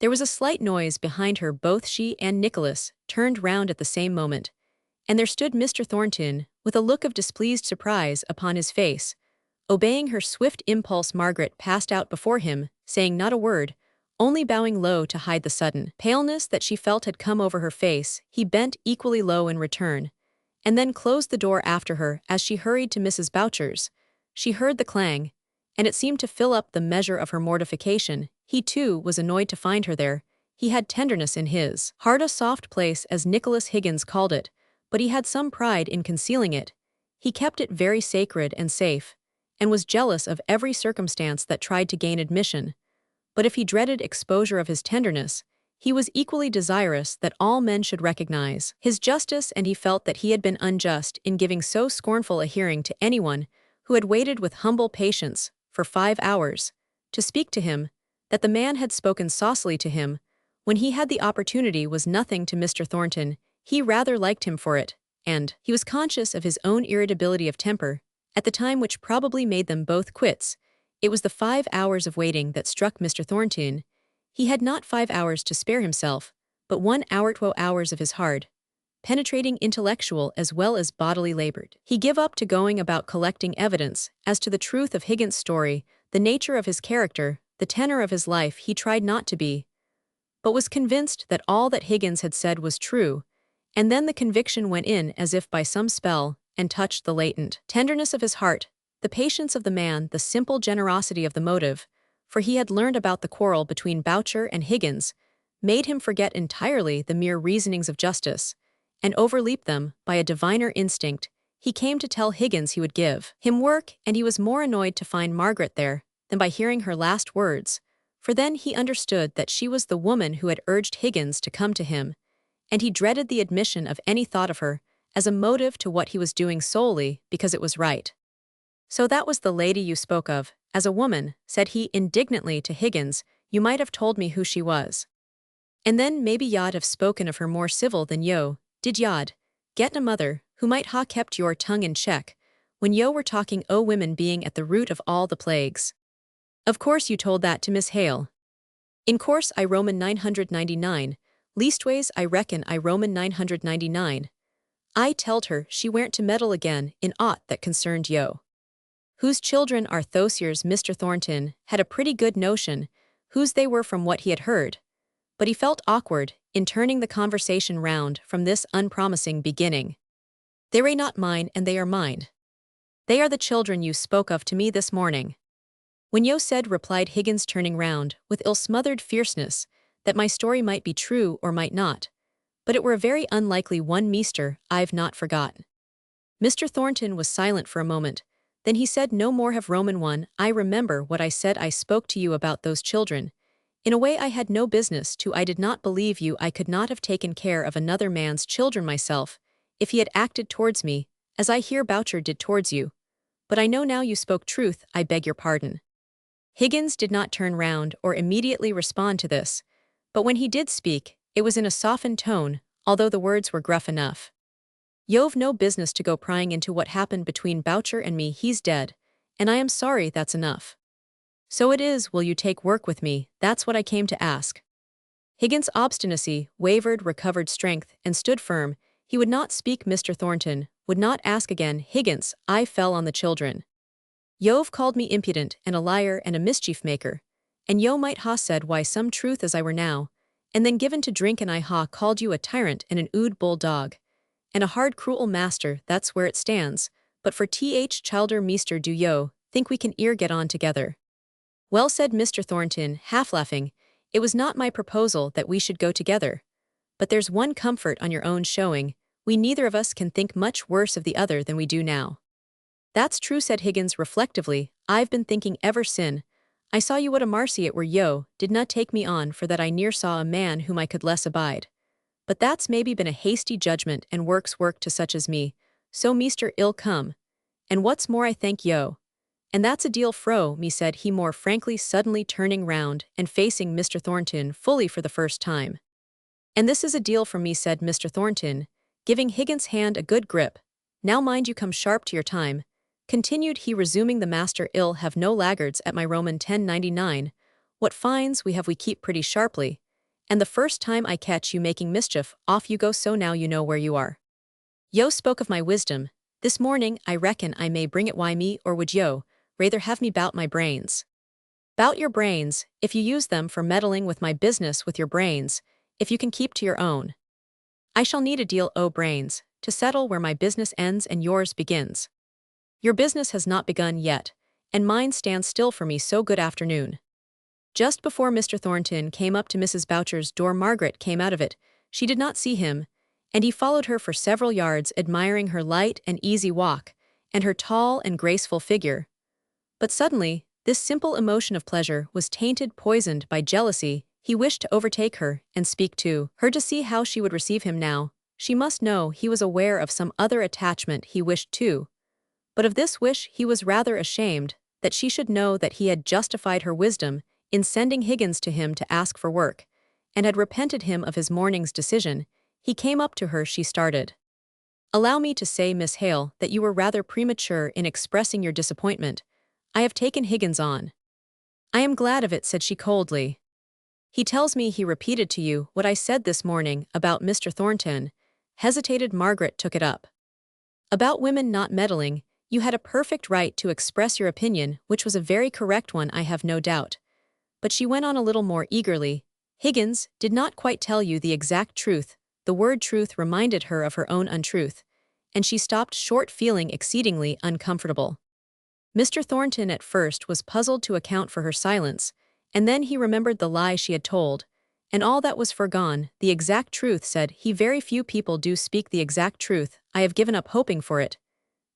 There was a slight noise behind her. Both she and Nicholas turned round at the same moment, and there stood Mr. Thornton, with a look of displeased surprise upon his face. Obeying her swift impulse, Margaret passed out before him, saying not a word, only bowing low to hide the sudden paleness that she felt had come over her face. He bent equally low in return, and then closed the door after her. As she hurried to Mrs. Boucher's, she heard the clang, and it seemed to fill up the measure of her mortification. He, too, was annoyed to find her there. He had tenderness in his heart, a soft place, as Nicholas Higgins called it, but he had some pride in concealing it. He kept it very sacred and safe, and was jealous of every circumstance that tried to gain admission. But if he dreaded exposure of his tenderness, he was equally desirous that all men should recognize his justice, and he felt that he had been unjust in giving so scornful a hearing to anyone who had waited with humble patience for 5 hours to speak to him. That the man had spoken saucily to him when he had the opportunity was nothing to Mr. Thornton. He rather liked him for it, and he was conscious of his own irritability of temper at the time, which probably made them both quits. It was the 5 hours of waiting that struck Mr. Thornton. He had not 5 hours to spare himself, but 1 hour, 12 hours of his hard, penetrating intellectual as well as bodily labor. He gave up to going about collecting evidence as to the truth of Higgins' story, the nature of his character, the tenor of his life. He tried not to be, but was convinced that all that Higgins had said was true, and then the conviction went in as if by some spell, and touched the latent tenderness of his heart, the patience of the man, the simple generosity of the motive, for he had learned about the quarrel between Boucher and Higgins, made him forget entirely the mere reasonings of justice, and overleap them by a diviner instinct. He came to tell Higgins he would give him work, and he was more annoyed to find Margaret there than by hearing her last words, for then he understood that she was the woman who had urged Higgins to come to him, and he dreaded the admission of any thought of her as a motive to what he was doing solely because it was right. "So that was the lady you spoke of, as a woman," said he indignantly to Higgins. "You might have told me who she was. And then maybe y'ad have spoken of her more civil than yo, did y'ad, get a mother, who might ha kept your tongue in check, when yo were talking o' women being at the root of all the plagues. Of course you told that to Miss Hale." "In course I Roman 999, leastways I reckon I Roman 999. I telled her she weren't to meddle again in aught that concerned yo. Whose children are those years?" Mr. Thornton had a pretty good notion whose they were from what he had heard, but he felt awkward in turning the conversation round from this unpromising beginning. "They are not mine, and they are mine. They are the children you spoke of to me this morning." "When yo said," replied Higgins, turning round with ill-smothered fierceness, "that my story might be true or might not, but it were a very unlikely one, measter, I've not forgotten." Mr. Thornton was silent for a moment. Then he said no more. "Have Roman 1, I remember what I said. I spoke to you about those children in a way I had no business to. I did not believe you. I could not have taken care of another man's children myself if he had acted towards me as I hear Boucher did towards you. But I know now you spoke truth. I beg your pardon." Higgins did not turn round or immediately respond to this, but when he did speak, it was in a softened tone, although the words were gruff enough. "You've no business to go prying into what happened between Boucher and me. He's dead, and I am sorry, that's enough. So it is. Will you take work with me? That's what I came to ask." Higgins' obstinacy wavered, recovered strength, and stood firm. He would not speak. Mr. Thornton would not ask again. "Higgins, I fell on the children. You've called me impudent and a liar and a mischief maker, and yo might ha said why some truth as I were now, and then given to drink, and I ha called you a tyrant and an ood bulldog, and a hard cruel master. That's where it stands. But for th childer, measter, do yo think we can get on together?" "Well," said Mr. Thornton, half laughing, "it was not my proposal that we should go together. But there's one comfort on your own showing, we neither of us can think much worse of the other than we do now." "That's true," said Higgins reflectively. "I've been thinking ever sin I saw you what a marcy it were yo did not take me on, for that I near saw a man whom I could less abide. But that's maybe been a hasty judgment, and work to such as me, so measter ill come. And what's more, I thank yo. And that's a deal fro me," said he more frankly, suddenly turning round and facing Mr. Thornton fully for the first time. "And this is a deal from me," said Mr. Thornton, giving Higgins' hand a good grip. "Now mind you come sharp to your time," continued he, resuming the master. "Ill have no laggards at my Roman 1099. What fines we have we keep pretty sharply, And the first time I catch you making mischief, off you go, so now you know where you are. Yo spoke of my wisdom. This morning I reckon I may bring it. Why me, or would yo rather have me bout my brains? Bout your brains, if you use them for meddling with my business with your brains, if you can keep to your own. I shall need a deal o' brains, to settle where my business ends and yours begins. Your business has not begun yet, and mine stands still for me, so good afternoon. Just before Mr. Thornton came up to Mrs. Boucher's door, Margaret came out of it. She did not see him, and he followed her for several yards, admiring her light and easy walk, and her tall and graceful figure. But suddenly, this simple emotion of pleasure was poisoned by jealousy. He wished to overtake her and speak to her to see how she would receive him now. She must know he was aware of some other attachment he wished too. But of this wish he was rather ashamed, that she should know that he had justified her wisdom in sending Higgins to him to ask for work, and had repented him of his morning's decision. He came up to her. She started. "Allow me to say, Miss Hale, that you were rather premature in expressing your disappointment. I have taken Higgins on." "I am glad of it," said she coldly. "He tells me he repeated to you what I said this morning about Mr. Thornton." Hesitated. Margaret took it up. "About women not meddling, you had a perfect right to express your opinion, which was a very correct one, I have no doubt." But she went on a little more eagerly. "Higgins did not quite tell you the exact truth." The word truth reminded her of her own untruth, and she stopped short, feeling exceedingly uncomfortable. Mr. Thornton at first was puzzled to account for her silence, and then he remembered the lie she had told, and all that was forgone. "The exact truth," said he. "Very few people do speak the exact truth. I have given up hoping for it.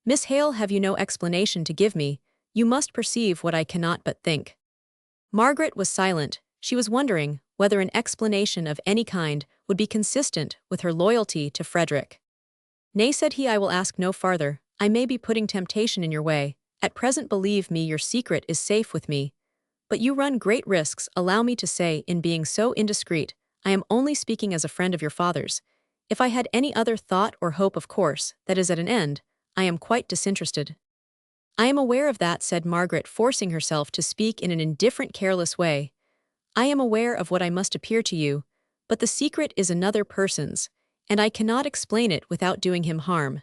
Miss Hale, have you no explanation to give me? You must perceive what I cannot but think." Margaret was silent. She was wondering whether an explanation of any kind would be consistent with her loyalty to Frederick. "Nay," said he, "I will ask no farther. I may be putting temptation in your way. At present, believe me, your secret is safe with me. But you run great risks, allow me to say, in being so indiscreet. I am only speaking as a friend of your father's. If I had any other thought or hope, of course, that is at an end. I am quite disinterested." "I am aware of that," said Margaret, forcing herself to speak in an indifferent, careless way. "I am aware of what I must appear to you, but the secret is another person's, and I cannot explain it without doing him harm."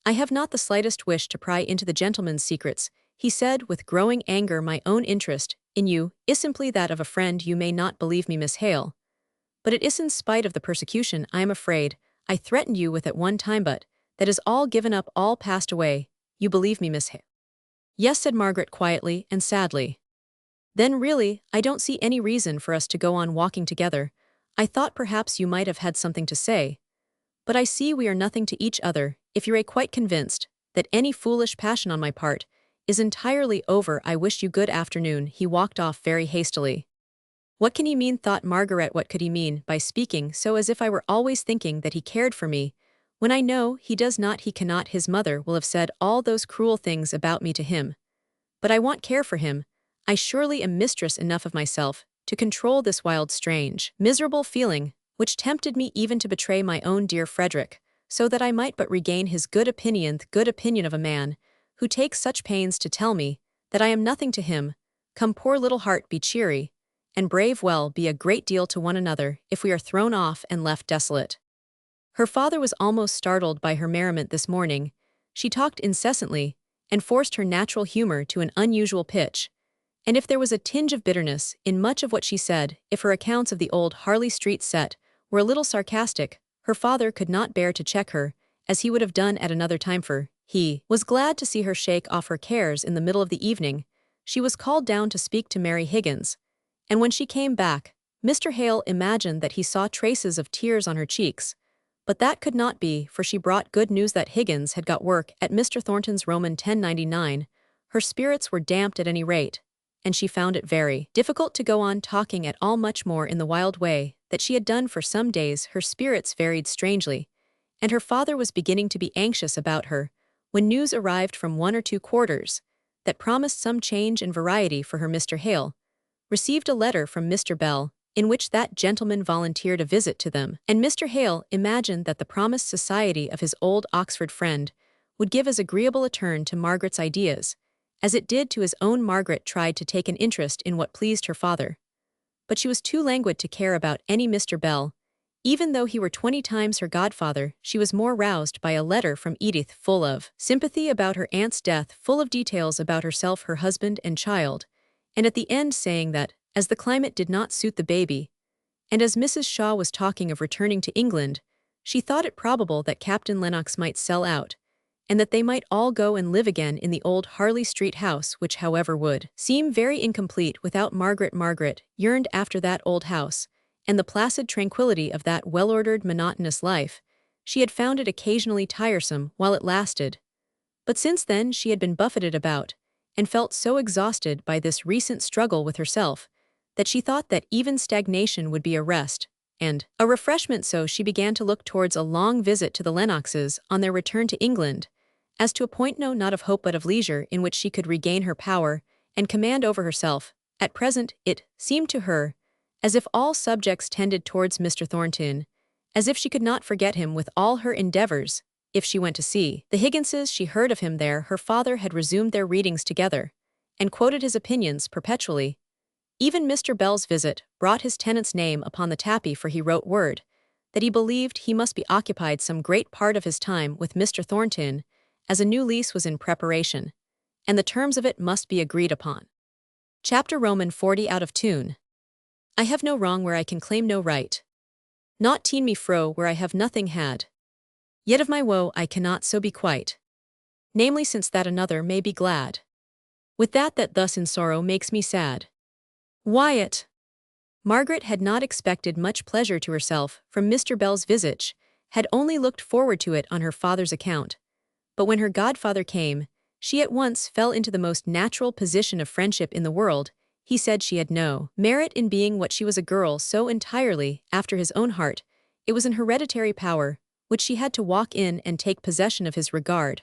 "I have not the slightest wish to pry into the gentleman's secrets," he said with growing anger. "My own interest in you is simply that of a friend. You may not believe me, Miss Hale, but it is in spite of the persecution I am afraid I threatened you with at one time, but that is all given up, all passed away. You believe me, Miss Hale?" "Yes," said Margaret quietly and sadly. "Then really, I don't see any reason for us to go on walking together. I thought perhaps you might have had something to say. But I see we are nothing to each other. If you're quite convinced that any foolish passion on my part is entirely over, I wish you good afternoon." He walked off very hastily. "What can he mean?" thought Margaret. "What could he mean by speaking so, as if I were always thinking that he cared for me, when I know he does not? He cannot. His mother will have said all those cruel things about me to him. But I want care for him. I surely am mistress enough of myself to control this wild, strange, miserable feeling, which tempted me even to betray my own dear Frederick, so that I might but regain his good opinion, the good opinion of a man who takes such pains to tell me that I am nothing to him. Come, poor little heart, be cheery and brave. Well, be a great deal to one another if we are thrown off and left desolate." Her father was almost startled by her merriment this morning. She talked incessantly, and forced her natural humor to an unusual pitch. And if there was a tinge of bitterness in much of what she said, if her accounts of the old Harley Street set were a little sarcastic, her father could not bear to check her, as he would have done at another time, for he was glad to see her shake off her cares. In the middle of the evening, she was called down to speak to Mary Higgins, and when she came back, Mr. Hale imagined that he saw traces of tears on her cheeks, but that could not be, for she brought good news that Higgins had got work at Mr. Thornton's Roman 1099. Her spirits were damped at any rate, and she found it very difficult to go on talking at all, much more in the wild way that she had done for some days. Her spirits varied strangely, and her father was beginning to be anxious about her, when news arrived from one or two quarters that promised some change and variety for her. Mr. Hale received a letter from Mr. Bell, in which that gentleman volunteered a visit to them, and Mr. Hale imagined that the promised society of his old Oxford friend would give as agreeable a turn to Margaret's ideas as it did to his own. Margaret tried to take an interest in what pleased her father, but she was too languid to care about any Mr. Bell. Even though he were 20 times her godfather, she was more roused by a letter from Edith full of sympathy about her aunt's death, full of details about herself, her husband, and child, and at the end saying that, as the climate did not suit the baby, and as Mrs. Shaw was talking of returning to England, she thought it probable that Captain Lennox might sell out, and that they might all go and live again in the old Harley Street house, which however would seem very incomplete without Margaret. Margaret yearned after that old house, and the placid tranquility of that well-ordered, monotonous life. She had found it occasionally tiresome while it lasted. But since then she had been buffeted about, and felt so exhausted by this recent struggle with herself, that she thought that even stagnation would be a rest, and a refreshment, so she began to look towards a long visit to the Lennoxes on their return to England, as to a point no not of hope but of leisure in which she could regain her power and command over herself. At present, it seemed to her as if all subjects tended towards Mr. Thornton, as if she could not forget him with all her endeavors. If she went to see the Higginses, she heard of him there. Her father had resumed their readings together, and quoted his opinions perpetually. Even Mr. Bell's visit brought his tenant's name upon the tapis, for he wrote word that he believed he must be occupied some great part of his time with Mr. Thornton, as a new lease was in preparation, and the terms of it must be agreed upon. Chapter Roman 40 out of tune. I have no wrong where I can claim no right. Not teen me fro where I have nothing had. Yet of my woe I cannot so be quite. Namely, since that another may be glad. With that thus in sorrow makes me sad. Wyatt. Margaret had not expected much pleasure to herself from Mr. Bell's visit, had only looked forward to it on her father's account. But when her godfather came, she at once fell into the most natural position of friendship in the world. He said she had no merit in being what she was, a girl so entirely after his own heart. It was an hereditary power, which she had to walk in and take possession of his regard,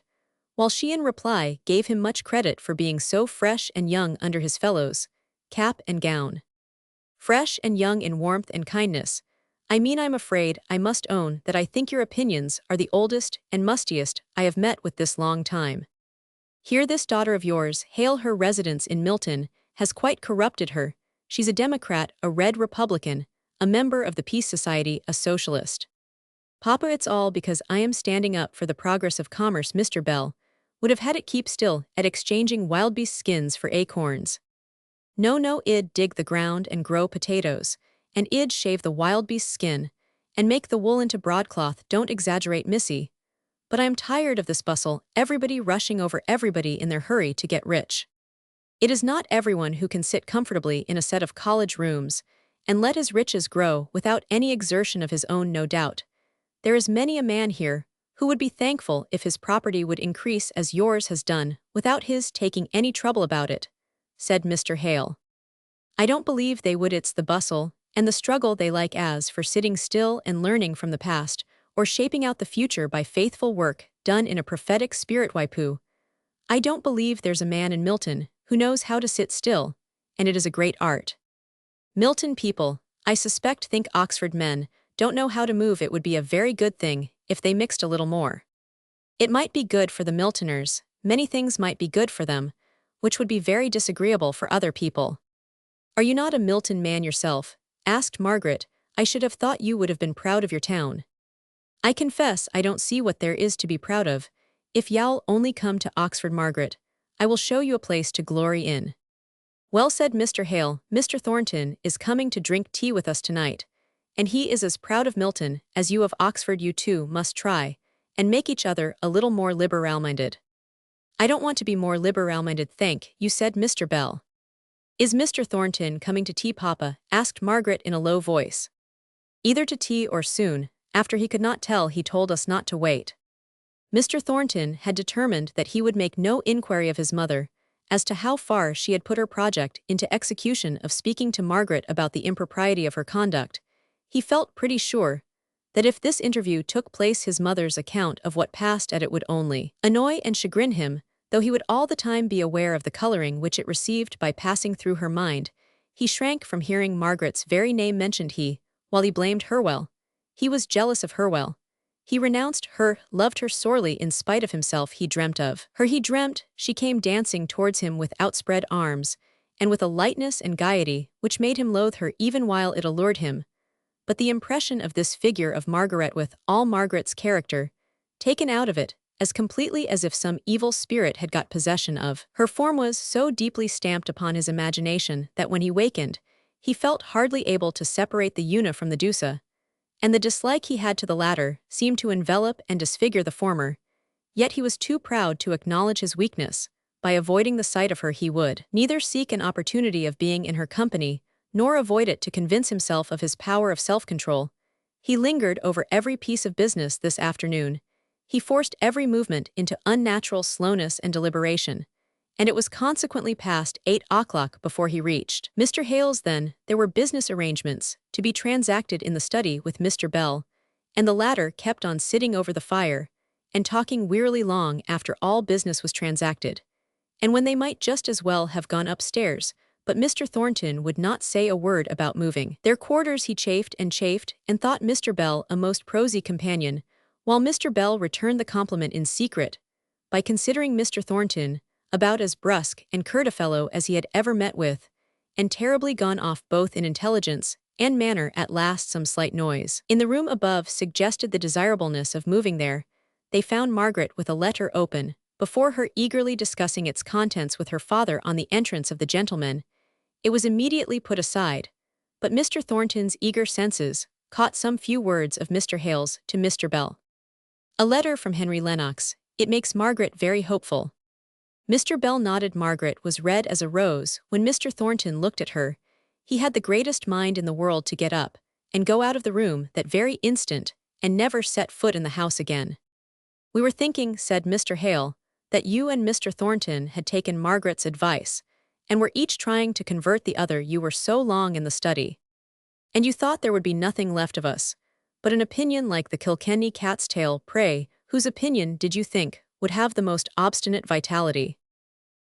while she in reply gave him much credit for being so fresh and young under his fellows, cap and gown. Fresh and young in warmth and kindness. I mean, I'm afraid I must own that I think your opinions are the oldest and mustiest I have met with this long time. Here this daughter of yours, Hale, her residence in Milton, has quite corrupted her. She's a Democrat, a Red Republican, a member of the Peace Society, a socialist. Papa, it's all because I am standing up for the progress of commerce. Mr. Bell would have had it keep still at exchanging wild beast skins for acorns. No, id dig the ground and grow potatoes, and id shave the wild beast skin, and make the wool into broadcloth. Don't exaggerate, missy. But I am tired of this bustle, everybody rushing over everybody in their hurry to get rich. It is not everyone who can sit comfortably in a set of college rooms, and let his riches grow without any exertion of his own, no doubt. There is many a man here who would be thankful if his property would increase as yours has done, without his taking any trouble about it, said Mr. Hale. I don't believe they would. It's the bustle and the struggle they like, as for sitting still and learning from the past, or shaping out the future by faithful work done in a prophetic spirit. Why, pooh. I don't believe there's a man in Milton who knows how to sit still, and it is a great art. Milton people, I suspect, think Oxford men don't know how to move. It would be a very good thing if they mixed a little more. It might be good for the Miltoners, many things might be good for them, which would be very disagreeable for other people. Are you not a Milton man yourself? Asked Margaret. I should have thought you would have been proud of your town. I confess I don't see what there is to be proud of. If you'll only come to Oxford, Margaret, I will show you a place to glory in. Well, said Mr. Hale, Mr. Thornton is coming to drink tea with us tonight, and he is as proud of Milton as you of Oxford. You two must try and make each other a little more liberal-minded. I don't want to be more liberal-minded, thank you, said Mr. Bell. Is Mr. Thornton coming to tea, Papa? Asked Margaret in a low voice. Either to tea or soon, after. He could not tell. He told us not to wait. Mr. Thornton had determined that he would make no inquiry of his mother as to how far she had put her project into execution of speaking to Margaret about the impropriety of her conduct. He felt pretty sure that if this interview took place, his mother's account of what passed at it would only annoy and chagrin him, though he would all the time be aware of the coloring which it received by passing through her mind. He shrank from hearing Margaret's very name mentioned. While he blamed her, he was jealous of her. He renounced her, loved her sorely in spite of himself. He dreamt of her. He dreamt she came dancing towards him with outspread arms, and with a lightness and gaiety which made him loathe her even while it allured him. But the impression of this figure of Margaret with all Margaret's character, taken out of it, as completely as if some evil spirit had got possession of her form, was so deeply stamped upon his imagination that when he wakened, he felt hardly able to separate the una from the duca, and the dislike he had to the latter seemed to envelop and disfigure the former. Yet he was too proud to acknowledge his weakness. By avoiding the sight of her he would neither seek an opportunity of being in her company, nor avoid it to convince himself of his power of self-control. He lingered over every piece of business this afternoon. He forced every movement into unnatural slowness and deliberation, and it was consequently past 8 o'clock before he reached Mr. Hale's. Then there were business arrangements to be transacted in the study with Mr. Bell, and the latter kept on sitting over the fire and talking wearily long after all business was transacted, and when they might just as well have gone upstairs. But Mr. Thornton would not say a word about moving their quarters. He chafed and thought Mr. Bell a most prosy companion, while Mr. Bell returned the compliment in secret by considering Mr. Thornton about as brusque and curt a fellow as he had ever met with, and terribly gone off both in intelligence and manner. At last some slight noise in the room above suggested the desirableness of moving there. They found Margaret with a letter open before her, eagerly discussing its contents with her father. On the entrance of the gentleman, it was immediately put aside, but Mr. Thornton's eager senses caught some few words of Mr. Hale's to Mr. Bell. A letter from Henry Lennox. It makes Margaret very hopeful. Mr. Bell nodded. Margaret was red as a rose when Mr. Thornton looked at her. He had the greatest mind in the world to get up and go out of the room that very instant and never set foot in the house again. "We were thinking," said Mr. Hale, "that you and Mr. Thornton had taken Margaret's advice, and were each trying to convert the other. You were so long in the study, and you thought there would be nothing left of us but an opinion like the Kilkenny cat's tail. Pray, whose opinion did you think would have the most obstinate vitality?"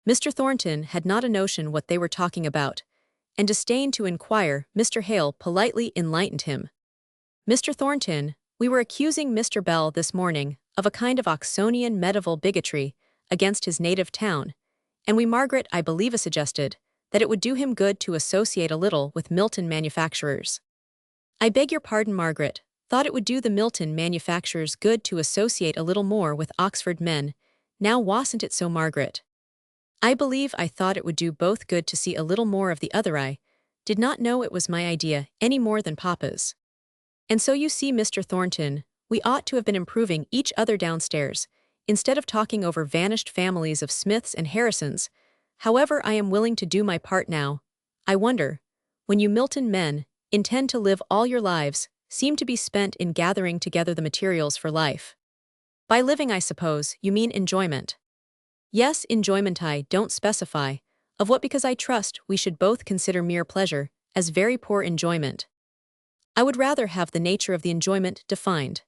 Mr. Thornton had not a notion what they were talking about, and disdained to inquire. Mr. Hale politely enlightened him. "Mr. Thornton, we were accusing Mr. Bell this morning of a kind of Oxonian medieval bigotry against his native town, and we Margaret I believe suggested that it would do him good to associate a little with Milton manufacturers." "I beg your pardon, Margaret thought it would do the Milton manufacturers good to associate a little more with Oxford men. Now wasn't it so, Margaret?" "I believe I thought it would do both good to see a little more of the other. I did not know it was my idea any more than Papa's. And so you see, Mr. Thornton, we ought to have been improving each other downstairs, instead of talking over vanished families of Smiths and Harrisons. However, I am willing to do my part now. I wonder, when you Milton men intend to live all your lives, seem to be spent in gathering together the materials for life. By living, I suppose, you mean enjoyment." "Yes, enjoyment. I don't specify of what, because I trust we should both consider mere pleasure as very poor enjoyment. I would rather have the nature of the enjoyment defined."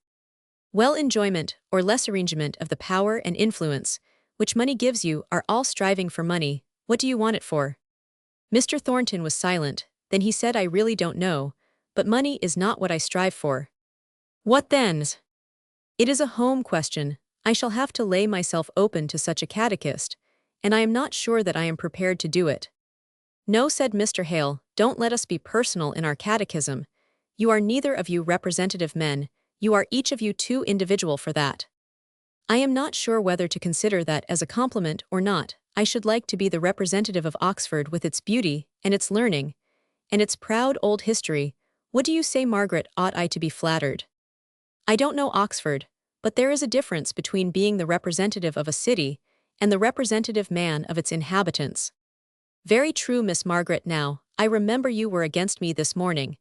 "Well, enjoyment, or less arrangement of the power and influence which money gives you, are all striving for money. What do you want it for?" Mr. Thornton was silent. Then he said, "I really don't know, but money is not what I strive for." "What then?" "It is a home question. I shall have to lay myself open to such a catechist, and I am not sure that I am prepared to do it." "No," said Mr. Hale, "don't let us be personal in our catechism. You are neither of you representative men. You are each of you too individual for that. I am not sure whether to consider that as a compliment or not. I should like to be the representative of Oxford with its beauty and its learning and its proud old history. What do you say, Margaret? Ought I to be flattered? I don't know Oxford, but there is a difference between being the representative of a city and the representative man of its inhabitants." "Very true, Miss Margaret. Now, I remember you were against me this morning,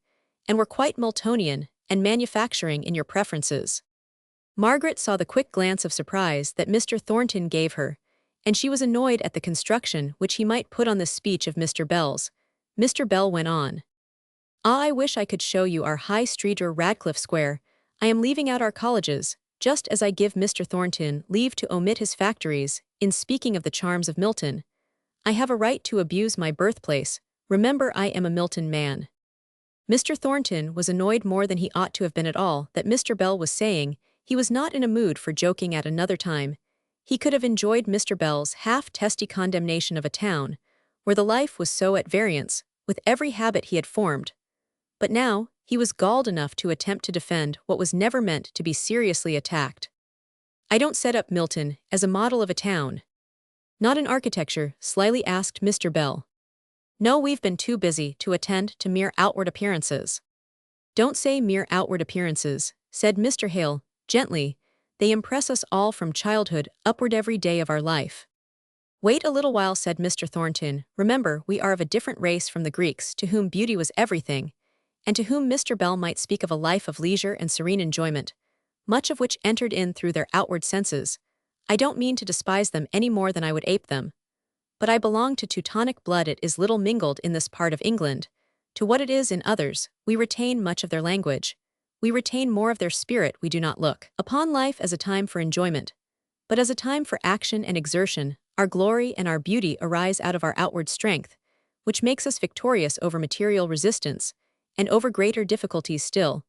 and were quite Miltonian and manufacturing in your preferences." Margaret saw the quick glance of surprise that Mr. Thornton gave her, and she was annoyed at the construction which he might put on this speech of Mr. Bell's. Mr. Bell went on. "Ah, I wish I could show you our High Street or Radcliffe Square. I am leaving out our colleges, just as I give Mr. Thornton leave to omit his factories, in speaking of the charms of Milton. I have a right to abuse my birthplace. Remember, I am a Milton man." Mr. Thornton was annoyed more than he ought to have been at all that Mr. Bell was saying. He was not in a mood for joking at another time. He could have enjoyed Mr. Bell's half-testy condemnation of a town where the life was so at variance with every habit he had formed. But now, he was galled enough to attempt to defend what was never meant to be seriously attacked. "I don't set up Milton as a model of a town. Not in architecture," slyly asked Mr. Bell. "No, we've been too busy to attend to mere outward appearances." "Don't say mere outward appearances," said Mr. Hale, gently. "They impress us all from childhood upward every day of our life." "Wait a little while," said Mr. Thornton. "Remember, we are of a different race from the Greeks, to whom beauty was everything, and to whom Mr. Bell might speak of a life of leisure and serene enjoyment, much of which entered in through their outward senses. I don't mean to despise them any more than I would ape them. But I belong to Teutonic blood. It is little mingled in this part of England. To what it is in others, we retain much of their language. We retain more of their spirit. We do not look upon life as a time for enjoyment, but as a time for action and exertion. Our glory and our beauty arise out of our outward strength, which makes us victorious over material resistance, and over greater difficulties still.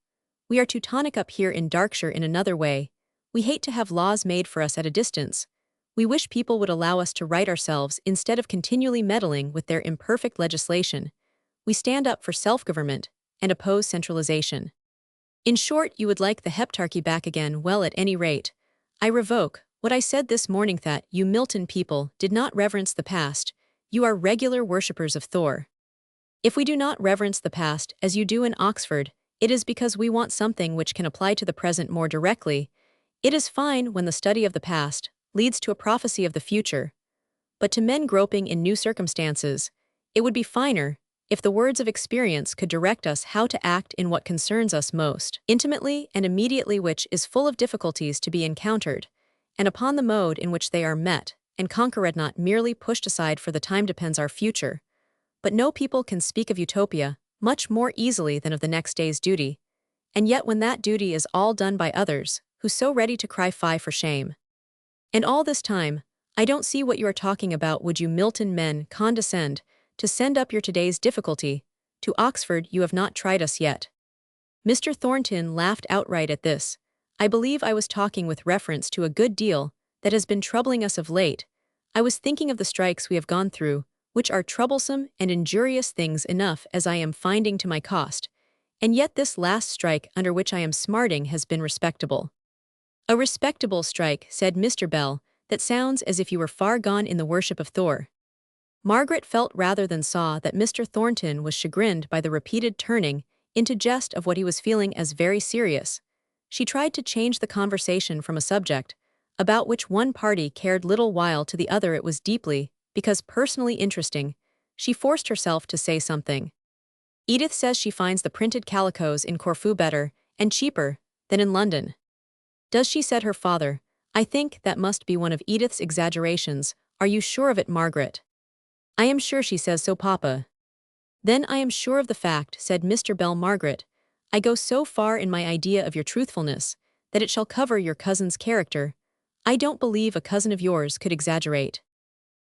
We are Teutonic up here in Darkshire in another way. We hate to have laws made for us at a distance. We wish people would allow us to right ourselves instead of continually meddling with their imperfect legislation. We stand up for self-government and oppose centralization. In short, you would like the heptarchy back again. Well, at any rate, I revoke what I said this morning, that you Milton people did not reverence the past. You are regular worshippers of Thor. If we do not reverence the past as you do in Oxford, it is because we want something which can apply to the present more directly. It is fine when the study of the past leads to a prophecy of the future. But to men groping in new circumstances, it would be finer if the words of experience could direct us how to act in what concerns us most intimately and immediately, which is full of difficulties to be encountered, and upon the mode in which they are met and conquered, not merely pushed aside. For the time depends our future. But no people can speak of utopia much more easily than of the next day's duty. And yet when that duty is all done by others, who's so ready to cry fie for shame? And all this time, I don't see what you are talking about. Would you Milton men condescend to send up your today's difficulty to Oxford? You have not tried us yet." Mr. Thornton laughed outright at this. "I believe I was talking with reference to a good deal that has been troubling us of late. I was thinking of the strikes we have gone through, which are troublesome and injurious things enough, as I am finding to my cost. And yet this last strike under which I am smarting has been respectable." "A respectable strike," said Mr. Bell. "That sounds as if you were far gone in the worship of Thor." Margaret felt rather than saw that Mr. Thornton was chagrined by the repeated turning into jest of what he was feeling as very serious. She tried to change the conversation from a subject about which one party cared little while to the other. It was deeply, because personally interesting. She forced herself to say something. "Edith says she finds the printed calicoes in Corfu better and cheaper than in London." "Does she?" said her father. "I think that must be one of Edith's exaggerations." "Are you sure of it, Margaret?" "I am sure she says so, Papa." "Then I am sure of the fact," said Mr. Bell. "Margaret, I go so far in my idea of your truthfulness that it shall cover your cousin's character. I don't believe a cousin of yours could exaggerate."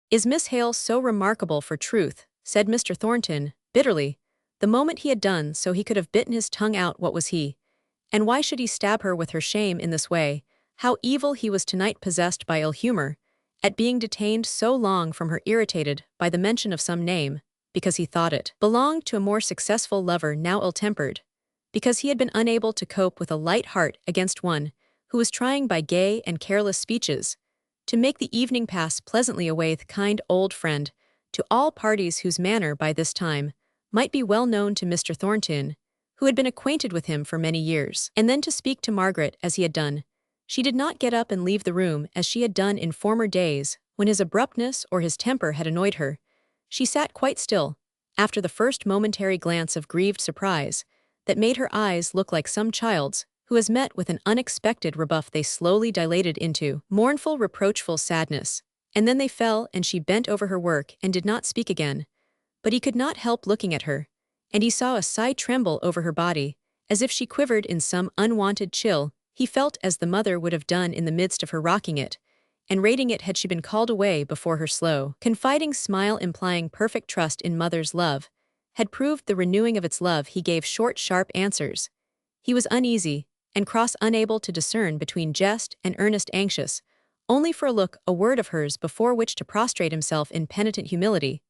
"Is Miss Hale so remarkable for truth?" said Mr. Thornton, bitterly. The moment he had done so he could have bitten his tongue out. What was he? And why should he stab her with her shame in this way? How evil he was tonight, possessed by ill humor at being detained so long from her, irritated by the mention of some name, because he thought it belonged to a more successful lover, now ill-tempered, because he had been unable to cope with a light heart against one who was trying by gay and careless speeches to make the evening pass pleasantly away. The kind old friend to all parties, whose manner by this time might be well known to Mr. Thornton, who had been acquainted with him for many years. And then to speak to Margaret as he had done. She did not get up and leave the room as she had done in former days when his abruptness or his temper had annoyed her. She sat quite still, after the first momentary glance of grieved surprise that made her eyes look like some child's who has met with an unexpected rebuff. They slowly dilated into mournful, reproachful sadness, and then they fell, and she bent over her work and did not speak again. But he could not help looking at her, and he saw a sigh tremble over her body, as if she quivered in some unwanted chill. He felt as the mother would have done in the midst of her rocking it, and rating it had she been called away before her slow, confiding smile, implying perfect trust in mother's love, had proved the renewing of its love. He gave short, sharp answers. He was uneasy and cross, unable to discern between jest and earnest, anxious only for a look, a word of hers before which to prostrate himself in penitent humility.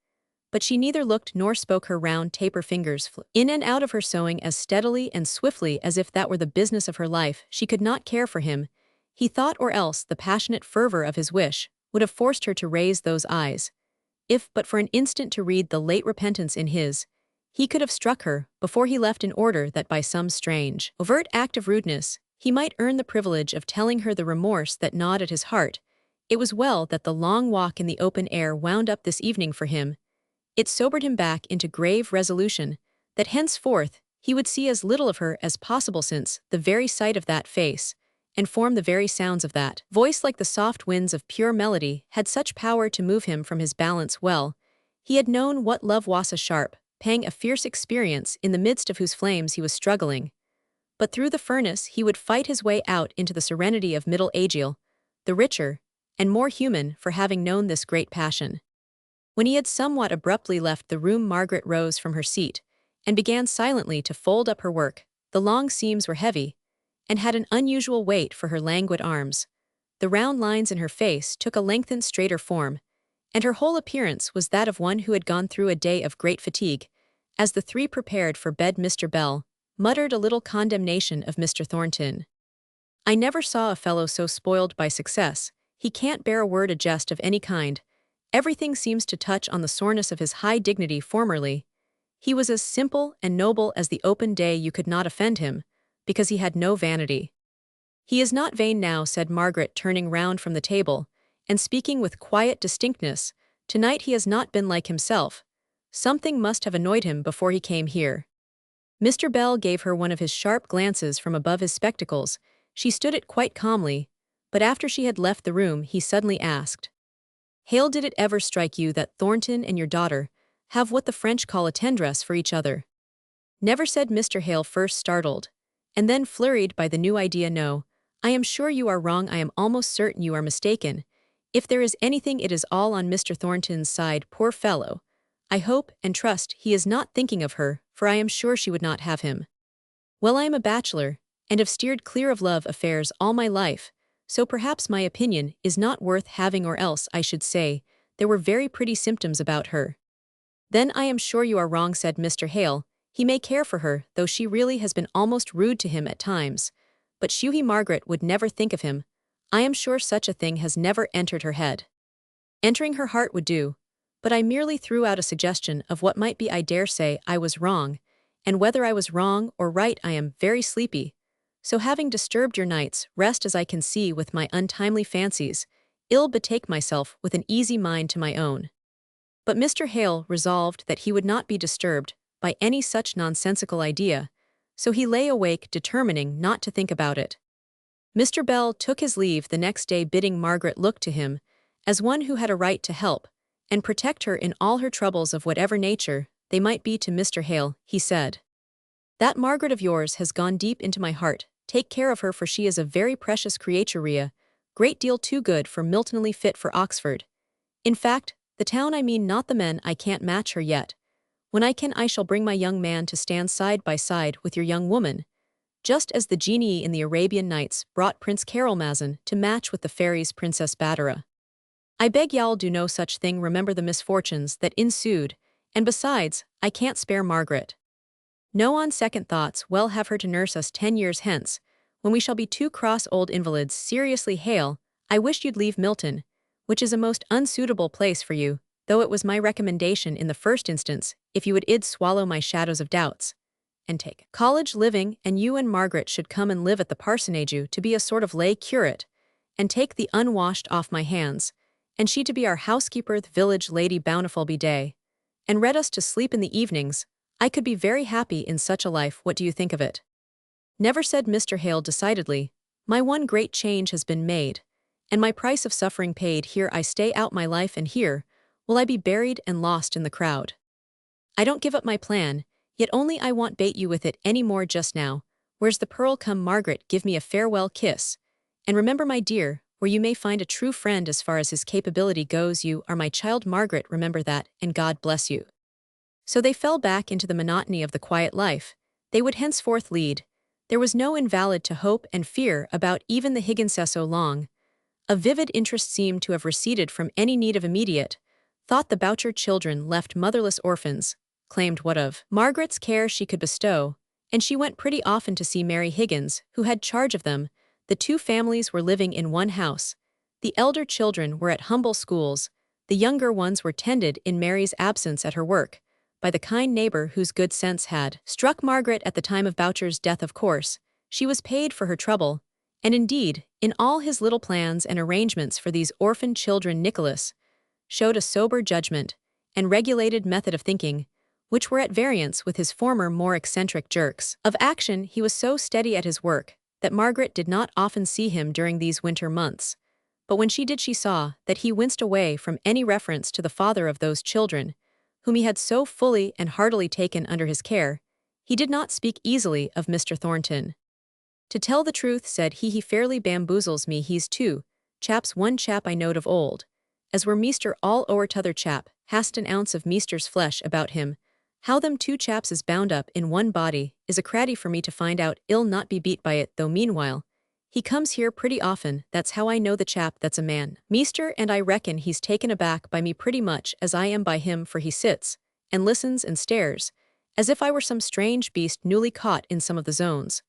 but she neither looked nor spoke. Her round taper fingers flew in and out of her sewing as steadily and swiftly as if that were the business of her life. She could not care for him, he thought, or else the passionate fervor of his wish would have forced her to raise those eyes. If but for an instant to read the late repentance in his, he could have struck her before he left in order that by some strange, overt act of rudeness, he might earn the privilege of telling her the remorse that gnawed at his heart. It was well that the long walk in the open air wound up this evening for him. It sobered him back into grave resolution that henceforth he would see as little of her as possible, since the very sight of that face, and form the very sounds of that voice like the soft winds of pure melody, had such power to move him from his balance. Well, he had known what love was, a sharp, pang, a fierce experience in the midst of whose flames he was struggling. But through the furnace he would fight his way out into the serenity of middle ageal, the richer and more human for having known this great passion. When he had somewhat abruptly left the room, Margaret rose from her seat and began silently to fold up her work. The long seams were heavy and had an unusual weight for her languid arms. The round lines in her face took a lengthened, straighter form, and her whole appearance was that of one who had gone through a day of great fatigue. As the three prepared for bed, Mr. Bell muttered a little condemnation of Mr. Thornton. "I never saw a fellow so spoiled by success. He can't bear a word, a jest of any kind. Everything seems to touch on the soreness of his high dignity. Formerly he was as simple and noble as the open day. You could not offend him, because he had no vanity. He is not vain now," said Margaret, turning round from the table, and speaking with quiet distinctness. "Tonight he has not been like himself. Something must have annoyed him before he came here." Mr. Bell gave her one of his sharp glances from above his spectacles. She stood it quite calmly, but after she had left the room he suddenly asked, "Hale, did it ever strike you that Thornton and your daughter have what the French call a tendresse for each other?" "Never," said Mr. Hale, first startled, and then flurried by the new idea. "No, I am sure you are wrong. I am almost certain you are mistaken. If there is anything, it is all on Mr. Thornton's side. Poor fellow. I hope and trust he is not thinking of her, for I am sure she would not have him. Well, I am a bachelor, and have steered clear of love affairs all my life, so perhaps my opinion is not worth having, or else I should say there were very pretty symptoms about her." "Then I am sure you are wrong," said Mr. Hale. "He may care for her, though she really has been almost rude to him at times. But Shuhey, Margaret would never think of him. I am sure such a thing has never entered her head. Entering her heart would do. But I merely threw out a suggestion of what might be. I dare say I was wrong, and whether I was wrong or right, I am very sleepy. So having disturbed your night's rest, as I can see, with my untimely fancies, ill betake myself with an easy mind to my own." But Mr. Hale resolved that he would not be disturbed by any such nonsensical idea, so he lay awake determining not to think about it. Mr. Bell took his leave the next day, bidding Margaret look to him as one who had a right to help and protect her in all her troubles of whatever nature they might be. To Mr. Hale he said, "That Margaret of yours has gone deep into my heart. Take care of her, for she is a very precious creature, great deal too good for Miltonly fit for Oxford. In fact, the town, I mean, not the men. I can't match her yet. When I can, I shall bring my young man to stand side by side with your young woman, just as the genii in the Arabian Nights brought Prince Caerulmazan to match with the fairies' Princess Bathara. I beg y'all do no such thing. Remember the misfortunes that ensued, and besides, I can't spare Margaret. No, on second thoughts, well, have her to nurse us 10 years hence, when we shall be two cross old invalids. Seriously, Hale, I wish you'd leave Milton, which is a most unsuitable place for you, though it was my recommendation in the first instance, if you would id swallow my shadows of doubts, and take college living, and you and Margaret should come and live at the parsonage, to be a sort of lay curate, and take the unwashed off my hands, and she to be our housekeeper, the village lady bountiful be day, and read us to sleep in the evenings. I could be very happy in such a life. What do you think of it?" "Never," said Mr. Hale decidedly. "My one great change has been made, and my price of suffering paid. Here I stay out my life, and here will I be buried and lost in the crowd. I don't give up my plan, yet only I won't bait you with it any more just now. Where's the pearl? Come, Margaret, give me a farewell kiss, and remember, my dear, where you may find a true friend as far as his capability goes. You are my child, Margaret, remember that, and God bless you." So they fell back into the monotony of the quiet life they would henceforth lead. There was no invalid to hope and fear about even the Higginses so long. A vivid interest seemed to have receded from any need of immediate, Thought the Boucher children left motherless orphans, claimed what of Margaret's care she could bestow, and she went pretty often to see Mary Higgins, who had charge of them. The two families were living in one house. The elder children were at humble schools, the younger ones were tended in Mary's absence at her work, by the kind neighbor whose good sense had struck Margaret at the time of Boucher's death. Of course, she was paid for her trouble, and indeed, in all his little plans and arrangements for these orphan children Nicholas showed a sober judgment and regulated method of thinking, which were at variance with his former more eccentric jerks of action. He was so steady at his work that Margaret did not often see him during these winter months, but when she did she saw that he winced away from any reference to the father of those children, whom he had so fully and heartily taken under his care. He did not speak easily of Mr. Thornton. To tell the truth, said he fairly bamboozles me. He's two chaps, one chap I knowed of old, as were meester all o'er t'other chap, hast an ounce of meester's flesh about him. How them two chaps is bound up in one body is a craddy for me to find out. I'll not be beat by it, though meanwhile he comes here pretty often. That's how I know the chap that's a man, meester, and I reckon he's taken aback by me pretty much as I am by him, for he sits and listens and stares, as if I were some strange beast newly caught in some of the zones.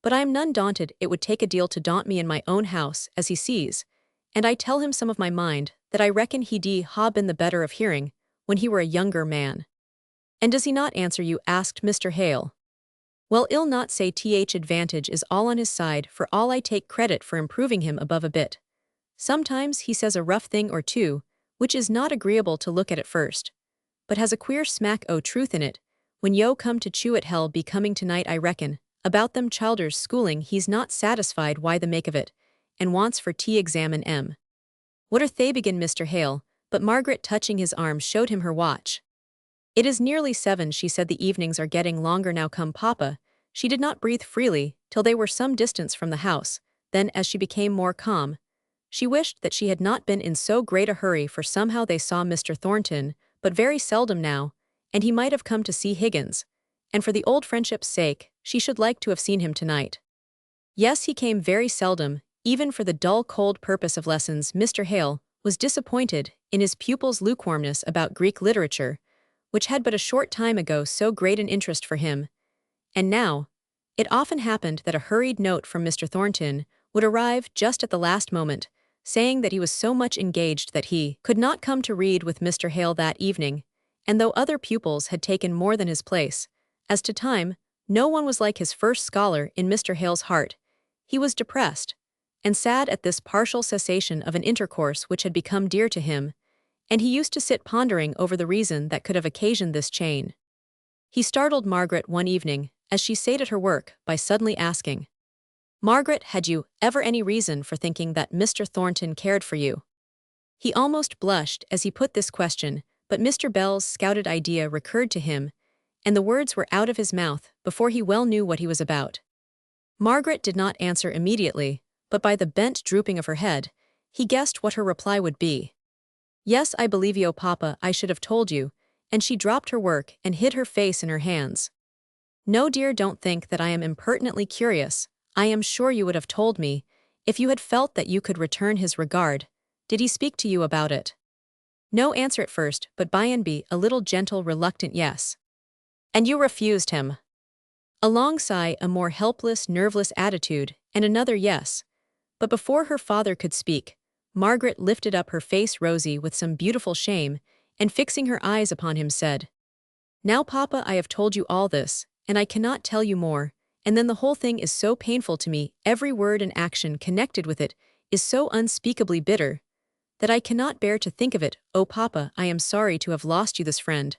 But I am none daunted. It would take a deal to daunt me in my own house, as he sees, and I tell him some of my mind, that I reckon he'd ha been the better of hearing when he were a younger man. And does he not answer you? Asked Mr. Hale. Well, I'll not say advantage is all on his side, for all I take credit for improving him above a bit. Sometimes he says a rough thing or two, which is not agreeable to look at first, but has a queer smack o' truth in it. When yo come to chew it, hell be coming tonight, I reckon. About them childers schooling, he's not satisfied why the make of it, and wants for examine 'em. What are they? Began Mr. Hale, but Margaret, touching his arm, showed him her watch. It is nearly 7, she said. The evenings are getting longer now. Come, Papa. She did not breathe freely till they were some distance from the house. Then, as she became more calm, she wished that she had not been in so great a hurry, for somehow they saw Mr. Thornton but very seldom now, and he might have come to see Higgins, and for the old friendship's sake, she should like to have seen him tonight. Yes, he came very seldom, even for the dull cold purpose of lessons. Mr. Hale was disappointed in his pupil's lukewarmness about Greek literature, which had but a short time ago so great an interest for him. And now, it often happened that a hurried note from Mr. Thornton would arrive just at the last moment, saying that he was so much engaged that he could not come to read with Mr. Hale that evening, and though other pupils had taken more than his place, as to time, no one was like his first scholar in Mr. Hale's heart. He was depressed and sad at this partial cessation of an intercourse which had become dear to him, and he used to sit pondering over the reason that could have occasioned this change. He startled Margaret one evening, as she sat at her work, by suddenly asking, "Margaret, had you ever any reason for thinking that Mr. Thornton cared for you?" He almost blushed as he put this question, but Mr. Bell's scouted idea recurred to him, and the words were out of his mouth before he well knew what he was about. Margaret did not answer immediately, but by the bent drooping of her head, he guessed what her reply would be. "Yes, I believe you, Papa, I should have told you," and she dropped her work and hid her face in her hands. "No, dear, don't think that I am impertinently curious. I am sure you would have told me, if you had felt that you could return his regard. Did he speak to you about it?" "No answer at first, but by and by a little gentle, reluctant yes." "And you refused him?" A long sigh, a more helpless, nerveless attitude, and another yes. But before her father could speak, Margaret lifted up her face rosy with some beautiful shame, and fixing her eyes upon him said, "Now, Papa, I have told you all this, and I cannot tell you more, and then the whole thing is so painful to me, every word and action connected with it is so unspeakably bitter, that I cannot bear to think of it. Oh, Papa, I am sorry to have lost you this friend,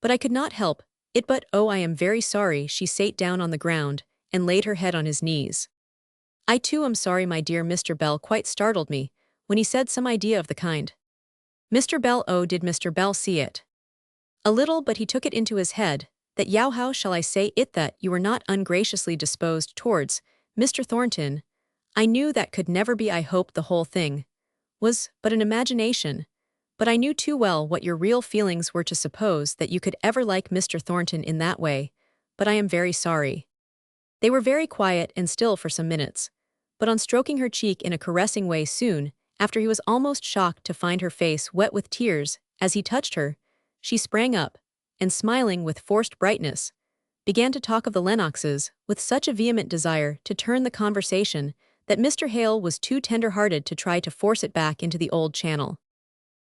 but I could not help it. But oh, I am very sorry." She sat down on the ground and laid her head on his knees. "I too am sorry, my dear." Mr. Bell quite startled me when he said some idea of the kind. Mr. Bell, oh, did Mr. Bell see it? A little, but he took it into his head that how shall I say it, that you were not ungraciously disposed towards Mr. Thornton. I knew that could never be. I hoped the whole thing was but an imagination, but I knew too well what your real feelings were to suppose that you could ever like Mr. Thornton in that way. But I am very sorry." They were very quiet and still for some minutes, but on stroking her cheek in a caressing way soon after, he was almost shocked to find her face wet with tears As he touched her, she sprang up, and smiling with forced brightness, began to talk of the Lennoxes with such a vehement desire to turn the conversation that Mr. Hale was too tender-hearted to try to force it back into the old channel.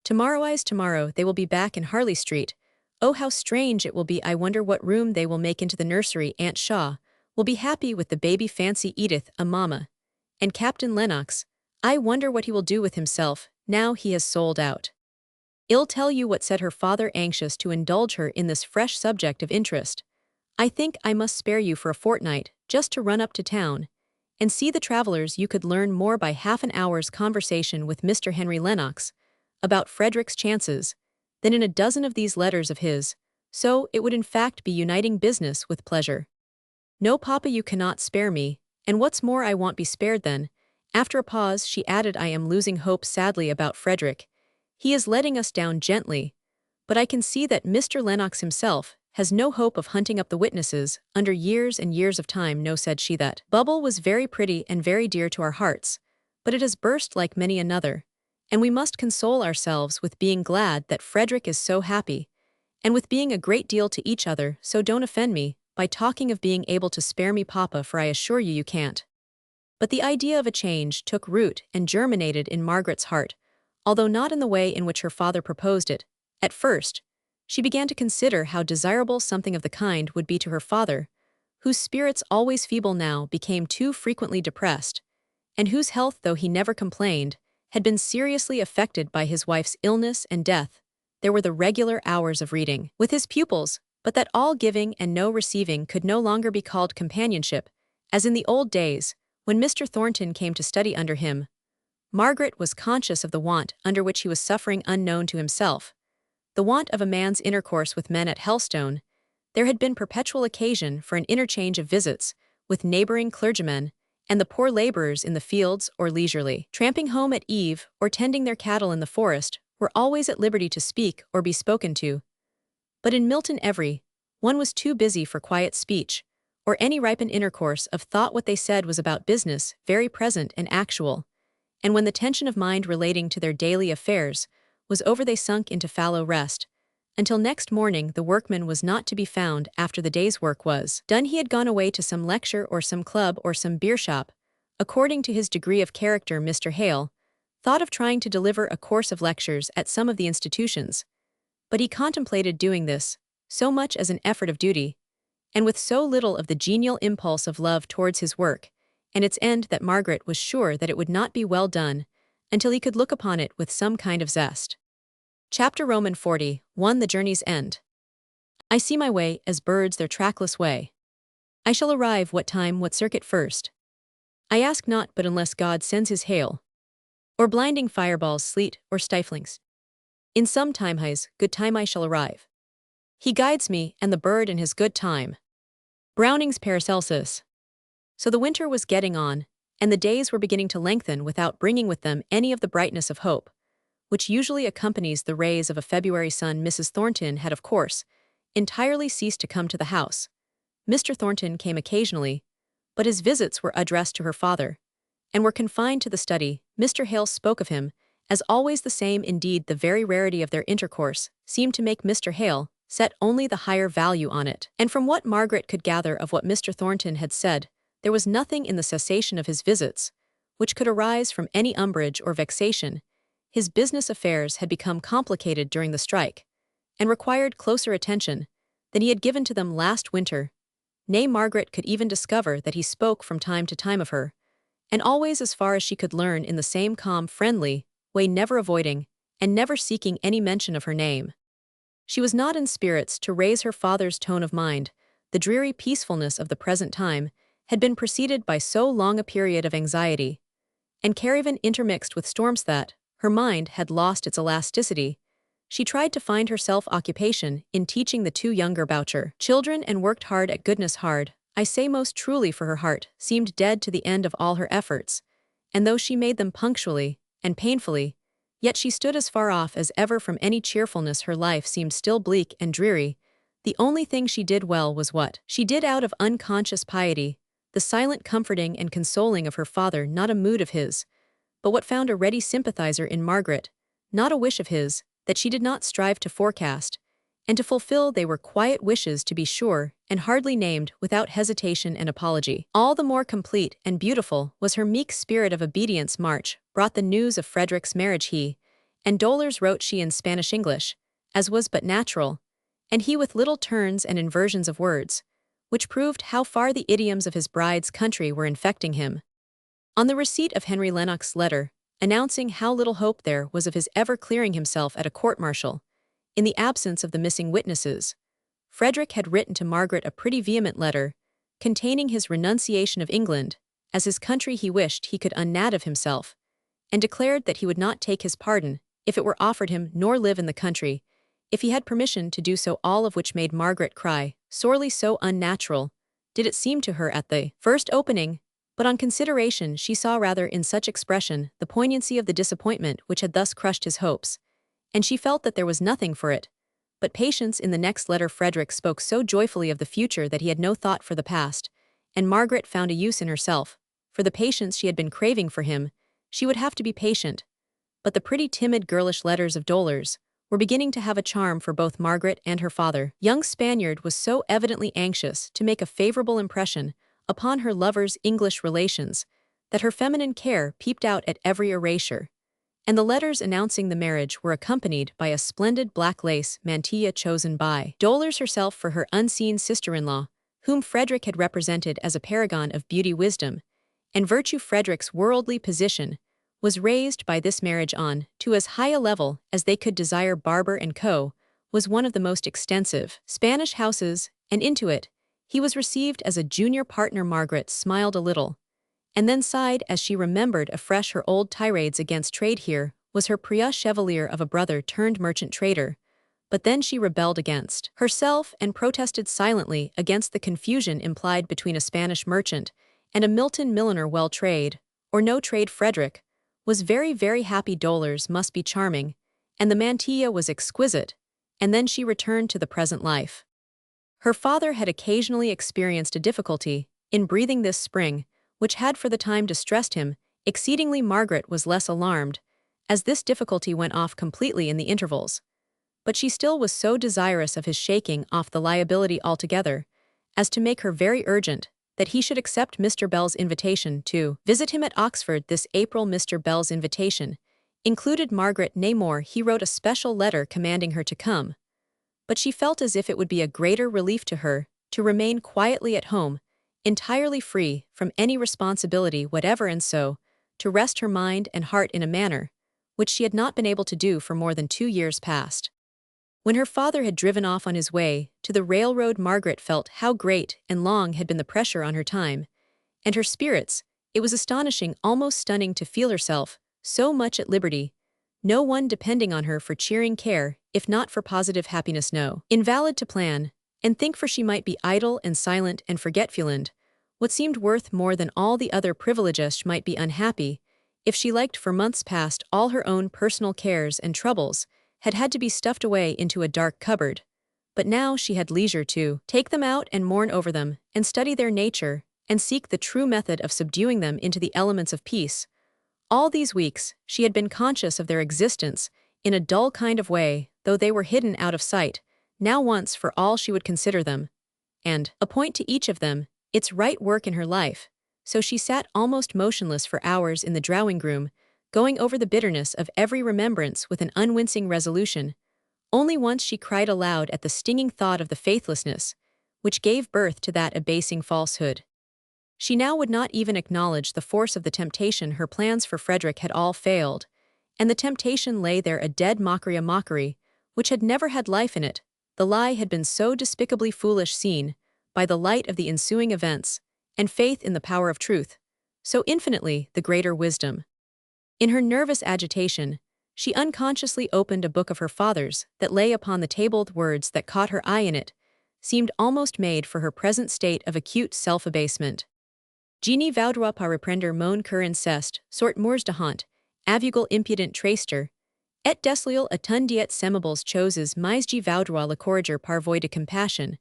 Tomorrow they will be back in Harley Street. Oh, how strange it will be. I wonder what room they will make into the nursery. Aunt Shaw will be happy with the baby. Fancy Edith a mamma. And Captain Lennox, I wonder what he will do with himself now he has sold out. I'll tell you what said her father, anxious to indulge her in this fresh subject of interest. I think I must spare you for a fortnight, just to run up to town and see the travelers. You could learn more by half an hour's conversation with Mr. Henry Lennox about Frederick's chances than in a dozen of these letters of his, so it would in fact be uniting business with pleasure. No, Papa, you cannot spare me, and what's more, I won't be spared then. After a pause, she added, I am losing hope sadly about Frederick. He is letting us down gently, but I can see that Mr. Lennox himself has no hope of hunting up the witnesses under years and years of time. No, said she, that bubble was very pretty and very dear to our hearts, but it has burst like many another, and we must console ourselves with being glad that Frederick is so happy, and with being a great deal to each other, so don't offend me by talking of being able to spare me, Papa, for I assure you can't. But the idea of a change took root and germinated in Margaret's heart, although not in the way in which her father proposed it. At first, she began to consider how desirable something of the kind would be to her father, whose spirits, always feeble now, became too frequently depressed, and whose health, though he never complained, had been seriously affected by his wife's illness and death. There were the regular hours of reading with his pupils, but that all giving and no receiving could no longer be called companionship, as in the old days, when Mr. Thornton came to study under him. Margaret was conscious of the want under which he was suffering unknown to himself, the want of a man's intercourse with men at Helstone. There had been perpetual occasion for an interchange of visits with neighboring clergymen, and the poor laborers in the fields or leisurely tramping home at eve or tending their cattle in the forest were always at liberty to speak or be spoken to. But in Milton every one was too busy for quiet speech, or any ripened intercourse of thought. What they said was about business, very present and actual, and when the tension of mind relating to their daily affairs was over, they sunk into fallow rest, until next morning the workman was not to be found. After the day's work was done, he had gone away to some lecture or some club or some beer shop. According to his degree of character, Mr. Hale thought of trying to deliver a course of lectures at some of the institutions, but he contemplated doing this so much as an effort of duty, and with so little of the genial impulse of love towards his work and its end, that Margaret was sure that it would not be well done until he could look upon it with some kind of zest. Chapter Roman 41, The Journey's End. I see my way as birds their trackless way. I shall arrive what time, what circuit first. I ask not, but unless God sends his hail, or blinding fireballs, sleet, or stiflings, in some time his good time I shall arrive. He guides me, and the bird in his good time. Browning's Paracelsus. So the winter was getting on, and the days were beginning to lengthen without bringing with them any of the brightness of hope, which usually accompanies the rays of a February sun. Mrs. Thornton had, of course, entirely ceased to come to the house. Mr. Thornton came occasionally, but his visits were addressed to her father, and were confined to the study. Mr. Hale spoke of him as always the same. Indeed, the very rarity of their intercourse seemed to make Mr. Hale set only the higher value on it. And from what Margaret could gather of what Mr. Thornton had said, there was nothing in the cessation of his visits which could arise from any umbrage or vexation. His business affairs had become complicated during the strike, and required closer attention than he had given to them last winter. Nay, Margaret could even discover that he spoke from time to time of her, and always, as far as she could learn, in the same calm, friendly way, never avoiding and never seeking any mention of her name. She was not in spirits to raise her father's tone of mind. The dreary peacefulness of the present time had been preceded by so long a period of anxiety and caravan intermixed with storms that her mind had lost its elasticity. She tried to find herself occupation in teaching the two younger Boucher children, and worked hard at goodness hard, I say most truly, for her heart seemed dead to the end of all her efforts, and though she made them punctually and painfully, yet she stood as far off as ever from any cheerfulness. Her life seemed still bleak and dreary. The only thing she did well was what she did out of unconscious piety, the silent comforting and consoling of her father, not a mood of his, but what found a ready sympathizer in Margaret, not a wish of his, that she did not strive to forecast, and to fulfill they were quiet wishes to be sure and hardly named without hesitation and apology. All the more complete and beautiful was her meek spirit of obedience. March brought the news of Frederick's marriage and dolors wrote she in Spanish-English, as was but natural, and he with little turns and inversions of words, which proved how far the idioms of his bride's country were infecting him. On the receipt of Henry Lennox's letter, announcing how little hope there was of his ever clearing himself at a court-martial, in the absence of the missing witnesses, Frederick had written to Margaret a pretty vehement letter, containing his renunciation of England, as his country he wished he could unnative himself, and declared that he would not take his pardon if it were offered him, nor live in the country, if he had permission to do so, all of which made Margaret cry, sorely so unnatural, did it seem to her at the first opening, but on consideration she saw rather in such expression the poignancy of the disappointment which had thus crushed his hopes, and she felt that there was nothing for it but patience. In the next letter Frederick spoke so joyfully of the future that he had no thought for the past, and Margaret found a use in herself, for the patience she had been craving for him. She would have to be patient, but the pretty timid girlish letters of dolors were beginning to have a charm for both Margaret and her father. Young Spaniard was so evidently anxious to make a favorable impression upon her lover's English relations that her feminine care peeped out at every erasure, and the letters announcing the marriage were accompanied by a splendid black lace mantilla chosen by Dolors herself for her unseen sister-in-law, whom Frederick had represented as a paragon of beauty, wisdom, and virtue. Frederick's worldly position was raised by this marriage on to as high a level as they could desire. Barber & Co. was one of the most extensive Spanish houses, and into it he was received as a junior partner. Margaret smiled a little, and then sighed as she remembered afresh her old tirades against trade. Here was her Priya Chevalier of a brother turned merchant trader, but then she rebelled against herself and protested silently against the confusion implied between a Spanish merchant and a Milton milliner. Well, trade or no trade, Frederick was very, very happy. Dolors must be charming, and the mantilla was exquisite, and then she returned to the present life. Her father had occasionally experienced a difficulty in breathing this spring, which had for the time distressed him exceedingly. Margaret was less alarmed, as this difficulty went off completely in the intervals, but she still was so desirous of his shaking off the liability altogether as to make her very urgent that he should accept Mr. Bell's invitation to visit him at Oxford this April. Mr. Bell's invitation included Margaret, nay more, he wrote a special letter commanding her to come, but she felt as if it would be a greater relief to her to remain quietly at home, entirely free from any responsibility whatever, and so to rest her mind and heart in a manner which she had not been able to do for more than 2 years past. When her father had driven off on his way to the railroad, Margaret felt how great and long had been the pressure on her time and her spirits. It was astonishing, almost stunning, to feel herself so much at liberty, no one depending on her for cheering care, if not for positive happiness, no invalid to plan and think, for she might be idle and silent and forgetful, what seemed worth more than all the other privileges. Might be unhappy if she liked. For months past all her own personal cares and troubles had to be stuffed away into a dark cupboard, but now she had leisure to take them out and mourn over them and study their nature and seek the true method of subduing them into the elements of peace. All these weeks she had been conscious of their existence in a dull kind of way, though they were hidden out of sight. Now once for all she would consider them, and appoint to each of them its right work in her life. So she sat almost motionless for hours in the drawing-room, going over the bitterness of every remembrance with an unwincing resolution. Only once she cried aloud at the stinging thought of the faithlessness which gave birth to that abasing falsehood. She now would not even acknowledge the force of the temptation. Her plans for Frederick had all failed, and the temptation lay there, a dead mockery, a mockery which had never had life in it. The lie had been so despicably foolish, seen by the light of the ensuing events, and faith in the power of truth, so infinitely the greater wisdom. In her nervous agitation, she unconsciously opened a book of her father's that lay upon the table. The words that caught her eye in it seemed almost made for her present state of acute self-abasement. Je ne voudrais pas reprendre mon cœur inceste, sort mours de honte, aveugle impudent traster, et desloyal attendiet semables choses mais je voudrais le corriger par voie de compassion,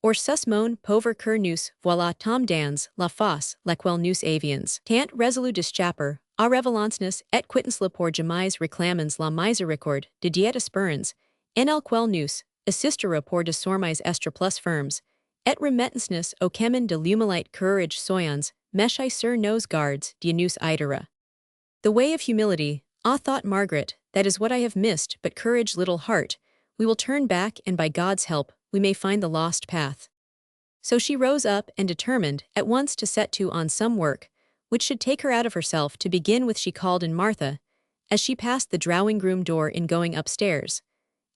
or sus mon pauvre cœur nous voilà tom dans la fosse laquelle nous avions tant résolu d'eschaper A revelancenis et quittance le pour jamais reclamans la miséricorde de diet esperance, en el quel nous, assistera pour de sormis estra plus firms, et remittancenis au chemin de l'humilite courage soyons, meschi sur nos gardes de nous idera. The way of humility, thought Margaret, that is what I have missed, but courage, little heart, we will turn back and by God's help, we may find the lost path. So she rose up and determined at once to set to on some work, which should take her out of herself. To begin with, she called in Martha, as she passed the drawing-room door in going upstairs,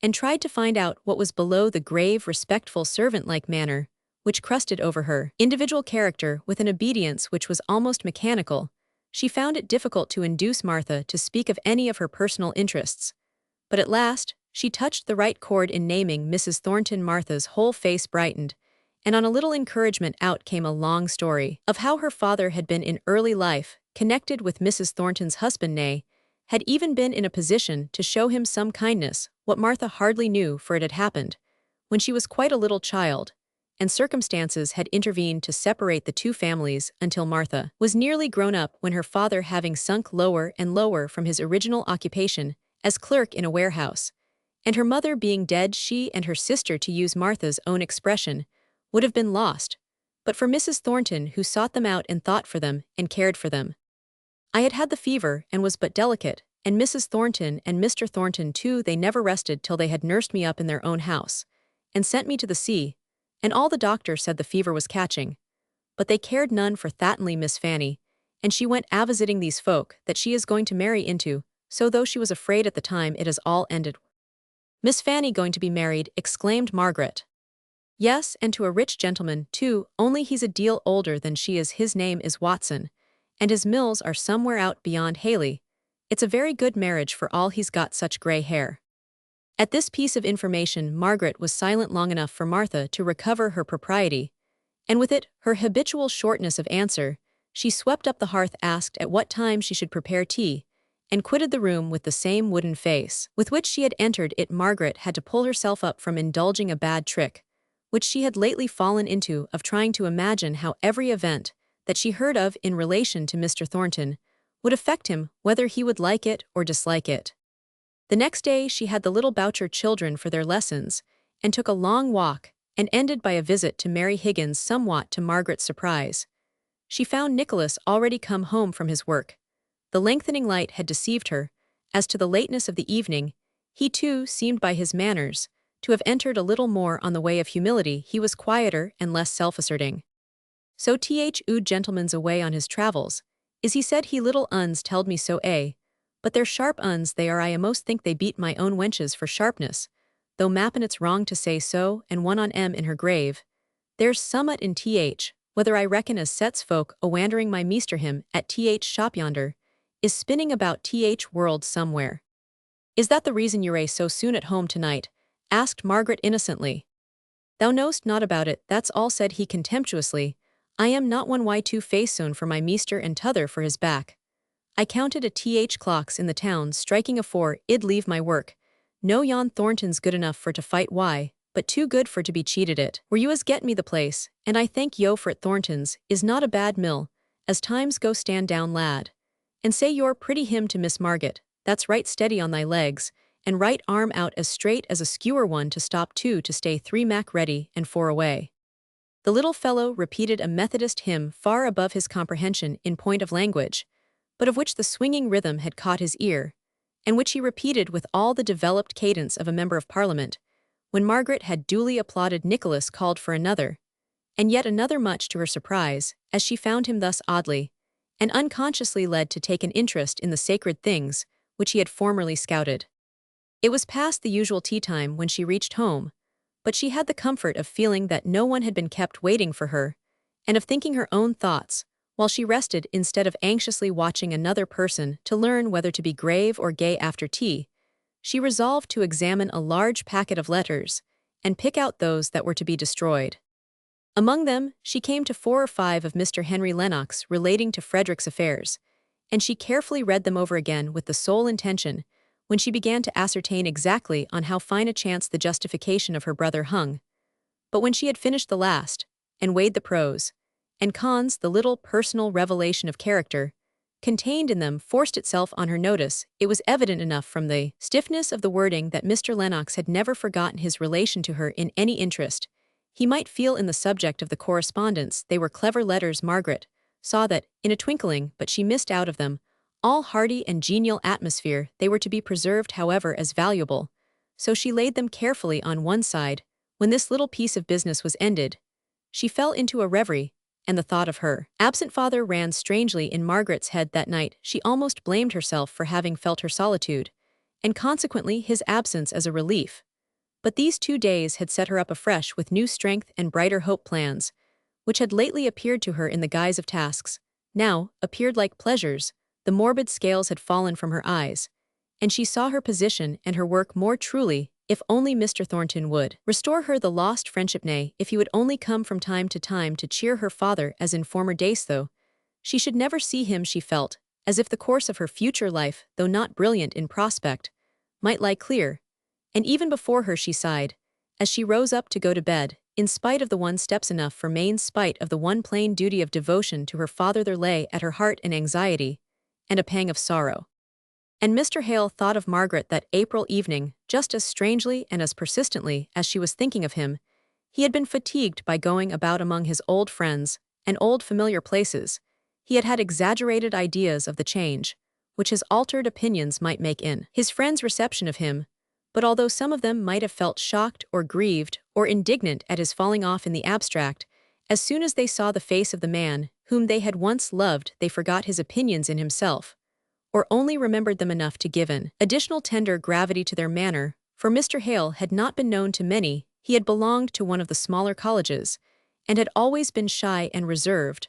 and tried to find out what was below the grave, respectful, servant-like manner which crusted over her individual character with an obedience which was almost mechanical. She found it difficult to induce Martha to speak of any of her personal interests, but at last she touched the right chord in naming Mrs. Thornton. Martha's whole face brightened, and on a little encouragement out came a long story of how her father had been in early life connected with Mrs. Thornton's husband, nay, had even been in a position to show him some kindness, what Martha hardly knew, for it had happened when she was quite a little child, and circumstances had intervened to separate the two families until Martha was nearly grown up, when her father, having sunk lower and lower from his original occupation as clerk in a warehouse, and her mother being dead, she and her sister, to use Martha's own expression, would have been lost, but for Mrs. Thornton, who sought them out and thought for them and cared for them. I had had the fever and was but delicate, and Mrs. Thornton and Mr. Thornton too, they never rested till they had nursed me up in their own house, and sent me to the sea, and all the doctor said the fever was catching. But they cared none for thatenly Miss Fanny, and she went a-visiting these folk that she is going to marry into, so though she was afraid at the time, it has all ended. Miss Fanny going to be married, exclaimed Margaret. Yes, and to a rich gentleman, too, only he's a deal older than she is. His name is Watson, and his mills are somewhere out beyond Haley. It's a very good marriage for all he's got such grey hair. At this piece of information Margaret was silent long enough for Martha to recover her propriety, and with it her habitual shortness of answer. She swept up the hearth, asked at what time she should prepare tea, and quitted the room with the same wooden face with which she had entered it. Margaret had to pull herself up from indulging a bad trick, which she had lately fallen into, of trying to imagine how every event that she heard of in relation to Mr. Thornton would affect him, whether he would like it or dislike it. The next day she had the little Boucher children for their lessons, and took a long walk, and ended by a visit to Mary Higgins. Somewhat to Margaret's surprise, she found Nicholas already come home from his work. The lengthening light had deceived her. As to the lateness of the evening, he too seemed by his manners to have entered a little more on the way of humility. He was quieter and less self-asserting. So ood gentleman's away on his travels, is he? Said he. Little uns telled me so, but they're sharp uns they are. I a'most think they beat my own wenches for sharpness, though mappin' it's wrong to say so, and one on in her grave. There's summat in whether I reckon as sets folk a-wandering my meester him at shop yonder, is spinning about world somewhere. Is that the reason you're so soon at home tonight? Asked Margaret innocently. Thou knowst not about it, that's all, said he contemptuously. I am not one too facesoon for my meester and t'other for his back. I counted a clocks in the town striking afore I'd leave my work. No, yon Thornton's good enough for to fight, why, but too good for to be cheated it. Were you as get me the place, and I thank yo for it. Thornton's is not a bad mill, as times go. Stand down, lad, and say your pretty hymn to Miss Margaret. That's right, steady on thy legs, and right arm out as straight as a skewer. 1 to stop, 2 to stay, 3 mac ready, and 4 away. The little fellow repeated a Methodist hymn far above his comprehension in point of language, but of which the swinging rhythm had caught his ear, and which he repeated with all the developed cadence of a member of Parliament. When Margaret had duly applauded, Nicholas called for another, and yet another, much to her surprise, as she found him thus oddly and unconsciously led to take an interest in the sacred things which he had formerly scouted. It was past the usual tea time when she reached home, but she had the comfort of feeling that no one had been kept waiting for her, and of thinking her own thoughts, while she rested instead of anxiously watching another person to learn whether to be grave or gay. After tea, she resolved to examine a large packet of letters, and pick out those that were to be destroyed. Among them, she came to 4 or 5 of Mr. Henry Lennox relating to Frederick's affairs, and she carefully read them over again with the sole intention, when she began to ascertain exactly on how fine a chance the justification of her brother hung. But when she had finished the last, and weighed the pros and cons, the little personal revelation of character, contained in them forced itself on her notice. It was evident enough from the stiffness of the wording that Mr. Lennox had never forgotten his relation to her in any interest he might feel in the subject of the correspondence. They were clever letters. Margaret saw that, in a twinkling, but she missed out of them, all hearty and genial atmosphere. They were to be preserved, however, as valuable, so she laid them carefully on one side. When this little piece of business was ended, she fell into a reverie, and the thought of her absent father ran strangely in Margaret's head that night. She almost blamed herself for having felt her solitude, and consequently his absence, as a relief. But these 2 days had set her up afresh with new strength and brighter hope. Plans, which had lately appeared to her in the guise of tasks, now appeared like pleasures. The morbid scales had fallen from her eyes, and she saw her position and her work more truly. If only Mr. Thornton would restore her the lost friendship, nay, if he would only come from time to cheer her father as in former days, though she should never see him. She felt as if the course of her future life, though not brilliant in prospect, might lie clear, and even before her. She sighed as she rose up to go to bed. In spite of the one steps enough for main spite of the one plain duty of devotion to her father, there lay at her heart an anxiety and a pang of sorrow. And Mr. Hale thought of Margaret that April evening just as strangely and as persistently as she was thinking of him. He had been fatigued by going about among his old friends and old familiar places. He had had exaggerated ideas of the change which his altered opinions might make in his friends' reception of him. But although some of them might have felt shocked or grieved or indignant at his falling off in the abstract, as soon as they saw the face of the man whom they had once loved, they forgot his opinions in himself, or only remembered them enough to give an additional tender gravity to their manner. For Mr. Hale had not been known to many. He had belonged to one of the smaller colleges, and had always been shy and reserved.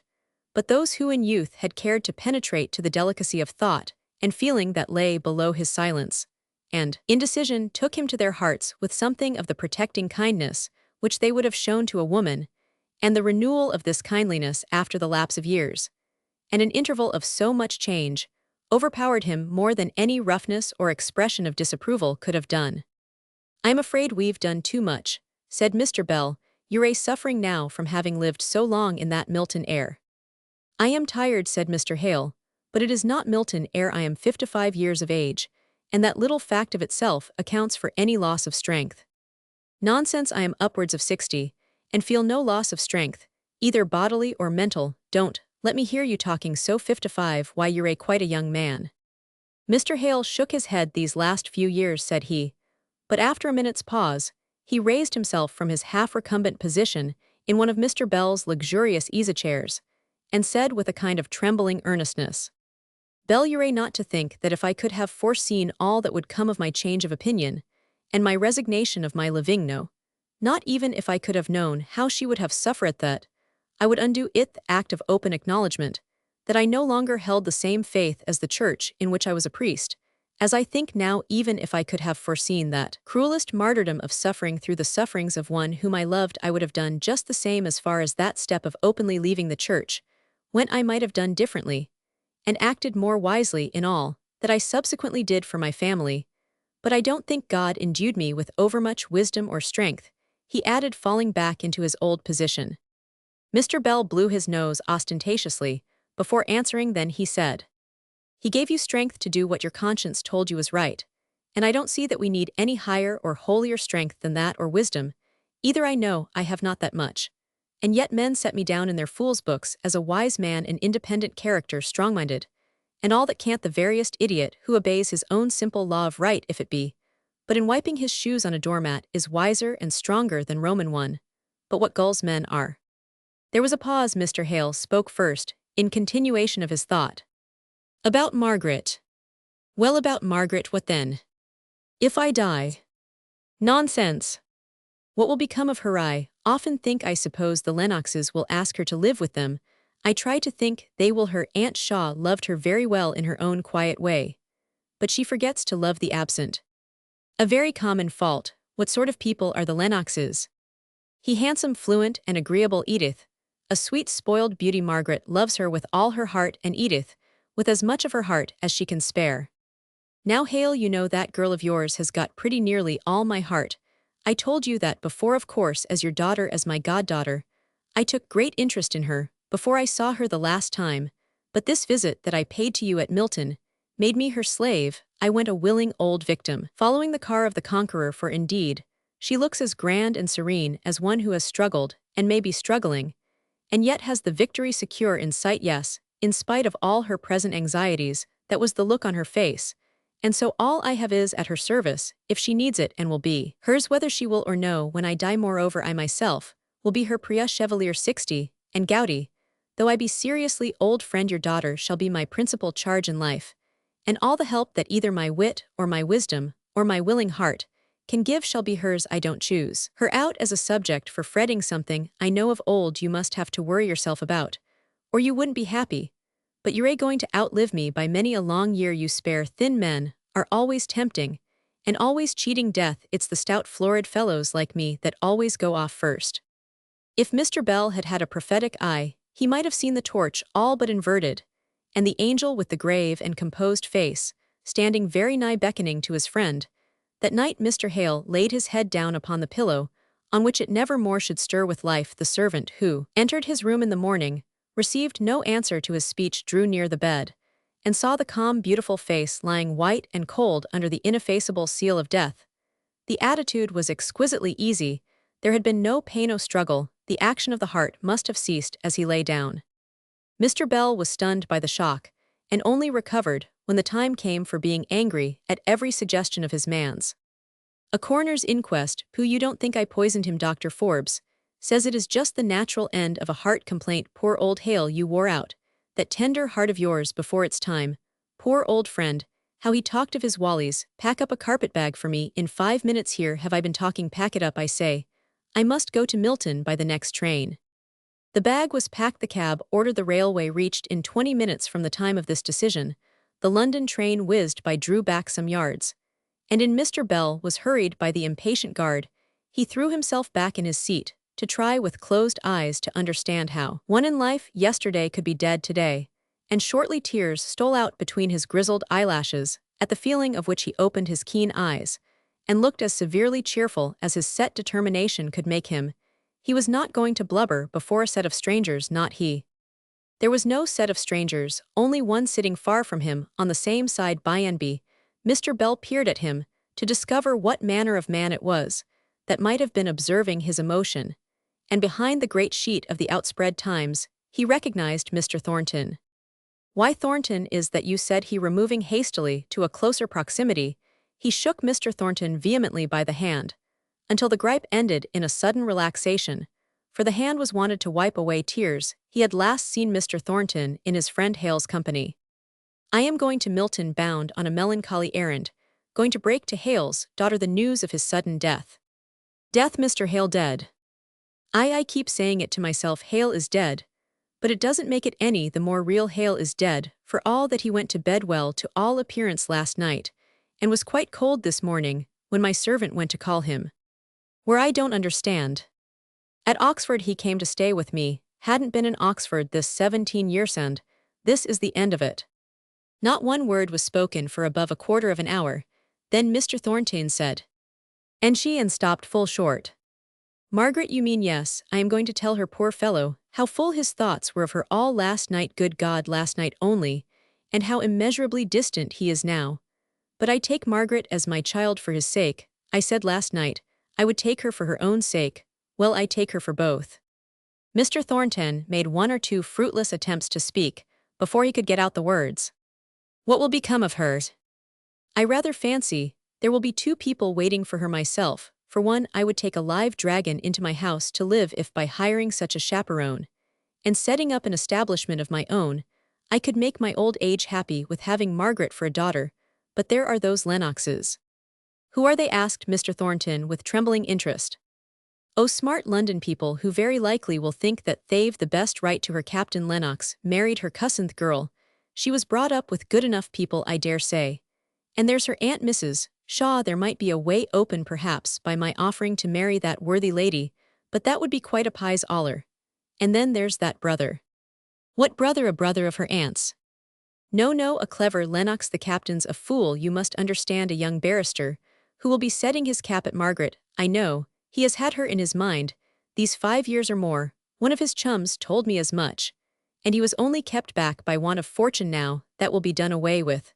But those who in youth had cared to penetrate to the delicacy of thought and feeling that lay below his silence and indecision took him to their hearts with something of the protecting kindness which they would have shown to a woman, and the renewal of this kindliness after the lapse of years, and an interval of so much change, overpowered him more than any roughness or expression of disapproval could have done. "I'm afraid we've done too much," said Mr. Bell. "You're suffering now from having lived so long in that Milton air." "I am tired," said Mr. Hale, "but it is not Milton air. I am 55 years of age, and that little fact of itself accounts for any loss of strength." "Nonsense, I am upwards of 60, and feel no loss of strength, either bodily or mental. Don't let me hear you talking so. 55, why you're quite a young man." Mr. Hale shook his head. "These last few years," said he, but after a minute's pause, he raised himself from his half-recumbent position in one of Mr. Bell's luxurious easy-chairs, and said with a kind of trembling earnestness, "Bell, you're not to think that if I could have foreseen all that would come of my change of opinion, and my resignation of my living, no, not even if I could have known how she would have suffered, that I would undo it the act of open acknowledgement, that I no longer held the same faith as the church in which I was a priest, as I think now. Even if I could have foreseen that cruelest martyrdom of suffering through the sufferings of one whom I loved, I would have done just the same as far as that step of openly leaving the church, when I might have done differently, and acted more wisely in all that I subsequently did for my family. But I don't think God endued me with overmuch wisdom or strength," he added, falling back into his old position. Mr. Bell blew his nose ostentatiously before answering. Then he said, "He gave you strength to do what your conscience told you was right, and I don't see that we need any higher or holier strength than that, or wisdom either. I know I have not that much, and yet men set me down in their fool's books as a wise man, an independent character, strong-minded, and all that can't the veriest idiot who obeys his own simple law of right if it be, but in wiping his shoes on a doormat, is wiser and stronger than Roman one. But what gulls men are." There was a pause. Mr. Hale spoke first, in continuation of his thought. "About Margaret." "Well, about Margaret, what then?" "If I die." "Nonsense. What will become of her? I often think. I suppose the Lennoxes will ask her to live with them. I try to think they will. Her Aunt Shaw loved her very well in her own quiet way, but she forgets to love the absent. A very common fault. What sort of people are the Lennoxes?" "He handsome, fluent, and agreeable. Edith, a sweet spoiled beauty. Margaret loves her with all her heart, and Edith with as much of her heart as she can spare. Now, Hale, you know that girl of yours has got pretty nearly all my heart. I told you that before. Of course, as your daughter, as my goddaughter, I took great interest in her before I saw her the last time, But this visit that I paid to you at Milton made me her slave. I went a willing old victim, following the car of the conqueror, for indeed, she looks as grand and serene as one who has struggled, and may be struggling, and yet has the victory secure in sight. Yes, in spite of all her present anxieties, that was the look on her face, and so all I have is at her service, if she needs it, and will be hers whether she will or no when I die. Moreover, I myself will be her Priya Chevalier 60, and gouty, though I be seriously old friend, your daughter shall be my principal charge in life, and all the help that either my wit, or my wisdom, or my willing heart can give shall be hers. I don't choose her out as a subject for fretting something I know of old you must have to worry yourself about, or you wouldn't be happy. But you're going to outlive me by many a long year. You spare thin men are always tempting, and always cheating death. It's the stout florid fellows like me that always go off first. If Mr. Bell had had a prophetic eye, he might have seen the torch all but inverted, and the angel with the grave and composed face, standing very nigh beckoning to his friend. That night Mr. Hale laid his head down upon the pillow, on which it never more should stir with life. The servant who entered his room in the morning received no answer to his speech, drew near the bed, and saw the calm, beautiful face lying white and cold under the ineffaceable seal of death. The attitude was exquisitely easy, there had been no pain, no struggle, the action of the heart must have ceased as he lay down. Mr. Bell was stunned by the shock, and only recovered when the time came for being angry at every suggestion of his man's. A coroner's inquest. Who, you don't think I poisoned him? Dr. Forbes says it is just the natural end of a heart complaint. Poor old Hale, you wore out that tender heart of yours before its time. Poor old friend, how he talked of his wallies. Pack up a carpet-bag for me in 5 minutes. Here have I been talking. Pack it up, I say. I must go to Milton by the next train. The bag was packed. The cab ordered. The railway reached in 20 minutes from the time of this decision. The London train whizzed by, drew back some yards, and in Mr. Bell was hurried by the impatient guard. He threw himself back in his seat, to try with closed eyes to understand how one in life yesterday could be dead today, and shortly tears stole out between his grizzled eyelashes, at the feeling of which he opened his keen eyes, and looked as severely cheerful as his set determination could make him. He was not going to blubber before a set of strangers, not he. There was no set of strangers, only one sitting far from him, on the same side by and by. Mr. Bell peered at him, to discover what manner of man it was that might have been observing his emotion, and behind the great sheet of the outspread Times, he recognized Mr. Thornton. Why, Thornton, is that you? Said he, removing hastily to a closer proximity. He shook Mr. Thornton vehemently by the hand, until the gripe ended in a sudden relaxation, for the hand was wanted to wipe away tears. He had last seen Mr. Thornton in his friend Hale's company. I am going to Milton, bound on a melancholy errand, going to break to Hale's daughter the news of his sudden death. Death, Mr. Hale dead. I keep saying it to myself. Hale is dead, but it doesn't make it any the more real. Hale is dead, for all that he went to bed well to all appearance last night, and was quite cold this morning when my servant went to call him. Where I don't understand. At Oxford he came to stay with me, hadn't been in Oxford this 17 years, and this is the end of it. Not one word was spoken for above a quarter of an hour. Then Mr. Thornton said, and she, and stopped full short. Margaret, you mean? Yes, I am going to tell her, poor fellow, how full his thoughts were of her all last night. Good God, last night only, and how immeasurably distant he is now. But I take Margaret as my child for his sake. I said last night I would take her for her own sake. Well, I take her for both. Mr. Thornton made one or two fruitless attempts to speak before he could get out the words. What will become of her? I rather fancy there will be 2 people waiting for her. Myself, for one, I would take a live dragon into my house to live if by hiring such a chaperone, and setting up an establishment of my own, I could make my old age happy with having Margaret for a daughter. But there are those Lennoxes. Who are they? Asked Mr. Thornton with trembling interest. Oh, smart London people who very likely will think that they've the best right to her. Captain Lennox married her cousin's girl. She was brought up with good enough people, I dare say. And there's her Aunt Mrs. Shaw. There might be a way open perhaps by my offering to marry that worthy lady, but that would be quite a pies aller. And then there's that brother. What brother? A brother of her aunt's. No, a clever Lennox. The captain's a fool, you must understand, a young barrister, who will be setting his cap at Margaret. I know, he has had her in his mind, these 5 years or more. One of his chums told me as much. and he was only kept back by want of fortune now that will be done away with.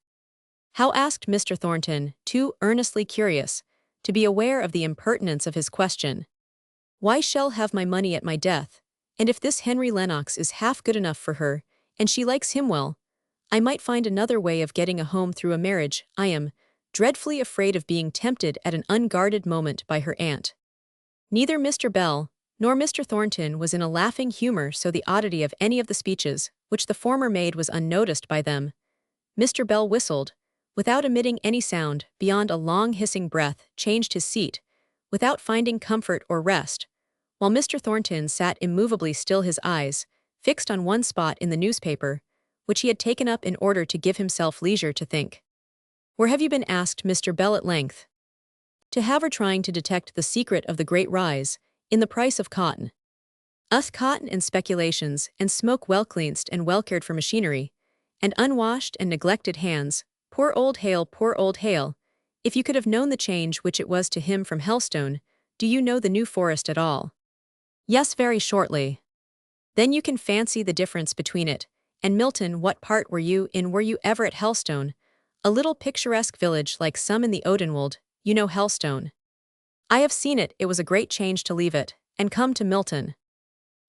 How? Asked Mr. Thornton, too earnestly curious to be aware of the impertinence of his question. Why shall have my money at my death, and if this Henry Lennox is half good enough for her, and she likes him well, I might find another way of getting a home through a marriage. I am dreadfully afraid of being tempted at an unguarded moment by her aunt. Neither Mr. Bell nor Mr. Thornton was in a laughing humor, so the oddity of any of the speeches which the former made was unnoticed by them. Mr. Bell whistled, without emitting any sound beyond a long hissing breath, changed his seat, without finding comfort or rest, while Mr. Thornton sat immovably still, his eyes fixed on one spot in the newspaper, which he had taken up in order to give himself leisure to think. Where have you been? Asked Mr. Bell at length. To Havre, trying to detect the secret of the great rise in the price of cotton. Cotton and speculations, and smoke, well cleansed and well cared for machinery, and unwashed and neglected hands. Poor old Hale, poor old Hale. If you could have known the change which it was to him from Helstone. Do you know the New Forest at all? Yes, very shortly. Then you can fancy the difference between it and Milton. What part were you in? Were you ever at Helstone? A little picturesque village like some in the Odenwald. You know Helstone? I have seen it. It was a great change to leave it and come to Milton.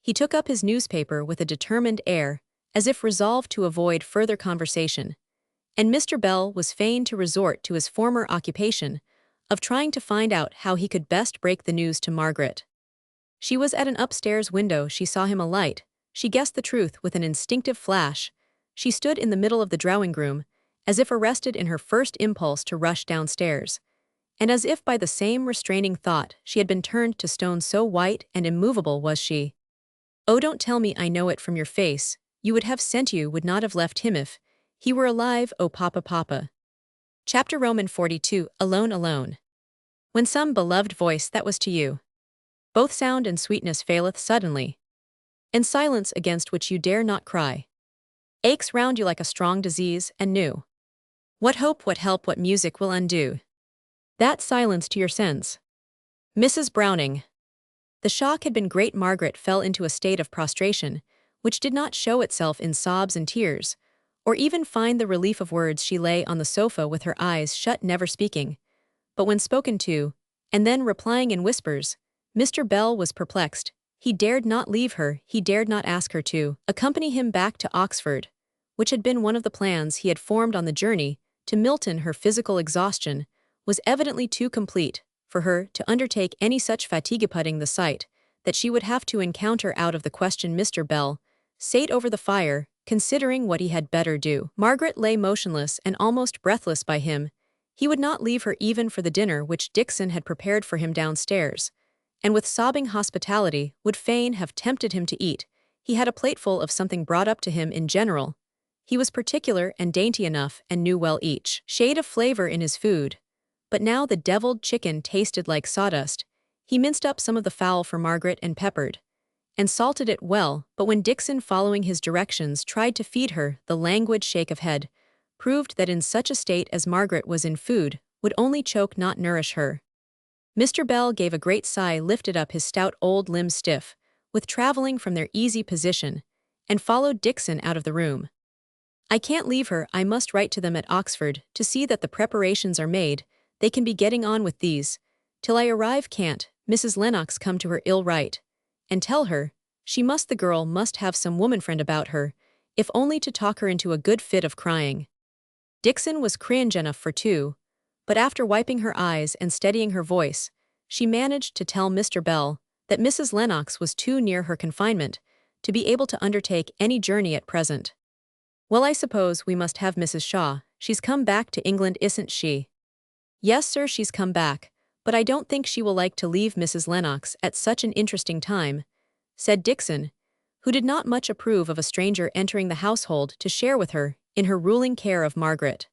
He took up his newspaper with a determined air, as if resolved to avoid further conversation, and Mr. Bell was fain to resort to his former occupation of trying to find out how he could best break the news to Margaret. She was at an upstairs window. She saw him alight. She guessed the truth with an instinctive flash. She stood in the middle of the drawing-room, as if arrested in her first impulse to rush downstairs, and as if by the same restraining thought she had been turned to stone, so white and immovable was she. Oh, don't tell me. I know it from your face. You would have sent, you would not have left him if he were alive. Oh, papa, papa. Chapter Roman 42. Alone, alone. When some beloved voice that was to you, both sound and sweetness, faileth suddenly, and silence against which you dare not cry, aches round you like a strong disease, and new. What hope, what help, what music will undo that silence to your sense? Mrs. Browning. The shock had been great. Margaret fell into a state of prostration, which did not show itself in sobs and tears, or even find the relief of words. She lay on the sofa with her eyes shut, never speaking, but when spoken to, and then replying in whispers. Mr. Bell was perplexed. He dared not leave her. He dared not ask her to accompany him back to Oxford, which had been one of the plans he had formed on the journey to Milton. Her physical exhaustion was evidently too complete for her to undertake any such fatigue. Putting the sight that she would have to encounter out of the question, Mr. Bell sate over the fire, considering what he had better do. Margaret lay motionless and almost breathless by him. He would not leave her even for the dinner which Dixon had prepared for him downstairs, and with sobbing hospitality would fain have tempted him to eat. He had a plateful of something brought up to him in general. He was particular and dainty enough, and knew well each shade of flavor in his food. But now the deviled chicken tasted like sawdust. He minced up some of the fowl for Margaret and peppered and salted it well, but when Dixon, following his directions, tried to feed her, the languid shake of head proved that in such a state as Margaret was in, food would only choke, not nourish her. Mr. Bell gave a great sigh, lifted up his stout old limbs stiff with traveling from their easy position, and followed Dixon out of the room. I can't leave her. I must write to them at Oxford to see that the preparations are made. They can be getting on with these. Till I arrive, can't Mrs. Lennox come to her ill right and tell her she must, the girl must have some woman friend about her, if only to talk her into a good fit of crying. Dixon was cringe enough for two, but after wiping her eyes and steadying her voice, she managed to tell Mr. Bell that Mrs. Lennox was too near her confinement to be able to undertake any journey at present. Well, I suppose we must have Mrs. Shaw. She's come back to England, isn't she? Yes, sir, she's come back, but I don't think she will like to leave Mrs. Lennox at such an interesting time, said Dixon, who did not much approve of a stranger entering the household to share with her in her ruling care of Margaret.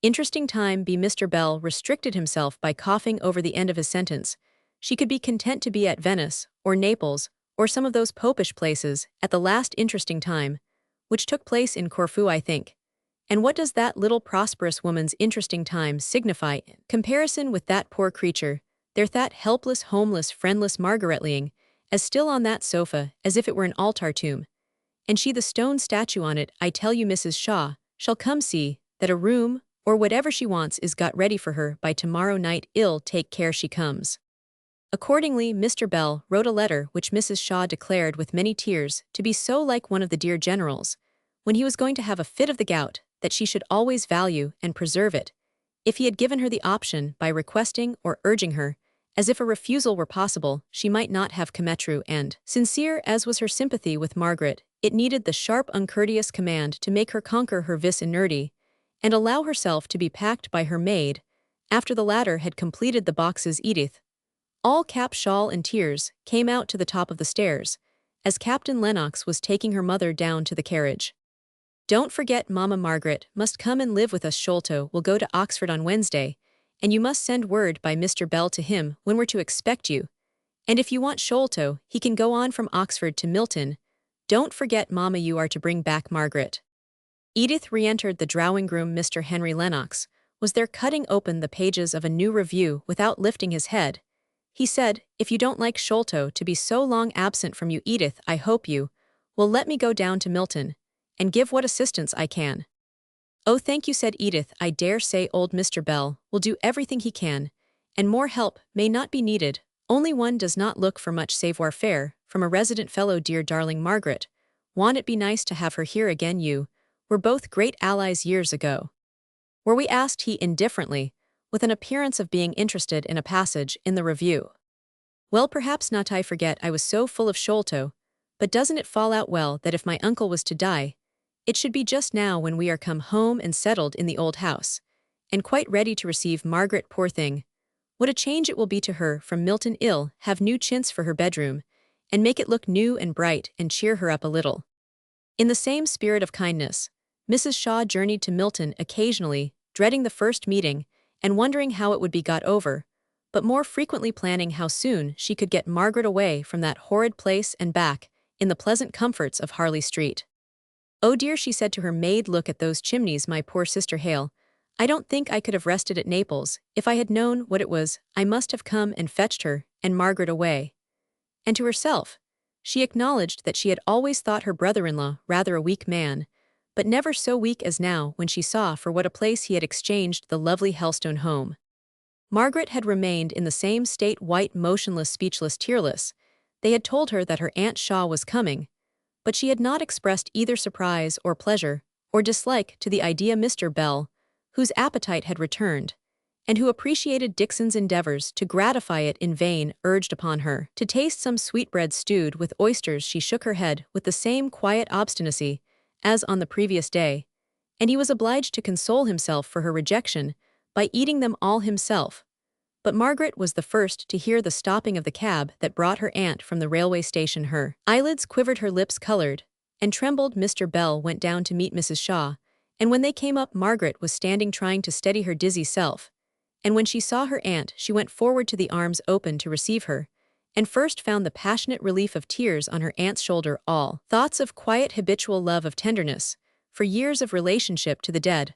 Interesting time. Mr. Bell restricted himself by coughing over the end of his sentence. She could be content to be at Venice, or Naples, or some of those popish places, at the last interesting time, which took place in Corfu, I think. And what does that little prosperous woman's interesting time signify in comparison with that poor creature, that helpless, homeless, friendless Margaret, lying as still on that sofa as if it were an altar tomb, and she the stone statue on it. I tell you Mrs. Shaw shall come see that a room, or whatever she wants is got ready for her by tomorrow night. Ill take care she comes." Accordingly, Mr. Bell wrote a letter which Mrs. Shaw declared with many tears to be so like one of the dear generals, when he was going to have a fit of the gout, that she should always value and preserve it, if he had given her the option by requesting or urging her, as if a refusal were possible, she might not have come true, and, sincere as was her sympathy with Margaret, it needed the sharp uncourteous command to make her conquer her vis inerti, and allow herself to be packed by her maid, after the latter had completed the boxes. Edith, all cap, shawl, and tears, came out to the top of the stairs, as Captain Lennox was taking her mother down to the carriage. "Don't forget Mamma Margaret must come and live with us. Sholto will go to Oxford on Wednesday, and you must send word by Mr. Bell to him when we're to expect you. And if you want Sholto, he can go on from Oxford to Milton. Don't forget Mamma, you are to bring back Margaret." Edith re-entered the drawing-room. Mr. Henry Lennox was there cutting open the pages of a new review without lifting his head. He said, "If you don't like Sholto to be so long absent from you, Edith, I hope you will let me go down to Milton and give what assistance I can." "Oh, thank you," said Edith. "I dare say old Mr. Bell will do everything he can, and more help may not be needed, only one does not look for much savoir-faire from a resident fellow. Dear darling Margaret, won't it be nice to have her here again? You were both great allies years ago." "Were we?" asked he indifferently, with an appearance of being interested in a passage in the review. "Well, perhaps not. I forget, I was so full of Sholto, but doesn't it fall out well that if my uncle was to die, it should be just now when we are come home and settled in the old house, and quite ready to receive Margaret. Poor thing, what a change it will be to her from Milton. Ill have new chintz for her bedroom, and make it look new and bright and cheer her up a little." In the same spirit of kindness, Mrs. Shaw journeyed to Milton occasionally, dreading the first meeting and wondering how it would be got over, but more frequently planning how soon she could get Margaret away from that horrid place and back in the pleasant comforts of Harley Street. "Oh dear," she said to her maid, "look at those chimneys, my poor sister Hale. I don't think I could have rested at Naples if I had known what it was. I must have come and fetched her and Margaret away." And to herself, she acknowledged that she had always thought her brother-in-law rather a weak man, but never so weak as now when she saw for what a place he had exchanged the lovely Helstone home. Margaret had remained in the same state, white, motionless, speechless, tearless. They had told her that her Aunt Shaw was coming, but she had not expressed either surprise or pleasure or dislike to the idea. Mr. Bell, whose appetite had returned, and who appreciated Dixon's endeavors to gratify it in vain, urged upon her to taste some sweetbread stewed with oysters. She shook her head with the same quiet obstinacy as on the previous day, and he was obliged to console himself for her rejection by eating them all himself. But Margaret was the first to hear the stopping of the cab that brought her aunt from the railway station. Her eyelids quivered, her lips colored, and trembled. Mr. Bell went down to meet Mrs. Shaw, and when they came up, Margaret was standing trying to steady her dizzy self, and when she saw her aunt she went forward to the arms open to receive her, and first found the passionate relief of tears on her aunt's shoulder. All thoughts of quiet habitual love, of tenderness, for years of relationship to the dead,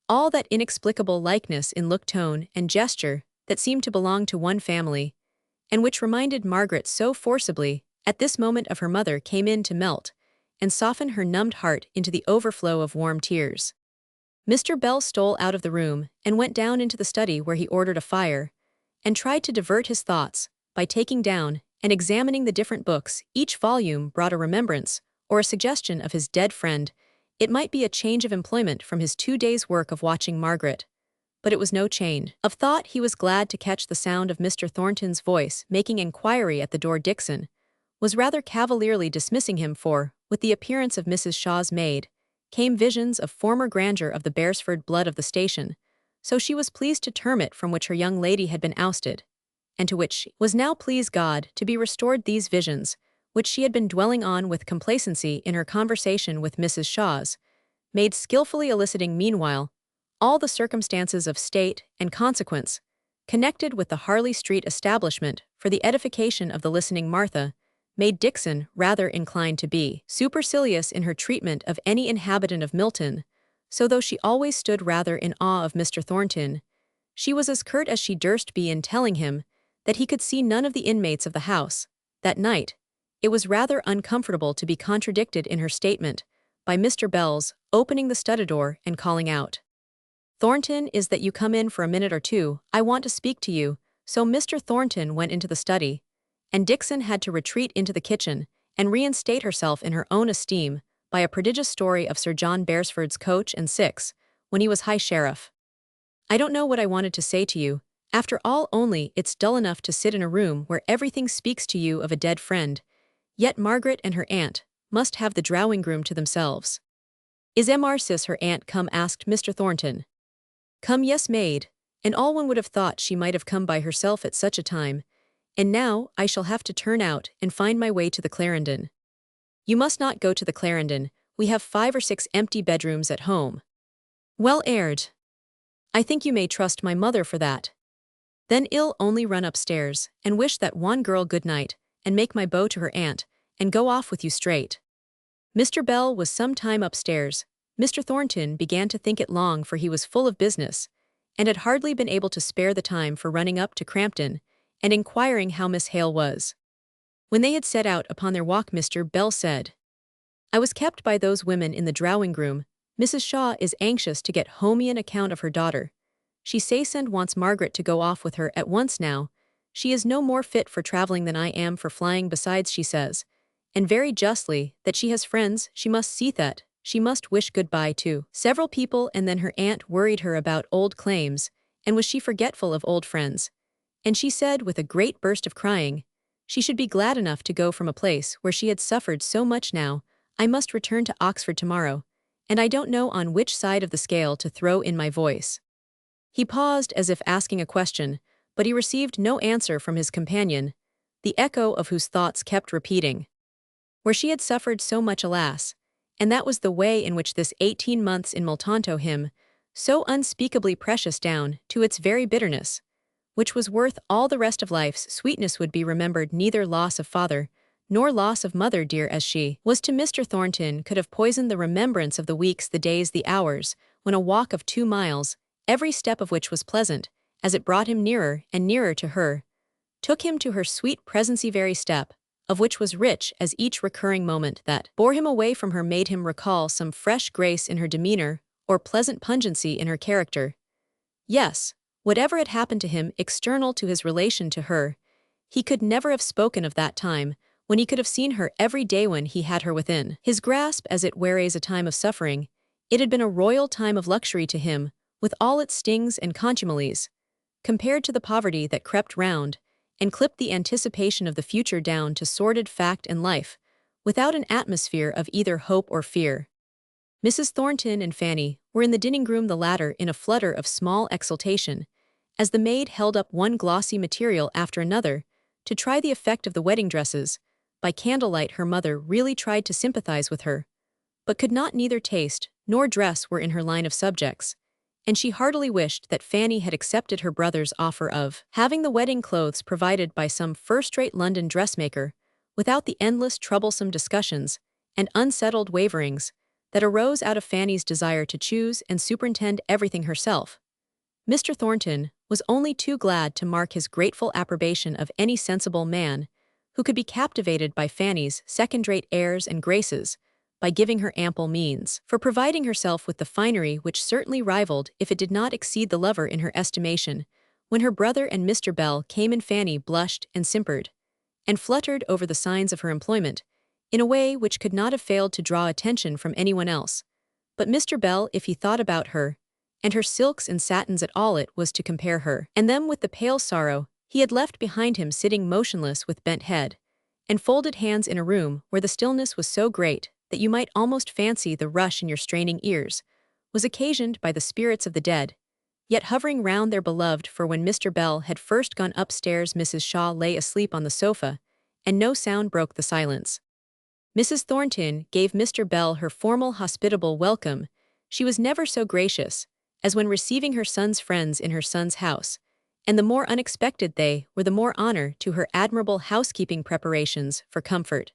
all that inexplicable likeness in look, tone, and gesture that seemed to belong to one family, and which reminded Margaret so forcibly at this moment of her mother, came in to melt and soften her numbed heart into the overflow of warm tears. Mr. Bell stole out of the room and went down into the study, where he ordered a fire, and tried to divert his thoughts by taking down and examining the different books. Each volume brought a remembrance or a suggestion of his dead friend. It might be a change of employment from his 2 days' work of watching Margaret, but it was no change of thought. He was glad to catch the sound of Mr. Thornton's voice making inquiry at the door. Dixon was rather cavalierly dismissing him, for, with the appearance of Mrs. Shaw's maid, came visions of former grandeur of the Beresford blood of the station, so she was pleased to term it, from which her young lady had been ousted, and to which she was now, please God, to be restored. These visions, which she had been dwelling on with complacency in her conversation with Mrs. Shaw's, made skillfully eliciting meanwhile all the circumstances of state and consequence connected with the Harley Street establishment for the edification of the listening Martha, made Dixon rather inclined to be supercilious in her treatment of any inhabitant of Milton, so though she always stood rather in awe of Mr. Thornton, she was as curt as she durst be in telling him that he could see none of the inmates of the house that night, It was rather uncomfortable to be contradicted in her statement by Mr. Bell's opening the study door and calling out, "Thornton, is that you come in for a minute or two? I want to speak to you." So Mr. Thornton went into the study, and Dixon had to retreat into the kitchen and reinstate herself in her own esteem by a prodigious story of Sir John Beresford's coach and six, when he was High Sheriff. "I don't know what I wanted to say to you. After all, only it's dull enough to sit in a room where everything speaks to you of a dead friend. Yet Margaret and her aunt must have the drawing-room to themselves." "Is Mr. Sis her aunt come?" asked Mr. Thornton. "Come, yes, maid, and all one would have thought she might have come by herself at such a time. And now I shall have to turn out and find my way to the Clarendon." "You must not go to the Clarendon. We have 5 or 6 empty bedrooms at home. Well aired. I think you may trust my mother for that. Then I'll only run upstairs and wish that one girl good night, and make my bow to her aunt, and go off with you straight." Mr. Bell was some time upstairs. Mr. Thornton began to think it long, for he was full of business, and had hardly been able to spare the time for running up to Crampton and inquiring how Miss Hale was. When they had set out upon their walk, Mr. Bell said, "I was kept by those women in the drawing-room. Mrs. Shaw is anxious to get homey an account of her daughter. She says and wants Margaret to go off with her at once now. She is no more fit for travelling than I am for flying. Besides, she says, and very justly, that she has friends she must see, that she must wish good-bye to several people, and then her aunt worried her about old claims, and was she forgetful of old friends. And she said, with a great burst of crying, she should be glad enough to go from a place where she had suffered so much. Now I must return to Oxford tomorrow, and I don't know on which side of the scale to throw in my voice." He paused as if asking a question, but he received no answer from his companion, the echo of whose thoughts kept repeating, "Where she had suffered so much, alas." And that was the way in which this 18 months in Multonto him, so unspeakably precious down to its very bitterness, which was worth all the rest of life's sweetness, would be remembered. Neither loss of father nor loss of mother, dear as she was to Mr. Thornton, could have poisoned the remembrance of the weeks, the days, the hours, when a walk of 2 miles, every step of which was pleasant, as it brought him nearer and nearer to her, took him to her sweet presence. Very step of which was rich, as each recurring moment that bore him away from her made him recall some fresh grace in her demeanor or pleasant pungency in her character. Yes, whatever had happened to him external to his relation to her, he could never have spoken of that time when he could have seen her every day, when he had her within his grasp, as it whereas a time of suffering. It had been a royal time of luxury to him, with all its stings and contumelies, compared to the poverty that crept round and clipped the anticipation of the future down to sordid fact and life, without an atmosphere of either hope or fear. Mrs. Thornton and Fanny were in the dining-room, the latter in a flutter of small exultation, as the maid held up one glossy material after another to try the effect of the wedding dresses. By candlelight her mother really tried to sympathize with her, but could not. Neither taste nor dress were in her line of subjects, and she heartily wished that Fanny had accepted her brother's offer of having the wedding clothes provided by some first-rate London dressmaker, without the endless troublesome discussions and unsettled waverings that arose out of Fanny's desire to choose and superintend everything herself. Mr. Thornton was only too glad to mark his grateful approbation of any sensible man who could be captivated by Fanny's second-rate airs and graces, by giving her ample means for providing herself with the finery which certainly rivaled, if it did not exceed, the lover in her estimation. When her brother and Mr. Bell came in, Fanny blushed and simpered, and fluttered over the signs of her employment, in a way which could not have failed to draw attention from anyone else. But Mr. Bell, if he thought about her, and her silks and satins at all, it was to compare her and them with the pale sorrow he had left behind him, sitting motionless with bent head and folded hands in a room where the stillness was so great that you might almost fancy the rush in your straining ears was occasioned by the spirits of the dead, yet hovering round their beloved. For when Mr. Bell had first gone upstairs, Mrs. Shaw lay asleep on the sofa, and no sound broke the silence. Mrs. Thornton gave Mr. Bell her formal hospitable welcome. She was never so gracious as when receiving her son's friends in her son's house, and the more unexpected they were, the more honor to her admirable housekeeping preparations for comfort.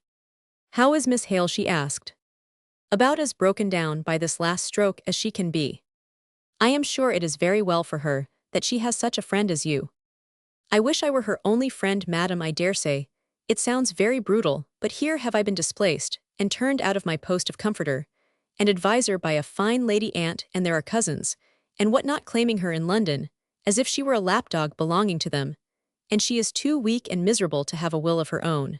"How is Miss Hale?" she asked. "About as broken down by this last stroke as she can be. I am sure it is very well for her that she has such a friend as you." "I wish I were her only friend, madam. I dare say It sounds very brutal, but here have I been displaced, and turned out of my post of comforter, and adviser by a fine lady aunt, and there are cousins, and what not claiming her in London, as if she were a lapdog belonging to them, and she is too weak and miserable to have a will of her own.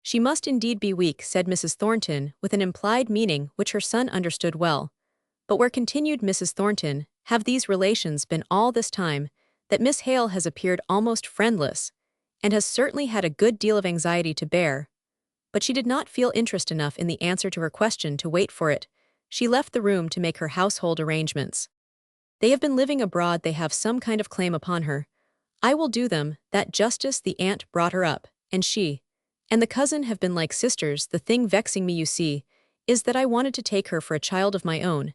She must indeed be weak, said Mrs. Thornton, with an implied meaning which her son understood well. But where, continued Mrs. Thornton, have these relations been all this time, that Miss Hale has appeared almost friendless, and has certainly had a good deal of anxiety to bear. But she did not feel interest enough in the answer to her question to wait for it. She left the room to make her household arrangements. They have been living abroad, they have some kind of claim upon her. I will do them, that justice the aunt brought her up, and she, and the cousin have been like sisters. The thing vexing me, you see, is that I wanted to take her for a child of my own,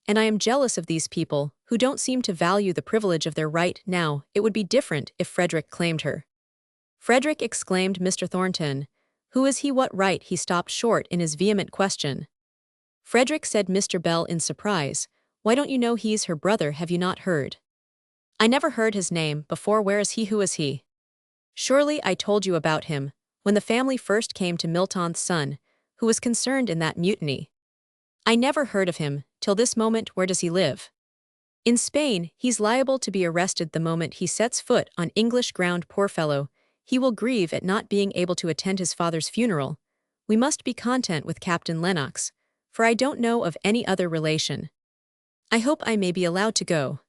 and I am jealous of these people, who don't seem to value the privilege of their right. Now, it would be different if Frederick claimed her. Frederick, exclaimed Mr. Thornton. Who is he? What right? He stopped short in his vehement question. Frederick, said Mr. Bell in surprise. Why don't you know he's her brother? Have you not heard? I never heard his name before. Where is he? Who is he? Surely I told you about him, when the family first came to Milton's son, who was concerned in that mutiny. I never heard of him, till this moment. Where does he live? In Spain. He's liable to be arrested the moment he sets foot on English ground. Poor fellow, he will grieve at not being able to attend his father's funeral. We must be content with Captain Lennox, for I don't know of any other relation. I hope I may be allowed to go.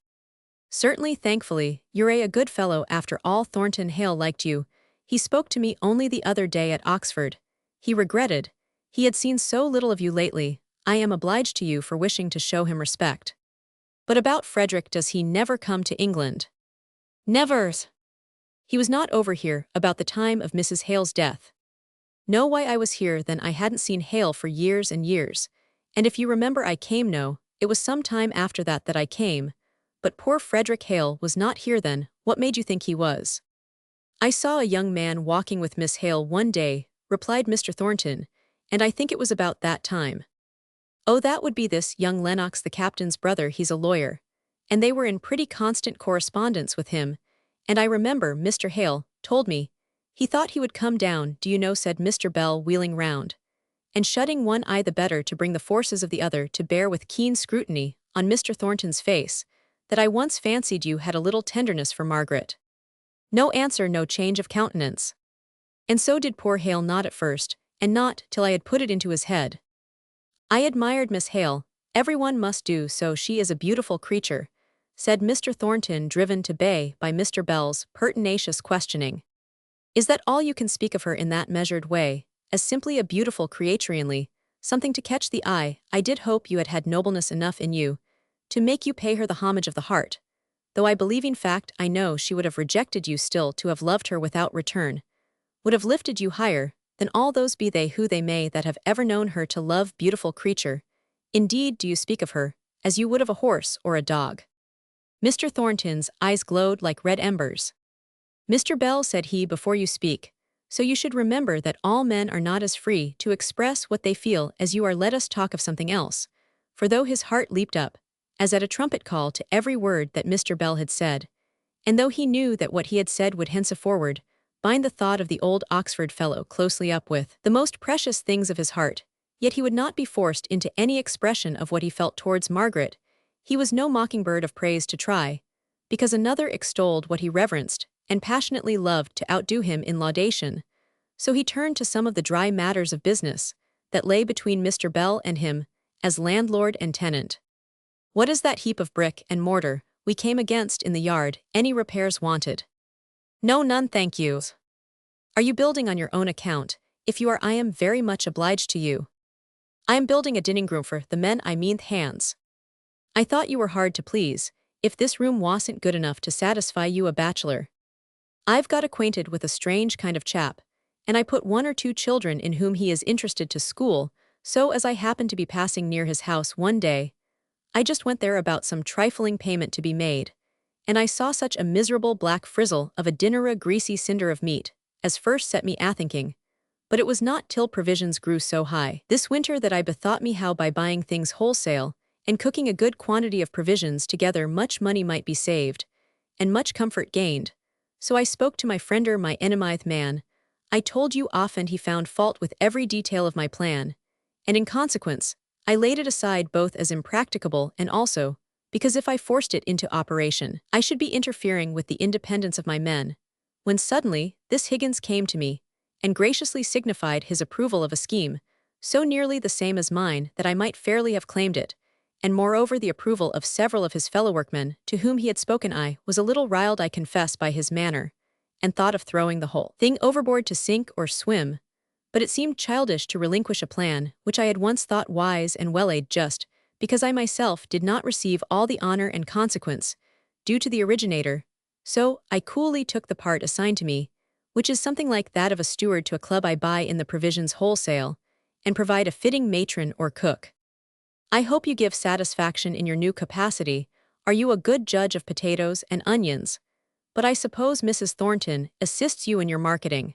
Certainly, thankfully. You're a good fellow after all. Thornton Hale liked you. He spoke to me only the other day at Oxford. He regretted. He had seen so little of you lately. I am obliged to you for wishing to show him respect. But about Frederick, does he never come to England? Never. He was not over here about the time of Mrs. Hale's death. No, why I was here then. I hadn't seen Hale for years and years, and if you remember I came, no, it was some time after that I came, but poor Frederick Hale was not here then. What made you think he was? I saw a young man walking with Miss Hale one day, replied Mr. Thornton, and I think it was about that time. Oh, that would be this young Lennox, the captain's brother. He's a lawyer, and they were in pretty constant correspondence with him, and I remember Mr. Hale told me he thought he would come down, do you know, said Mr. Bell, wheeling round, and shutting one eye the better to bring the forces of the other to bear with keen scrutiny on Mr. Thornton's face, that I once fancied you had a little tenderness for Margaret. No answer, no change of countenance. And so did poor Hale not at first, and not till I had put it into his head. I admired Miss Hale. Everyone must do so. She is a beautiful creature, said Mr. Thornton, driven to bay by Mr. Bell's pertinacious questioning. Is that all you can speak of her in that measured way, as simply a beautiful creaturely, something to catch the eye? I did hope you had had nobleness enough in you to make you pay her the homage of the heart, though I believe in fact I know she would have rejected you still to have loved her without return, would have lifted you higher than all those, be they who they may, that have ever known her to love. Beautiful creature, indeed do you speak of her, as you would of a horse or a dog. Mr. Thornton's eyes glowed like red embers. Mr. Bell, said he, before you speak, so you should remember that all men are not as free to express what they feel as you are. Let us talk of something else. For though his heart leaped up, as at a trumpet call, to every word that Mr. Bell had said, and though he knew that what he had said would henceforward bind the thought of the old Oxford fellow closely up with the most precious things of his heart, yet he would not be forced into any expression of what he felt towards Margaret. He was no mockingbird of praise to try, because another extolled what he reverenced and passionately loved to outdo him in laudation. So he turned to some of the dry matters of business that lay between Mr. Bell and him, as landlord and tenant. What is that heap of brick and mortar we came against in the yard? Any repairs wanted? No, none, thank you. Are you building on your own account? If you are, I am very much obliged to you. I am building a dining room for the men, I mean hands. I thought you were hard to please, if this room wasn't good enough to satisfy you, a bachelor. I've got acquainted with a strange kind of chap, and I put 1 or 2 children in whom he is interested to school, so as I happened to be passing near his house one day, I just went there about some trifling payment to be made, and I saw such a miserable black frizzle of a dinner, a greasy cinder of meat, as first set me a-thinking, but it was not till provisions grew so high this winter that I bethought me how by buying things wholesale, and cooking a good quantity of provisions together, much money might be saved, and much comfort gained. So I spoke to my friender, my enemyth man. I told you often he found fault with every detail of my plan, and in consequence, I laid it aside both as impracticable and also because if I forced it into operation, I should be interfering with the independence of my men, when suddenly this Higgins came to me and graciously signified his approval of a scheme, so nearly the same as mine that I might fairly have claimed it, and moreover the approval of several of his fellow workmen to whom he had spoken. I was a little riled, I confess, by his manner, and thought of throwing the whole thing overboard to sink or swim, but it seemed childish to relinquish a plan which I had once thought wise and well-laid just because I myself did not receive all the honor and consequence due to the originator, so I coolly took the part assigned to me, which is something like that of a steward to a club. I buy in the provisions wholesale, and provide a fitting matron or cook. I hope you give satisfaction in your new capacity. Are you a good judge of potatoes and onions? But I suppose Mrs. Thornton assists you in your marketing.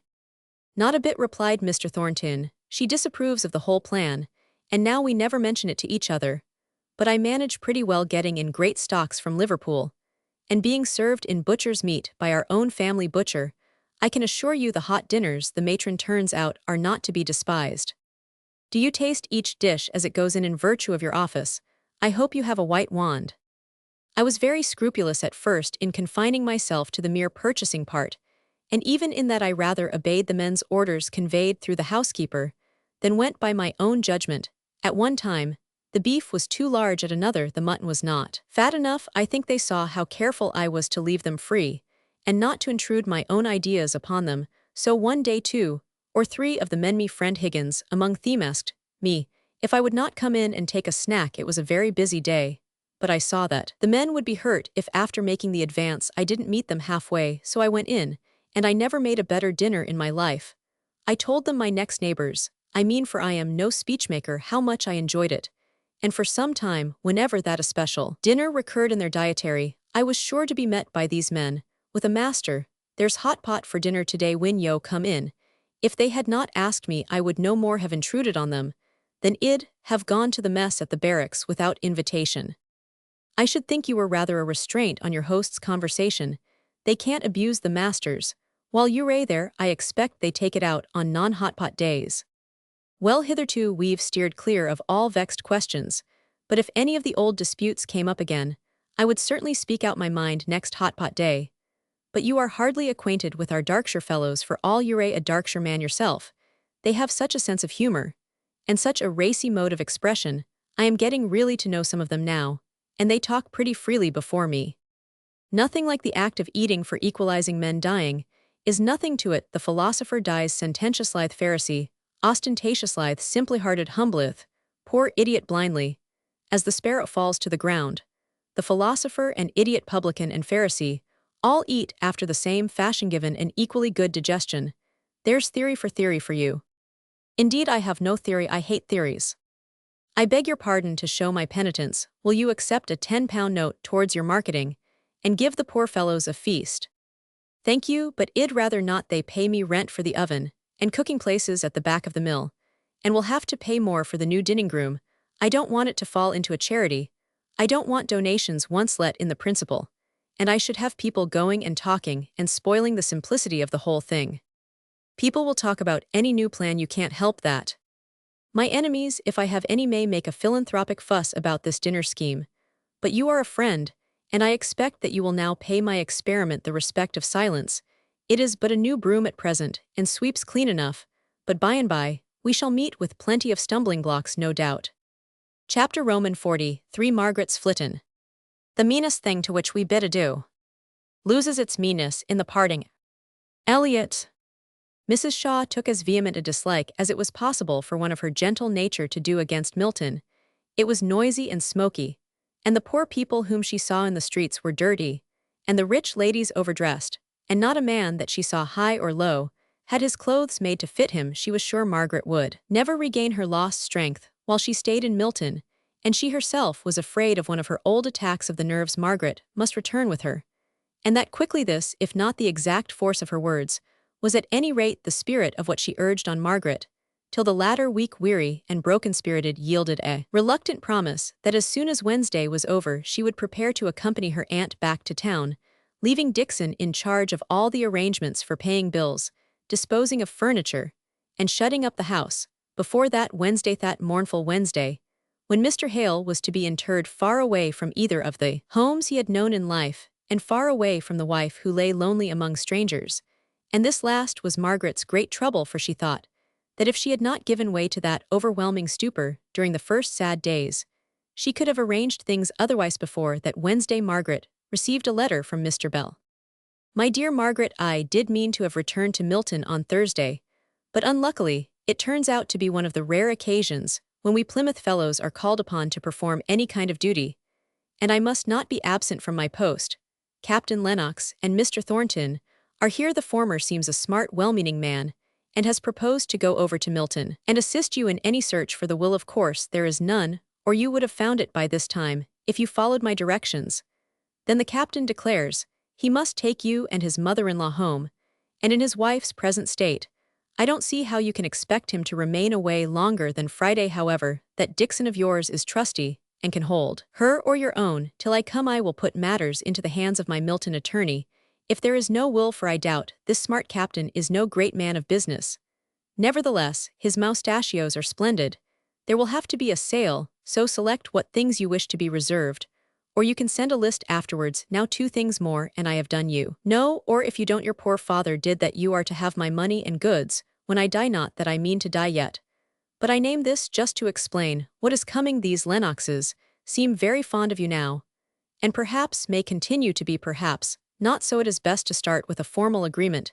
Not a bit, replied Mr. Thornton. She disapproves of the whole plan, and now we never mention it to each other. But I manage pretty well, getting in great stocks from Liverpool, and being served in butcher's meat by our own family butcher. I can assure you the hot dinners the matron turns out are not to be despised. Do you taste each dish as it goes in virtue of your office? I hope you have a white wand. I was very scrupulous at first in confining myself to the mere purchasing part, and even in that I rather obeyed the men's orders conveyed through the housekeeper than went by my own judgment. At one time, the beef was too large, at another the mutton was not fat enough. I think they saw how careful I was to leave them free, and not to intrude my own ideas upon them, so one day 2 or 3 of the men, me friend Higgins among them, asked me if I would not come in and take a snack. It was a very busy day, but I saw that the men would be hurt if after making the advance I didn't meet them halfway, so I went in, and I never made a better dinner in my life. I told them, my next neighbors, I mean, for I am no speechmaker, how much I enjoyed it, and for some time, whenever that especial dinner recurred in their dietary, I was sure to be met by these men with a master, there's hot pot for dinner today when yo come in. If they had not asked me, I would no more have intruded on them than I'd have gone to the mess at the barracks without invitation. I should think you were rather a restraint on your host's conversation. They can't abuse the masters. While you're there, I expect they take it out on non-hot pot days. Well, hitherto we've steered clear of all vexed questions, but if any of the old disputes came up again, I would certainly speak out my mind next hot pot day. But you are hardly acquainted with our Darkshire fellows, for all you're a Darkshire man yourself. They have such a sense of humor, and such a racy mode of expression. I am getting really to know some of them now, and they talk pretty freely before me. Nothing like the act of eating for equalizing men. Dying is nothing to it. The philosopher dies sententious, lithe Pharisee, ostentatious lithe, simply hearted humbleth, poor idiot blindly, as the sparrow falls to the ground. The philosopher and idiot, publican and Pharisee, all eat after the same fashion, given an equally good digestion. There's theory for you. Indeed, I have no theory. I hate theories. I beg your pardon to show my penitence. Will you accept a £10 note towards your marketing, and give the poor fellows a feast? Thank you, but I'd rather not. They pay me rent for the oven and cooking places at the back of the mill, and will have to pay more for the new dining room. I don't want it to fall into a charity. I don't want donations once let in the principal, and I should have people going and talking and spoiling the simplicity of the whole thing. People will talk about any new plan, you can't help that. My enemies, if I have any, may make a philanthropic fuss about this dinner scheme, but you are a friend, and I expect that you will now pay my experiment the respect of silence. It is but a new broom at present, and sweeps clean enough, but by and by, we shall meet with plenty of stumbling blocks, no doubt. Chapter Roman 43 Margaret's flittin'. The meanest thing to which we bid adieu loses its meanness in the parting. Eliot. Mrs. Shaw took as vehement a dislike as it was possible for one of her gentle nature to do against Milton. It was noisy and smoky, and the poor people whom she saw in the streets were dirty, and the rich ladies overdressed, and not a man that she saw, high or low, had his clothes made to fit him. She was sure Margaret would never regain her lost strength while she stayed in Milton, and she herself was afraid of one of her old attacks of the nerves. Margaret must return with her, and that quickly. This, if not the exact force of her words, was at any rate the spirit of what she urged on Margaret, till the latter, weak, weary, and broken-spirited, yielded a reluctant promise that as soon as Wednesday was over she would prepare to accompany her aunt back to town, leaving Dixon in charge of all the arrangements for paying bills, disposing of furniture, and shutting up the house, before that mournful Wednesday, when Mr. Hale was to be interred far away from either of the homes he had known in life, and far away from the wife who lay lonely among strangers. And this last was Margaret's great trouble, for she thought that if she had not given way to that overwhelming stupor during the first sad days, she could have arranged things otherwise. Before that Wednesday, Margaret received a letter from Mr. Bell. My dear Margaret, I did mean to have returned to Milton on Thursday, but unluckily, it turns out to be one of the rare occasions when we Plymouth fellows are called upon to perform any kind of duty, and I must not be absent from my post. Captain Lennox and Mr. Thornton are here. The former seems a smart, well-meaning man, and has proposed to go over to Milton and assist you in any search for the will. Of course, there is none, or you would have found it by this time, if you followed my directions. Then the captain declares he must take you and his mother-in-law home, and in his wife's present state, I don't see how you can expect him to remain away longer than Friday. However, that Dixon of yours is trusty, and can hold her or your own till I come. I will put matters into the hands of my Milton attorney, if there is no will, for I doubt this smart captain is no great man of business. Nevertheless, his moustachios are splendid. There will have to be a sale, so select what things you wish to be reserved, or you can send a list afterwards. Now 2 things more, and I have done you. No, or if you don't, your poor father did that. You are to have my money and goods, when I die. Not that I mean to die yet, but I name this just to explain what is coming. These Lennoxes seem very fond of you now, and perhaps may continue to be. Perhaps not, so it is best to start with a formal agreement,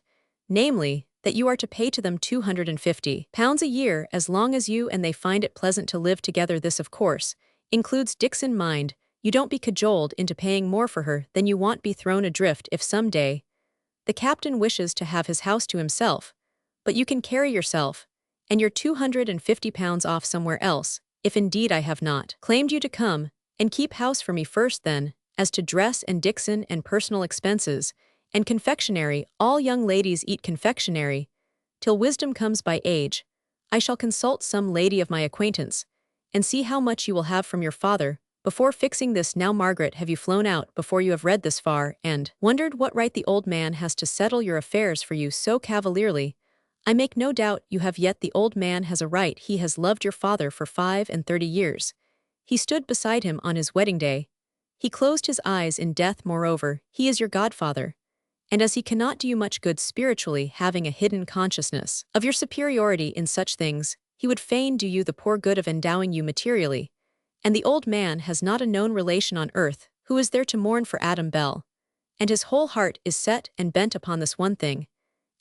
namely, that you are to pay to them £250 a year as long as you and they find it pleasant to live together. This, of course, includes Dixon. Mind, you don't be cajoled into paying more for her than you want. Be thrown adrift if some day the captain wishes to have his house to himself, but you can carry yourself and your £250 off somewhere else, if indeed I have not claimed you to come and keep house for me first. Then, as to dress and Dixon and personal expenses, and confectionery, all young ladies eat confectionery, till wisdom comes by age. I shall consult some lady of my acquaintance, and see how much you will have from your father, before fixing this. Now, Margaret, have you flown out before you have read this far, and wondered what right the old man has to settle your affairs for you so cavalierly? I make no doubt you have, yet the old man has a right. He has loved your father for 35 years. He stood beside him on his wedding day. He closed his eyes in death. Moreover, he is your godfather, and as he cannot do you much good spiritually, having a hidden consciousness of your superiority in such things, he would fain do you the poor good of endowing you materially. And the old man has not a known relation on earth who is there to mourn for Adam Bell, and his whole heart is set and bent upon this one thing.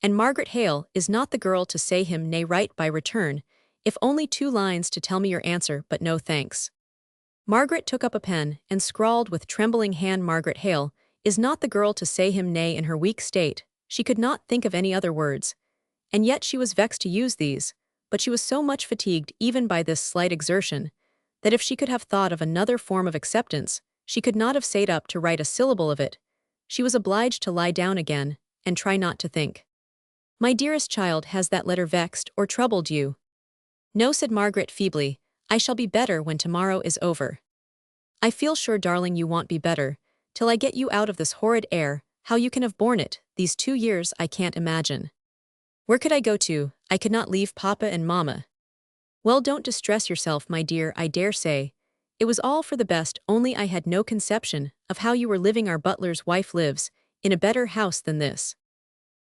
And Margaret Hale is not the girl to say him nay. Write by return, if only 2 lines to tell me your answer, but no thanks. Margaret took up a pen and scrawled with trembling hand. Margaret Hale is not the girl to say him nay. In her weak state, she could not think of any other words, and yet she was vexed to use these, but she was so much fatigued even by this slight exertion, that if she could have thought of another form of acceptance, she could not have sate up to write a syllable of it. She was obliged to lie down again, and try not to think. My dearest child, has that letter vexed or troubled you? No, said Margaret feebly. I shall be better when tomorrow is over. I feel sure, darling, you won't be better till I get you out of this horrid air. How you can have borne it these 2 years I can't imagine. Where could I go to? I could not leave Papa and Mamma. Well, don't distress yourself, my dear. I dare say it was all for the best, only I had no conception of how you were living. Our butler's wife lives in a better house than this.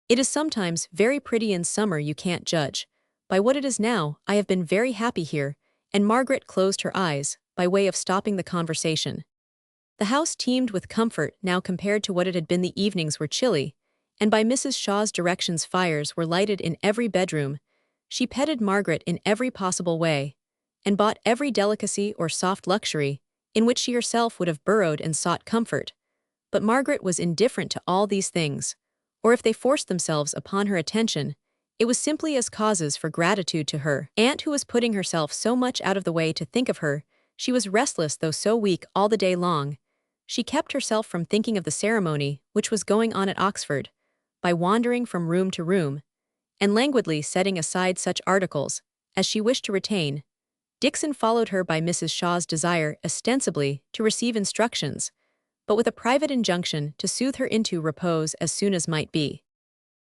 It is sometimes very pretty in summer. You can't judge by what it is now. I have been very happy here. And Margaret closed her eyes, by way of stopping the conversation. The house teemed with comfort now compared to what it had been. The evenings were chilly, and by Mrs. Shaw's directions fires were lighted in every bedroom. She petted Margaret in every possible way, and bought every delicacy or soft luxury, in which she herself would have burrowed and sought comfort. But Margaret was indifferent to all these things, or if they forced themselves upon her attention, it was simply as causes for gratitude to her aunt, who was putting herself so much out of the way to think of her. She was restless, though so weak, all the day long. She kept herself from thinking of the ceremony which was going on at Oxford, by wandering from room to room, and languidly setting aside such articles as she wished to retain. Dixon followed her by Mrs. Shaw's desire, ostensibly to receive instructions, but with a private injunction to soothe her into repose as soon as might be.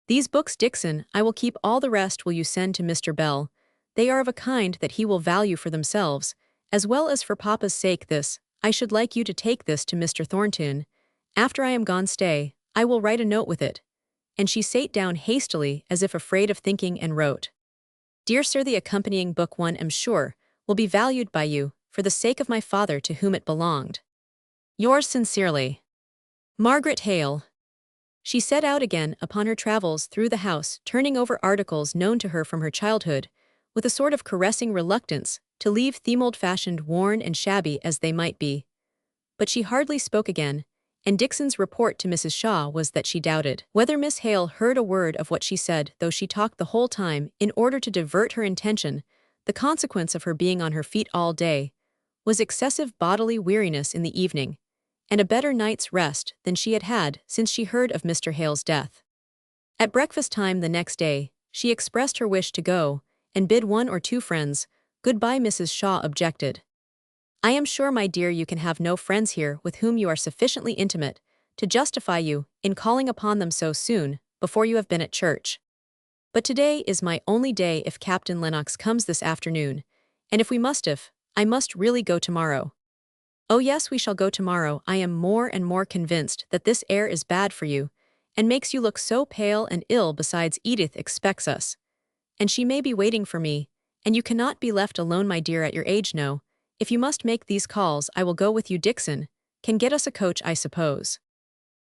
These books, Dixon, I will keep. All the rest will you send to Mr. Bell. They are of a kind that he will value for themselves, as well as for Papa's sake. This, I should like you to take this to Mr. Thornton. After I am gone, stay, I will write a note with it. And she sate down hastily as if afraid of thinking and wrote. Dear Sir, the accompanying book, one am sure, will be valued by you, for the sake of my father to whom it belonged. Yours sincerely, Margaret Hale. She set out again upon her travels through the house, turning over articles known to her from her childhood, with a sort of caressing reluctance to leave them old-fashioned, worn and shabby as they might be. But she hardly spoke again, and Dixon's report to Mrs. Shaw was that she doubted whether Miss Hale heard a word of what she said, though she talked the whole time in order to divert her intention. The consequence of her being on her feet all day was excessive bodily weariness in the evening, and a better night's rest than she had had since she heard of Mr. Hale's death. At breakfast time the next day, she expressed her wish to go and bid one or two friends goodbye. Mrs. Shaw objected. I am sure, my dear, you can have no friends here with whom you are sufficiently intimate to justify you in calling upon them so soon before you have been at church. But today is my only day. If Captain Lennox comes this afternoon, and if I must really go tomorrow. Oh yes, we shall go tomorrow. I am more and more convinced that this air is bad for you, and makes you look so pale and ill. Besides, Edith expects us, and she may be waiting for me, and you cannot be left alone, my dear, at your age. No, if you must make these calls, I will go with you. Dixon can get us a coach, I suppose.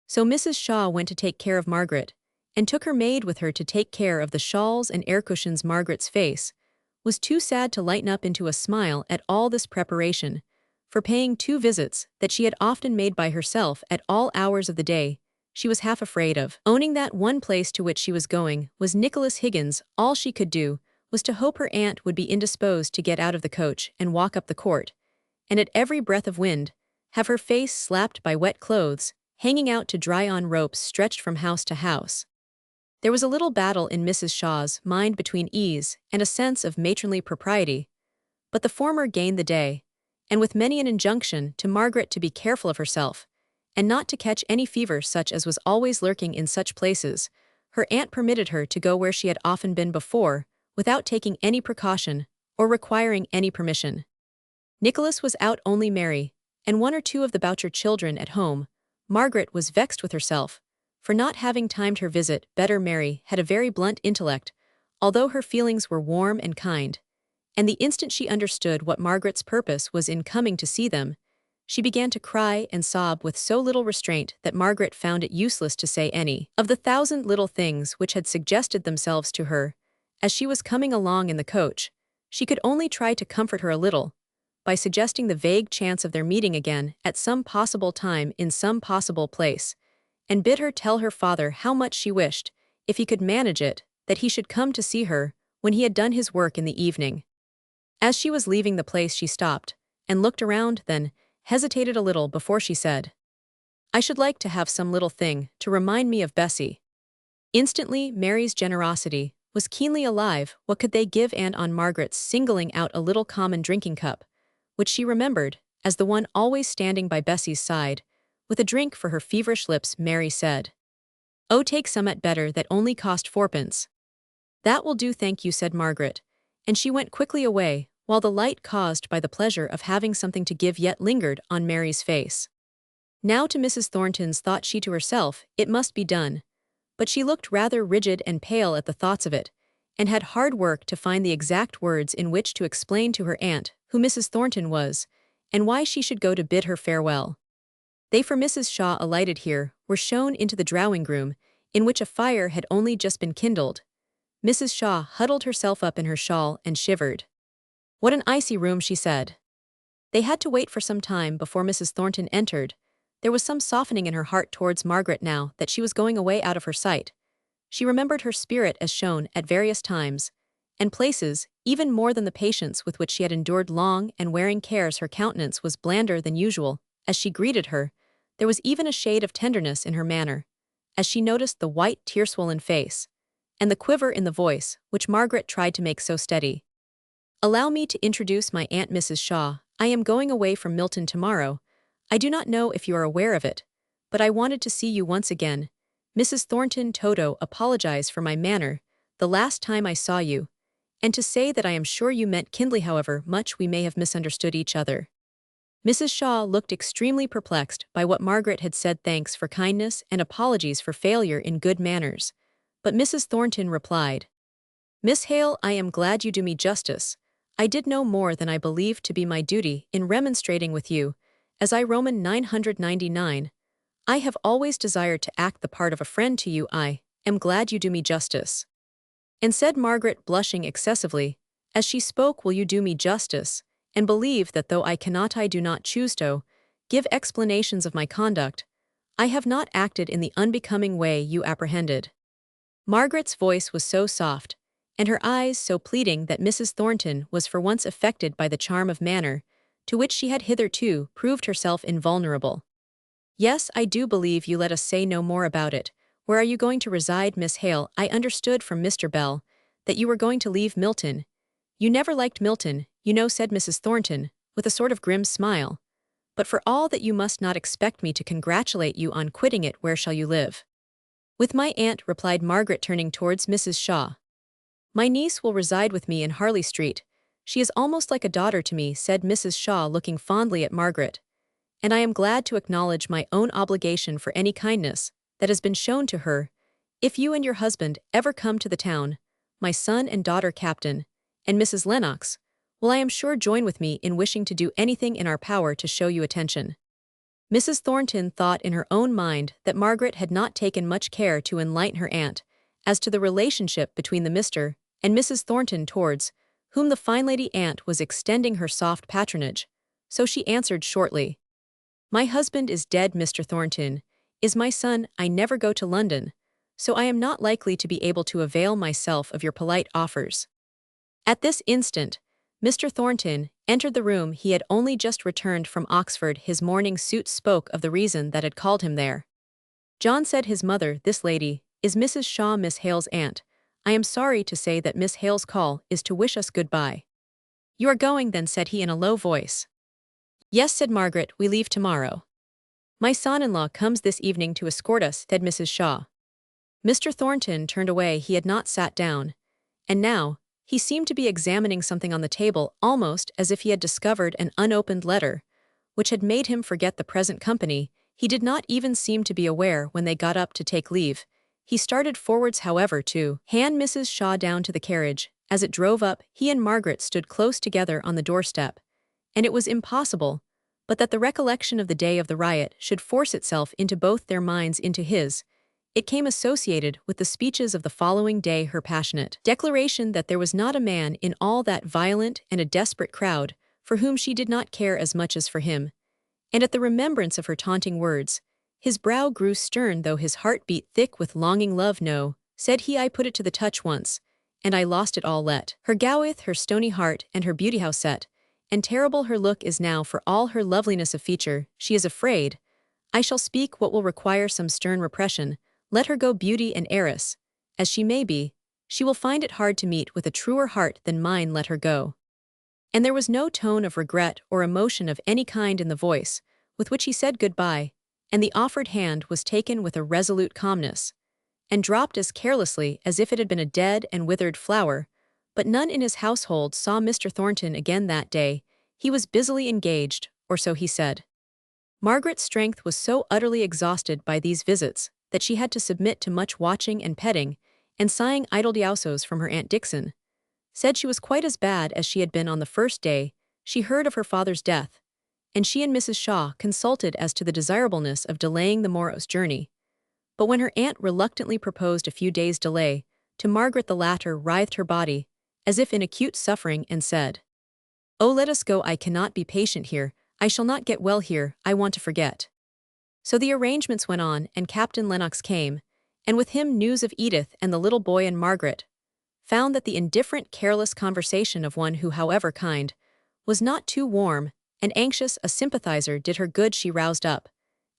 So Mrs. Shaw went to take care of Margaret, and took her maid with her to take care of the shawls and air cushions. Margaret's face was too sad to lighten up into a smile at all this preparation for paying 2 visits that she had often made by herself at all hours of the day. She was half afraid of owning that one place to which she was going was Nicholas Higgins. All she could do was to hope her aunt would be indisposed to get out of the coach and walk up the court, and at every breath of wind have her face slapped by wet clothes hanging out to dry on ropes stretched from house to house. There was a little battle in Mrs. Shaw's mind between ease and a sense of matronly propriety, but the former gained the day, and with many an injunction to Margaret to be careful of herself, and not to catch any fever such as was always lurking in such places, her aunt permitted her to go where she had often been before, without taking any precaution, or requiring any permission. Nicholas was out, only Mary, and 1 or 2 of the Boucher children at home. Margaret was vexed with herself for not having timed her visit better. Mary had a very blunt intellect, although her feelings were warm and kind, and the instant she understood what Margaret's purpose was in coming to see them, she began to cry and sob with so little restraint that Margaret found it useless to say any of the 1,000 little things which had suggested themselves to her as she was coming along in the coach. She could only try to comfort her a little by suggesting the vague chance of their meeting again at some possible time in some possible place, and bid her tell her father how much she wished, if he could manage it, that he should come to see her when he had done his work in the evening. As she was leaving the place she stopped, and looked around, then hesitated a little before she said, I should like to have some little thing to remind me of Bessie. Instantly Mary's generosity was keenly alive. What could they give? And on Margaret's singling out a little common drinking cup, which she remembered as the one always standing by Bessie's side, with a drink for her feverish lips, Mary said, Oh, take some at better, that only cost 4d. That will do, thank you, said Margaret, and she went quickly away, while the light caused by the pleasure of having something to give yet lingered on Mary's face. Now to Mrs. Thornton's, thought she to herself, it must be done, but she looked rather rigid and pale at the thoughts of it, and had hard work to find the exact words in which to explain to her aunt who Mrs. Thornton was, and why she should go to bid her farewell. They, for Mrs. Shaw alighted here, were shown into the drawing-room, in which a fire had only just been kindled. Mrs. Shaw huddled herself up in her shawl and shivered. What an icy room, she said. They had to wait for some time before Mrs. Thornton entered. There was some softening in her heart towards Margaret now that she was going away out of her sight. She remembered her spirit as shown at various times and places, even more than the patience with which she had endured long and wearing cares. Her countenance was blander than usual. As she greeted her, there was even a shade of tenderness in her manner, as she noticed the white, tear-swollen face, and the quiver in the voice, which Margaret tried to make so steady. Allow me to introduce my Aunt Mrs. Shaw. I am going away from Milton tomorrow. I do not know if you are aware of it, but I wanted to see you once again. Mrs. Thornton Toto apologize for my manner, the last time I saw you, and to say that I am sure you meant kindly however much we may have misunderstood each other. Mrs. Shaw looked extremely perplexed by what Margaret had said. Thanks for kindness and apologies for failure in good manners, but Mrs. Thornton replied, Miss Hale, I am glad you do me justice. I did no more than I believed to be my duty in remonstrating with you, as I Roman 999. I have always desired to act the part of a friend to you. I am glad you do me justice. And said Margaret, blushing excessively, as she spoke, will you do me justice, and believe that though I cannot, I do not choose to give explanations of my conduct, I have not acted in the unbecoming way you apprehended. Margaret's voice was so soft, and her eyes so pleading that Mrs. Thornton was for once affected by the charm of manner, to which she had hitherto proved herself invulnerable. Yes, I do believe you. Let us say no more about it. Where are you going to reside, Miss Hale? I understood from Mr. Bell that you were going to leave Milton. You never liked Milton, you know, said Mrs. Thornton, with a sort of grim smile. But for all that you must not expect me to congratulate you on quitting it. Where shall you live? With my aunt, replied Margaret, turning towards Mrs. Shaw. My niece will reside with me in Harley Street. She is almost like a daughter to me, said Mrs. Shaw, looking fondly at Margaret. And I am glad to acknowledge my own obligation for any kindness that has been shown to her. If you and your husband ever come to the town, my son and daughter Captain, and Mrs. Lennox, will I am sure join with me in wishing to do anything in our power to show you attention. Mrs. Thornton thought in her own mind that Margaret had not taken much care to enlighten her aunt as to the relationship between the Mr. and Mrs. Thornton towards whom the fine lady aunt was extending her soft patronage, so she answered shortly, My husband is dead, Mr. Thornton, is my son. I never go to London, so I am not likely to be able to avail myself of your polite offers. At this instant, Mr. Thornton entered the room. He had only just returned from Oxford. His morning suit spoke of the reason that had called him there. John said his mother, this lady, is Mrs. Shaw, Miss Hale's aunt. I am sorry to say that Miss Hale's call is to wish us good-bye. You are going then, said he in a low voice. Yes, said Margaret, we leave tomorrow. My son-in-law comes this evening to escort us, said Mrs. Shaw. Mr. Thornton turned away. He had not sat down, and now he seemed to be examining something on the table, almost as if he had discovered an unopened letter, which had made him forget the present company. He did not even seem to be aware when they got up to take leave. He started forwards, however, to hand Mrs. Shaw down to the carriage. As it drove up, he and Margaret stood close together on the doorstep, and it was impossible but that the recollection of the day of the riot should force itself into both their minds into his. It came associated with the speeches of the following day, her passionate declaration that there was not a man in all that violent and a desperate crowd for whom she did not care as much as for him, and at the remembrance of her taunting words, his brow grew stern though his heart beat thick with longing love. No, said he, I put it to the touch once, and I lost it all. Let her goeth her stony heart and her beauty how set, and terrible her look is now for all her loveliness of feature. She is afraid. I shall speak what will require some stern repression. Let her go, beauty and heiress, as she may be, she will find it hard to meet with a truer heart than mine. Let her go. And there was no tone of regret or emotion of any kind in the voice with which he said goodbye, and the offered hand was taken with a resolute calmness, and dropped as carelessly as if it had been a dead and withered flower. But none in his household saw Mr. Thornton again that day. He was busily engaged, or so he said. Margaret's strength was so utterly exhausted by these visits that she had to submit to much watching and petting, and sighing idle diausos from her Aunt Dixon. Said she was quite as bad as she had been on the first day she heard of her father's death, and she and Mrs. Shaw consulted as to the desirableness of delaying the morrow's journey. But when her aunt reluctantly proposed a few days' delay, to Margaret the latter writhed her body, as if in acute suffering, and said, Oh, let us go. I cannot be patient here. I shall not get well here. I want to forget. So the arrangements went on, and Captain Lennox came, and with him news of Edith and the little boy, and Margaret found that the indifferent, careless conversation of one who, however kind, was not too warm and anxious a sympathizer did her good. She roused up,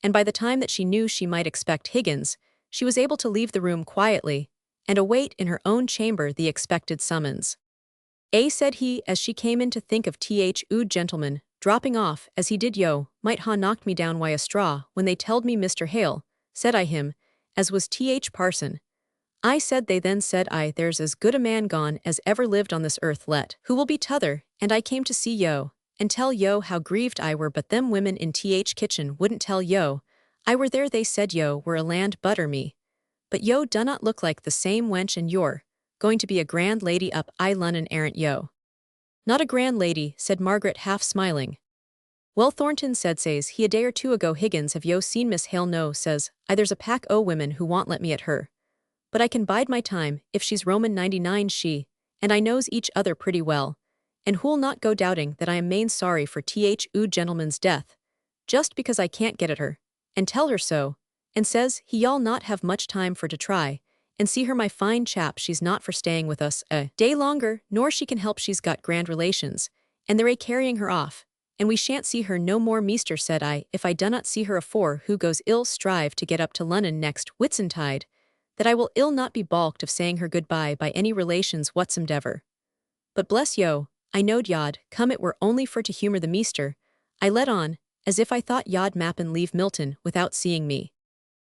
and by the time that she knew she might expect Higgins, she was able to leave the room quietly and await in her own chamber the expected summons. Said he, as she came in, to think of ood gentleman, dropping off, as he did. Yo, might ha knocked me down why a straw, when they telled me Mr. Hale, said I him, as was Th Parson. I said they then said I there's as good a man gone as ever lived on this earth let, who will be t'other, and I came to see yo, and tell yo how grieved I were but them women in Th kitchen wouldn't tell yo, I were there they said yo were a land butter me. But yo do not look like the same wench and you're going to be a grand lady up I Lunnon arrant yo. Not a grand lady, said Margaret half smiling. Well Thornton said says he a day or two ago Higgins have yo seen Miss Hale no says, I there's a pack o' women who want let me at her. But I can bide my time, if she's Roman 99 she, and I knows each other pretty well, and who'll not go doubting that I am main sorry for Th gentleman's death, just because I can't get at her, and tell her so, and says he y'all not have much time for to try, and see her my fine chap she's not for staying with us a day longer, nor she can help she's got grand relations, and they're carrying her off, and we shan't see her no more meester said I if I do not see her afore who goes ill strive to get up to Lunnon next Whitsuntide, that I will ill not be balked of saying her goodbye by any relations whatsomdever. But bless yo, I knowed yod, come it were only for to humour the meester, I let on, as if I thought yod mappin leave Milton without seeing me.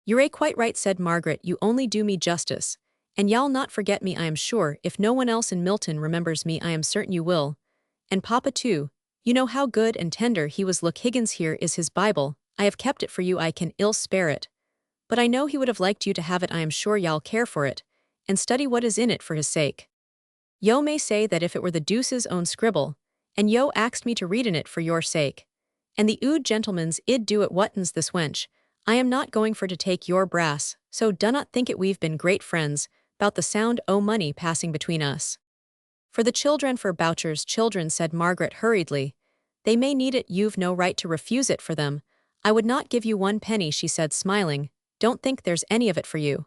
You're quite right said Margaret you only do me justice, and y'all not forget me I am sure if no one else in Milton remembers me I am certain you will, and Papa too, you know how good and tender he was look Higgins here is his Bible, I have kept it for you I can ill spare it. But I know he would have liked you to have it I am sure y'all care for it, and study what is in it for his sake. Yo may say that if it were the deuce's own scribble, and yo axed me to read in it for your sake, and the ood gentleman's id do it whattens this wench, I am not going for to take your brass, so do not think it we've been great friends, bout the sound o' money passing between us. For the children for Boucher's children said Margaret hurriedly, they may need it you've no right to refuse it for them, I would not give you 1 penny she said smiling, don't think there's any of it for you.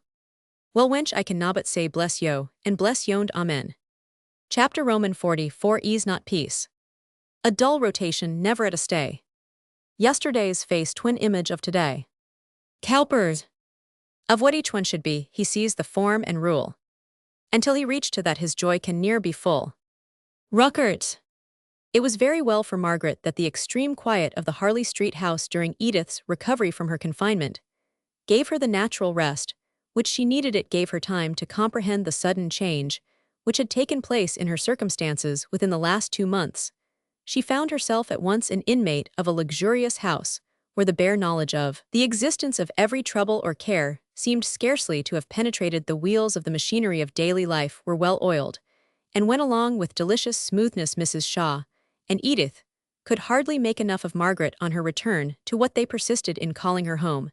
Well wench I can but say bless yo, and bless yond amen. Chapter Roman 44 Ease not peace. A dull rotation never at a stay. Yesterday's face twin image of today. Cowpers. Of what each one should be, he sees the form and rule. Until he reach to that his joy can near be full. Ruckert. It was very well for Margaret that the extreme quiet of the Harley Street house during Edith's recovery from her confinement gave her the natural rest, which she needed. It gave her time to comprehend the sudden change, which had taken place in her circumstances within the last 2 months. She found herself at once an inmate of a luxurious house, where the bare knowledge of the existence of every trouble or care seemed scarcely to have penetrated. The wheels of the machinery of daily life were well oiled, and went along with delicious smoothness. Mrs. Shaw and Edith could hardly make enough of Margaret on her return to what they persisted in calling her home,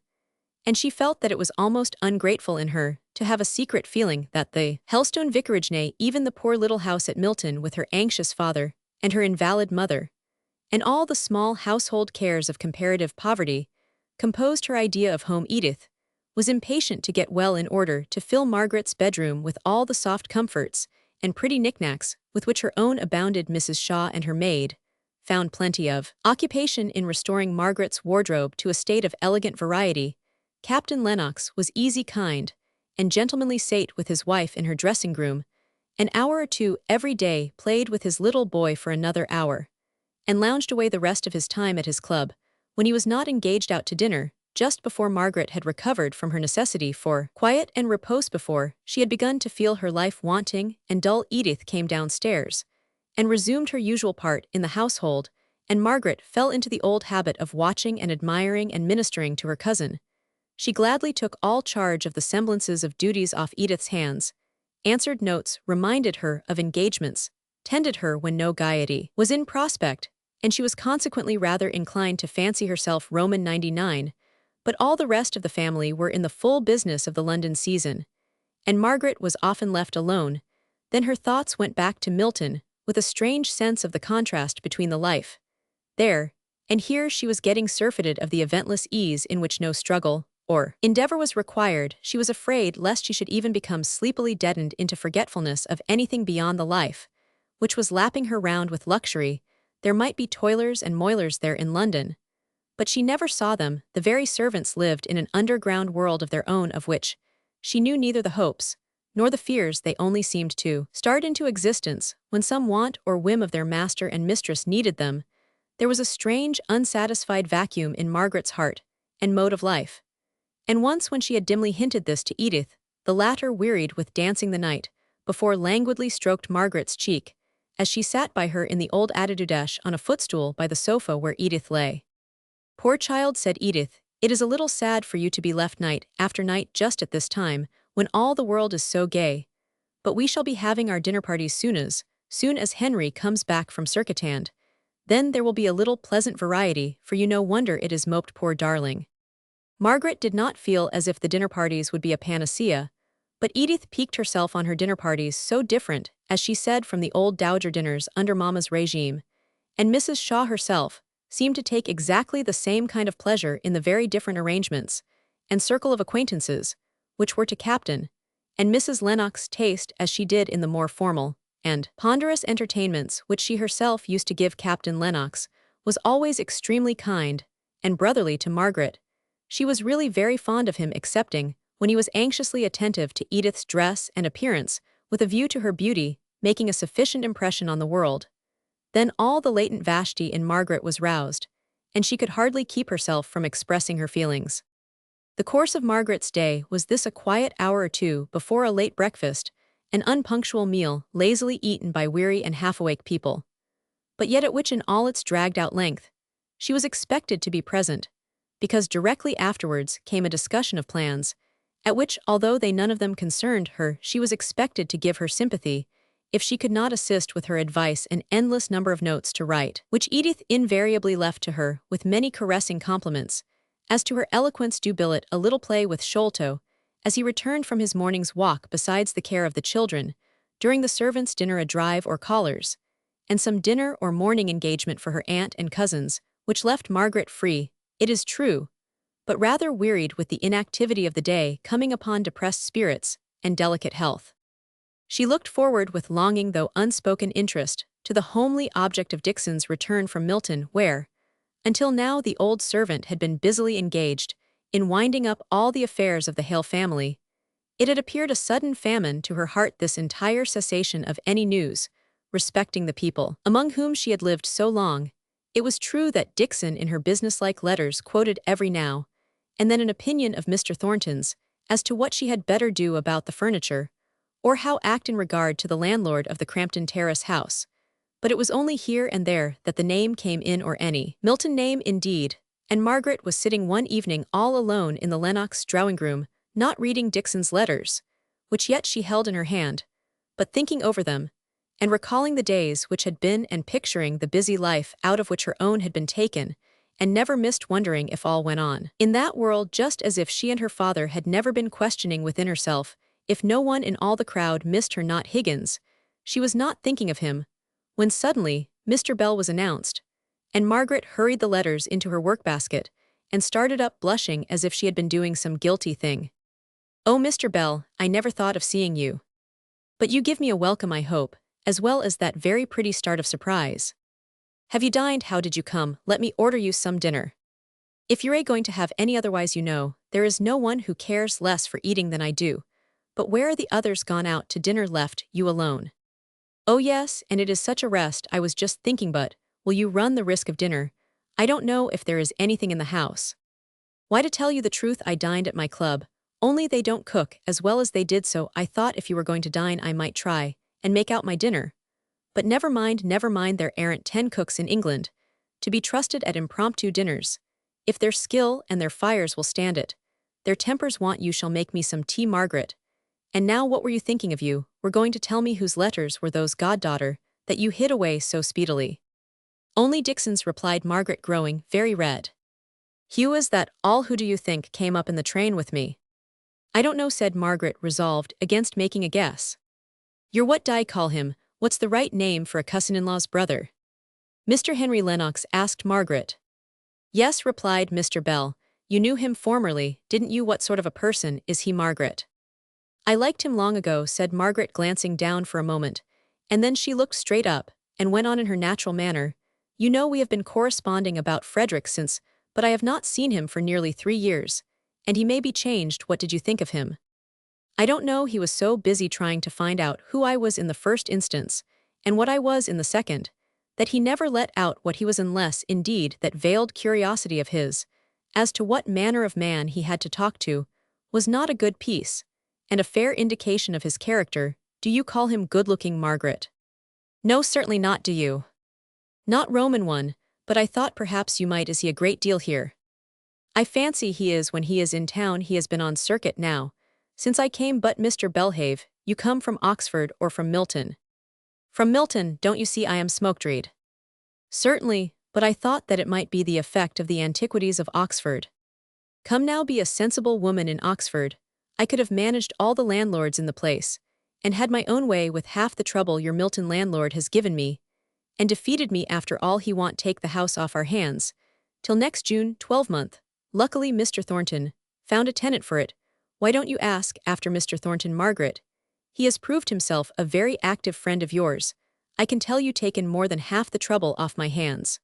and she felt that it was almost ungrateful in her to have a secret feeling that the Helstone vicarage, nay, even the poor little house at Milton with her anxious father and her invalid mother, and all the small household cares of comparative poverty, composed her idea of home. Edith was impatient to get well in order to fill Margaret's bedroom with all the soft comforts and pretty knickknacks with which her own abounded. Mrs. Shaw and her maid found plenty of occupation in restoring Margaret's wardrobe to a state of elegant variety. Captain Lennox was easy, kind, and gentlemanly. Sate with his wife in her dressing-room, an hour or two every day, played with his little boy for another hour, and lounged away the rest of his time at his club, when he was not engaged out to dinner, just before Margaret had recovered from her necessity for quiet and repose. Before she had begun to feel her life wanting and dull, Edith came downstairs, and resumed her usual part in the household, and Margaret fell into the old habit of watching and admiring and ministering to her cousin. She gladly took all charge of the semblances of duties off Edith's hands, answered notes, reminded her of engagements, tended her when no gaiety was in prospect, and she was consequently rather inclined to fancy herself Roman 99, but all the rest of the family were in the full business of the London season, and Margaret was often left alone. Then her thoughts went back to Milton, with a strange sense of the contrast between the life there and here. She was getting surfeited of the eventless ease in which no struggle or endeavor was required. She was afraid lest she should even become sleepily deadened into forgetfulness of anything beyond the life which was lapping her round with luxury. There might be toilers and moilers there in London, but she never saw them. The very servants lived in an underground world of their own, of which she knew neither the hopes nor the fears. They only seemed to start into existence when some want or whim of their master and mistress needed them. There was a strange, unsatisfied vacuum in Margaret's heart and mode of life, And once when she had dimly hinted this to Edith, the latter wearied with dancing the night, before languidly stroked Margaret's cheek, as she sat by her in the old attitude on a footstool by the sofa where Edith lay. "Poor child," said Edith, "it is a little sad for you to be left night after night just at this time, when all the world is so gay. But we shall be having our dinner parties soon as Henry comes back from Circuitand. Then there will be a little pleasant variety, for you no wonder it is moped, poor darling." Margaret did not feel as if the dinner parties would be a panacea, but Edith piqued herself on her dinner parties so different, as she said, from the old dowager dinners under Mamma's regime, and Mrs. Shaw herself seemed to take exactly the same kind of pleasure in the very different arrangements and circle of acquaintances, which were to Captain and Mrs. Lennox taste as she did in the more formal and ponderous entertainments which she herself used to give. Captain Lennox was always extremely kind and brotherly to Margaret. She was really very fond of him, excepting when he was anxiously attentive to Edith's dress and appearance, with a view to her beauty making a sufficient impression on the world. Then all the latent Vashti in Margaret was roused, and she could hardly keep herself from expressing her feelings. The course of Margaret's day was this: a quiet hour or two before a late breakfast, an unpunctual meal lazily eaten by weary and half-awake people, but yet at which in all its dragged-out length she was expected to be present, because directly afterwards came a discussion of plans, at which, although they none of them concerned her, she was expected to give her sympathy, if she could not assist with her advice. An endless number of notes to write, which Edith invariably left to her with many caressing compliments. As to her eloquence, do billet a little play with Sholto, as he returned from his morning's walk, besides the care of the children, during the servants' dinner a drive or callers, and some dinner or morning engagement for her aunt and cousins, which left Margaret free, it is true, but rather wearied with the inactivity of the day coming upon depressed spirits and delicate health. She looked forward with longing though unspoken interest to the homely object of Dixon's return from Milton, where, until now, the old servant had been busily engaged in winding up all the affairs of the Hale family. It had appeared a sudden famine to her heart, this entire cessation of any news respecting the people among whom she had lived so long. It was true that Dixon in her businesslike letters quoted every now and then an opinion of Mr. Thornton's as to what she had better do about the furniture, or how act in regard to the landlord of the Crampton Terrace house, but it was only here and there that the name came in, or any Milton name indeed, and Margaret was sitting one evening all alone in the Lennox drawing-room, not reading Dixon's letters, which yet she held in her hand, but thinking over them, and recalling the days which had been and picturing the busy life out of which her own had been taken, and never missed wondering if all went on in that world just as if she and her father had never been, questioning within herself if no one in all the crowd missed her. Not Higgins. She was not thinking of him, when suddenly Mr. Bell was announced, and Margaret hurried the letters into her work-basket and started up, blushing as if she had been doing some guilty thing. "Oh, Mr. Bell, I never thought of seeing you. But you give me a welcome, I hope, as well as that very pretty start of surprise. Have you dined? How did you come? Let me order you some dinner. If you're going to have any, otherwise, you know, there is no one who cares less for eating than I do. But where are the others gone out to dinner, left you alone?" "Oh yes, and it is such a rest. I was just thinking, but will you run the risk of dinner? I don't know if there is anything in the house." "Why, to tell you the truth, I dined at my club, only they don't cook as well as they did, so I thought if you were going to dine I might try and make out my dinner. But never mind, there aren't 10 cooks in England to be trusted at impromptu dinners. If their skill and their fires will stand it, their tempers want. You shall make me some tea, Margaret. And now, what were you thinking of? You were going to tell me whose letters were those, goddaughter, that you hid away so speedily?" "Only Dixon's," replied Margaret, growing very red. "Hugh, is that all? Who do you think came up in the train with me?" "I don't know," said Margaret, resolved against making a guess. "You're what d'ye call him? What's the right name for a cousin-in-law's brother?" "Mr. Henry Lennox?" asked Margaret. "Yes," replied Mr. Bell. "You knew him formerly, didn't you? What sort of a person is he, Margaret?" "I liked him long ago," said Margaret, glancing down for a moment, and then she looked straight up and went on in her natural manner. "You know, we have been corresponding about Frederick since, but I have not seen him for nearly 3 years, and he may be changed. What did you think of him?" "I don't know. He was so busy trying to find out who I was in the first instance, and what I was in the second, that he never let out what he was, unless, indeed, that veiled curiosity of his, as to what manner of man he had to talk to, was not a good piece, and a fair indication of his character. Do you call him good-looking, Margaret? No, certainly not, do you? Not Roman one, but I thought perhaps you might. Is he a great deal here? I fancy he is when he is in town. He has been on circuit now, since I came. But Mr. Belhave, you come from Oxford or from Milton? From Milton, don't you see I am smoked-reed? Certainly, but I thought that it might be the effect of the antiquities of Oxford. Come now, be a sensible woman in Oxford. I could have managed all the landlords in the place, and had my own way with half the trouble your Milton landlord has given me, and defeated me after all. He won't take the house off our hands till next June 12th. Luckily Mr. Thornton found a tenant for it. Why don't you ask after Mr. Thornton, Margaret? He has proved himself a very active friend of yours. I can tell you taken more than half the trouble off my hands.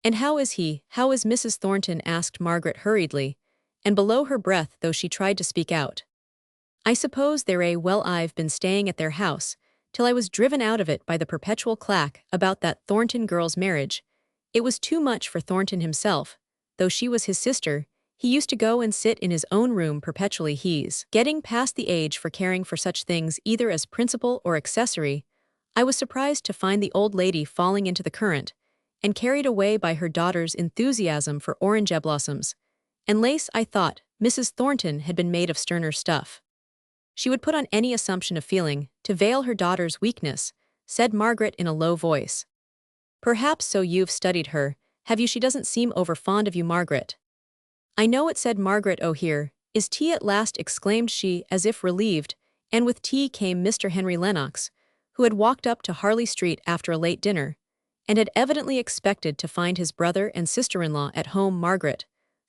And how is he? How is Mrs. Thornton? Asked Margaret hurriedly, and below her breath though she tried to speak out. I suppose they're well. I've been staying at their house till I was driven out of it by the perpetual clack about that Thornton girl's marriage. It was too much for Thornton himself, though she was his sister. He used to go and sit in his own room perpetually. He's getting past the age for caring for such things either as principal or accessory. I was surprised to find the old lady falling into the current, and carried away by her daughter's enthusiasm for orange blossoms and lace. I thought Mrs. Thornton had been made of sterner stuff. She would put on any assumption of feeling to veil her daughter's weakness, said Margaret in a low voice. Perhaps so. You've studied her, have you? She doesn't seem over fond of you, Margaret. I know it, said Margaret. Oh, here is tea at last, exclaimed she as if relieved, and with tea came Mr. Henry Lennox, who had walked up to Harley Street after a late dinner, and had evidently expected to find his brother and sister-in-law at home. Margaret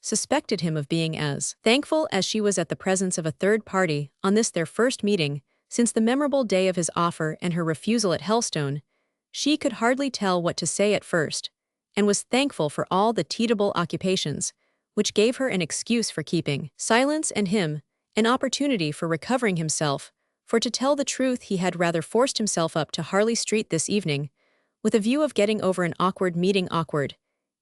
suspected him of being as thankful as she was at the presence of a third party on this their first meeting since the memorable day of his offer and her refusal at Helstone. She could hardly tell what to say at first, and was thankful for all the teetable occupations, which gave her an excuse for keeping silence and him an opportunity for recovering himself, for to tell the truth he had rather forced himself up to Harley Street this evening, with a view of getting over an awkward meeting, awkward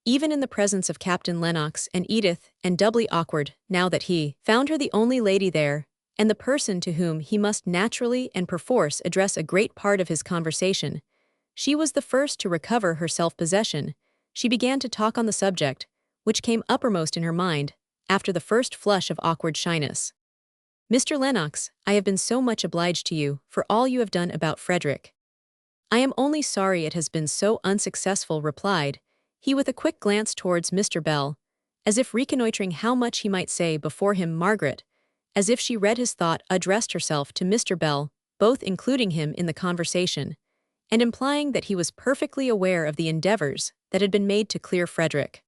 even in the presence of Captain Lennox and Edith, and doubly awkward now that he found her the only lady there, and the person to whom he must naturally and perforce address a great part of his conversation. She was the first to recover her self-possession. She began to talk on the subject, which came uppermost in her mind, after the first flush of awkward shyness. Mr. Lennox, I have been so much obliged to you for all you have done about Frederick. I am only sorry it has been so unsuccessful, replied he with a quick glance towards Mr. Bell, as if reconnoitering how much he might say before him. Margaret, as if she read his thought, addressed herself to Mr. Bell, both including him in the conversation, and implying that he was perfectly aware of the endeavors that had been made to clear Frederick.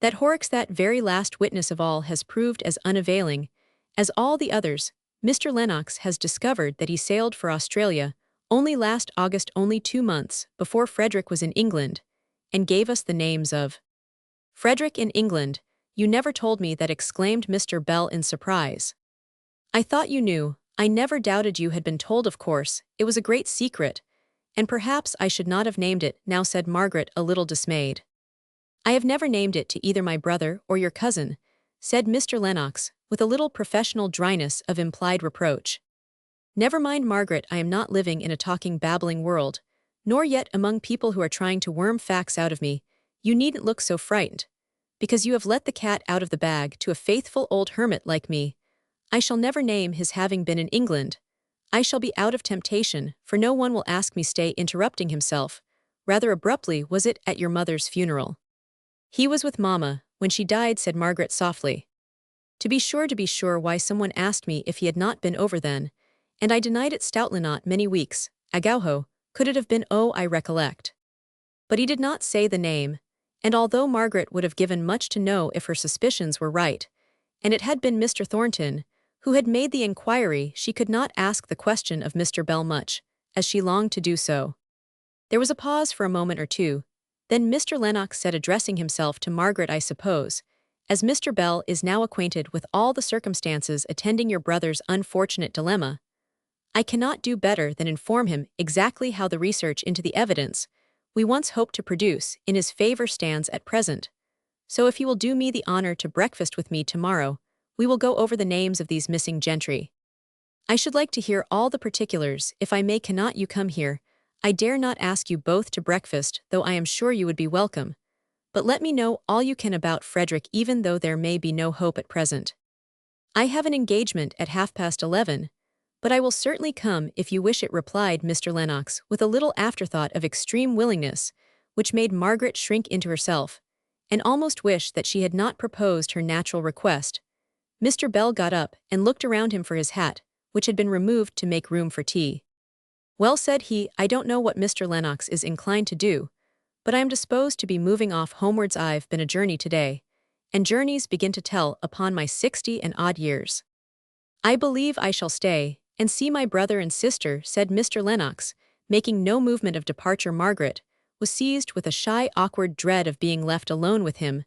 That Horrocks, that very last witness of all, has proved as unavailing as all the others. Mr. Lennox has discovered that he sailed for Australia only last August, only 2 months before Frederick was in England, and gave us the names of Frederick in England. You never told me that, exclaimed Mr. Bell in surprise. I thought you knew. I never doubted you had been told. Of course, it was a great secret, and perhaps I should not have named it now, said Margaret, a little dismayed. I have never named it to either my brother or your cousin, said Mr. Lennox, with a little professional dryness of implied reproach. Never mind, Margaret, I am not living in a talking, babbling world, nor yet among people who are trying to worm facts out of me. You needn't look so frightened, because you have let the cat out of the bag to a faithful old hermit like me. I shall never name his having been in England. I shall be out of temptation, for no one will ask me. Stay, interrupting himself rather abruptly. Was it at your mother's funeral? He was with Mamma when she died, said Margaret softly. To be sure, why, someone asked me if he had not been over then, and I denied it stoutly. Not many weeks ago could it have been? Oh, I recollect. But he did not say the name, and although Margaret would have given much to know if her suspicions were right, and it had been Mr. Thornton who had made the inquiry, she could not ask the question of Mr. Bell, much as she longed to do so. There was a pause for a moment or two. Then Mr. Lennox said, addressing himself to Margaret, I suppose, as Mr. Bell is now acquainted with all the circumstances attending your brother's unfortunate dilemma, I cannot do better than inform him exactly how the research into the evidence we once hoped to produce in his favor stands at present. so if you will do me the honor to breakfast with me tomorrow, we will go over the names of these missing gentry. I should like to hear all the particulars. If I may, cannot you come here? I dare not ask you both to breakfast, though I am sure you would be welcome. But let me know all you can about Frederick, even though there may be no hope at present. I have an engagement at 11:30, but I will certainly come if you wish it, replied Mr. Lennox, with a little afterthought of extreme willingness, which made Margaret shrink into herself, and almost wish that she had not proposed her natural request. Mr. Bell got up and looked around him for his hat, which had been removed to make room for tea. Well, said he, I don't know what Mr. Lennox is inclined to do, but I am disposed to be moving off homewards. I've been a journey today, and journeys begin to tell upon my 60 and odd years. I believe I shall stay and see my brother and sister, said Mr. Lennox, making no movement of departure. Margaret was seized with a shy, awkward dread of being left alone with him.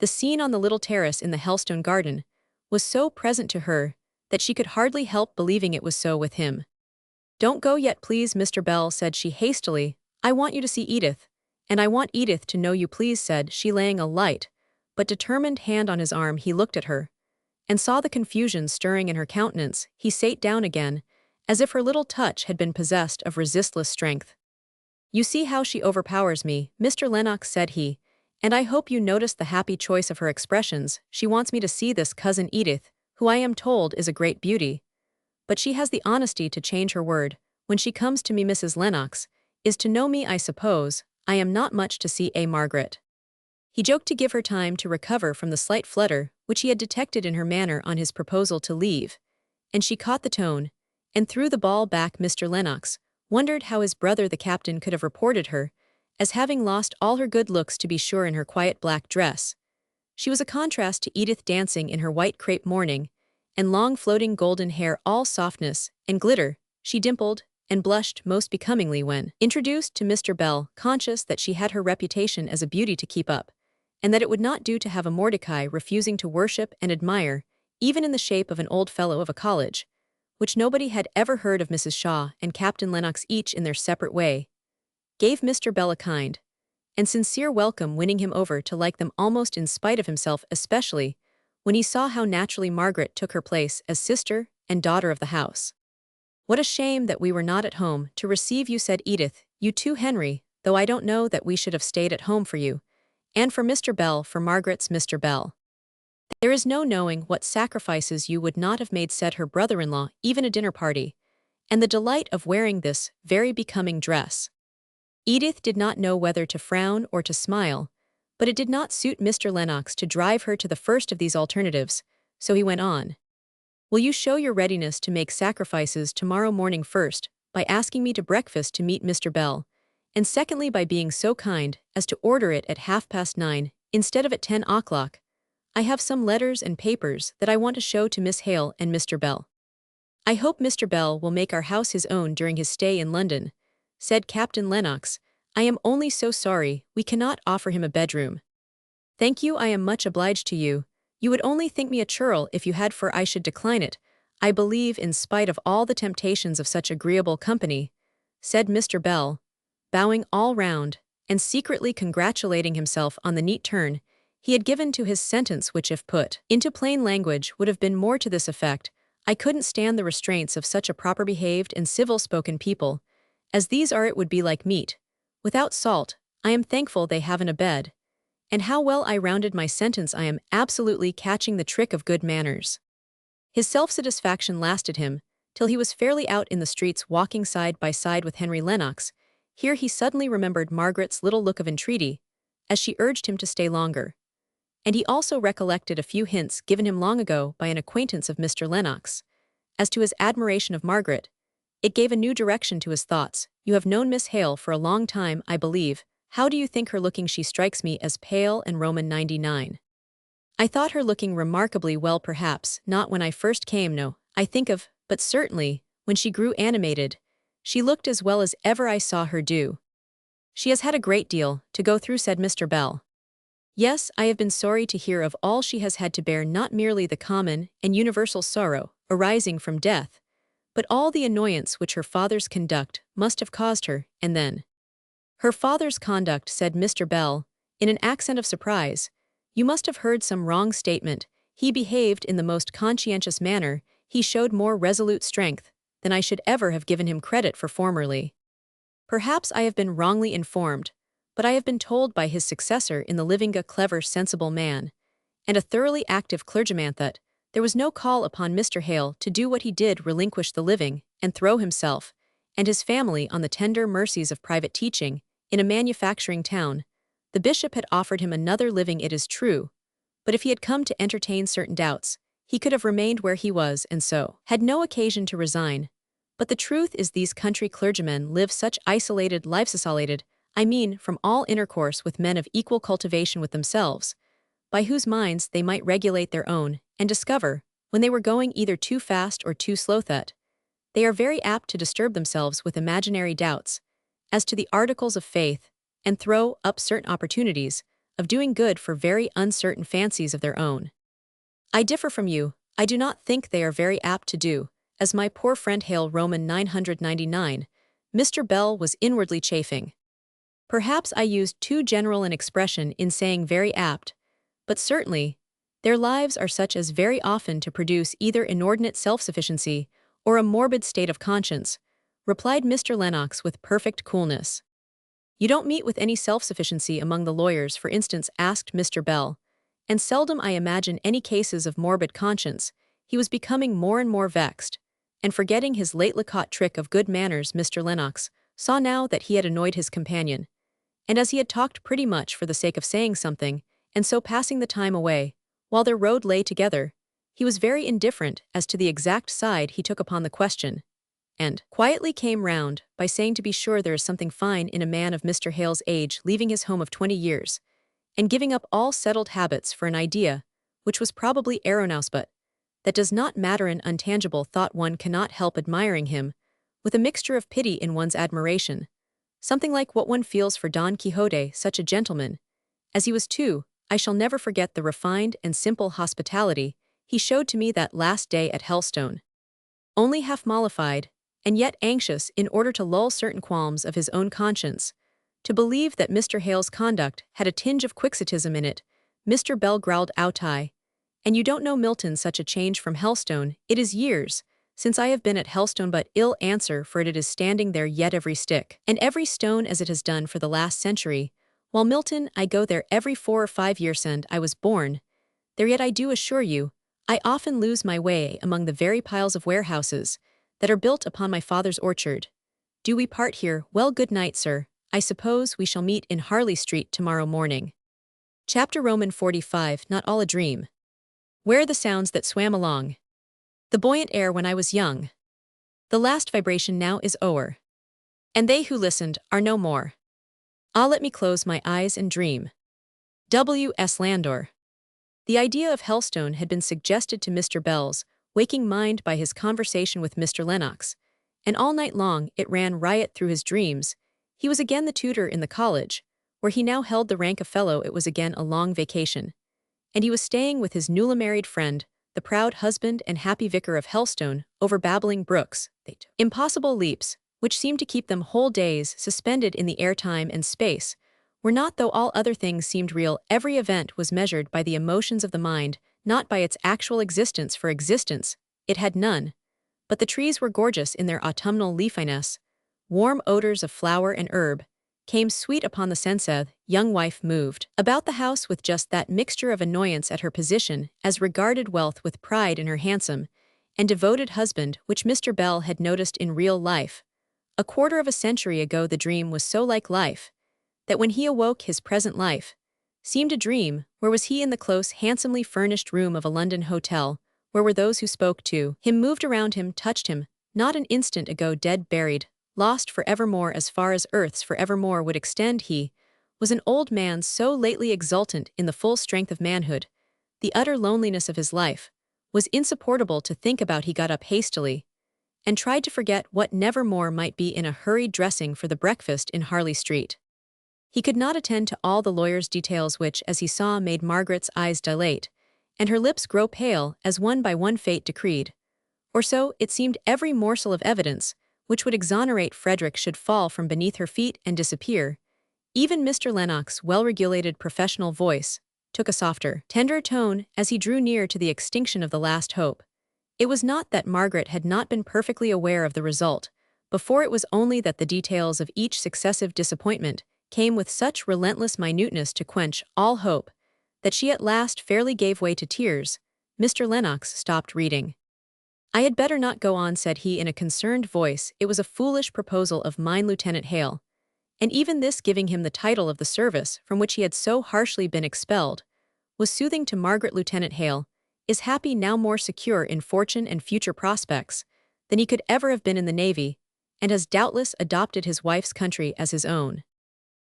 The scene on the little terrace in the Helstone garden was so present to her that she could hardly help believing it was so with him. Don't go yet, please, Mr. Bell, said she hastily. I want you to see Edith, and I want Edith to know you, please, said she, laying a light but determined hand on his arm. He looked at her and saw the confusion stirring in her countenance. He sate down again, as if her little touch had been possessed of resistless strength. You see how she overpowers me, Mr. Lennox, said he, and I hope you noticed the happy choice of her expressions. She wants me to see this cousin Edith, who I am told is a great beauty. But she has the honesty to change her word. When she comes to me, Mrs. Lennox is to know me, I suppose. I am not much to see, Margaret. He joked to give her time to recover from the slight flutter which he had detected in her manner on his proposal to leave, and she caught the tone and threw the ball back. Mr. Lennox wondered how his brother the captain could have reported her as having lost all her good looks, to be sure, in her quiet black dress. She was a contrast to Edith, dancing in her white crepe mourning and long floating golden hair, all softness and glitter. She dimpled and blushed most becomingly when introduced to Mr. Bell, conscious that she had her reputation as a beauty to keep up, and that it would not do to have a Mordecai refusing to worship and admire, even in the shape of an old fellow of a college, which nobody had ever heard of. Mrs. Shaw and Captain Lennox, each in their separate way, gave Mr. Bell a kind and sincere welcome, winning him over to like them almost in spite of himself, especially when he saw how naturally Margaret took her place as sister and daughter of the house. What a shame that we were not at home to receive you, said Edith. You too, Henry, though I don't know that we should have stayed at home for you. And for Mr. Bell, for Margaret's Mr. Bell. There is no knowing what sacrifices you would not have made, said her brother-in-law, even a dinner party, and the delight of wearing this very becoming dress. Edith did not know whether to frown or to smile, but it did not suit Mr. Lennox to drive her to the first of these alternatives, so he went on. Will you show your readiness to make sacrifices tomorrow morning, first, by asking me to breakfast to meet Mr. Bell, and secondly by being so kind as to order it at 9:30 instead of at 10 o'clock. I have some letters and papers that I want to show to Miss Hale and Mr. Bell. I hope Mr. Bell will make our house his own during his stay in London, said Captain Lennox. I am only so sorry we cannot offer him a bedroom. Thank you, I am much obliged to you. You would only think me a churl if you had, for I should decline it, I believe, in spite of all the temptations of such agreeable company, said Mr. Bell, bowing all round, and secretly congratulating himself on the neat turn he had given to his sentence, which, if put into plain language, would have been more to this effect: I couldn't stand the restraints of such a proper-behaved and civil-spoken people as these are. It would be like meat without salt. I am thankful they haven't a bed. And how well I rounded my sentence! I am absolutely catching the trick of good manners. His self-satisfaction lasted him till he was fairly out in the streets, walking side by side with Henry Lennox. Here he suddenly remembered Margaret's little look of entreaty as she urged him to stay longer, and he also recollected a few hints given him long ago by an acquaintance of Mr. Lennox as to his admiration of Margaret. It gave a new direction to his thoughts. You have known Miss Hale for a long time, I believe. How do you think her looking? She strikes me as pale and Roman 99. I thought her looking remarkably well, perhaps not when I first came, no, I think of, but certainly, when she grew animated, she looked as well as ever I saw her do. She has had a great deal to go through, said Mr. Bell. Yes, I have been sorry to hear of all she has had to bear, not merely the common and universal sorrow arising from death, but all the annoyance which her father's conduct must have caused her, and then her father's conduct, said Mr. Bell, in an accent of surprise. You must have heard some wrong statement. He behaved in the most conscientious manner. He showed more resolute strength than I should ever have given him credit for formerly. Perhaps I have been wrongly informed, but I have been told by his successor in the living a clever, sensible man, and a thoroughly active clergyman that there was no call upon Mr. Hale to do what he did, relinquish the living, and throw himself and his family on the tender mercies of private teaching in a manufacturing town. The bishop had offered him another living, it is true, but if he had come to entertain certain doubts, he could have remained where he was and so had no occasion to resign. But the truth is these country clergymen live such isolated lives, isolated, I mean from all intercourse with men of equal cultivation with themselves, by whose minds they might regulate their own, and discover, when they were going either too fast or too slow, that they are very apt to disturb themselves with imaginary doubts as to the articles of faith, and throw up certain opportunities of doing good for very uncertain fancies of their own. I differ from you. I do not think they are very apt to do, as my poor friend Hale, Roman 999, Mr. Bell was inwardly chafing. Perhaps I used too general an expression in saying very apt, but certainly, their lives are such as very often to produce either inordinate self-sufficiency or a morbid state of conscience, replied Mr. Lennox with perfect coolness. You don't meet with any self-sufficiency among the lawyers, for instance, asked Mr. Bell, and seldom I imagine any cases of morbid conscience. He was becoming more and more vexed, and forgetting his lately caught trick of good manners, Mr. Lennox saw now that he had annoyed his companion, and as he had talked pretty much for the sake of saying something, and so passing the time away, while their road lay together, he was very indifferent as to the exact side he took upon the question, and quietly came round by saying, to be sure there is something fine in a man of Mr. Hale's age leaving his home of 20 years, and giving up all settled habits for an idea, which was probably erroneous, but that does not matter, an untangible thought. One cannot help admiring him, with a mixture of pity in one's admiration, something like what one feels for Don Quixote, such a gentleman as he was too. I shall never forget the refined and simple hospitality he showed to me that last day at Helstone. Only half mollified, and yet anxious in order to lull certain qualms of his own conscience, to believe that Mr. Hale's conduct had a tinge of quixotism in it, Mr. Bell growled out, and you don't know Milton, such a change from Helstone. It is years since I have been at Helstone, but ill answer for it is standing there yet, every stick and every stone as it has done for the last century, while Milton, I go there every 4 or 5 years, and I was born there, yet I do assure you, I often lose my way among the very piles of warehouses that are built upon my father's orchard. Do we part here? Well, good night, sir. I suppose we shall meet in Harley Street tomorrow morning. Chapter Roman 45, Not All a Dream. Where are the sounds that swam along the buoyant air when I was young? The last vibration now is o'er, and they who listened are no more. Ah, let me close my eyes and dream. W. S. Landor. The idea of Helstone had been suggested to Mr. Bell's waking mind by his conversation with Mr. Lennox, and all night long it ran riot through his dreams. He was again the tutor in the college, where he now held the rank of fellow. It was again a long vacation, and he was staying with his newly married friend, the proud husband and happy vicar of Helstone, over babbling brooks. They took impossible leaps, which seemed to keep them whole days suspended in the air. Time and space were not, though all other things seemed real. Every event was measured by the emotions of the mind, not by its actual existence, for existence it had none. But the trees were gorgeous in their autumnal leafiness. Warm odors of flower and herb came sweet upon the sense. Young wife moved about the house with just that mixture of annoyance at her position as regarded wealth, with pride in her handsome and devoted husband, which Mr. Bell had noticed in real life. A quarter of a century ago the dream was so like life that when he awoke his present life seemed a dream. Where was he? In the close, handsomely furnished room of a London hotel. Where were those who spoke to him, moved around him, touched him, not an instant ago dead, buried, lost for evermore as far as earth's for evermore would extend? He was an old man so lately exultant in the full strength of manhood. The utter loneliness of his life was insupportable to think about. He got up hastily and tried to forget what nevermore might be in a hurried dressing for the breakfast in Harley Street. He could not attend to all the lawyer's details which, as he saw, made Margaret's eyes dilate, and her lips grow pale as one by one fate decreed. Or so it seemed. Every morsel of evidence which would exonerate Frederick should fall from beneath her feet and disappear. Even Mr. Lennox's well-regulated professional voice took a softer, tender tone as he drew near to the extinction of the last hope. It was not that Margaret had not been perfectly aware of the result, before it was only that the details of each successive disappointment came with such relentless minuteness to quench all hope, that she at last fairly gave way to tears. Mr. Lennox stopped reading. "I had better not go on," said he in a concerned voice. "It was a foolish proposal of mine, Lieutenant Hale." And even this, giving him the title of the service from which he had so harshly been expelled, was soothing to Margaret. Lieutenant Hale is happy now, more secure in fortune and future prospects than he could ever have been in the Navy, and has doubtless adopted his wife's country as his own.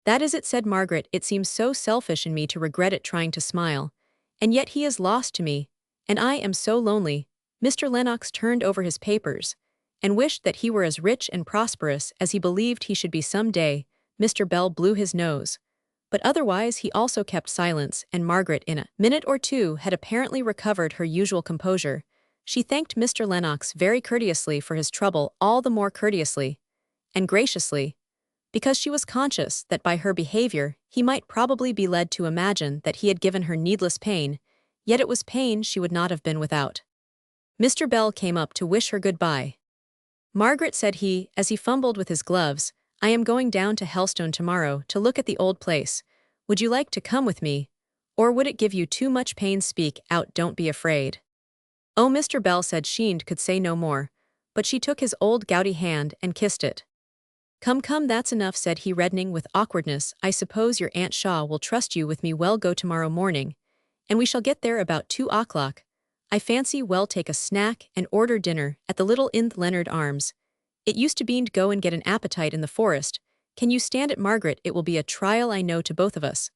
"That is it," said Margaret. "It seems so selfish in me to regret it," trying to smile. "And yet he is lost to me, and I am so lonely." Mr. Lennox turned over his papers, and wished that he were as rich and prosperous as he believed he should be some day. Mr. Bell blew his nose. But otherwise he also kept silence, and Margaret in a minute or two had apparently recovered her usual composure. She thanked Mr. Lennox very courteously for his trouble, all the more courteously and graciously, because she was conscious that by her behavior he might probably be led to imagine that he had given her needless pain, yet it was pain she would not have been without. Mr. Bell came up to wish her good-bye. "Margaret," said he, as he fumbled with his gloves, "I am going down to Helstone tomorrow to look at the old place. Would you like to come with me? Or would it give you too much pain? Speak out, don't be afraid." "Oh," Mr. Bell said. She could say no more, but she took his old gouty hand and kissed it. "Come, come, that's enough," said he, reddening with awkwardness. "I suppose your Aunt Shaw will trust you with me. Well, go tomorrow morning, and we shall get there about 2 o'clock. I fancy we'll take a snack and order dinner at the little inn, Leonard Arms. It used to be to go and get an appetite in the forest. Can you stand it, Margaret? It will be a trial, I know, to both of us,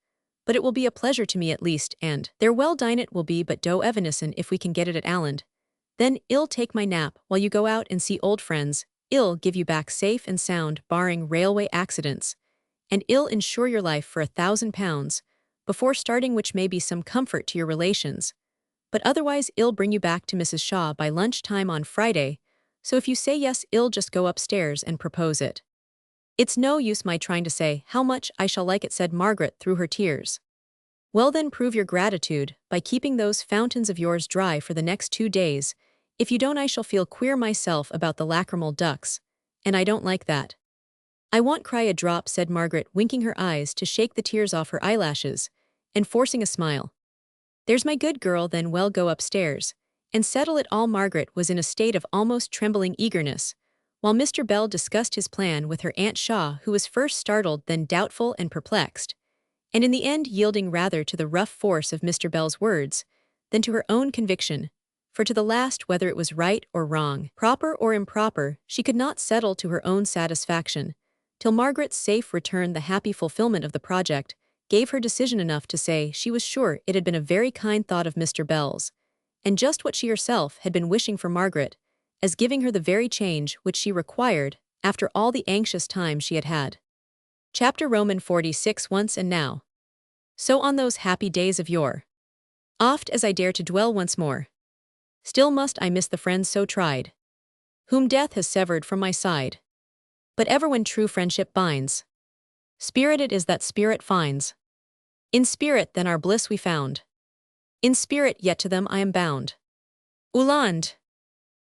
but it will be a pleasure to me at least, and there well dine it will be, but do Evanescent if we can get it at Alland. Then I'll take my nap while you go out and see old friends. I'll give you back safe and sound, barring railway accidents, and I'll insure your life for £1,000 before starting, which may be some comfort to your relations. But otherwise I'll bring you back to Mrs. Shaw by lunch-time on Friday, so if you say yes, I'll just go upstairs and propose it. It's no use my trying to say how much I shall like it," said Margaret through her tears. "Well then, prove your gratitude by keeping those fountains of yours dry for the next 2 days. If you don't, I shall feel queer myself about the lacrymal ducts, and I don't like that." "I won't cry a drop," said Margaret, winking her eyes to shake the tears off her eyelashes, and forcing a smile. "There's my good girl. Then we'll go upstairs and settle it all." Margaret was in a state of almost trembling eagerness, while Mr. Bell discussed his plan with her Aunt Shaw, who was first startled, then doubtful and perplexed, and in the end yielding rather to the rough force of Mr. Bell's words than to her own conviction, for to the last, whether it was right or wrong, proper or improper, she could not settle to her own satisfaction, till Margaret's safe return, the happy fulfillment of the project, gave her decision enough to say she was sure it had been a very kind thought of Mr. Bell's, and just what she herself had been wishing for Margaret, as giving her the very change which she required after all the anxious time she had had. Chapter Roman 46. Once and now. So on those happy days of yore, oft as I dare to dwell once more, still must I miss the friends so tried, whom death has severed from my side. But ever when true friendship binds, spirit it is that spirit finds. In spirit then our bliss we found, in spirit yet to them I am bound. Uland.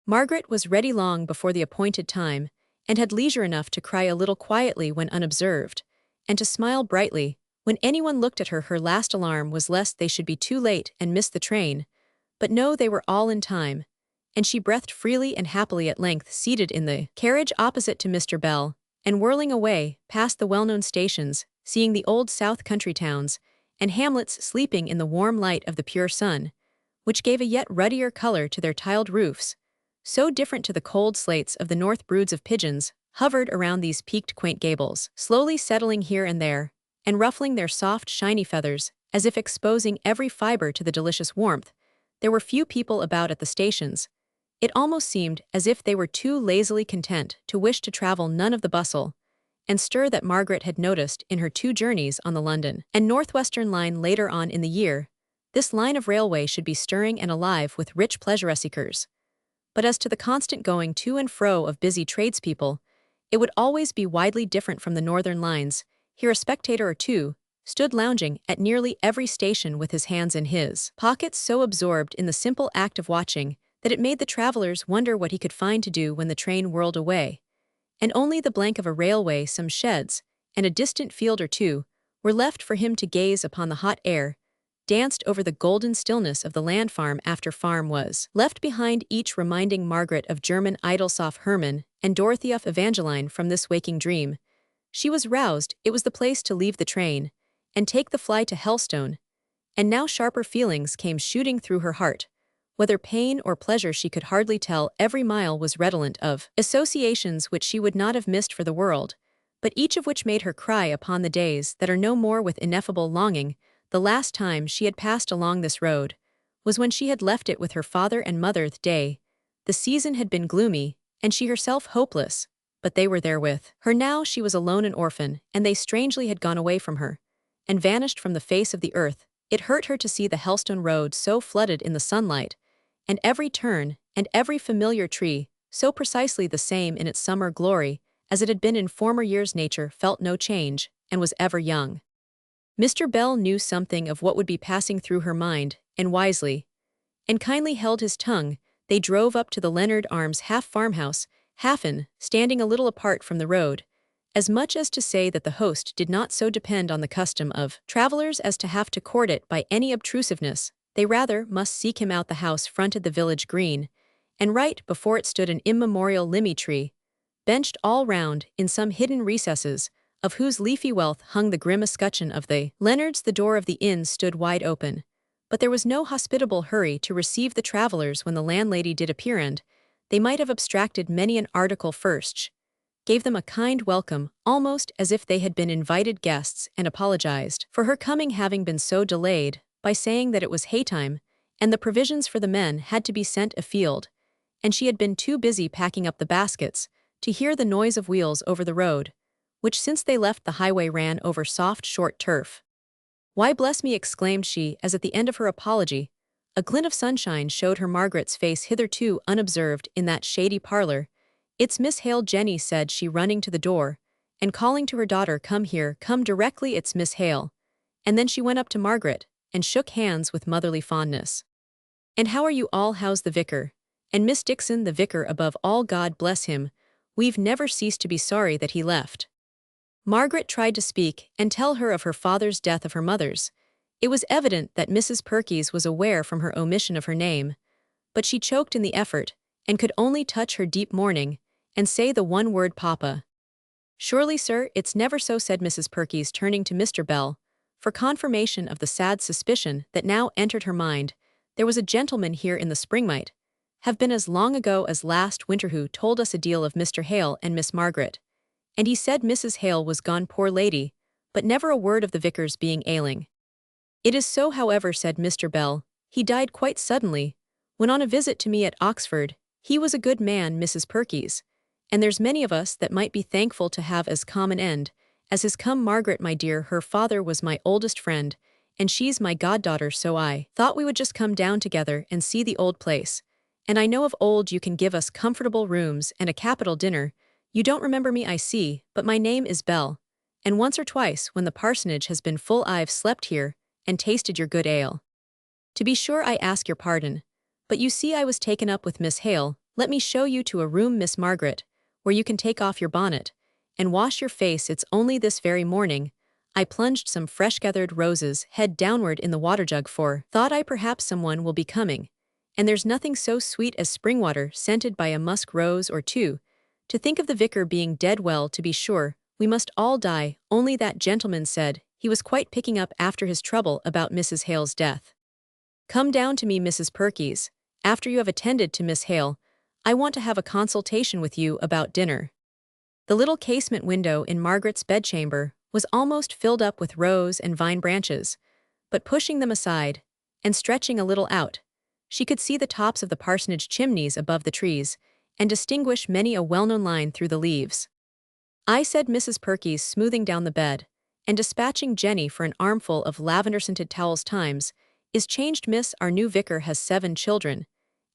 Margaret was ready long before the appointed time, and had leisure enough to cry a little quietly when unobserved, and to smile brightly when anyone looked at her. Her last alarm was lest they should be too late and miss the train, but no, they were all in time, and she breathed freely and happily at length, seated in the carriage opposite to Mr. Bell, and whirling away past the well-known stations, seeing the old south country towns and hamlets sleeping in the warm light of the pure sun, which gave a yet ruddier color to their tiled roofs, so different to the cold slates of the north. Broods of pigeons hovered around these peaked quaint gables, slowly settling here and there, and ruffling their soft shiny feathers, as if exposing every fiber to the delicious warmth. There were few people about at the stations. It almost seemed as if they were too lazily content to wish to travel. None of the bustle and stir that Margaret had noticed in her 2 journeys on the London and Northwestern line later on in the year. This line of railway should be stirring and alive with rich pleasure-seekers. But as to the constant going to and fro of busy tradespeople, it would always be widely different from the northern lines. Here a spectator or two stood lounging at nearly every station with his hands in his pockets, so absorbed in the simple act of watching that it made the travelers wonder what he could find to do when the train whirled away. And only the blank of a railway, some sheds, and a distant field or two were left for him to gaze upon. The hot air danced over the golden stillness of the land. Farm after farm was left behind, each reminding Margaret of German Idolsoff Hermann and Dorothea Evangeline from this waking dream. She was roused. It was the place to leave the train and take the fly to Hellstone. And now sharper feelings came shooting through her heart. Whether pain or pleasure she could hardly tell, every mile was redolent of associations which she would not have missed for the world, but each of which made her cry upon the days that are no more with ineffable longing. The last time she had passed along this road was when she had left it with her father and mother. The day, the season had been gloomy, and she herself hopeless, but they were there with her now. She was alone, an orphan, and they strangely had gone away from her and vanished from the face of the earth. It hurt her to see the Hellstone road so flooded in the sunlight, and every turn and every familiar tree so precisely the same in its summer glory as it had been in former years. Nature felt no change, and was ever young. Mr. Bell knew something of what would be passing through her mind, and wisely and kindly held his tongue. They drove up to the Leonard Arms half farmhouse, Hafen, standing a little apart from the road, as much as to say that the host did not so depend on the custom of travelers as to have to court it by any obtrusiveness. They rather must seek him out. The house fronted the village green, and right before it stood an immemorial limmy tree, benched all round in some hidden recesses, of whose leafy wealth hung the grim escutcheon of the Leonards. The door of the inn stood wide open, but there was no hospitable hurry to receive the travelers when the landlady did appear, and they might have abstracted many an article first, gave them a kind welcome, almost as if they had been invited guests, and apologized for her coming having been so delayed, by saying that it was haytime, and the provisions for the men had to be sent afield, and she had been too busy packing up the baskets to hear the noise of wheels over the road, which since they left the highway ran over soft short turf. "Why, bless me," exclaimed she, as at the end of her apology a glint of sunshine showed her Margaret's face, hitherto unobserved in that shady parlor. "It's Miss Hale," Jenny said she, running to the door and calling to her daughter, "Come here, come directly, it's Miss Hale." And then she went up to Margaret and shook hands with motherly fondness. "And how are you all? How's the vicar? And Miss Dixon?" "The vicar above all, God bless him. We've never ceased to be sorry that he left." Margaret tried to speak and tell her of her father's death, of her mother's. It was evident that Mrs. Perkys was aware from her omission of her name, but she choked in the effort, and could only touch her deep mourning and say the one word, "Papa." "Surely, sir, it's never so," said Mrs. Perkys, turning to Mr. Bell for confirmation of the sad suspicion that now entered her mind. "There was a gentleman here in the spring, might have been as long ago as last winter, who told us a deal of Mr. Hale and Miss Margaret, and he said Mrs. Hale was gone, poor lady, but never a word of the vicar's being ailing." "It is so, however," said Mr. Bell. "He died quite suddenly, when on a visit to me at Oxford. He was a good man, Mrs. Perkys, and there's many of us that might be thankful to have as common end as his come. Margaret, my dear, her father was my oldest friend, and she's my goddaughter, so I thought we would just come down together and see the old place. And I know of old you can give us comfortable rooms and a capital dinner. You don't remember me, I see, but my name is Bell, and once or twice when the parsonage has been full I've slept here and tasted your good ale. To be sure, I ask your pardon, but you see I was taken up with Miss Hale. Let me show you to a room, Miss Margaret, where you can take off your bonnet and wash your face. It's only this very morning I plunged some fresh-gathered roses head downward in the water jug, for thought I perhaps someone will be coming, and there's nothing so sweet as spring water scented by a musk rose or two. To think of the vicar being dead! Well, to be sure, we must all die, only that gentleman said he was quite picking up after his trouble about Mrs. Hale's death. Come down to me, Mrs. Perkys, after you have attended to Miss Hale. I want to have a consultation with you about dinner." The little casement window in Margaret's bedchamber was almost filled up with rose and vine branches, but pushing them aside and stretching a little out, she could see the tops of the parsonage chimneys above the trees, and distinguish many a well-known line through the leaves. "I," said Mrs. Perkys, smoothing down the bed and dispatching Jenny for an armful of lavender-scented towels, "times is changed, miss. Our new vicar has 7 children,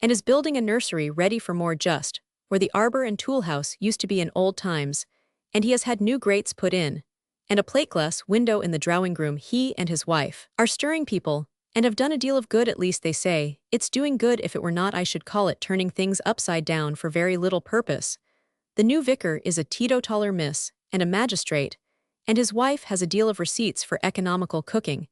and is building a nursery ready for more, just where the arbor and tool house used to be in old times, and he has had new grates put in, and a plate-glass window in the drawing-room. He and his wife are stirring people, and have done a deal of good, at least they say. It's doing good. If it were not, I should call it turning things upside down for very little purpose. The new vicar is a teetotaler, miss, and a magistrate, and his wife has a deal of receipts for economical cooking,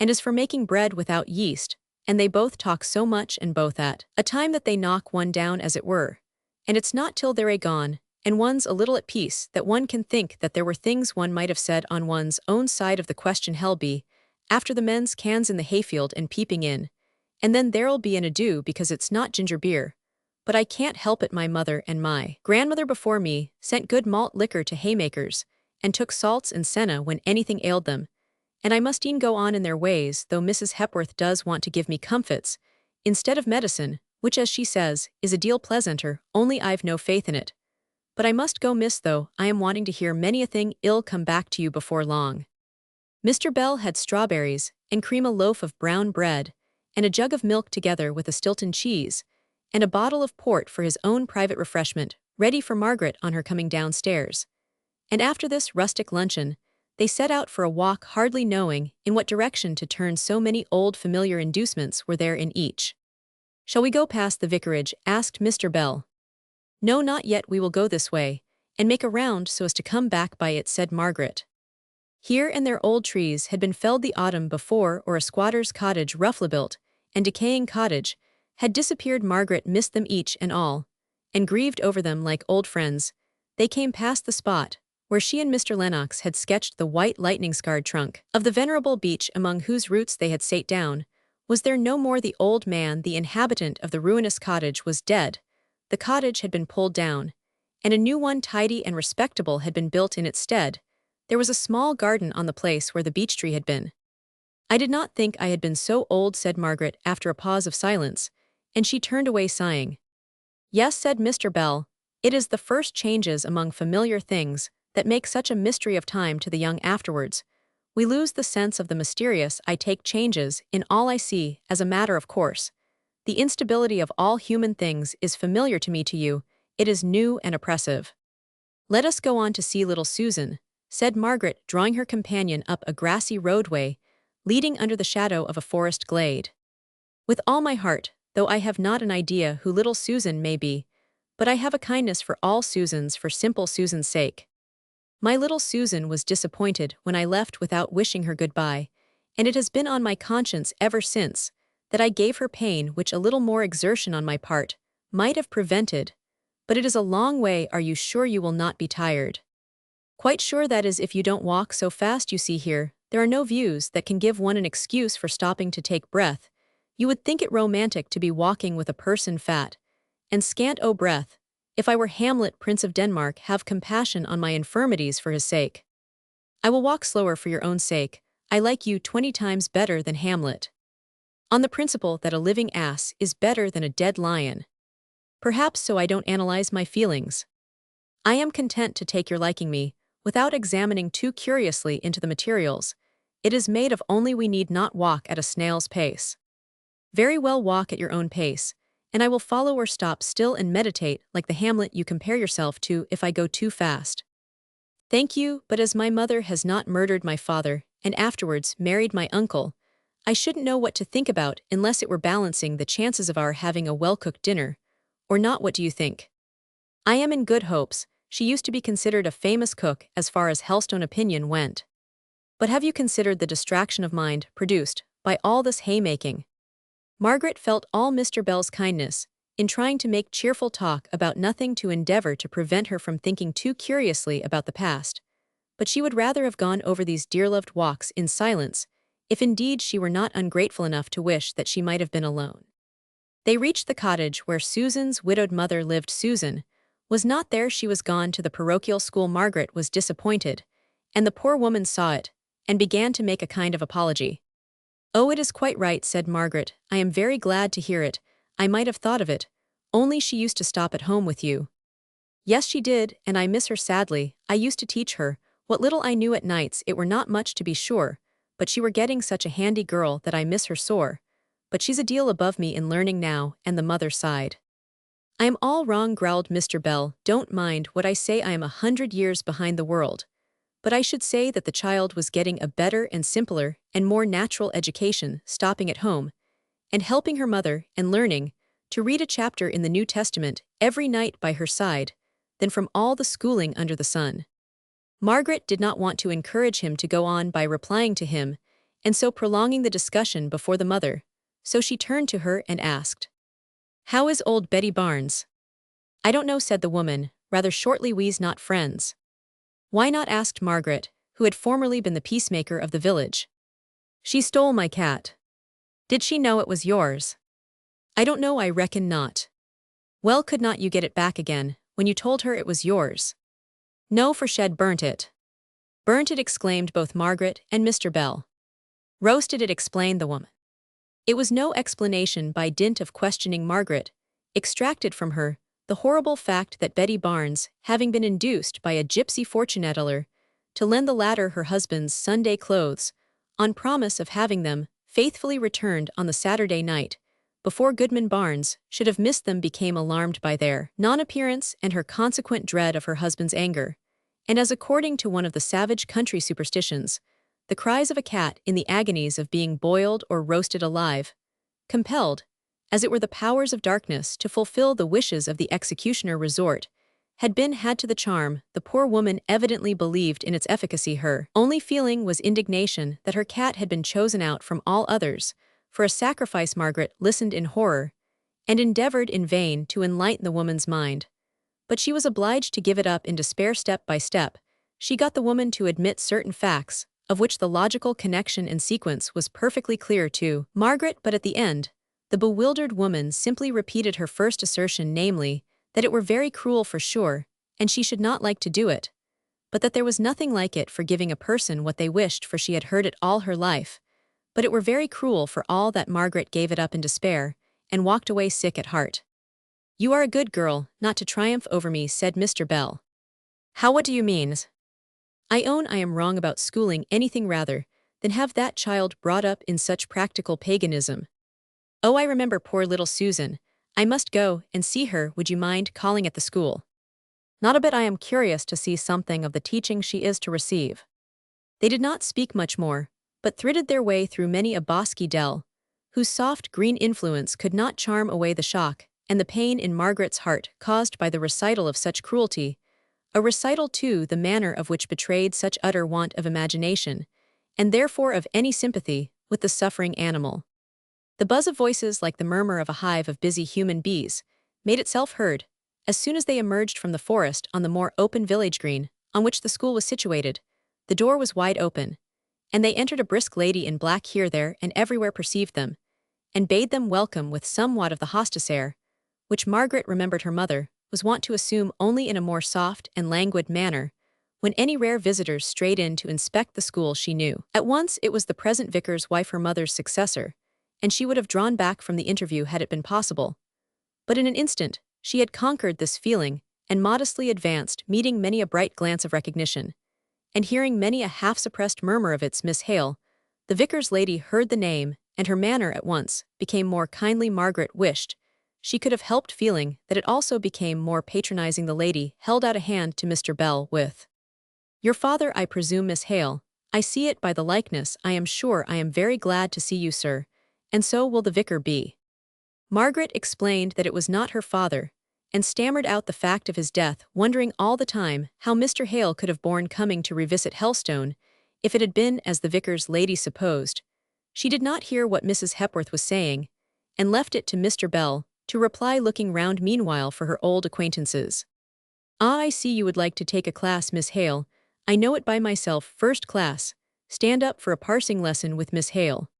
and is for making bread without yeast, and they both talk so much and both at a time that they knock one down, as it were. And it's not till they're gone, and one's a little at peace, that one can think that there were things one might have said on one's own side of the question. Hell be, after the men's cans in the hayfield and peeping in, and then there'll be an ado because it's not ginger beer. But I can't help it. My mother and my grandmother before me sent good malt liquor to haymakers, and took salts and senna when anything ailed them, and I must e'en go on in their ways, though Mrs. Hepworth does want to give me comfits instead of medicine, which, as she says, is a deal pleasanter, only I've no faith in it. But I must go, miss, though I am wanting to hear many a thing. I'll come back to you before long. Mr. Bell had strawberries, and cream, a loaf of brown bread, and a jug of milk together with a Stilton cheese, and a bottle of port for his own private refreshment, ready for Margaret on her coming downstairs. And after this rustic luncheon, they set out for a walk, hardly knowing in what direction to turn. So many old familiar inducements were there in each. Shall we go past the vicarage? Asked Mr. Bell. No, not yet. We will go this way, and make a round so as to come back by it, said Margaret. Here and there old trees had been felled the autumn before, or a squatter's cottage, roughly built and decaying cottage, had disappeared. Margaret missed them each and all, and grieved over them like old friends. They came past the spot where she and Mr. Lennox had sketched the white lightning-scarred trunk of the venerable beech among whose roots they had sate down. Was there no more? The old man, the inhabitant of the ruinous cottage, was dead. The cottage had been pulled down, and a new one, tidy and respectable, had been built in its stead. There was a small garden on the place where the beech tree had been. I did not think I had been so old, said Margaret after a pause of silence, and she turned away sighing. Yes, said Mr. Bell, it is the first changes among familiar things that make such a mystery of time to the young afterwards. We lose the sense of the mysterious. I take changes in all I see as a matter of course. The instability of all human things is familiar to me. To you, it is new and oppressive. Let us go on to see little Susan, said Margaret, drawing her companion up a grassy roadway leading under the shadow of a forest glade. With all my heart, though I have not an idea who little Susan may be, but I have a kindness for all Susans, for simple Susan's sake. My little Susan was disappointed when I left without wishing her goodbye, and it has been on my conscience ever since that I gave her pain which a little more exertion on my part might have prevented. But it is a long way. Are you sure you will not be tired? Quite sure, that is, if you don't walk so fast. You see, here there are no views that can give one an excuse for stopping to take breath. You would think it romantic to be walking with a person fat and scant o' breath. If I were Hamlet, Prince of Denmark, have compassion on my infirmities for his sake. I will walk slower for your own sake. I like you 20 times better than Hamlet. On the principle that a living ass is better than a dead lion. Perhaps so. I don't analyze my feelings. I am content to take your liking me, without examining too curiously into the materials. It is made of only. We need not walk at a snail's pace. Very well, walk at your own pace, and I will follow or stop still and meditate like the Hamlet you compare yourself to if I go too fast. Thank you, but as my mother has not murdered my father and afterwards married my uncle, I shouldn't know what to think about unless it were balancing the chances of our having a well-cooked dinner, or not. What do you think? I am in good hopes. She used to be considered a famous cook as far as Helstone opinion went. But have you considered the distraction of mind produced by all this haymaking? Margaret felt all Mr. Bell's kindness in trying to make cheerful talk about nothing, to endeavor to prevent her from thinking too curiously about the past, but she would rather have gone over these dear-loved walks in silence, if indeed she were not ungrateful enough to wish that she might have been alone. They reached the cottage where Susan's widowed mother lived. Susan was not there. She was gone to the parochial school. Margaret was disappointed, and the poor woman saw it, and began to make a kind of apology. Oh, it is quite right, said Margaret. I am very glad to hear it. I might have thought of it. Only she used to stop at home with you. Yes, she did, and I miss her sadly. I used to teach her. What little I knew at nights, it were not much to be sure, but she were getting such a handy girl that I miss her sore. But she's a deal above me in learning now. And the mother sighed. I am all wrong, growled Mr. Bell. Don't mind what I say. I am 100 years behind the world. but I should say that the child was getting a better and simpler and more natural education stopping at home and helping her mother and learning to read a chapter in the New Testament every night by her side than from all the schooling under the sun. Margaret did not want to encourage him to go on by replying to him and so prolonging the discussion before the mother, so she turned to her and asked, "How is old Betty Barnes?" "I don't know," said the woman, rather shortly. "We's not friends." "Why not?" asked Margaret, who had formerly been the peacemaker of the village. "She stole my cat." "Did she know it was yours?" "I don't know, I reckon not." "Well, could not you get it back again, when you told her it was yours?" "No, for she'd burnt it." "Burnt it!" exclaimed both Margaret and Mr. Bell. "Roasted it," explained the woman. It was no explanation. By dint of questioning, Margaret extracted from her the horrible fact that Betty Barnes, having been induced by a gypsy fortune-teller to lend the latter her husband's Sunday clothes, on promise of having them faithfully returned on the Saturday night, before Goodman Barnes should have missed them, became alarmed by their non-appearance and her consequent dread of her husband's anger, and as according to one of the savage country superstitions, the cries of a cat in the agonies of being boiled or roasted alive, compelled, as it were the powers of darkness to fulfill the wishes of the executioner, resort, had to the charm. The poor woman evidently believed in its efficacy. Her only feeling was indignation that her cat had been chosen out from all others for a sacrifice. Margaret listened in horror and endeavored in vain to enlighten the woman's mind, but she was obliged to give it up in despair. Step by step, she got the woman to admit certain facts, of which the logical connection and sequence was perfectly clear to Margaret, but at the end, the bewildered woman simply repeated her first assertion, namely, that it were very cruel for sure, and she should not like to do it, but that there was nothing like it for giving a person what they wished, for she had heard it all her life, but it were very cruel for all that. Margaret gave it up in despair, and walked away sick at heart. "You are a good girl, not to triumph over me," said Mr. Bell. "How, what do you mean?" "I own I am wrong about schooling anything rather than have that child brought up in such practical paganism. Oh, I remember poor little Susan. I must go and see her. Would you mind calling at the school?" "Not a bit. I am curious to see something of the teaching she is to receive." They did not speak much more, but thridded their way through many a bosky dell, whose soft green influence could not charm away the shock and the pain in Margaret's heart caused by the recital of such cruelty, a recital too the manner of which betrayed such utter want of imagination, and therefore of any sympathy with the suffering animal. The buzz of voices, like the murmur of a hive of busy human bees, made itself heard as soon as they emerged from the forest on the more open village green on which the school was situated. The door was wide open, and they entered. A brisk lady in black here, there, and everywhere perceived them, and bade them welcome with somewhat of the hostess air, which Margaret remembered her mother was wont to assume only in a more soft and languid manner when any rare visitors strayed in to inspect the school. She knew at once it was the present vicar's wife, her mother's successor, and she would have drawn back from the interview had it been possible. But in an instant, she had conquered this feeling and modestly advanced, meeting many a bright glance of recognition, and hearing many a half-suppressed murmur of "It's Miss Hale." The vicar's lady heard the name, and her manner at once became more kindly. Margaret wished she could have helped feeling that it also became more patronizing. The lady held out a hand to Mr. Bell with, "Your father, I presume, Miss Hale. I see it by the likeness. I am sure I am very glad to see you, sir, and so will the vicar be." Margaret explained that it was not her father, and stammered out the fact of his death, wondering all the time how Mr. Hale could have borne coming to revisit Helstone if it had been as the vicar's lady supposed. She did not hear what Mrs. Hepworth was saying, and left it to Mr. Bell to reply, looking round meanwhile for her old acquaintances. "Ah, I see you would like to take a class, Miss Hale. I know it by myself, first class. Stand up for a parsing lesson with Miss Hale."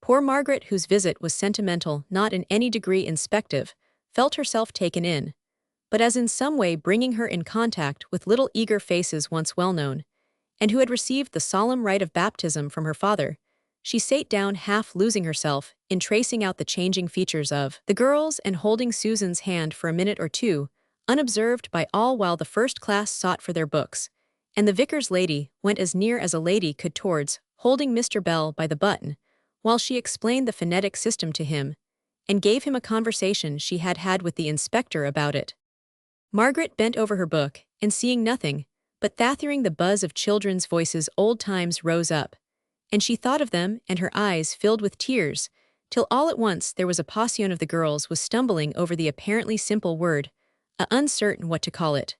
Poor Margaret, whose visit was sentimental, not in any degree inspective, felt herself taken in, but as in some way bringing her in contact with little eager faces once well known, and who had received the solemn rite of baptism from her father. She sate down, half losing herself in tracing out the changing features of the girls and holding Susan's hand for a minute or two, unobserved by all, while the first class sought for their books, and the vicar's lady went as near as a lady could towards holding Mr. Bell by the button, while she explained the phonetic system to him, and gave him a conversation she had had with the inspector about it. Margaret bent over her book, and seeing nothing But through the buzz of children's voices old times rose up, and she thought of them and her eyes filled with tears, till all at once there was a portion of the girls was stumbling over the apparently simple word, uncertain what to call it.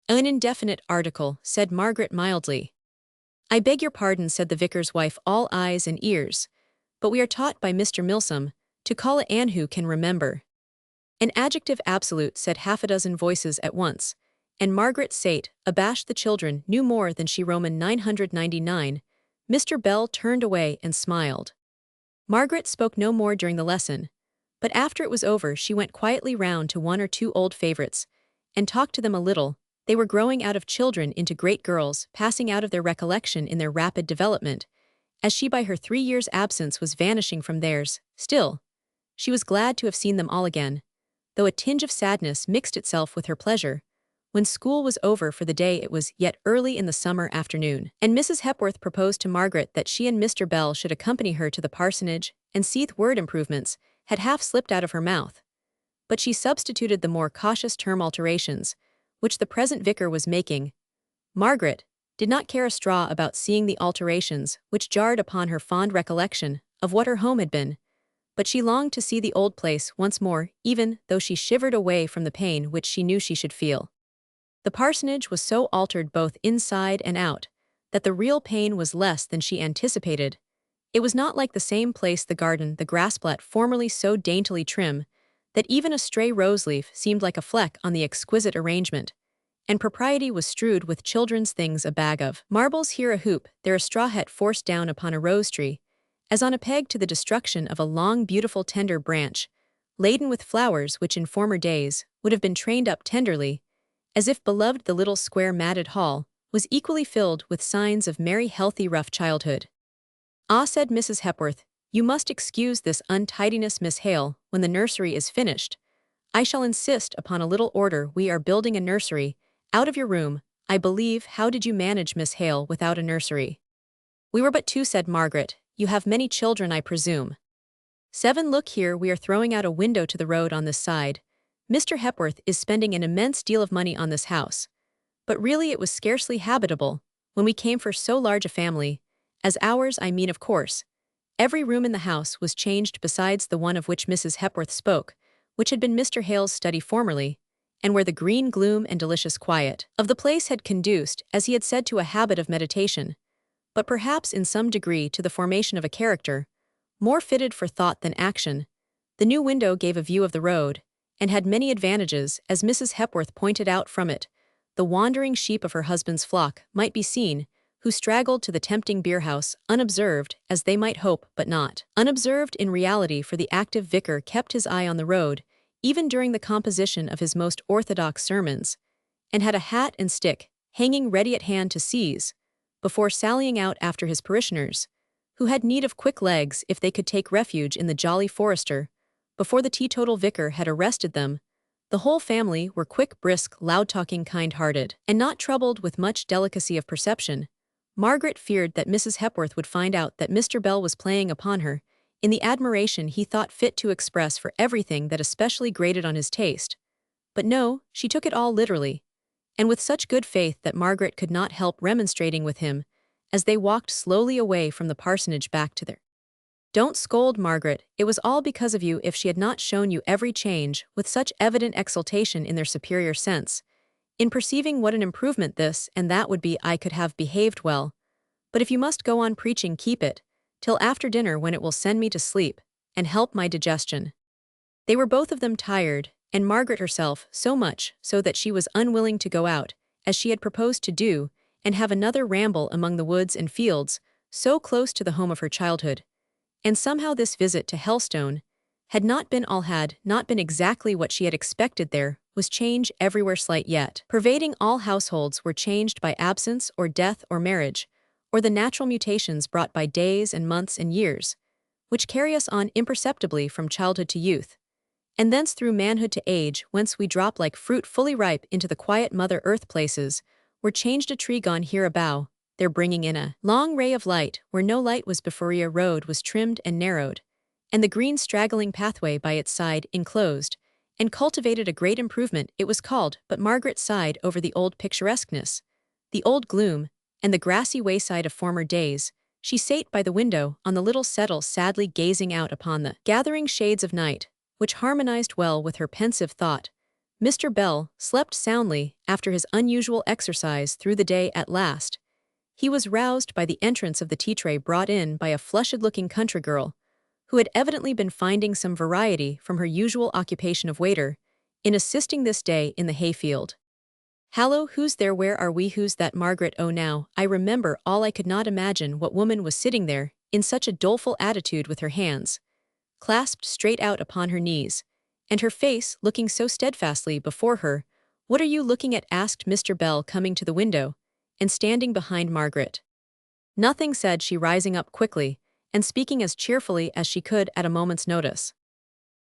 An indefinite article, said Margaret mildly. I beg your pardon, said the vicar's wife, all eyes and ears, but we are taught by Mr. Milsom to call it an who can remember. An adjective absolute, said half a dozen voices at once, and Margaret sate, abashed. The children knew more than she. Roman 999. Mr. Bell turned away and smiled. Margaret spoke no more during the lesson, but after it was over she went quietly round to one or two old favorites, and talked to them a little. They were growing out of children into great girls, passing out of their recollection in their rapid development, as she by her 3 years' absence was vanishing from theirs. Still, she was glad to have seen them all again, though a tinge of sadness mixed itself with her pleasure. When school was over for the day it was yet early in the summer afternoon, and Mrs. Hepworth proposed to Margaret that she and Mr. Bell should accompany her to the parsonage and see the word improvements had half slipped out of her mouth. But she substituted the more cautious term alterations, which the present vicar was making. Margaret did not care a straw about seeing the alterations which jarred upon her fond recollection of what her home had been, but she longed to see the old place once more, even though she shivered away from the pain which she knew she should feel. The parsonage was so altered both inside and out, that the real pain was less than she anticipated. It was not like the same place, the garden, the grassplat formerly so daintily trim, that even a stray rose-leaf seemed like a fleck on the exquisite arrangement, and propriety was strewed with children's things, a bag of marbles here, a hoop there, a straw hat forced down upon a rose-tree, as on a peg, to the destruction of a long, beautiful, tender branch, laden with flowers which in former days would have been trained up tenderly, as if beloved. The little square matted hall was equally filled with signs of merry, healthy, rough childhood. Ah, said Mrs. Hepworth, you must excuse this untidiness, Miss Hale. When the nursery is finished, I shall insist upon a little order. We are building a nursery out of your room, I believe. How did you manage, Miss Hale, without a nursery? We were but two, said Margaret. You have many children, I presume. 7. Look here, we are throwing out a window to the road on this side. Mr. Hepworth is spending an immense deal of money on this house, but really it was scarcely habitable when we came for so large a family, as ours, I mean, of course. Every room in the house was changed besides the one of which Mrs. Hepworth spoke, which had been Mr. Hale's study formerly, and where the green gloom and delicious quiet of the place had conduced, as he had said, to a habit of meditation, but perhaps in some degree to the formation of a character, more fitted for thought than action. The new window gave a view of the road, and had many advantages, as Mrs. Hepworth pointed out. From it, the wandering sheep of her husband's flock might be seen, who straggled to the tempting beerhouse, unobserved, as they might hope, but not unobserved in reality, for the active vicar kept his eye on the road, even during the composition of his most orthodox sermons, and had a hat and stick hanging ready at hand to seize, before sallying out after his parishioners, who had need of quick legs if they could take refuge in the Jolly Forester. Before the teetotal vicar had arrested them, the whole family were quick, brisk, loud-talking, kind-hearted, and not troubled with much delicacy of perception. Margaret feared that Mrs. Hepworth would find out that Mr. Bell was playing upon her, in the admiration he thought fit to express for everything that especially grated on his taste. But no, she took it all literally, and with such good faith that Margaret could not help remonstrating with him, as they walked slowly away from the parsonage back to their. Don't scold, Margaret, it was all because of you. If she had not shown you every change with such evident exultation in their superior sense, in perceiving what an improvement this and that would be, I could have behaved well. But if you must go on preaching, keep it till after dinner, when it will send me to sleep and help my digestion. They were both of them tired, and Margaret herself so much so that she was unwilling to go out, as she had proposed to do, and have another ramble among the woods and fields, so close to the home of her childhood. And somehow this visit to Helstone had not been exactly what she had expected. There was change everywhere, slight yet pervading all households, were changed by absence or death or marriage, or the natural mutations brought by days and months and years, which carry us on imperceptibly from childhood to youth, and thence through manhood to age, whence we drop like fruit fully ripe into the quiet Mother Earth. Places were changed, a tree gone here, a bough there, bringing in a long ray of light where no light was before. A road was trimmed and narrowed, and the green straggling pathway by its side enclosed and cultivated, a great improvement it was called. But Margaret sighed over the old picturesqueness, the old gloom, and the grassy wayside of former days, she sate by the window on the little settle sadly gazing out upon the gathering shades of night, which harmonized well with her pensive thought. Mr. Bell slept soundly after his unusual exercise through the day at last. He was roused by the entrance of the tea-tray brought in by a flushed-looking country girl, who had evidently been finding some variety from her usual occupation of waiter, in assisting this day in the hayfield. "Hallo, who's there? Where are we? Who's that? Margaret? Oh, now, I remember all. I could not imagine what woman was sitting there, in such a doleful attitude with her hands clasped straight out upon her knees, and her face looking so steadfastly before her. What are you looking at?" asked Mr. Bell, coming to the window, and standing behind Margaret. "Nothing," said she, rising up quickly, and speaking as cheerfully as she could at a moment's notice.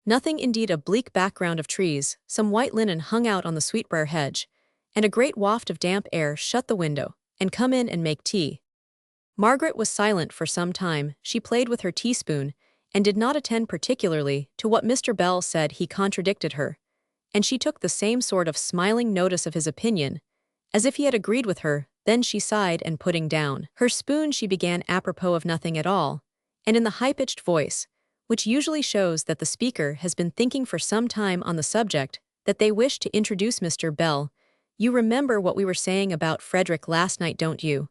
"Nothing indeed." A bleak background of trees, some white linen hung out on the sweetbriar hedge, and a great waft of damp air shut the window, and come in and make tea. Margaret was silent for some time. She played with her teaspoon, and did not attend particularly to what Mr. Bell said. He contradicted her, and she took the same sort of smiling notice of his opinion, as if he had agreed with her. Then she sighed, and putting down her spoon she began apropos of nothing at all, and in the high-pitched voice, which usually shows that the speaker has been thinking for some time on the subject, that they wish to introduce Mr. Bell. "You remember what we were saying about Frederick last night, don't you?"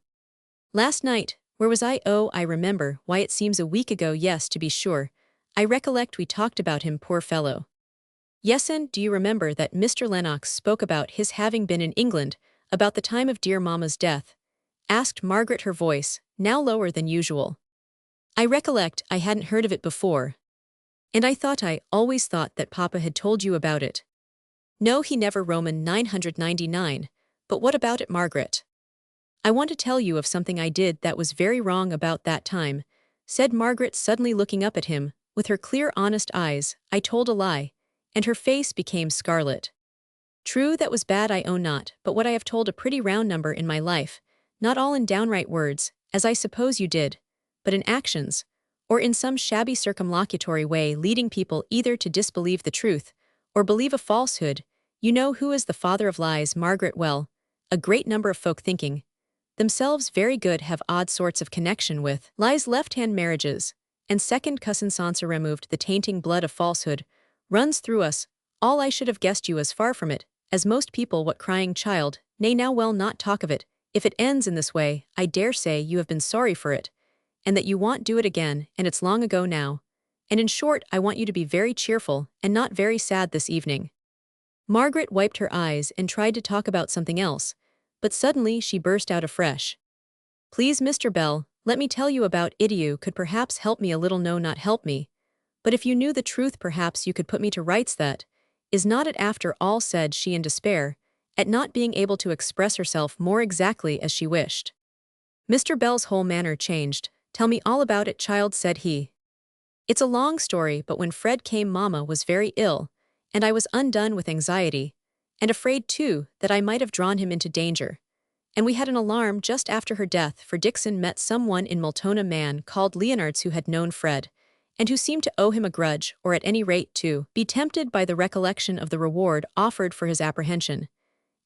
"Last night? Where was I? Oh, I remember. Why, it seems a week ago. Yes, to be sure. I recollect we talked about him, poor fellow." "Yes, and do you remember that Mr. Lennox spoke about his having been in England about the time of dear mamma's death?" asked Margaret, her voice now lower than usual. "I recollect. I hadn't heard of it before. And I always thought that papa had told you about it." "No, he never." Roman 999. "But what about it, Margaret?" "I want to tell you of something I did that was very wrong about that time," said Margaret, suddenly looking up at him, with her clear honest eyes. "I told a lie," and her face became scarlet. "True, that was bad, I own not, but what I have told a pretty round number in my life, not all in downright words, as I suppose you did, but in actions, or in some shabby circumlocutory way, leading people either to disbelieve the truth, or believe a falsehood. You know who is the father of lies, Margaret. Well, a great number of folk thinking themselves very good have odd sorts of connection with lies, left-hand marriages, and second cousins. Sansa removed the tainting blood of falsehood runs through us all. I should have guessed you as far from it as most people. What crying child? Nay, now, well, not talk of it. If it ends in this way, I dare say you have been sorry for it, and that you won't do it again, and it's long ago now. And in short, I want you to be very cheerful and not very sad this evening." Margaret wiped her eyes and tried to talk about something else, but suddenly she burst out afresh. "Please, Mr. Bell, let me tell you about it. You could perhaps help me a little. No, not help me, but if you knew the truth, perhaps you could put me to rights. That is not it after all," said she in despair, at not being able to express herself more exactly as she wished. Mr. Bell's whole manner changed. "Tell me all about it, child," said he. "It's a long story, but when Fred came, mamma was very ill, and I was undone with anxiety, and afraid, too, that I might have drawn him into danger. And we had an alarm just after her death, for Dixon met someone in Milton, a man called Leonards, who had known Fred, and who seemed to owe him a grudge, or at any rate to be tempted by the recollection of the reward offered for his apprehension.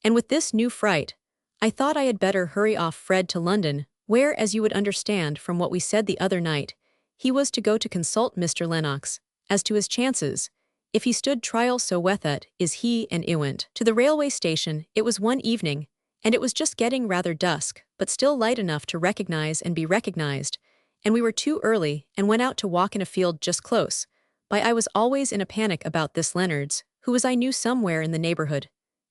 And with this new fright, I thought I had better hurry off Fred to London, where, as you would understand from what we said the other night, he was to go to consult Mr. Lennox as to his chances, if he stood trial. So with that is he, and I went to the railway station. It was one evening, and it was just getting rather dusk, but still light enough to recognize and be recognized, and we were too early, and went out to walk in a field just close by. I was always in a panic about this Leonards, who was I knew somewhere in the neighborhood.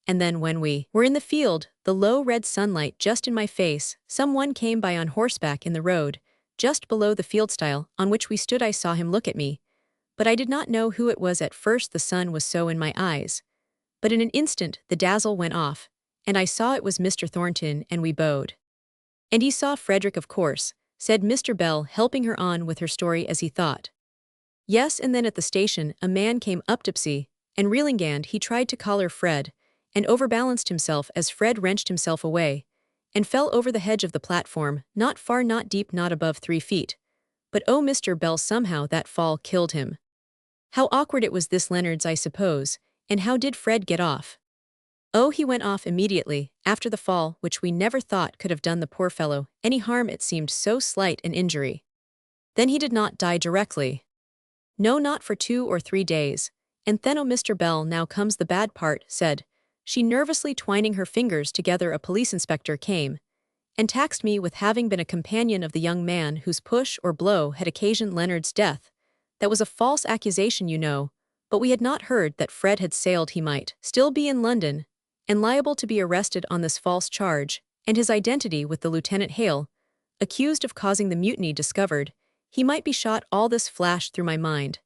And then when we were in the field, the low red sunlight just in my face, someone came by on horseback in the road, just below the field stile on which we stood. I saw him look at me, but I did not know who it was at first, the sun was so in my eyes. But in an instant the dazzle went off, and I saw it was Mr. Thornton, and we bowed." "And he saw Frederick, of course," said Mr. Bell, helping her on with her story as he thought. "Yes, and then at the station a man came up tipsy, and reeling, and he tried to collar Fred, and overbalanced himself as Fred wrenched himself away, and fell over the hedge of the platform, not far, not deep, not above 3 feet. But oh, Mr. Bell, somehow that fall killed him." "How awkward it was, this Leonards, I suppose, and how did Fred get off?" Oh, he went off immediately, after the fall, which we never thought could have done the poor fellow any harm. It seemed so slight an injury. Then he did not die directly. No, not for 2 or 3 days. And then, oh, Mr. Bell, now comes the bad part, said she, nervously twining her fingers together. A police inspector came and taxed me with having been a companion of the young man whose push or blow had occasioned Leonard's death. That was a false accusation, you know, but we had not heard that Fred had sailed. He might still be in London, and liable to be arrested on this false charge, and his identity with the Lieutenant Hale, accused of causing the mutiny, discovered. He might be shot. All this flashed through my mind.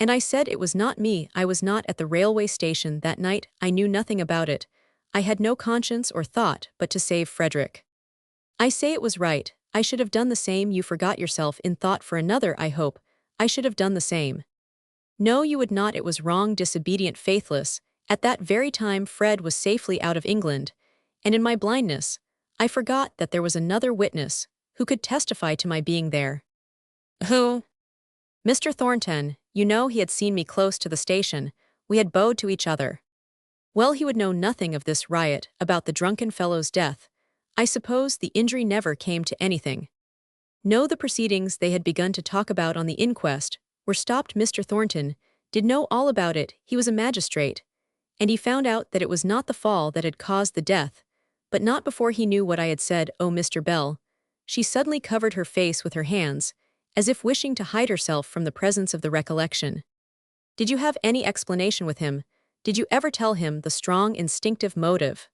And I said it was not me. I was not at the railway station that night. I knew nothing about it. I had no conscience or thought but to save Frederick. I say it was right. I should have done the same. You forgot yourself in thought for another, I hope. I should have done the same. No, you would not. It was wrong, disobedient, faithless. At that very time Fred was safely out of England, and in my blindness, I forgot that there was another witness who could testify to my being there. Who? Mr. Thornton. You know, he had seen me close to the station. We had bowed to each other. Well, he would know nothing of this riot, about the drunken fellow's death. I suppose the injury never came to anything. No, the proceedings they had begun to talk about on the inquest were stopped. Mr. Thornton did know all about it. He was a magistrate, and he found out that it was not the fall that had caused the death, but not before he knew what I had said. Oh, Mr. Bell. She suddenly covered her face with her hands, as if wishing to hide herself from the presence of the recollection. Did you have any explanation with him? Did you ever tell him the strong instinctive motive?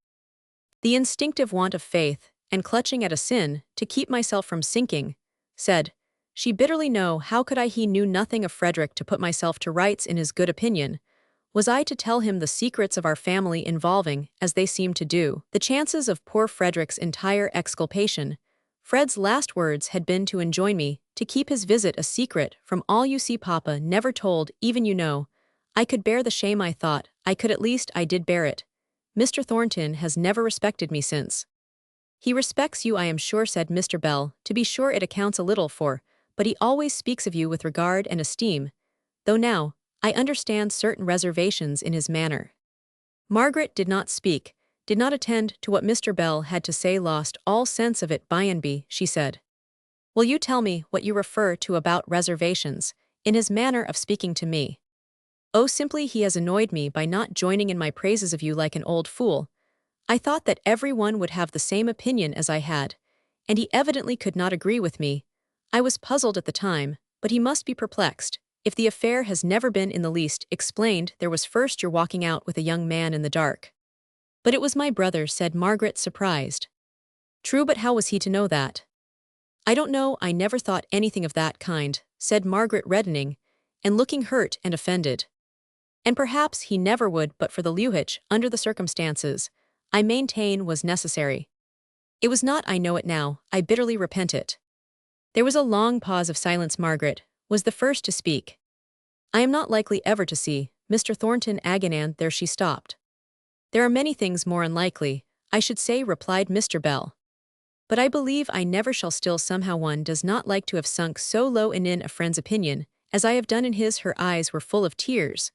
The instinctive want of faith, and clutching at a sin, to keep myself from sinking, said she bitterly. No, how could I? He knew nothing of Frederick. To put myself to rights in his good opinion, was I to tell him the secrets of our family involving, as they seemed to do, the chances of poor Frederick's entire exculpation? Fred's last words had been to enjoin me to keep his visit a secret from all. You see, Papa never told, even you know. I could bear the shame. I thought I could. At least I did bear it. Mr. Thornton has never respected me since. He respects you, I am sure, said Mr. Bell. To be sure, it accounts a little for, but he always speaks of you with regard and esteem, though now I understand certain reservations in his manner. Margaret did not speak, did not attend to what Mr. Bell had to say, lost all sense of it. By and by, she said, will you tell me what you refer to about reservations, in his manner of speaking to me? Oh, simply he has annoyed me by not joining in my praises of you like an old fool. I thought that every one would have the same opinion as I had, and he evidently could not agree with me. I was puzzled at the time, but he must be perplexed. If the affair has never been in the least explained, there was first your walking out with a young man in the dark. But it was my brother, said Margaret, surprised. True, but how was he to know that? I don't know. I never thought anything of that kind, said Margaret, reddening, and looking hurt and offended. And perhaps he never would, but for the Lewitch, under the circumstances, I maintain was necessary. It was not. I know it now. I bitterly repent it. There was a long pause of silence. Margaret was the first to speak. I am not likely ever to see Mr. Thornton again. And there she stopped. There are many things more unlikely, I should say, replied Mr. Bell. But I believe I never shall. Still, somehow one does not like to have sunk so low in a friend's opinion, as I have done in his. Her eyes were full of tears,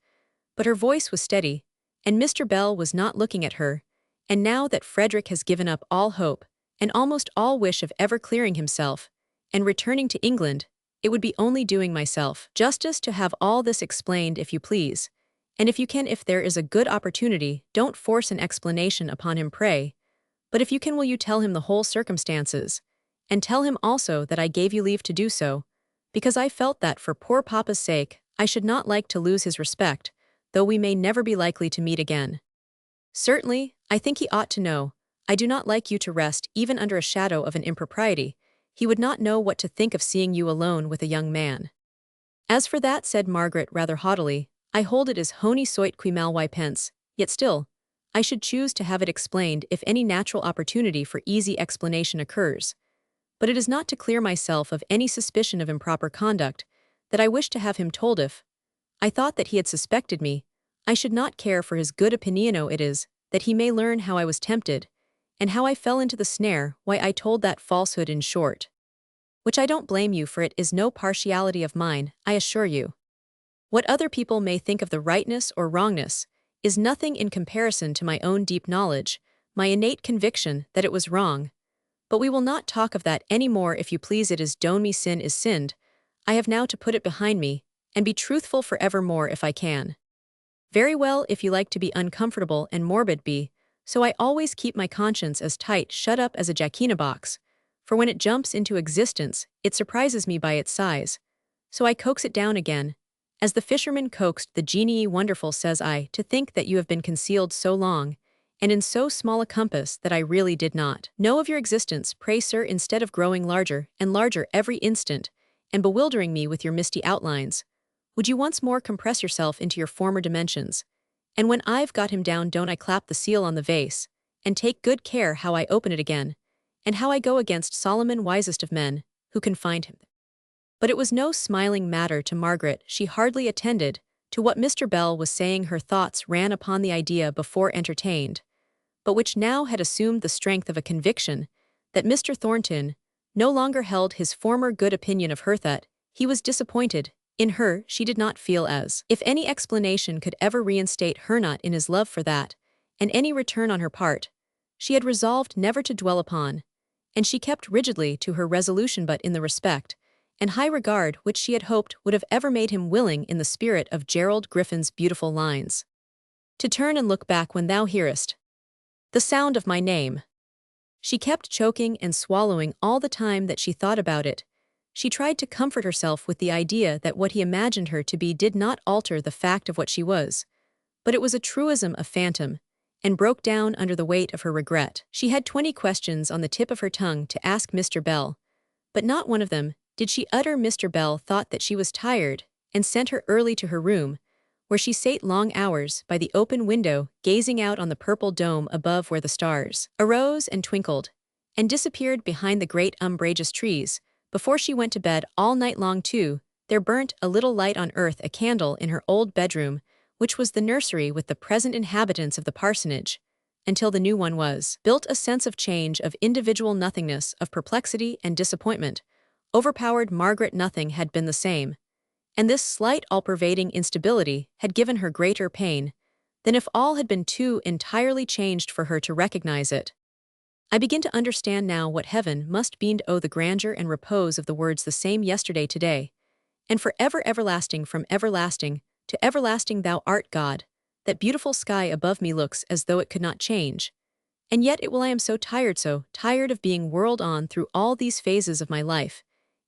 but her voice was steady, and Mr. Bell was not looking at her. And now that Frederick has given up all hope, and almost all wish of ever clearing himself, and returning to England, it would be only doing myself justice to have all this explained, if you please. And if you can, if there is a good opportunity, don't force an explanation upon him, pray. But if you can, will you tell him the whole circumstances, and tell him also that I gave you leave to do so, because I felt that for poor Papa's sake I should not like to lose his respect, though we may never be likely to meet again. Certainly, I think he ought to know. I do not like you to rest even under a shadow of an impropriety. He would not know what to think of seeing you alone with a young man. As for that, said Margaret rather haughtily, I hold it as honi soit qui mal y pense, yet still, I should choose to have it explained if any natural opportunity for easy explanation occurs. But it is not to clear myself of any suspicion of improper conduct that I wish to have him told. If I thought that he had suspected me, I should not care for his good opinion. It is that he may learn how I was tempted, and how I fell into the snare, why I told that falsehood, in short. Which I don't blame you for. It is no partiality of mine, I assure you. What other people may think of the rightness or wrongness, is nothing in comparison to my own deep knowledge, my innate conviction that it was wrong. But we will not talk of that any more, if you please. It is done me, sin is sinned. I have now to put it behind me, and be truthful for evermore if I can. Very well, if you like to be uncomfortable and morbid, be, so I always keep my conscience as tight shut up as a jackina box, for when it jumps into existence, it surprises me by its size. So I coax it down again, as the fisherman coaxed the genie. Wonderful, says I, to think that you have been concealed so long, and in so small a compass that I really did not know of your existence. Pray, sir, instead of growing larger and larger every instant, and bewildering me with your misty outlines, would you once more compress yourself into your former dimensions? And when I've got him down, don't I clap the seal on the vase, and take good care how I open it again, and how I go against Solomon, wisest of men, who can find him? But it was no smiling matter to Margaret. She hardly attended to what Mr. Bell was saying. Her thoughts ran upon the idea before entertained, but which now had assumed the strength of a conviction that Mr. Thornton no longer held his former good opinion of her, that he was disappointed in her. She did not feel as if any explanation could ever reinstate her not in his love for that, and any return on her part she had resolved never to dwell upon, and she kept rigidly to her resolution, but in the respect and high regard which she had hoped would have ever made him willing, in the spirit of Gerald Griffin's beautiful lines, to turn and look back when thou hearest the sound of my name. She kept choking and swallowing all the time that she thought about it. She tried to comfort herself with the idea that what he imagined her to be did not alter the fact of what she was, but it was a truism, a phantom, and broke down under the weight of her regret. She had 20 questions on the tip of her tongue to ask Mr. Bell, but not one of them did she utter. Mr. Bell thought that she was tired, and sent her early to her room, where she sate long hours by the open window, gazing out on the purple dome above, where the stars arose and twinkled, and disappeared behind the great umbrageous trees. Before she went to bed all night long, too, there burnt a little light on earth, a candle in her old bedroom, which was the nursery with the present inhabitants of the parsonage, until the new one was built. A sense of change, of individual nothingness, of perplexity and disappointment, overpowered Margaret. Nothing had been the same, and this slight all-pervading instability had given her greater pain than if all had been too entirely changed for her to recognize it. I begin to understand now what heaven must be to owe the grandeur and repose of the words, the same yesterday, today, and forever, everlasting. From everlasting to everlasting thou art God. That beautiful sky above me looks as though it could not change, and yet it will. I am so tired of being whirled on through all these phases of my life,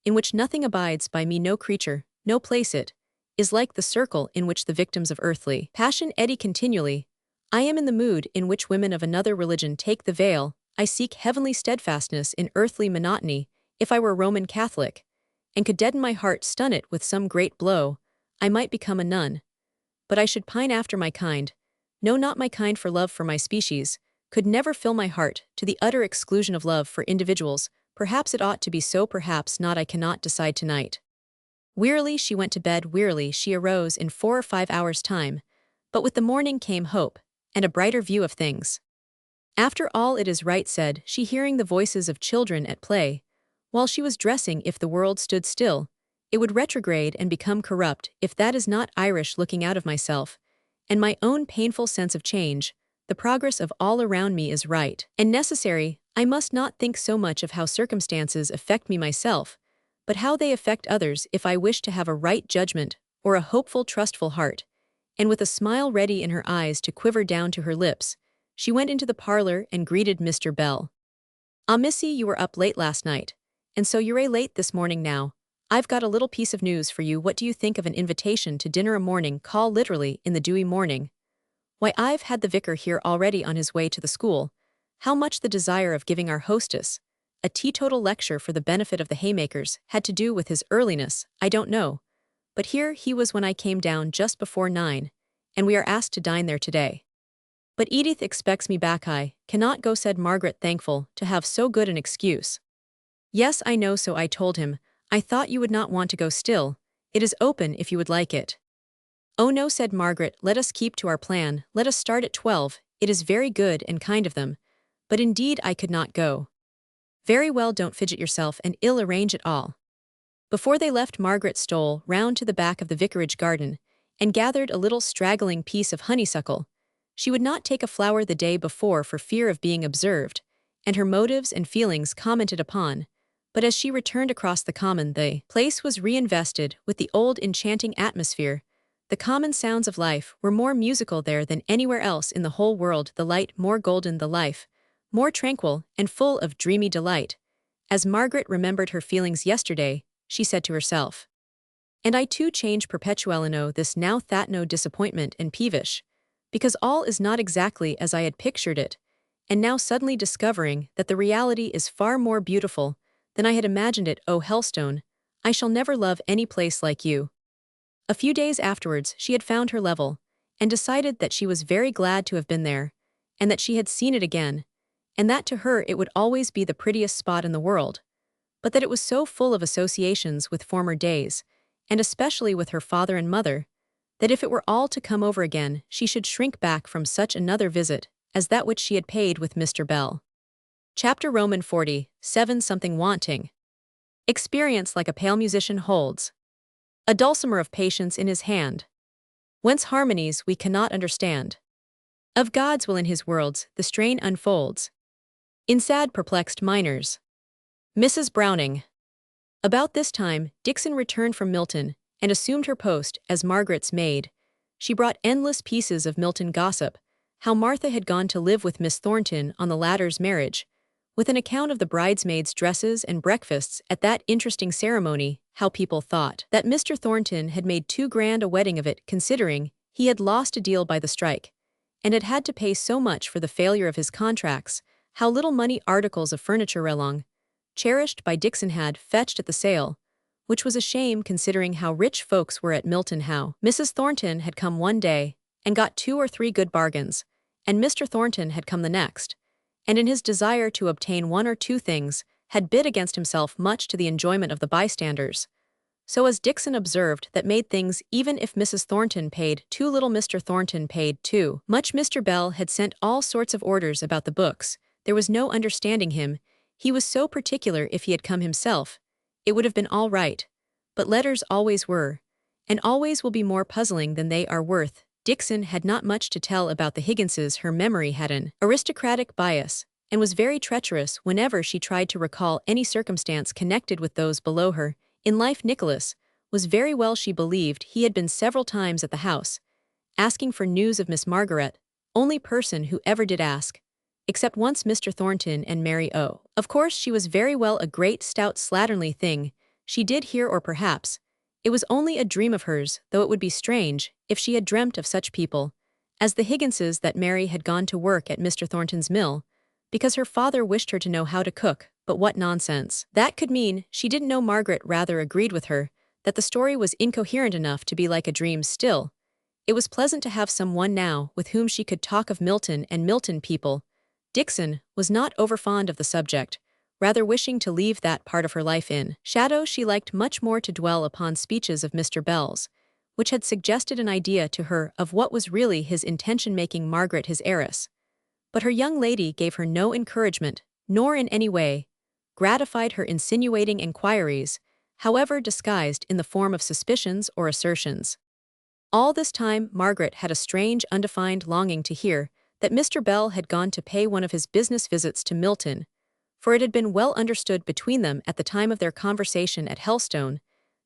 in which nothing abides by me, no creature, no place. It is like the circle in which the victims of earthly passion eddy continually. I am in the mood in which women of another religion take the veil. I seek heavenly steadfastness in earthly monotony. If I were Roman Catholic, and could deaden my heart, stun it with some great blow, I might become a nun. But I should pine after my kind, no, not my kind, for love for my species could never fill my heart to the utter exclusion of love for individuals. Perhaps it ought to be so, perhaps not. I cannot decide tonight. Wearily she went to bed, wearily she arose in 4 or 5 hours' time, but with the morning came hope, and a brighter view of things. After all, it is right, said she, hearing the voices of children at play, while she was dressing. If the world stood still, it would retrograde and become corrupt. If that is not Irish looking out of myself, and my own painful sense of change, the progress of all around me is right and necessary. I must not think so much of how circumstances affect me myself, but how they affect others, if I wish to have a right judgment, or a hopeful, trustful heart. And with a smile ready in her eyes to quiver down to her lips, she went into the parlor and greeted Mr. Bell. "Ah, missy, you were up late last night, and so you're late this morning now. I've got a little piece of news for you. What do you think of an invitation to dinner, a morning call, literally in the dewy morning? Why, I've had the vicar here already on his way to the school. How much the desire of giving our hostess a teetotal lecture for the benefit of the haymakers had to do with his earliness, I don't know. But here he was when I came down just before 9, and we are asked to dine there today. But Edith expects me back. I cannot go," said Margaret, thankful to have so good an excuse. "Yes, I know, so I told him. I thought you would not want to go still. It is open if you would like it." "Oh no," said Margaret, "let us keep to our plan. Let us start at 12. It is very good and kind of them, but indeed I could not go." "Very well, don't fidget yourself and ill arrange it all." Before they left, Margaret stole round to the back of the vicarage garden, and gathered a little straggling piece of honeysuckle, She would not take a flower the day before for fear of being observed, and her motives and feelings commented upon, but as she returned across the common, the place was reinvested with the old enchanting atmosphere. The common sounds of life were more musical there than anywhere else in the whole world, the light more golden, the life more tranquil and full of dreamy delight. As Margaret remembered her feelings yesterday, she said to herself, "And I too change perpetually this now that no disappointment and peevish, because all is not exactly as I had pictured it, and now suddenly discovering that the reality is far more beautiful than I had imagined it. Oh, Helstone, I shall never love any place like you." A few days afterwards she had found her level, and decided that she was very glad to have been there, and that she had seen it again, and that to her it would always be the prettiest spot in the world, but that it was so full of associations with former days, and especially with her father and mother, that if it were all to come over again she should shrink back from such another visit as that which she had paid with Mr. Bell. Chapter Roman 47 Something wanting. Experience like a pale musician holds a dulcimer of patience in his hand, whence harmonies we cannot understand. Of God's will in his worlds the strain unfolds, in sad perplexed minors. Mrs. Browning. About this time Dixon returned from Milton, and assumed her post as Margaret's maid. She brought endless pieces of Milton gossip, how Martha had gone to live with Miss Thornton on the latter's marriage, with an account of the bridesmaids' dresses and breakfasts at that interesting ceremony, how people thought that Mr. Thornton had made too grand a wedding of it considering he had lost a deal by the strike, and had had to pay so much for the failure of his contracts, how little money articles of furniture long cherished by Dixon had fetched at the sale, which was a shame considering how rich folks were at Milton, how Mrs. Thornton had come one day and got 2 or 3 good bargains, and Mr. Thornton had come the next, and in his desire to obtain 1 or 2 things, had bid against himself much to the enjoyment of the bystanders. So as Dixon observed that made things even if Mrs. Thornton paid too little, Mr. Thornton paid too much. Mr. Bell had sent all sorts of orders about the books, there was no understanding him, he was so particular. If he had come himself, it would have been all right, but letters always were, and always will be more puzzling than they are worth. Dixon had not much to tell about the Higginses. Her memory had an aristocratic bias, and was very treacherous whenever she tried to recall any circumstance connected with those below her in life. Nicholas was very well. She believed he had been several times at the house, asking for news of Miss Margaret, only person who ever did ask, except once Mr. Thornton and Mary O. Of course she was very well a great stout slatternly thing, she did hear, or perhaps it was only a dream of hers, though it would be strange if she had dreamt of such people as the Higginses, that Mary had gone to work at Mr. Thornton's mill because her father wished her to know how to cook. But what nonsense that could mean. She didn't know. Margaret rather agreed with her that the story was incoherent enough to be like a dream. Still, it was pleasant to have someone now with whom she could talk of Milton and Milton people. Dixon was not overfond of the subject, rather wishing to leave that part of her life in shadow. She liked much more to dwell upon speeches of Mr. Bell's, which had suggested an idea to her of what was really his intention, making Margaret his heiress. But her young lady gave her no encouragement, nor in any way gratified her insinuating inquiries, however disguised in the form of suspicions or assertions. All this time Margaret had a strange undefined longing to hear that Mr. Bell had gone to pay one of his business visits to Milton, for it had been well understood between them at the time of their conversation at Helstone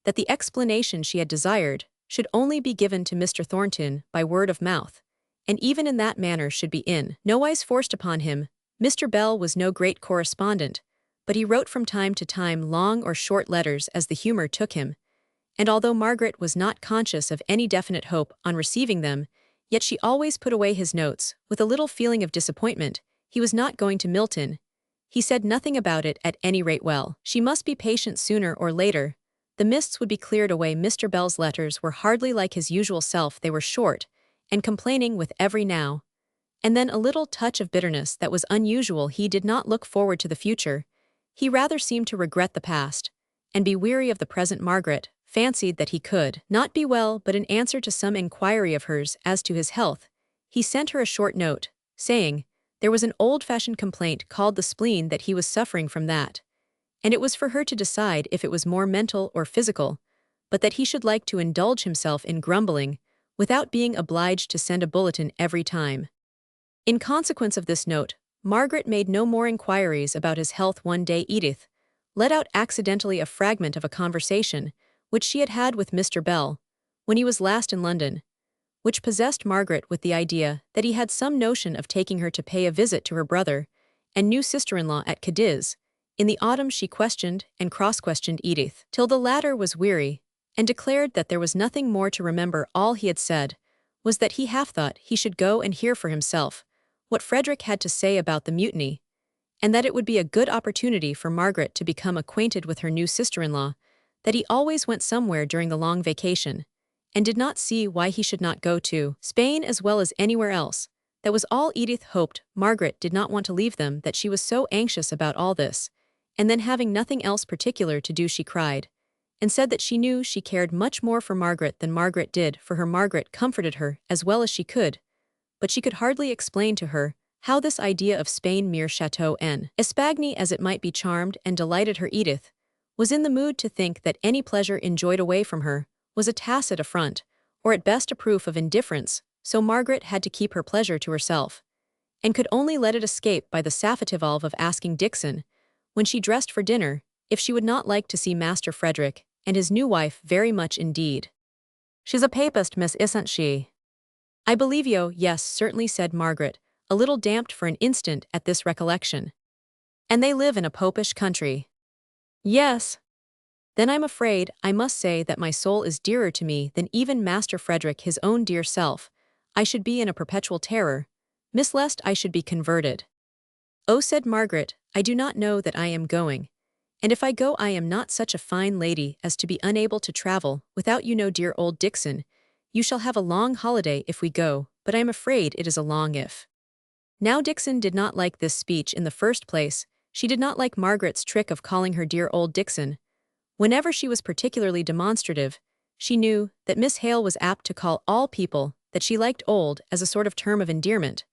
that the explanation she had desired should only be given to Mr. Thornton by word of mouth, and even in that manner should be in no wise forced upon him. Mr. Bell was no great correspondent, but he wrote from time to time long or short letters as the humor took him, and although Margaret was not conscious of any definite hope on receiving them, yet she always put away his notes with a little feeling of disappointment. He was not going to Milton. He said nothing about it at any rate. Well, she must be patient. Sooner or later the mists would be cleared away. Mr. Bell's letters were hardly like his usual self. They were short and complaining, with every now and then a little touch of bitterness that was unusual. He did not look forward to the future. He rather seemed to regret the past and be weary of the present. Margaret fancied that he could not be well, but in answer to some inquiry of hers as to his health, he sent her a short note, saying there was an old-fashioned complaint called the spleen, that he was suffering from that, and it was for her to decide if it was more mental or physical, but that he should like to indulge himself in grumbling without being obliged to send a bulletin every time. In consequence of this note, Margaret made no more inquiries about his health. One day Edith let out accidentally a fragment of a conversation which she had had with Mr. Bell, when he was last in London, which possessed Margaret with the idea that he had some notion of taking her to pay a visit to her brother and new sister-in-law at Cadiz. In the autumn she questioned and cross-questioned Edith, till the latter was weary, and declared that there was nothing more to remember. All he had said was that he half thought he should go and hear for himself what Frederick had to say about the mutiny, and that it would be a good opportunity for Margaret to become acquainted with her new sister-in-law, that he always went somewhere during the long vacation, and did not see why he should not go to Spain as well as anywhere else. That was all Edith hoped. Margaret did not want to leave them, that she was so anxious about all this, and then having nothing else particular to do she cried, and said that she knew she cared much more for Margaret than Margaret did for her. Margaret comforted her as well as she could, but she could hardly explain to her how this idea of Spain, mere Chateau en Espagne as it might be, charmed and delighted her. Edith was in the mood to think that any pleasure enjoyed away from her was a tacit affront, or at best a proof of indifference, so Margaret had to keep her pleasure to herself, and could only let it escape by the safative of asking Dixon, when she dressed for dinner, if she would not like to see Master Frederick and his new wife very much indeed. "She's a papist, miss, isn't she?" "I believe you, yes, certainly," said Margaret, a little damped for an instant at this recollection. "And they live in a popish country?" "Yes." "Then I'm afraid I must say that my soul is dearer to me than even Master Frederick his own dear self. I should be in a perpetual terror, miss, lest I should be converted." "Oh," said Margaret, "I do not know that I am going, and if I go I am not such a fine lady as to be unable to travel without you know dear old Dixon. You shall have a long holiday if we go, but I am afraid it is a long if." Now Dixon did not like this speech. In the first place, she did not like Margaret's trick of calling her dear old Dixon. Whenever she was particularly demonstrative, she knew that Miss Hale was apt to call all people that she liked old as a sort of term of endearment.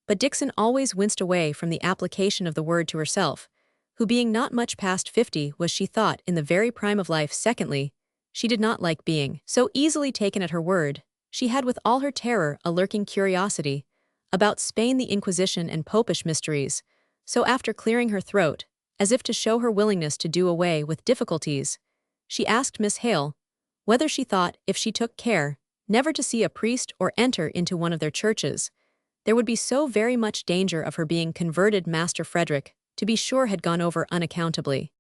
But Dixon always winced away from the application of the word to herself, who being not much past 50 was, she thought, in the very prime of life. Secondly, she did not like being so easily taken at her word. She had with all her terror a lurking curiosity about Spain, the Inquisition and popish mysteries, so after clearing her throat, as if to show her willingness to do away with difficulties, she asked Miss Hale whether she thought, if she took care never to see a priest or enter into one of their churches, there would be so very much danger of her being converted. Master Frederick, to be sure, had gone over unaccountably.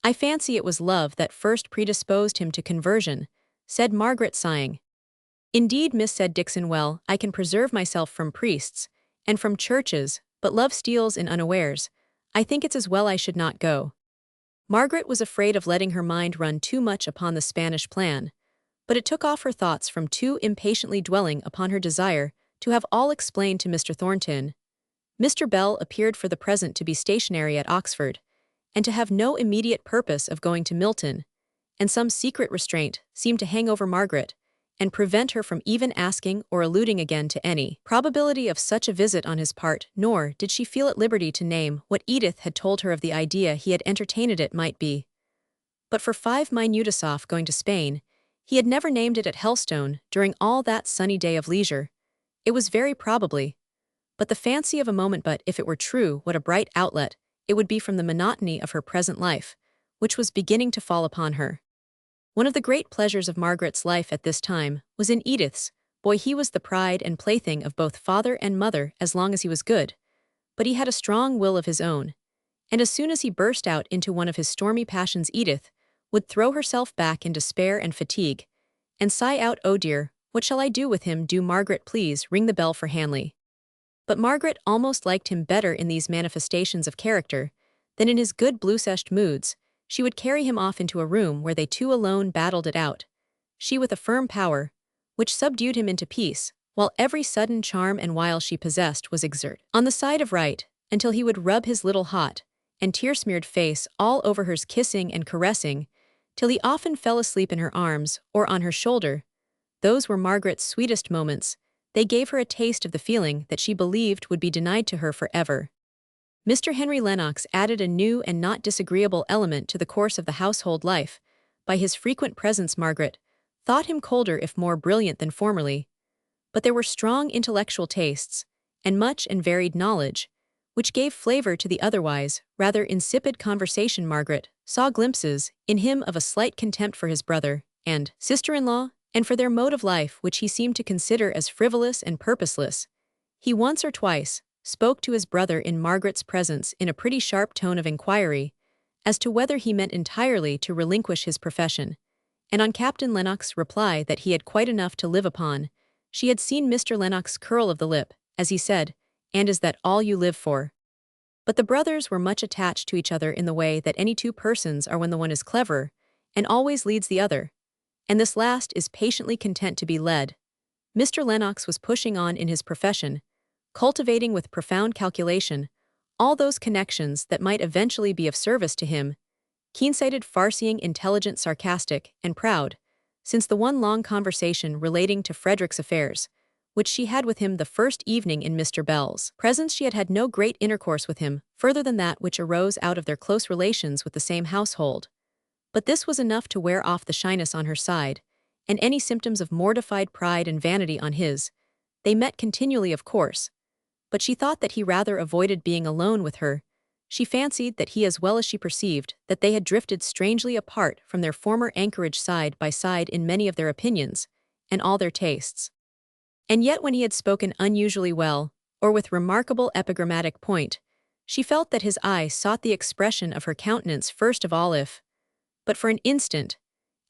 "I fancy it was love that first predisposed him to conversion," said Margaret, sighing. "Indeed, miss," said Dixon, "well, I can preserve myself from priests and from churches, but love steals in unawares. I think it's as well I should not go." Margaret was afraid of letting her mind run too much upon the Spanish plan, but it took off her thoughts from too impatiently dwelling upon her desire to have all explained to Mr. Thornton. Mr. Bell appeared for the present to be stationary at Oxford, and to have no immediate purpose of going to Milton, and some secret restraint seemed to hang over Margaret, and prevent her from even asking or alluding again to any probability of such a visit on his part, nor did she feel at liberty to name what Edith had told her of the idea he had entertained it might be. But for 5 minutes off going to Spain, he had never named it at Helstone during all that sunny day of leisure. It was very probably but the fancy of a moment, but if it were true, what a bright outlet it would be from the monotony of her present life, which was beginning to fall upon her. One of the great pleasures of Margaret's life at this time was in Edith's boy. He was the pride and plaything of both father and mother as long as he was good, but he had a strong will of his own, and as soon as he burst out into one of his stormy passions, Edith would throw herself back in despair and fatigue, and sigh out, "Oh dear, what shall I do with him? Do, Margaret, please ring the bell for Hanley." But Margaret almost liked him better in these manifestations of character than in his good bluish moods. She would carry him off into a room where they two alone battled it out, she with a firm power, which subdued him into peace, while every sudden charm and wile she possessed was exerted on the side of right, until he would rub his little hot and tear-smeared face all over hers, kissing and caressing, till he often fell asleep in her arms or on her shoulder. Those were Margaret's sweetest moments. They gave her a taste of the feeling that she believed would be denied to her forever. Mr. Henry Lennox added a new and not disagreeable element to the course of the household life. By his frequent presence, Margaret thought him colder if more brilliant than formerly. But there were strong intellectual tastes, and much and varied knowledge, which gave flavor to the otherwise rather insipid conversation. Margaret saw glimpses in him of a slight contempt for his brother and sister-in-law, and for their mode of life which he seemed to consider as frivolous and purposeless. He once or twice spoke to his brother in Margaret's presence in a pretty sharp tone of inquiry as to whether he meant entirely to relinquish his profession, and on Captain Lennox's reply that he had quite enough to live upon, she had seen Mr. Lennox curl of the lip, as he said, "And is that all you live for?" But the brothers were much attached to each other in the way that any two persons are when the one is clever, and always leads the other, and this last is patiently content to be led. Mr. Lennox was pushing on in his profession, cultivating with profound calculation all those connections that might eventually be of service to him, keen-sighted, far-seeing, intelligent, sarcastic, and proud, since the one long conversation relating to Frederick's affairs, which she had with him the first evening in Mr. Bell's presence, she had had no great intercourse with him, further than that which arose out of their close relations with the same household. But this was enough to wear off the shyness on her side, and any symptoms of mortified pride and vanity on his. They met continually, of course, but she thought that he rather avoided being alone with her. She fancied that he, as well as she perceived, that they had drifted strangely apart from their former anchorage side by side in many of their opinions, and all their tastes. And yet when he had spoken unusually well, or with remarkable epigrammatic point, she felt that his eye sought the expression of her countenance first of all, if but for an instant,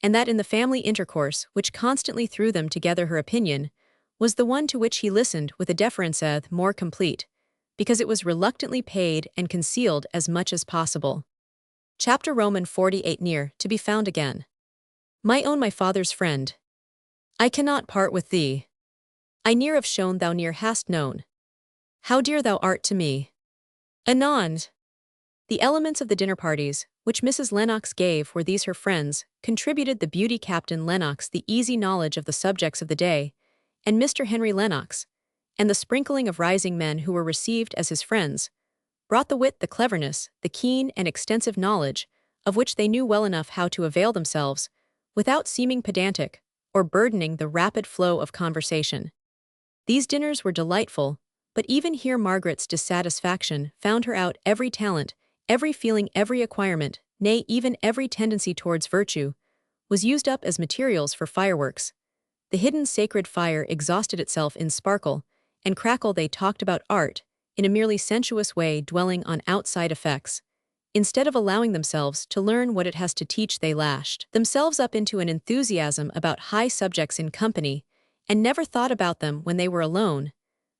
and that in the family intercourse which constantly threw them together her opinion was the one to which he listened with a deference more complete, because it was reluctantly paid and concealed as much as possible. Chapter Roman 48 Near to be found again. My own, my father's friend, I cannot part with thee. I near have shown thou near hast known. How dear thou art to me. Anon. The elements of the dinner parties, which Mrs. Lennox gave were these: her friends contributed the beauty, Captain Lennox the easy knowledge of the subjects of the day, and Mr. Henry Lennox, and the sprinkling of rising men who were received as his friends, brought the wit, the cleverness, the keen and extensive knowledge, of which they knew well enough how to avail themselves, without seeming pedantic, or burdening the rapid flow of conversation. These dinners were delightful, but even here Margaret's dissatisfaction found her out. Every talent, every feeling, every acquirement, nay, even every tendency towards virtue, was used up as materials for fireworks. The hidden sacred fire exhausted itself in sparkle and crackle. They talked about art in a merely sensuous way, dwelling on outside effects. Instead of allowing themselves to learn what it has to teach, they lashed themselves up into an enthusiasm about high subjects in company, and never thought about them when they were alone.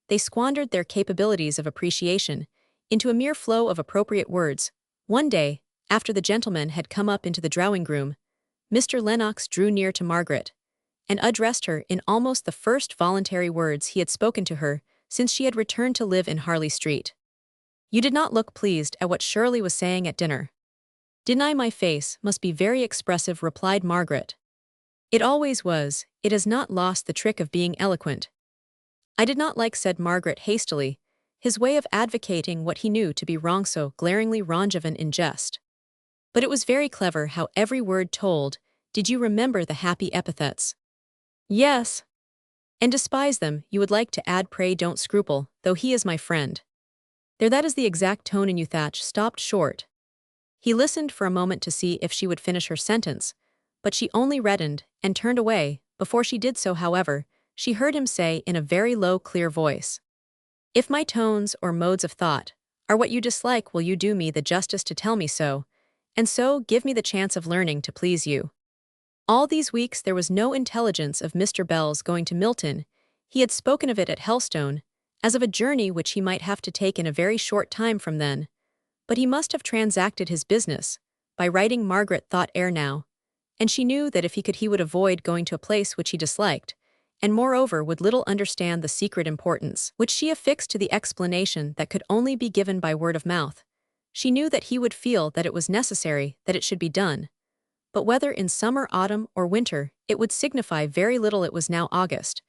They squandered their capabilities of appreciation into a mere flow of appropriate words. One day, after the gentlemen had come up into the drawing-room, Mr. Lennox drew near to Margaret, and addressed her in almost the first voluntary words he had spoken to her since she had returned to live in Harley Street. You did not look pleased at what Shirley was saying at dinner. Didn't I? My face must be very expressive, replied Margaret. It always was. It has not lost the trick of being eloquent. I did not like, said Margaret hastily, his way of advocating what he knew to be wrong, so glaringly Rongevan in jest. But it was very clever how every word told. Did you remember the happy epithets? Yes. And despise them, you would like to add, pray don't scruple, though he is my friend. There, that is the exact tone in you. Thatch stopped short. He listened for a moment to see if she would finish her sentence, but she only reddened and turned away. Before she did so, however, she heard him say in a very low, clear voice, if my tones or modes of thought are what you dislike, will you do me the justice to tell me so, and so give me the chance of learning to please you? All these weeks there was no intelligence of Mr. Bell's going to Milton. He had spoken of it at Helstone, as of a journey which he might have to take in a very short time from then. But he must have transacted his business by writing, Margaret thought ere now, and she knew that if he could he would avoid going to a place which he disliked, and moreover would little understand the secret importance which she affixed to the explanation that could only be given by word of mouth. She knew that he would feel that it was necessary that it should be done. But whether in summer, autumn, or winter, it would signify very little. It was now August,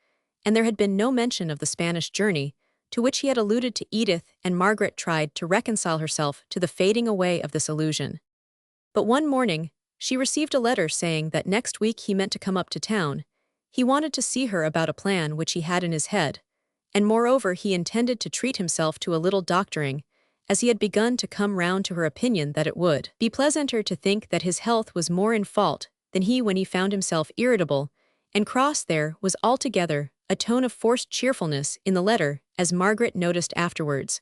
and there had been no mention of the Spanish journey, to which he had alluded to Edith, and Margaret tried to reconcile herself to the fading away of this illusion. But one morning, she received a letter saying that next week he meant to come up to town. He wanted to see her about a plan which he had in his head, and moreover he intended to treat himself to a little doctoring, as he had begun to come round to her opinion that it would be pleasanter to think that his health was more in fault than he when he found himself irritable and cross. There was altogether a tone of forced cheerfulness in the letter, as Margaret noticed afterwards.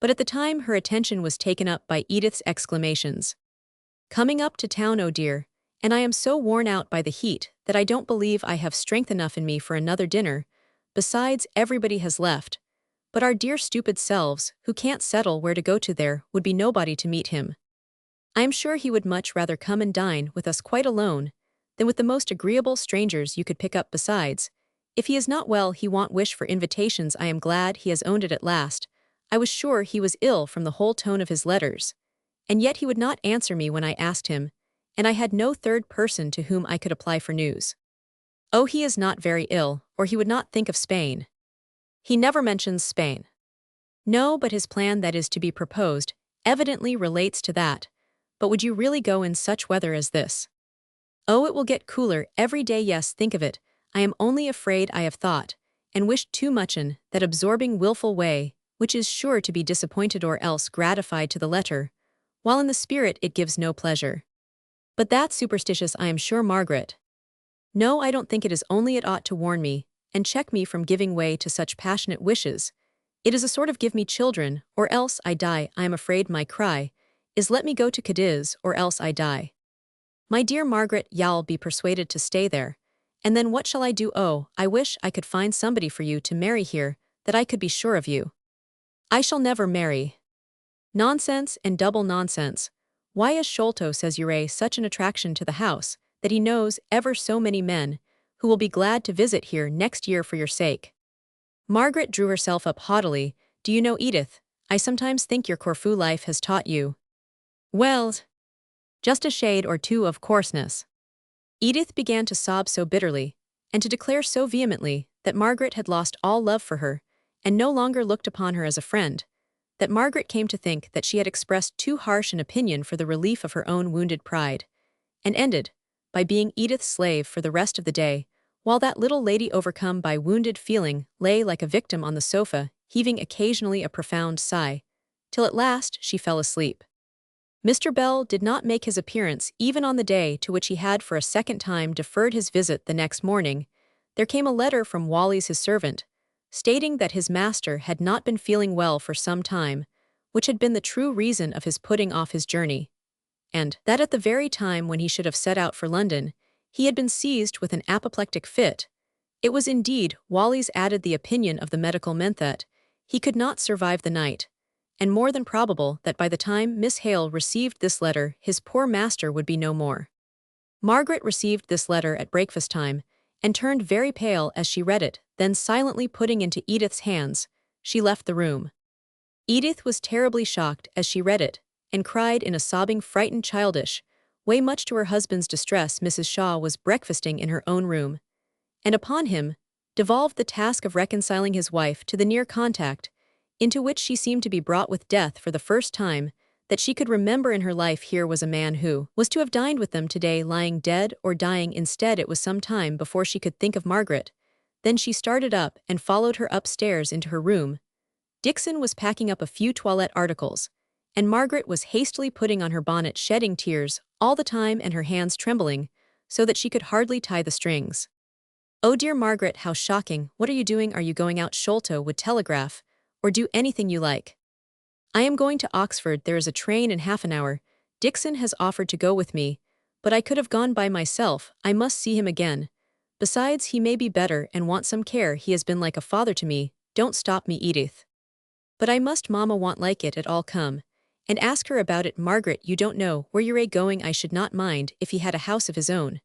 But at the time her attention was taken up by Edith's exclamations. "Coming up to town, oh dear, and I am so worn out by the heat that I don't believe I have strength enough in me for another dinner. Besides, everybody has left. But our dear stupid selves, who can't settle where to go to, there would be nobody to meet him. I am sure he would much rather come and dine with us quite alone than with the most agreeable strangers you could pick up. Besides, if he is not well he won't wish for invitations. I am glad he has owned it at last. I was sure he was ill from the whole tone of his letters. And yet he would not answer me when I asked him, and I had no third person to whom I could apply for news. Oh, he is not very ill, or he would not think of Spain. He never mentions Spain. No, but his plan that is to be proposed evidently relates to that. But would you really go in such weather as this? Oh, it will get cooler every day. Yes, think of it. I am only afraid I have thought, and wished too much in that absorbing wilful way, which is sure to be disappointed or else gratified to the letter, while in the spirit it gives no pleasure. But that's superstitious, I am sure, Margaret. No, I don't think it is, only it ought to warn me, and check me from giving way to such passionate wishes. It is a sort of give me children, or else I die. I am afraid my cry is let me go to Cadiz, or else I die. My dear Margaret, you'll be persuaded to stay there. And then what shall I do? Oh, I wish I could find somebody for you to marry here, that I could be sure of you. I shall never marry. Nonsense and double nonsense. Why is Sholto, says Ure, such an attraction to the house, that he knows ever so many men, who will be glad to visit here next year for your sake? Margaret drew herself up haughtily. Do you know, Edith, I sometimes think your Corfu life has taught you, well, just a shade or two of coarseness. Edith began to sob so bitterly, and to declare so vehemently, that Margaret had lost all love for her, and no longer looked upon her as a friend, that Margaret came to think that she had expressed too harsh an opinion for the relief of her own wounded pride, and ended by being Edith's slave for the rest of the day, while that little lady, overcome by wounded feeling, lay like a victim on the sofa, heaving occasionally a profound sigh, till at last she fell asleep. Mr. Bell did not make his appearance even on the day to which he had for a second time deferred his visit. The next morning, there came a letter from Wallis, his servant, stating that his master had not been feeling well for some time, which had been the true reason of his putting off his journey, and that at the very time when he should have set out for London, he had been seized with an apoplectic fit. It was indeed, Wallis added, the opinion of the medical men that he could not survive the night, and more than probable that by the time Miss Hale received this letter his poor master would be no more. Margaret received this letter at breakfast time, and turned very pale as she read it, then silently putting into Edith's hands, she left the room. Edith was terribly shocked as she read it, and cried in a sobbing, frightened, childish way. Much to her husband's distress, Mrs. Shaw was breakfasting in her own room, and upon him devolved the task of reconciling his wife to the near contact, into which she seemed to be brought with death for the first time that she could remember in her life. Here was a man who was to have dined with them today lying dead or dying. Instead, it was some time before she could think of Margaret. Then she started up and followed her upstairs into her room. Dixon was packing up a few toilette articles, and Margaret was hastily putting on her bonnet, shedding tears all the time and her hands trembling, so that she could hardly tie the strings. Oh dear Margaret, how shocking! What are you doing? Are you going out? Sholto would telegraph, or do anything you like. I am going to Oxford. There is a train in half an hour. Dixon has offered to go with me, but I could have gone by myself. I must see him again. Besides, he may be better and want some care. He has been like a father to me. Don't stop me, Edith. But I must. Mamma won't like it at all. Come and ask her about it. Margaret, you don't know where you're going. I should not mind if he had a house of his own,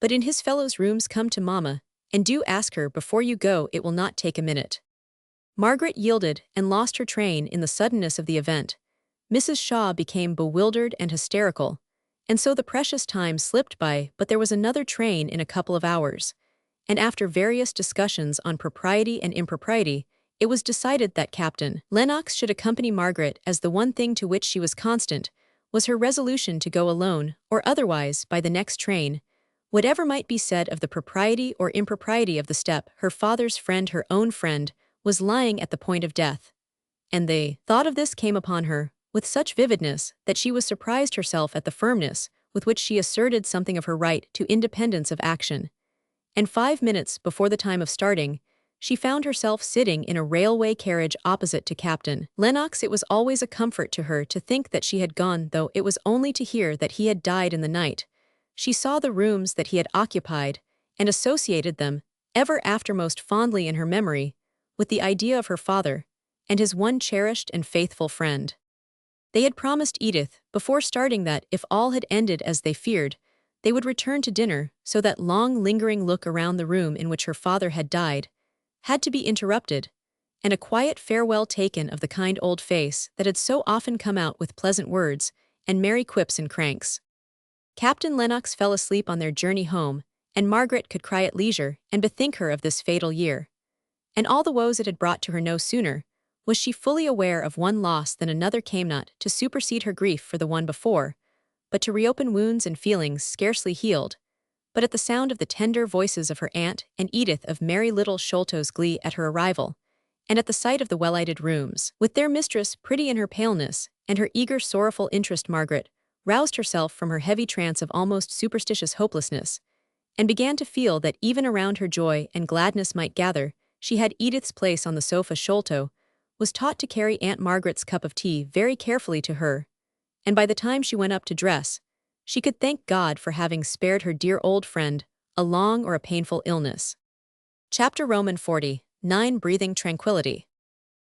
but in his fellows' rooms. Come to Mamma, and do ask her before you go. It will not take a minute. Margaret yielded and lost her train in the suddenness of the event. Mrs. Shaw became bewildered and hysterical, and so the precious time slipped by. But there was another train in a couple of hours, and after various discussions on propriety and impropriety, it was decided that Captain Lennox should accompany Margaret, as the one thing to which she was constant was her resolution to go alone, or otherwise, by the next train. Whatever might be said of the propriety or impropriety of the step, her father's friend, her own friend, was lying at the point of death. And the thought of this came upon her with such vividness that she was surprised herself at the firmness with which she asserted something of her right to independence of action. And 5 minutes before the time of starting, she found herself sitting in a railway carriage opposite to Captain Lennox. It was always a comfort to her to think that she had gone, though it was only to hear that he had died in the night. She saw the rooms that he had occupied, and associated them, ever after most fondly in her memory, with the idea of her father, and his one cherished and faithful friend. They had promised Edith, before starting, that, if all had ended as they feared, they would return to dinner, so that long lingering look around the room in which her father had died had to be interrupted, and a quiet farewell taken of the kind old face that had so often come out with pleasant words and merry quips and cranks. Captain Lennox fell asleep on their journey home, and Margaret could cry at leisure and bethink her of this fatal year. And all the woes it had brought to her. No sooner was she fully aware of one loss than another came, not to supersede her grief for the one before, but to reopen wounds and feelings scarcely healed. But at the sound of the tender voices of her aunt and Edith, of merry little Sholto's glee at her arrival, and at the sight of the well-lighted rooms, with their mistress pretty in her paleness, and her eager sorrowful interest, Margaret roused herself from her heavy trance of almost superstitious hopelessness, and began to feel that even around her joy and gladness might gather. She had Edith's place on the sofa. Sholto was taught to carry Aunt Margaret's cup of tea very carefully to her, and by the time she went up to dress, she could thank God for having spared her dear old friend a long or a painful illness. Chapter Roman 49, Breathing Tranquility.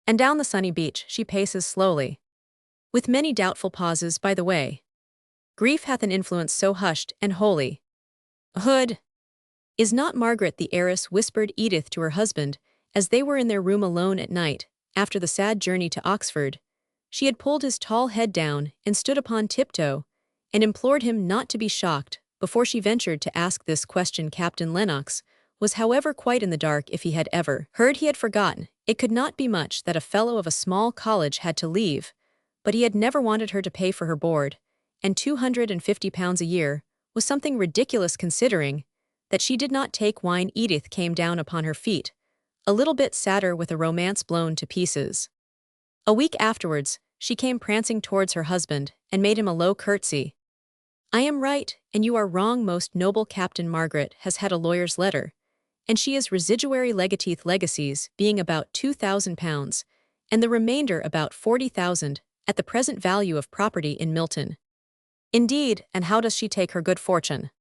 And down the sunny beach she paces slowly, with many doubtful pauses by the way. Grief hath an influence so hushed and holy. Hood! Is not Margaret the heiress? Whispered Edith to her husband, as they were in their room alone at night, after the sad journey to Oxford. She had pulled his tall head down and stood upon tiptoe, and implored him not to be shocked before she ventured to ask this question. Captain Lennox was, however, quite in the dark. If he had ever heard, he had forgotten. It could not be much that a fellow of a small college had to leave, but he had never wanted her to pay for her board, and £250 a year was something ridiculous considering that she did not take wine. Edith came down upon her feet, a little bit sadder, with a romance blown to pieces. A week afterwards, she came prancing towards her husband and made him a low curtsy. I am right, and you are wrong, most noble Captain. Margaret has had a lawyer's letter, and she is residuary legateth, legacies being about £2,000, and the remainder about 40,000, at the present value of property in Milton. Indeed, and how does she take her good fortune?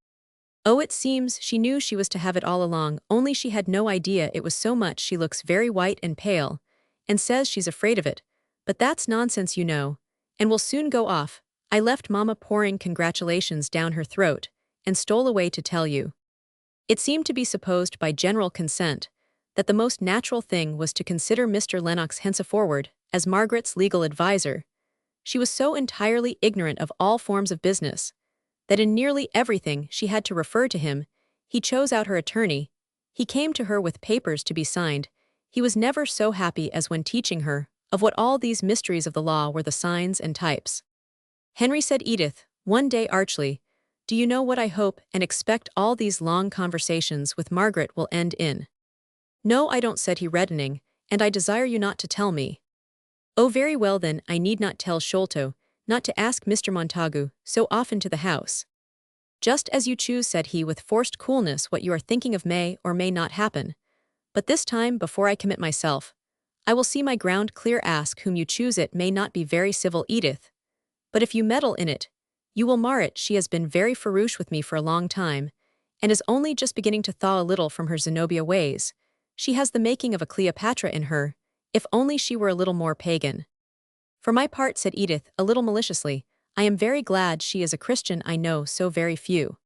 Oh, it seems she knew she was to have it all along, only she had no idea it was so much. She looks very white and pale, and says she's afraid of it, but that's nonsense, you know, and will soon go off. I left Mamma pouring congratulations down her throat, and stole away to tell you. It seemed to be supposed by general consent that the most natural thing was to consider Mr. Lennox henceforward as Margaret's legal adviser. She was so entirely ignorant of all forms of business that in nearly everything she had to refer to him. He chose out her attorney, he came to her with papers to be signed. He was never so happy as when teaching her of what all these mysteries of the law were, the signs and types. Henry, said Edith one day archly, do you know what I hope and expect all these long conversations with Margaret will end in? No, I don't, said he, reddening, and I desire you not to tell me. Oh, very well then, I need not tell Sholto not to ask Mr. Montagu so often to the house. Just as you choose, said he with forced coolness. What you are thinking of may or may not happen, but this time, before I commit myself, I will see my ground clear. Ask whom you choose. It may not be very civil, Edith, but if you meddle in it, you will mar it. She has been very farouche with me for a long time, and is only just beginning to thaw a little from her Zenobia ways. She has the making of a Cleopatra in her, if only she were a little more pagan. For my part, said Edith, a little maliciously, I am very glad she is a Christian. I know so very few.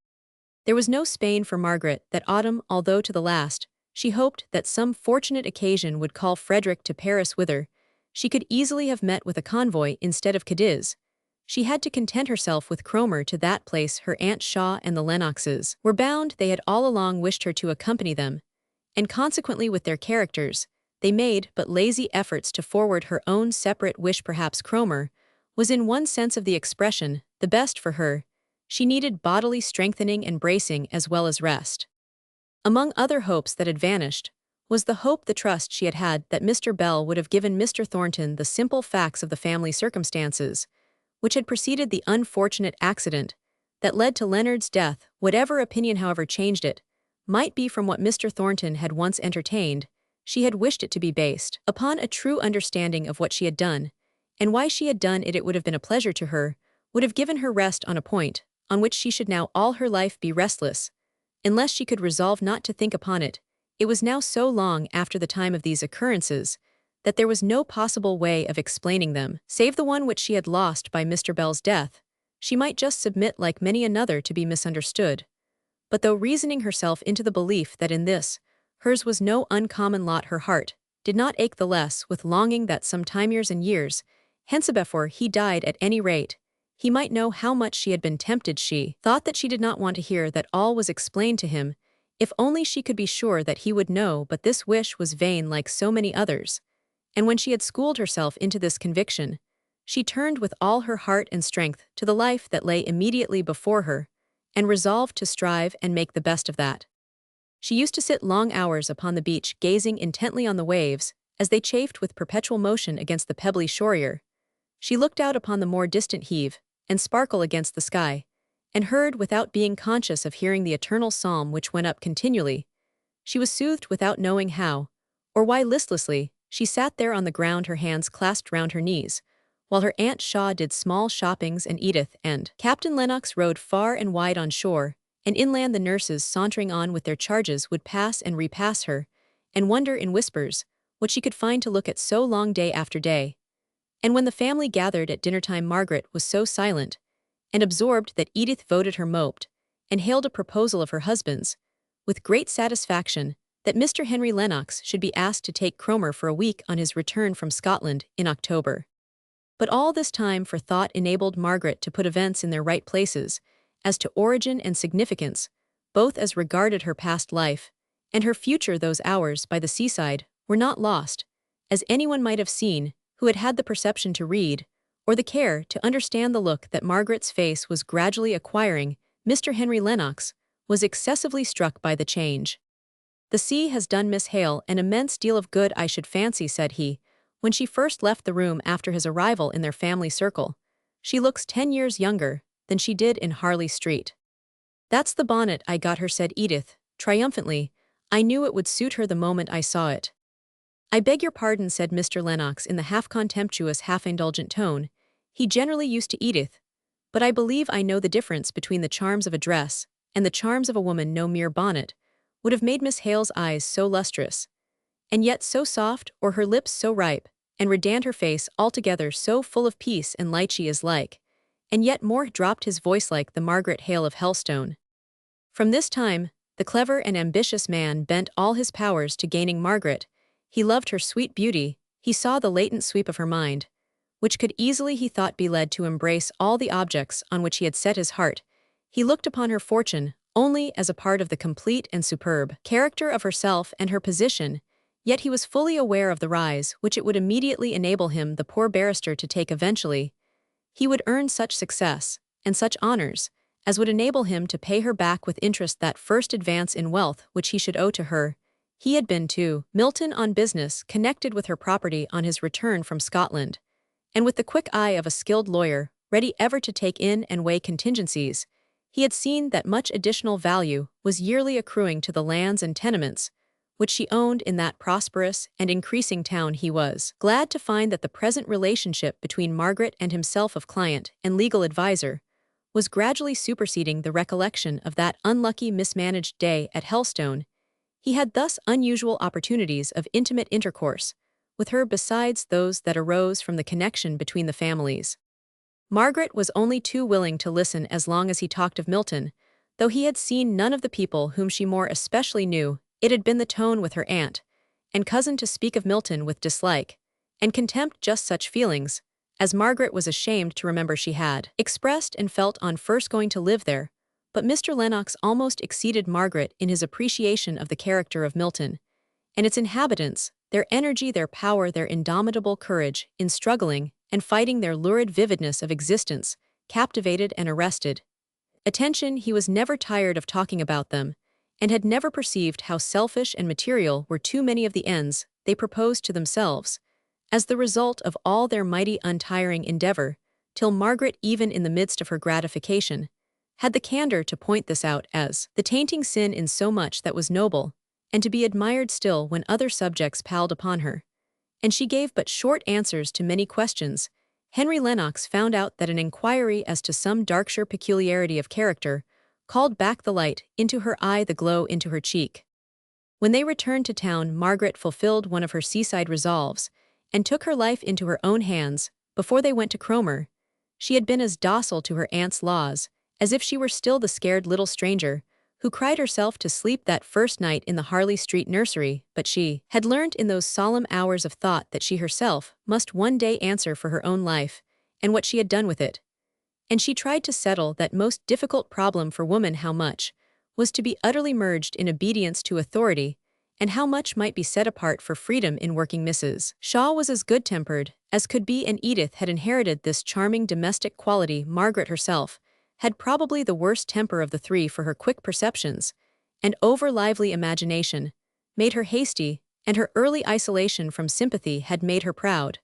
There was no Spain for Margaret that autumn, although to the last she hoped that some fortunate occasion would call Frederick to Paris, whither she could easily have met with a convoy instead of Cadiz. She had to content herself with Cromer. To that place her Aunt Shaw and the Lennoxes were bound. They had all along wished her to accompany them, and consequently with their characters, they made but lazy efforts to forward her own separate wish. Perhaps Cromer was, in one sense of the expression, the best for her. She needed bodily strengthening and bracing as well as rest. Among other hopes that had vanished was the hope, the trust she had had that Mr. Bell would have given Mr. Thornton the simple facts of the family circumstances, which had preceded the unfortunate accident that led to Leonard's death. Whatever opinion, however changed it, might be from what Mr. Thornton had once entertained, she had wished it to be based upon a true understanding of what she had done, and why she had done it. It would have been a pleasure to her, would have given her rest on a point on which she should now all her life be restless, unless she could resolve not to think upon it. It was now so long after the time of these occurrences that there was no possible way of explaining them, save the one which she had lost by Mr. Bell's death. She might just submit like many another to be misunderstood. But though reasoning herself into the belief that in this, hers was no uncommon lot, her heart did not ache the less with longing that some time, years and years hence, before he died at any rate, he might know how much she had been tempted. She thought that she did not want to hear that all was explained to him, if only she could be sure that he would know. But this wish was vain like so many others, and when she had schooled herself into this conviction, she turned with all her heart and strength to the life that lay immediately before her, and resolved to strive and make the best of that. She used to sit long hours upon the beach, gazing intently on the waves, as they chafed with perpetual motion against the pebbly shore. She looked out upon the more distant heave and sparkle against the sky, and heard without being conscious of hearing the eternal psalm which went up continually. She was soothed without knowing how, or why. Listlessly, she sat there on the ground, her hands clasped round her knees, while her Aunt Shaw did small shoppings and Edith and Captain Lennox rode far and wide on shore, and inland the nurses sauntering on with their charges would pass and repass her, and wonder in whispers what she could find to look at so long, day after day. And when the family gathered at dinner-time, Margaret was so silent and absorbed that Edith voted her moped, and hailed a proposal of her husband's, with great satisfaction, that Mr. Henry Lennox should be asked to take Cromer for a week on his return from Scotland in October. But all this time for thought enabled Margaret to put events in their right places, as to origin and significance, both as regarded her past life and her future. Those hours by the seaside were not lost, as anyone might have seen who had had the perception to read, or the care to understand the look that Margaret's face was gradually acquiring. Mr. Henry Lennox was excessively struck by the change. "The sea has done Miss Hale an immense deal of good, I should fancy," said he, when she first left the room after his arrival in their family circle. "She looks 10 years younger than she did in Harley Street." "That's the bonnet I got her," said Edith, triumphantly. "I knew it would suit her the moment I saw it." "I beg your pardon," said Mr. Lennox in the half-contemptuous, half-indulgent tone he generally used to Edith, "but I believe I know the difference between the charms of a dress and the charms of a woman. No mere bonnet would have made Miss Hale's eyes so lustrous, and yet so soft, or her lips so ripe, and redand her face altogether so full of peace and light. She is like, and yet more," dropped his voice, "like the Margaret Hale of Helstone." From this time, the clever and ambitious man bent all his powers to gaining Margaret. He loved her sweet beauty, he saw the latent sweep of her mind, which could easily, he thought, be led to embrace all the objects on which he had set his heart. He looked upon her fortune only as a part of the complete and superb character of herself and her position, yet he was fully aware of the rise which it would immediately enable him, the poor barrister, to take eventually. He would earn such success, and such honors, as would enable him to pay her back with interest that first advance in wealth which he should owe to her. He had been to Milton on business connected with her property on his return from Scotland, and with the quick eye of a skilled lawyer, ready ever to take in and weigh contingencies, he had seen that much additional value was yearly accruing to the lands and tenements which she owned in that prosperous and increasing town. He was glad to find that the present relationship between Margaret and himself of client and legal adviser was gradually superseding the recollection of that unlucky mismanaged day at Helstone. He had thus unusual opportunities of intimate intercourse with her besides those that arose from the connection between the families. Margaret was only too willing to listen as long as he talked of Milton, though he had seen none of the people whom she more especially knew. It had been the tone with her aunt and cousin to speak of Milton with dislike and contempt, just such feelings as Margaret was ashamed to remember she had expressed and felt on first going to live there. But Mr. Lennox almost exceeded Margaret in his appreciation of the character of Milton and its inhabitants, their energy, their power, their indomitable courage in struggling and fighting, their lurid vividness of existence, captivated and arrested attention. He was never tired of talking about them, and had never perceived how selfish and material were too many of the ends they proposed to themselves, as the result of all their mighty untiring endeavor, till Margaret, even in the midst of her gratification, had the candor to point this out as the tainting sin in so much that was noble, and to be admired still when other subjects palled upon her. And she gave but short answers to many questions. Henry Lennox found out that an inquiry as to some darkshire peculiarity of character called back the light into her eye, the glow into her cheek. When they returned to town, Margaret fulfilled one of her seaside resolves, and took her life into her own hands. Before they went to Cromer, she had been as docile to her aunt's laws as if she were still the scared little stranger who cried herself to sleep that first night in the Harley Street nursery, but she had learnt in those solemn hours of thought that she herself must one day answer for her own life and what she had done with it. And she tried to settle that most difficult problem for woman: how much was to be utterly merged in obedience to authority, and how much might be set apart for freedom in working. Mrs. Shaw was as good-tempered as could be, and Edith had inherited this charming domestic quality. Margaret herself had probably the worst temper of the three, for her quick perceptions and over-lively imagination made her hasty, and her early isolation from sympathy had made her proud.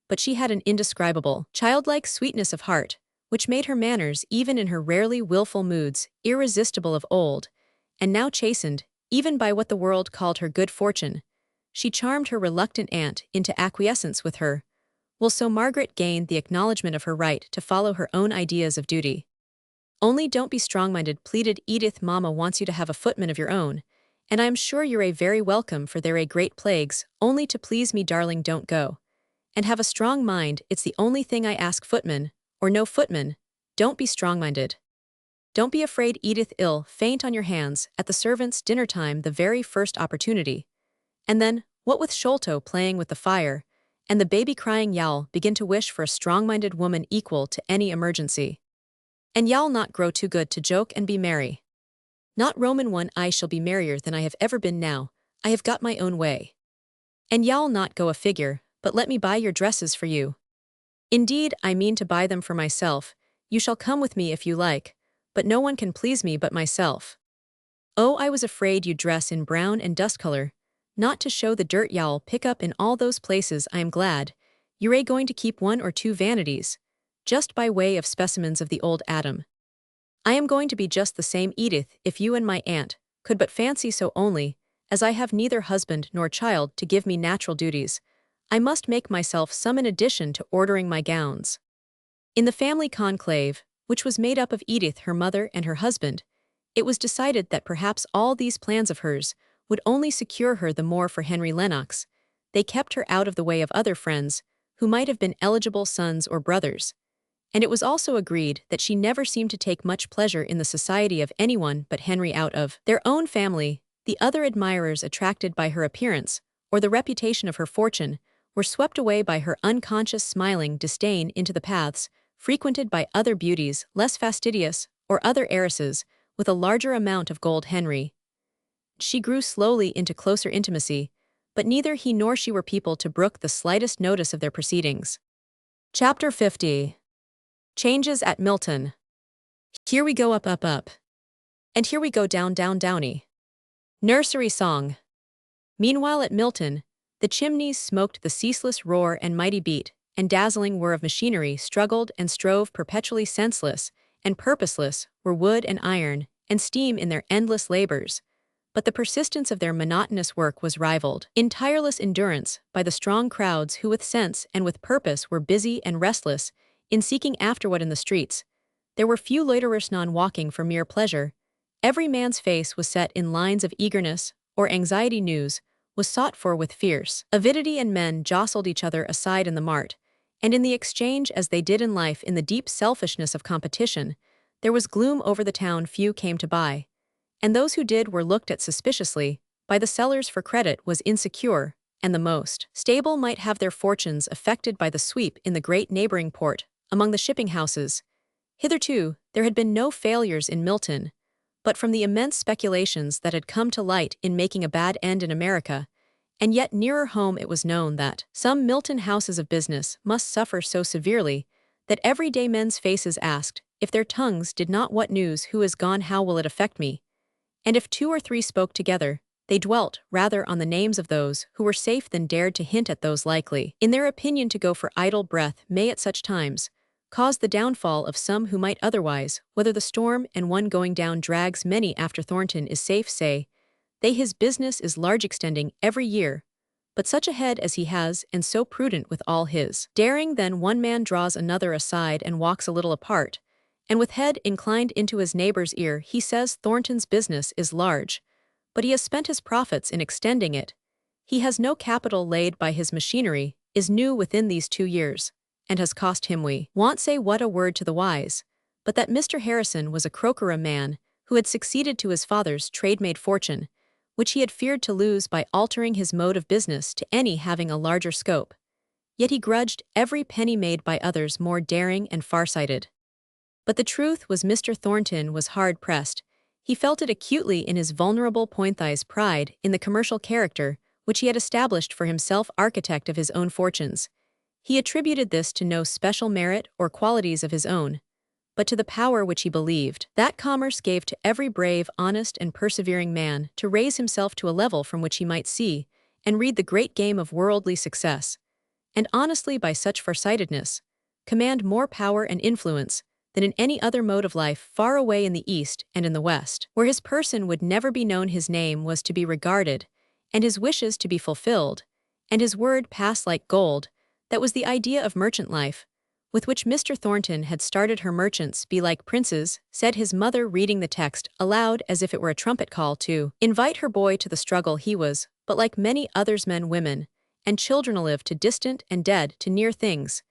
But she had an indescribable, childlike sweetness of heart, which made her manners, even in her rarely willful moods, irresistible of old, and now chastened, even by what the world called her good fortune. She charmed her reluctant aunt into acquiescence with her, while so Margaret gained the acknowledgement of her right to follow her own ideas of duty. "Only don't be strong-minded," pleaded Edith. "Mamma wants you to have a footman of your own, and I am sure you're a very welcome, for they're a great plagues. Only to please me, darling, don't go. And have a strong mind, it's the only thing I ask, footman, or no footman. Don't be strong-minded. Don't be afraid, Edith. Ill faint on your hands at the servants' dinner time the very first opportunity. And then, what with Sholto playing with the fire, and the baby crying, you'll begin to wish for a strong-minded woman equal to any emergency. And you'll not grow too good to joke and be merry. Not Roman one, I shall be merrier than I have ever been now. I have got my own way. And you'll not go a figure, but let me buy your dresses for you. Indeed, I mean to buy them for myself. You shall come with me if you like, but no one can please me but myself. Oh, I was afraid you'd dress in brown and dust color, not to show the dirt you'll pick up in all those places. I am glad you're going to keep one or two vanities, just by way of specimens of the old Adam. I am going to be just the same, Edith, if you and my aunt could but fancy so. Only, as I have neither husband nor child to give me natural duties, I must make myself some in addition to ordering my gowns." In the family conclave, which was made up of Edith, her mother, and her husband, it was decided that perhaps all these plans of hers would only secure her the more for Henry Lennox. They kept her out of the way of other friends who might have been eligible sons or brothers. And it was also agreed that she never seemed to take much pleasure in the society of anyone but Henry. Out of their own family, the other admirers attracted by her appearance, or the reputation of her fortune, were swept away by her unconscious smiling disdain into the paths frequented by other beauties less fastidious, or other heiresses with a larger amount of gold. Henry. She grew slowly into closer intimacy, but neither he nor she were people to brook the slightest notice of their proceedings. Chapter 50. Changes at Milton. Here we go up, up, up. And here we go down, down, downy. Nursery song. Meanwhile at Milton, the chimneys smoked the ceaseless roar and mighty beat, and dazzling whir of machinery struggled and strove perpetually. Senseless and purposeless were wood and iron and steam in their endless labors, but the persistence of their monotonous work was rivaled in tireless endurance by the strong crowds who with sense and with purpose were busy and restless in seeking after what in the streets. There were few loiterers, none walking for mere pleasure. Every man's face was set in lines of eagerness or anxiety. News was sought for with fierce avidity, and men jostled each other aside in the mart, and in the exchange, as they did in life, in the deep selfishness of competition. There was gloom over the town. Few came to buy, and those who did were looked at suspiciously by the sellers, for credit was insecure, and the most stable might have their fortunes affected by the sweep in the great neighboring port. Among the shipping houses, hitherto, there had been no failures in Milton, but from the immense speculations that had come to light in making a bad end in America, and yet nearer home it was known that some Milton houses of business must suffer so severely that every day men's faces asked, if their tongues did not, "What news? Who is gone? How will it affect me?" And if two or three spoke together, they dwelt rather on the names of those who were safe than dared to hint at those likely. In their opinion, to go for idle breath may at such times cause the downfall of some who might otherwise, whether the storm and one going down drags many after Thornton is safe, say they his business is large extending every year, but such a head as he has, and so prudent with all his daring, then one man draws another aside and walks a little apart, and with head inclined into his neighbor's ear he says Thornton's business is large, but he has spent his profits in extending it. He has no capital laid by his machinery, is new within these 2 years, and has cost him we won't say what a word to the wise, but that Mr. Harrison was a croaker, a man who had succeeded to his father's trade-made fortune, which he had feared to lose by altering his mode of business to any having a larger scope. Yet he grudged every penny made by others more daring and far-sighted. But the truth was Mr. Thornton was hard-pressed. He felt it acutely in his vulnerable Pointhigh's pride in the commercial character which he had established for himself, architect of his own fortunes. He attributed this to no special merit or qualities of his own, but to the power which he believed that commerce gave to every brave, honest, and persevering man to raise himself to a level from which he might see and read the great game of worldly success, and honestly, by such farsightedness, command more power and influence than in any other mode of life far away in the East and in the West, where his person would never be known, his name was to be regarded, and his wishes to be fulfilled, and his word pass like gold. That was the idea of merchant life, with which Mr. Thornton had started. Her merchants be like princes, said his mother, reading the text aloud as if it were a trumpet call to invite her boy to the struggle. He was, but like many others, men, women, and children, alive to distant and dead to near things.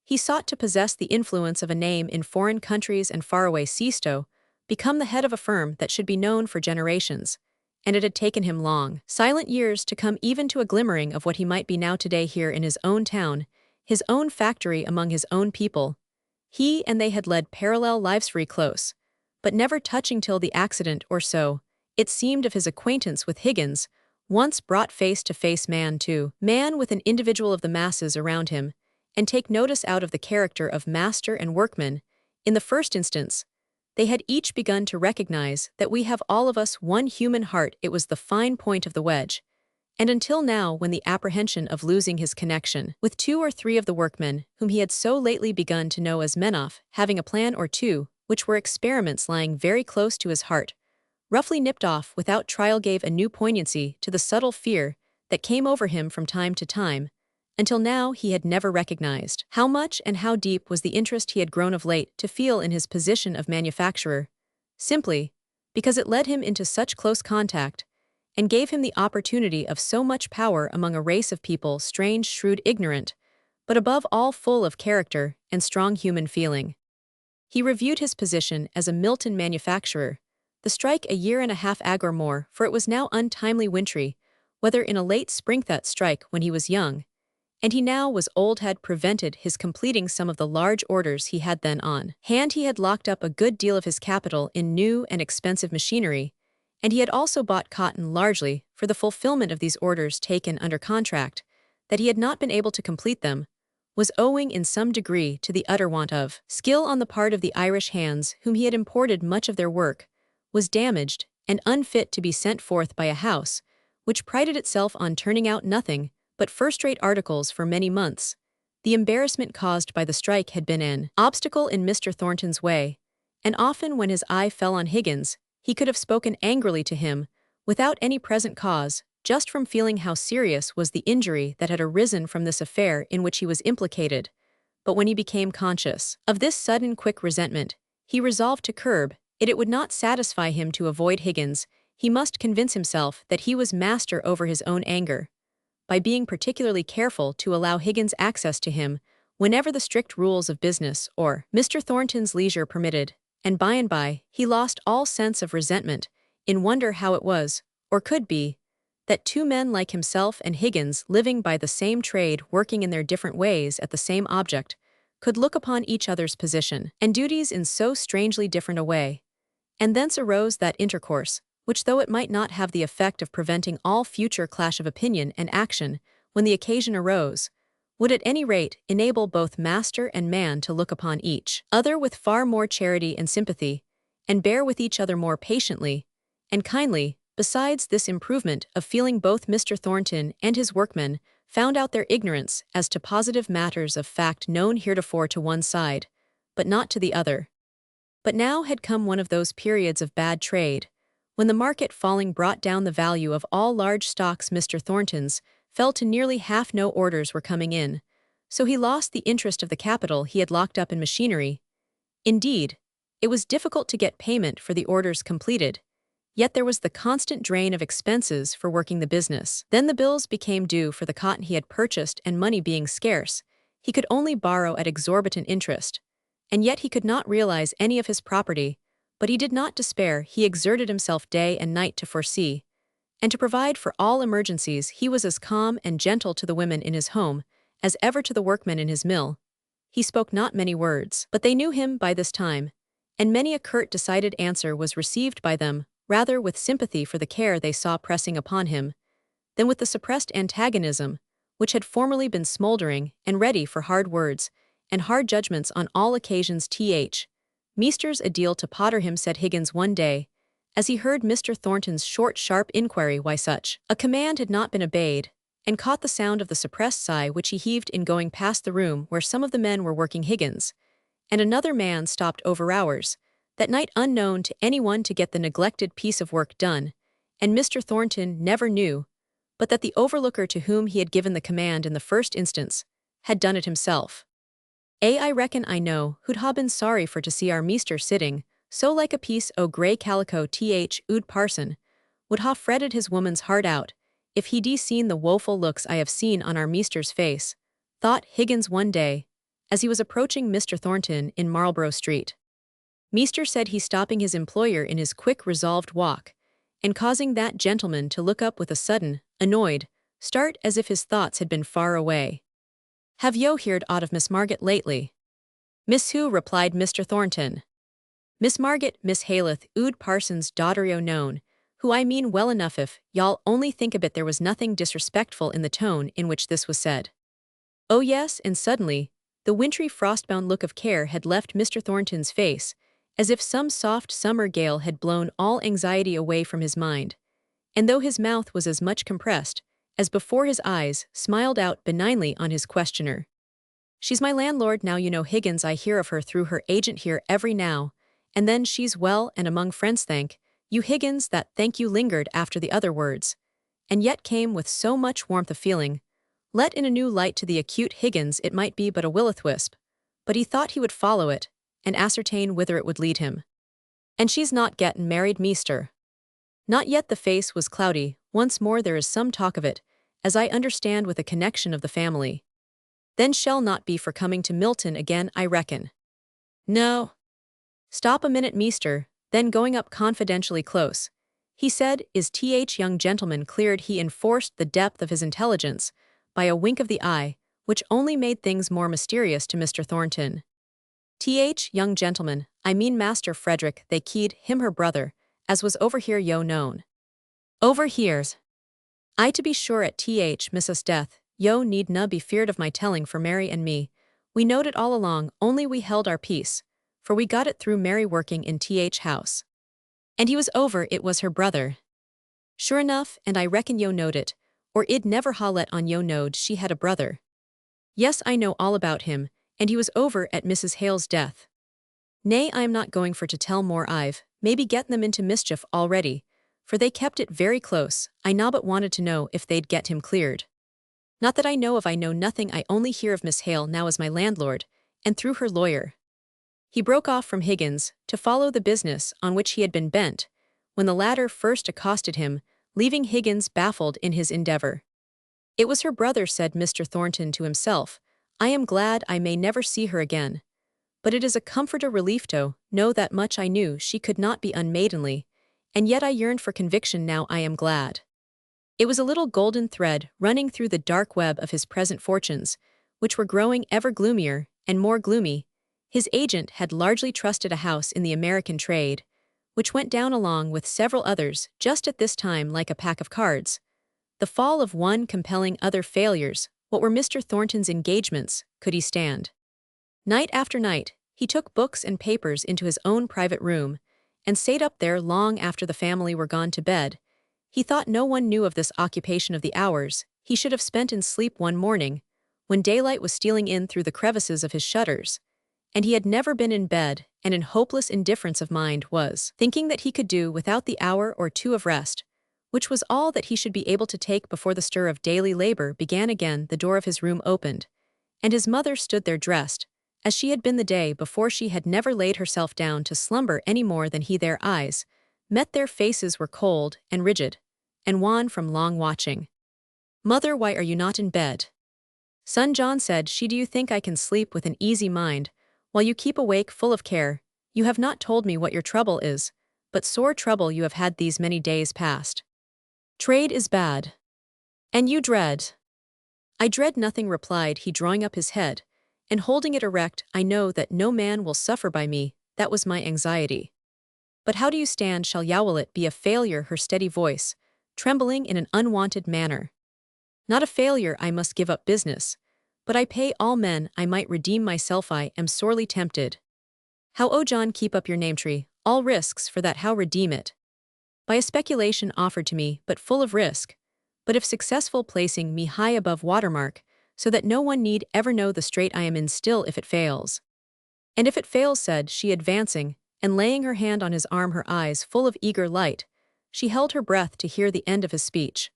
He sought to possess the influence of a name in foreign countries and faraway seasto, become the head of a firm that should be known for generations, and it had taken him long, silent years to come even to a glimmering of what he might be now today here in his own town, his own factory among his own people. He and they had led parallel lives, very close, but never touching till the accident or so, it seemed, of his acquaintance with Higgins, once brought face to face, man to man with an individual of the masses around him, and take notice out of the character of master and workman. In the first instance, they had each begun to recognize that we have all of us one human heart. It was the fine point of the wedge. And until now, when the apprehension of losing his connection with 2 or 3 of the workmen whom he had so lately begun to know as men off, having a plan or two, which were experiments lying very close to his heart, roughly nipped off without trial, gave a new poignancy to the subtle fear that came over him from time to time. Until now he had never recognized how much and how deep was the interest he had grown of late to feel in his position of manufacturer, simply because it led him into such close contact and gave him the opportunity of so much power among a race of people strange, shrewd, ignorant, but above all full of character and strong human feeling. He reviewed his position as a Milton manufacturer, the strike a year and a half ag or more, for it was now untimely wintry, whether in a late spring that strike when he was young, and he now was old, had prevented his completing some of the large orders he had then on hand. He had locked up a good deal of his capital in new and expensive machinery, and he had also bought cotton largely for the fulfillment of these orders taken under contract. That he had not been able to complete them was owing in some degree to the utter want of skill on the part of the Irish hands whom he had imported. Much of their work was damaged and unfit to be sent forth by a house which prided itself on turning out nothing but first-rate articles for many months. The embarrassment caused by the strike had been an obstacle in Mr. Thornton's way, and often when his eye fell on Higgins, he could have spoken angrily to him, without any present cause, just from feeling how serious was the injury that had arisen from this affair in which he was implicated. But when he became conscious of this sudden quick resentment, he resolved to curb it. It would not satisfy him to avoid Higgins. He must convince himself that he was master over his own anger, by being particularly careful to allow Higgins access to him whenever the strict rules of business or Mr. Thornton's leisure permitted, and by he lost all sense of resentment in wonder how it was, or could be, that 2 men like himself and Higgins, living by the same trade, working in their different ways at the same object, could look upon each other's position and duties in so strangely different a way. And thence arose that intercourse, which, though it might not have the effect of preventing all future clash of opinion and action when the occasion arose, would at any rate enable both master and man to look upon each other with far more charity and sympathy, and bear with each other more patiently, and kindly. Besides this improvement of feeling, both Mr. Thornton and his workmen found out their ignorance as to positive matters of fact known heretofore to one side, but not to the other. But now had come one of those periods of bad trade, when the market falling brought down the value of all large stocks. Mr. Thornton's fell to nearly half. No orders were coming in, so he lost the interest of the capital he had locked up in machinery. Indeed, it was difficult to get payment for the orders completed, yet there was the constant drain of expenses for working the business. Then the bills became due for the cotton he had purchased, and money being scarce, he could only borrow at exorbitant interest. And yet he could not realize any of his property, but he did not despair. He exerted himself day and night to foresee and to provide for all emergencies. He was as calm and gentle to the women in his home as ever to the workmen in his mill. He spoke not many words, but they knew him by this time, and many a curt, decided answer was received by them, rather with sympathy for the care they saw pressing upon him, than with the suppressed antagonism which had formerly been smoldering and ready for hard words and hard judgments on all occasions. Meester's a deal to potter him, said Higgins one day, as he heard Mr. Thornton's short, sharp inquiry why such a command had not been obeyed, and caught the sound of the suppressed sigh which he heaved in going past the room where some of the men were working. Higgins and another man stopped over hours that night, unknown to anyone, to get the neglected piece of work done, and Mr. Thornton never knew but that the overlooker to whom he had given the command in the first instance had done it himself. I reckon I know who'd ha been sorry for to see our meester sitting so like a piece o' grey calico. Ood parson would ha fretted his woman's heart out if he'd seen the woeful looks I have seen on our meester's face, thought Higgins one day, as he was approaching Mr. Thornton in Marlborough Street. Meester said he, stopping his employer in his quick, resolved walk, and causing that gentleman to look up with a sudden, annoyed start as if his thoughts had been far away. Have yo heard aught of Miss Margaret lately? Miss who? Replied Mr. Thornton. Miss Margaret, Miss Haleth, Ood Parson's daughter, yo known, who I mean well enough. If y'all only think a bit. There was nothing disrespectful in the tone in which this was said. Oh yes, and suddenly, the wintry frostbound look of care had left Mr. Thornton's face, as if some soft summer gale had blown all anxiety away from his mind, and though his mouth was as much compressed as before, his eyes smiled out benignly on his questioner. She's my landlord now, you know, Higgins. I hear of her through her agent here every now and then. She's well and among friends. Thank you, Higgins. That thank you lingered after the other words, and yet came with so much warmth of feeling, let in a new light to the acute Higgins. It might be but a will-o'-the-wisp, but he thought he would follow it and ascertain whither it would lead him. And she's not gettin' married, meester? Not yet. The face was cloudy. Once more, there is some talk of it, as I understand, with a connection of the family. Then shall not be for coming to Milton again, I reckon. No. Stop a minute, meester. Then going up confidentially close, he said, is young gentleman cleared? He enforced the depth of his intelligence by a wink of the eye, which only made things more mysterious to Mr. Thornton. Young gentleman, I mean Master Frederick. They keyed him her brother, as was over here, yo known. Over here's I, to be sure, at Mrs. Death. Yo need na be feared of my telling, for Mary and me, we knowed it all along, only we held our peace, for we got it through Mary working in house. And he was over, it was her brother. Sure enough, and I reckon yo knowed it, or id never ha let on yo knowed she had a brother. Yes, I know all about him, and he was over at Mrs. Hale's death. Nay, I am not going for to tell more. I've maybe gettin' them into mischief already, for they kept it very close. I but wanted to know if they'd get him cleared. Not that I know of. I know nothing. I only hear of Miss Hale now as my landlord, and through her lawyer. He broke off from Higgins to follow the business on which he had been bent, when the latter first accosted him, leaving Higgins baffled in his endeavor. It was her brother, said Mr. Thornton to himself. I am glad I may never see her again. But it is a comfort, a relief to know that much. I knew she could not be unmaidenly, and yet I yearned for conviction. Now I am glad. It was a little golden thread running through the dark web of his present fortunes, which were growing ever gloomier and more gloomy. His agent had largely trusted a house in the American trade, which went down along with several others just at this time like a pack of cards, the fall of one compelling other failures. What were Mr. Thornton's engagements could he stand? Night after night, he took books and papers into his own private room, and sate up there long after the family were gone to bed. He thought no one knew of this occupation of the hours he should have spent in sleep one morning, when daylight was stealing in through the crevices of his shutters, and he had never been in bed, and in hopeless indifference of mind was thinking that he could do without the hour or two of rest, which was all that he should be able to take before the stir of daily labor began again. The door of his room opened, and his mother stood there dressed, as she had been the day before. She had never laid herself down to slumber any more than he. Their eyes met, their faces were cold and rigid, and wan from long watching. "Mother, why are you not in bed?" "Son John," said she, "do you think I can sleep with an easy mind, while you keep awake full of care? You have not told me what your trouble is, but sore trouble you have had these many days past. Trade is bad. And you dread—" "I dread nothing," replied he, drawing up his head, and holding it erect. "I know that no man will suffer by me, that was my anxiety. But how do you stand? Shall it be a failure?" Her steady voice, trembling in an unwonted manner. "Not a failure. I must give up business, but I pay all men. I might redeem myself. I am sorely tempted." "How, O John, keep up your name-tree, all risks for that. How redeem it?" "By a speculation offered to me, but full of risk, but if successful, placing me high above watermark, so that no one need ever know the strait I am in. Still, if it fails—" "And if it fails," said she, advancing, and laying her hand on his arm, her eyes full of eager light, she held her breath to hear the end of his speech.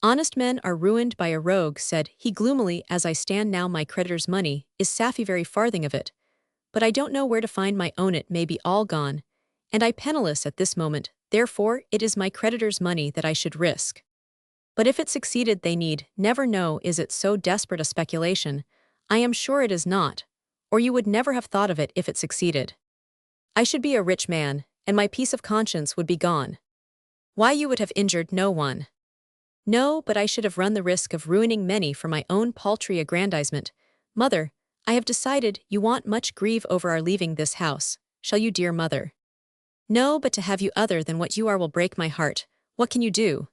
"Honest men are ruined by a rogue," said he gloomily. "As I stand now, my creditor's money is sappy, very farthing of it, but I don't know where to find my own. It may be all gone, and I penniless at this moment. Therefore it is my creditor's money that I should risk. But if it succeeded, they need never know. Is it so desperate a speculation? I am sure it is not, or you would never have thought of it. If it succeeded, I should be a rich man, and my peace of conscience would be gone." "Why, you would have injured no one." "No, but I should have run the risk of ruining many for my own paltry aggrandizement. Mother, I have decided. You want much grieve over our leaving this house, shall you, dear mother?" "No, but to have you other than what you are will break my heart. What can you do?"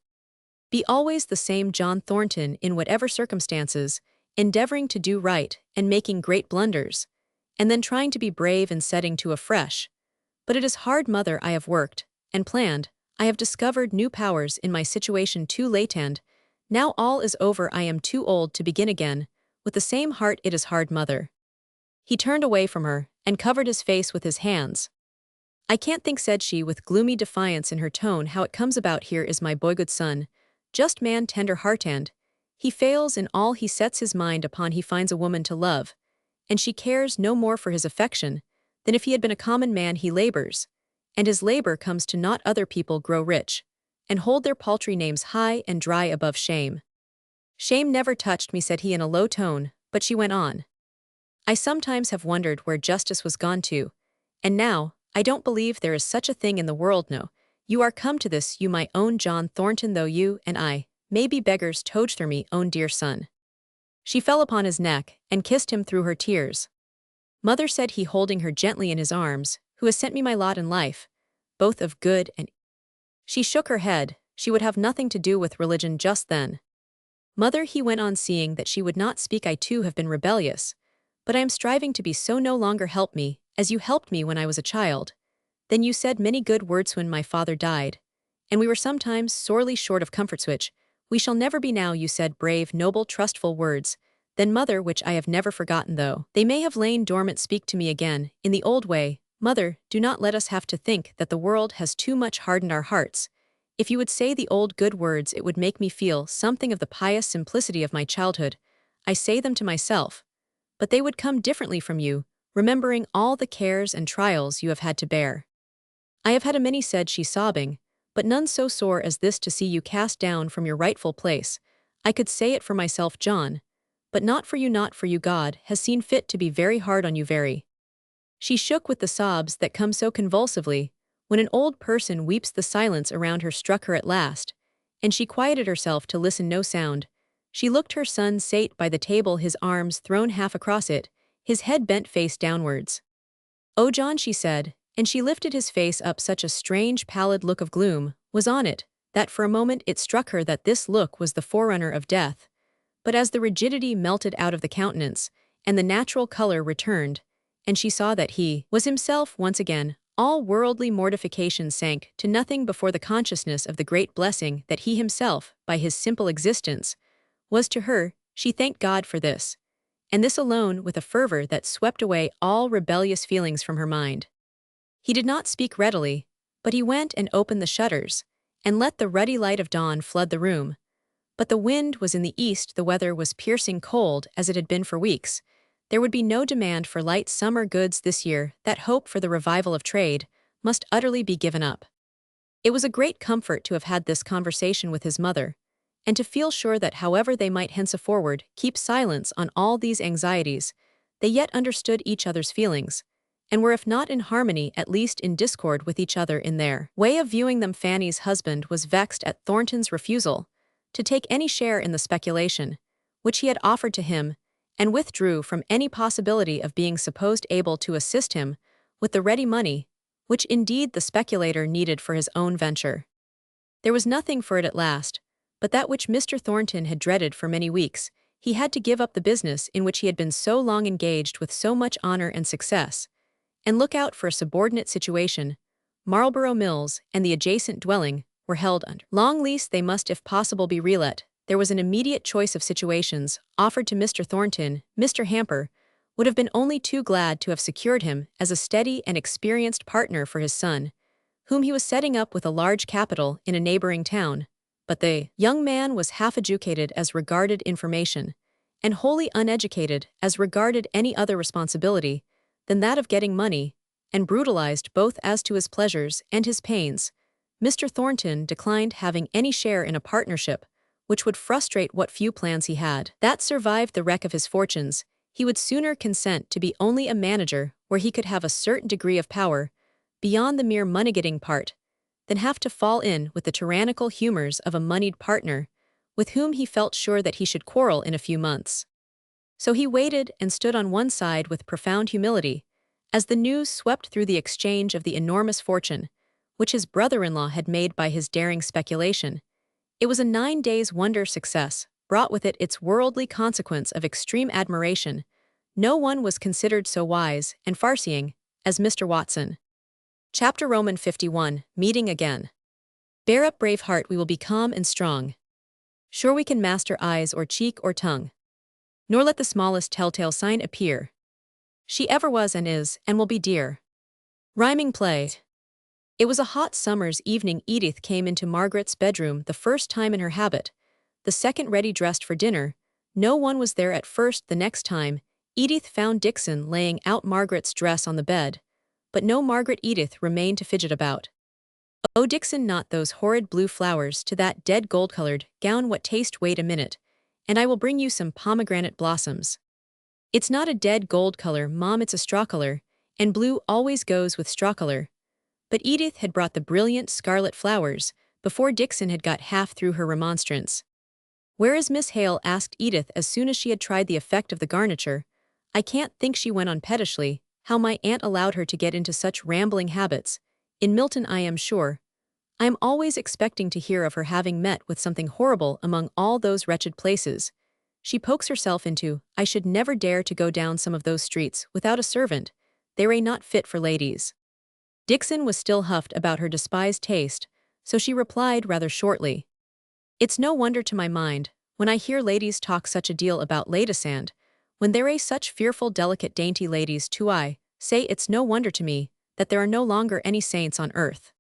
"Be always the same John Thornton in whatever circumstances, endeavoring to do right and making great blunders, and then trying to be brave and setting to afresh. But it is hard, mother. I have worked and planned. I have discovered new powers in my situation too late, and now all is over. I am too old to begin again with the same heart. It is hard, mother." He turned away from her and covered his face with his hands. "I can't think," said she with gloomy defiance in her tone, "how it comes about. Here is my boygood son, just man, tender heart, and he fails in all he sets his mind upon. He finds a woman to love, and she cares no more for his affection than if he had been a common man. He labors, and his labor comes to naught. Other people grow rich, and hold their paltry names high and dry above shame." "Shame never touched me," said he in a low tone, but she went on. "I sometimes have wondered where justice was gone to, and now, I don't believe there is such a thing in the world. No, you are come to this, you my own John Thornton, though you and I may be beggars. Toge through me, own dear son." She fell upon his neck and kissed him through her tears. "Mother," said he, holding her gently in his arms, "who has sent me my lot in life, both of good and—" She shook her head. She would have nothing to do with religion just then. "Mother," he went on, seeing that she would not speak, "I too have been rebellious, but I am striving to be so no longer. Help me, as you helped me when I was a child. Then you said many good words when my father died, and we were sometimes sorely short of comforts which we shall never be now. You said brave, noble, trustful words then, mother, which I have never forgotten, though they may have lain dormant. Speak to me again in the old way. Mother, do not let us have to think that the world has too much hardened our hearts. If you would say the old good words, it would make me feel something of the pious simplicity of my childhood. I say them to myself, but they would come differently from you, remembering all the cares and trials you have had to bear." "I have had a many," said she, sobbing, "but none so sore as this, to see you cast down from your rightful place. I could say it for myself, John, but not for you. Not for you. God has seen fit to be very hard on you, very—" She shook with the sobs that come so convulsively when an old person weeps. The silence around her struck her at last, and she quieted herself to listen. No sound. She looked. Her son sate by the table, his arms thrown half across it, his head bent face downwards. "Oh, John," she said, and she lifted his face up. Such a strange pallid look of gloom was on it, that for a moment it struck her that this look was the forerunner of death. But as the rigidity melted out of the countenance, and the natural color returned, and she saw that he was himself once again, all worldly mortification sank to nothing before the consciousness of the great blessing that he himself, by his simple existence, was to her. She thanked God for this, and this alone with a fervor that swept away all rebellious feelings from her mind. He did not speak readily, but he went and opened the shutters, and let the ruddy light of dawn flood the room. But the wind was in the east, the weather was piercing cold as it had been for weeks. There would be no demand for light summer goods this year. That hope for the revival of trade must utterly be given up. It was a great comfort to have had this conversation with his mother, and to feel sure that however they might henceforward keep silence on all these anxieties, they yet understood each other's feelings, and were if not in harmony at least in discord with each other in their way of viewing them. Fanny's husband was vexed at Thornton's refusal to take any share in the speculation, which he had offered to him, and withdrew from any possibility of being supposed able to assist him with the ready money, which indeed the speculator needed for his own venture. There was nothing for it at last, but that which Mr. Thornton had dreaded for many weeks. He had to give up the business in which he had been so long engaged with so much honor and success, and look out for a subordinate situation. Marlborough Mills and the adjacent dwelling were held under long lease. They must if possible be relet. There was an immediate choice of situations offered to Mr. Thornton. Mr. Hamper would have been only too glad to have secured him as a steady and experienced partner for his son, whom he was setting up with a large capital in a neighboring town. But the young man was half-educated as regarded information, and wholly uneducated as regarded any other responsibility than that of getting money, and brutalized both as to his pleasures and his pains. Mr. Thornton declined having any share in a partnership which would frustrate what few plans he had that survived the wreck of his fortunes. He would sooner consent to be only a manager where he could have a certain degree of power beyond the mere money-getting part, than have to fall in with the tyrannical humors of a moneyed partner, with whom he felt sure that he should quarrel in a few months. So he waited and stood on one side with profound humility, as the news swept through the exchange of the enormous fortune which his brother-in-law had made by his daring speculation. It was a 9 days' wonder success, brought with it its worldly consequence of extreme admiration. No one was considered so wise and farseeing as Mr. Watson. Chapter Roman 51, Meeting Again. Bear up, brave heart, we will be calm and strong. Sure we can master eyes or cheek or tongue. Nor let the smallest telltale sign appear. She ever was and is and will be dear. Rhyming play. It was a hot summer's evening. Edith came into Margaret's bedroom the first time in her habit, the second ready dressed for dinner. No one was there at first. The next time, Edith found Dixon laying out Margaret's dress on the bed, but no Margaret. Edith remained to fidget about. Oh, Dixon, not those horrid blue flowers to that dead gold-colored gown. What taste? Wait a minute, and I will bring you some pomegranate blossoms. It's not a dead gold color, Mom, it's a straw color, and blue always goes with straw color. But Edith had brought the brilliant scarlet flowers before Dixon had got half through her remonstrance. Where is Miss Hale? Asked Edith as soon as she had tried the effect of the garniture. I can't think, she went on pettishly, how my aunt allowed her to get into such rambling habits. In Milton, I am sure. I am always expecting to hear of her having met with something horrible among all those wretched places she pokes herself into. I should never dare to go down some of those streets without a servant. They are not fit for ladies. Dixon was still huffed about her despised taste, so she replied rather shortly. It's no wonder to my mind, when I hear ladies talk such a deal about ladysand, when there are such fearful delicate dainty ladies too. I say it's no wonder to me that there are no longer any saints on earth.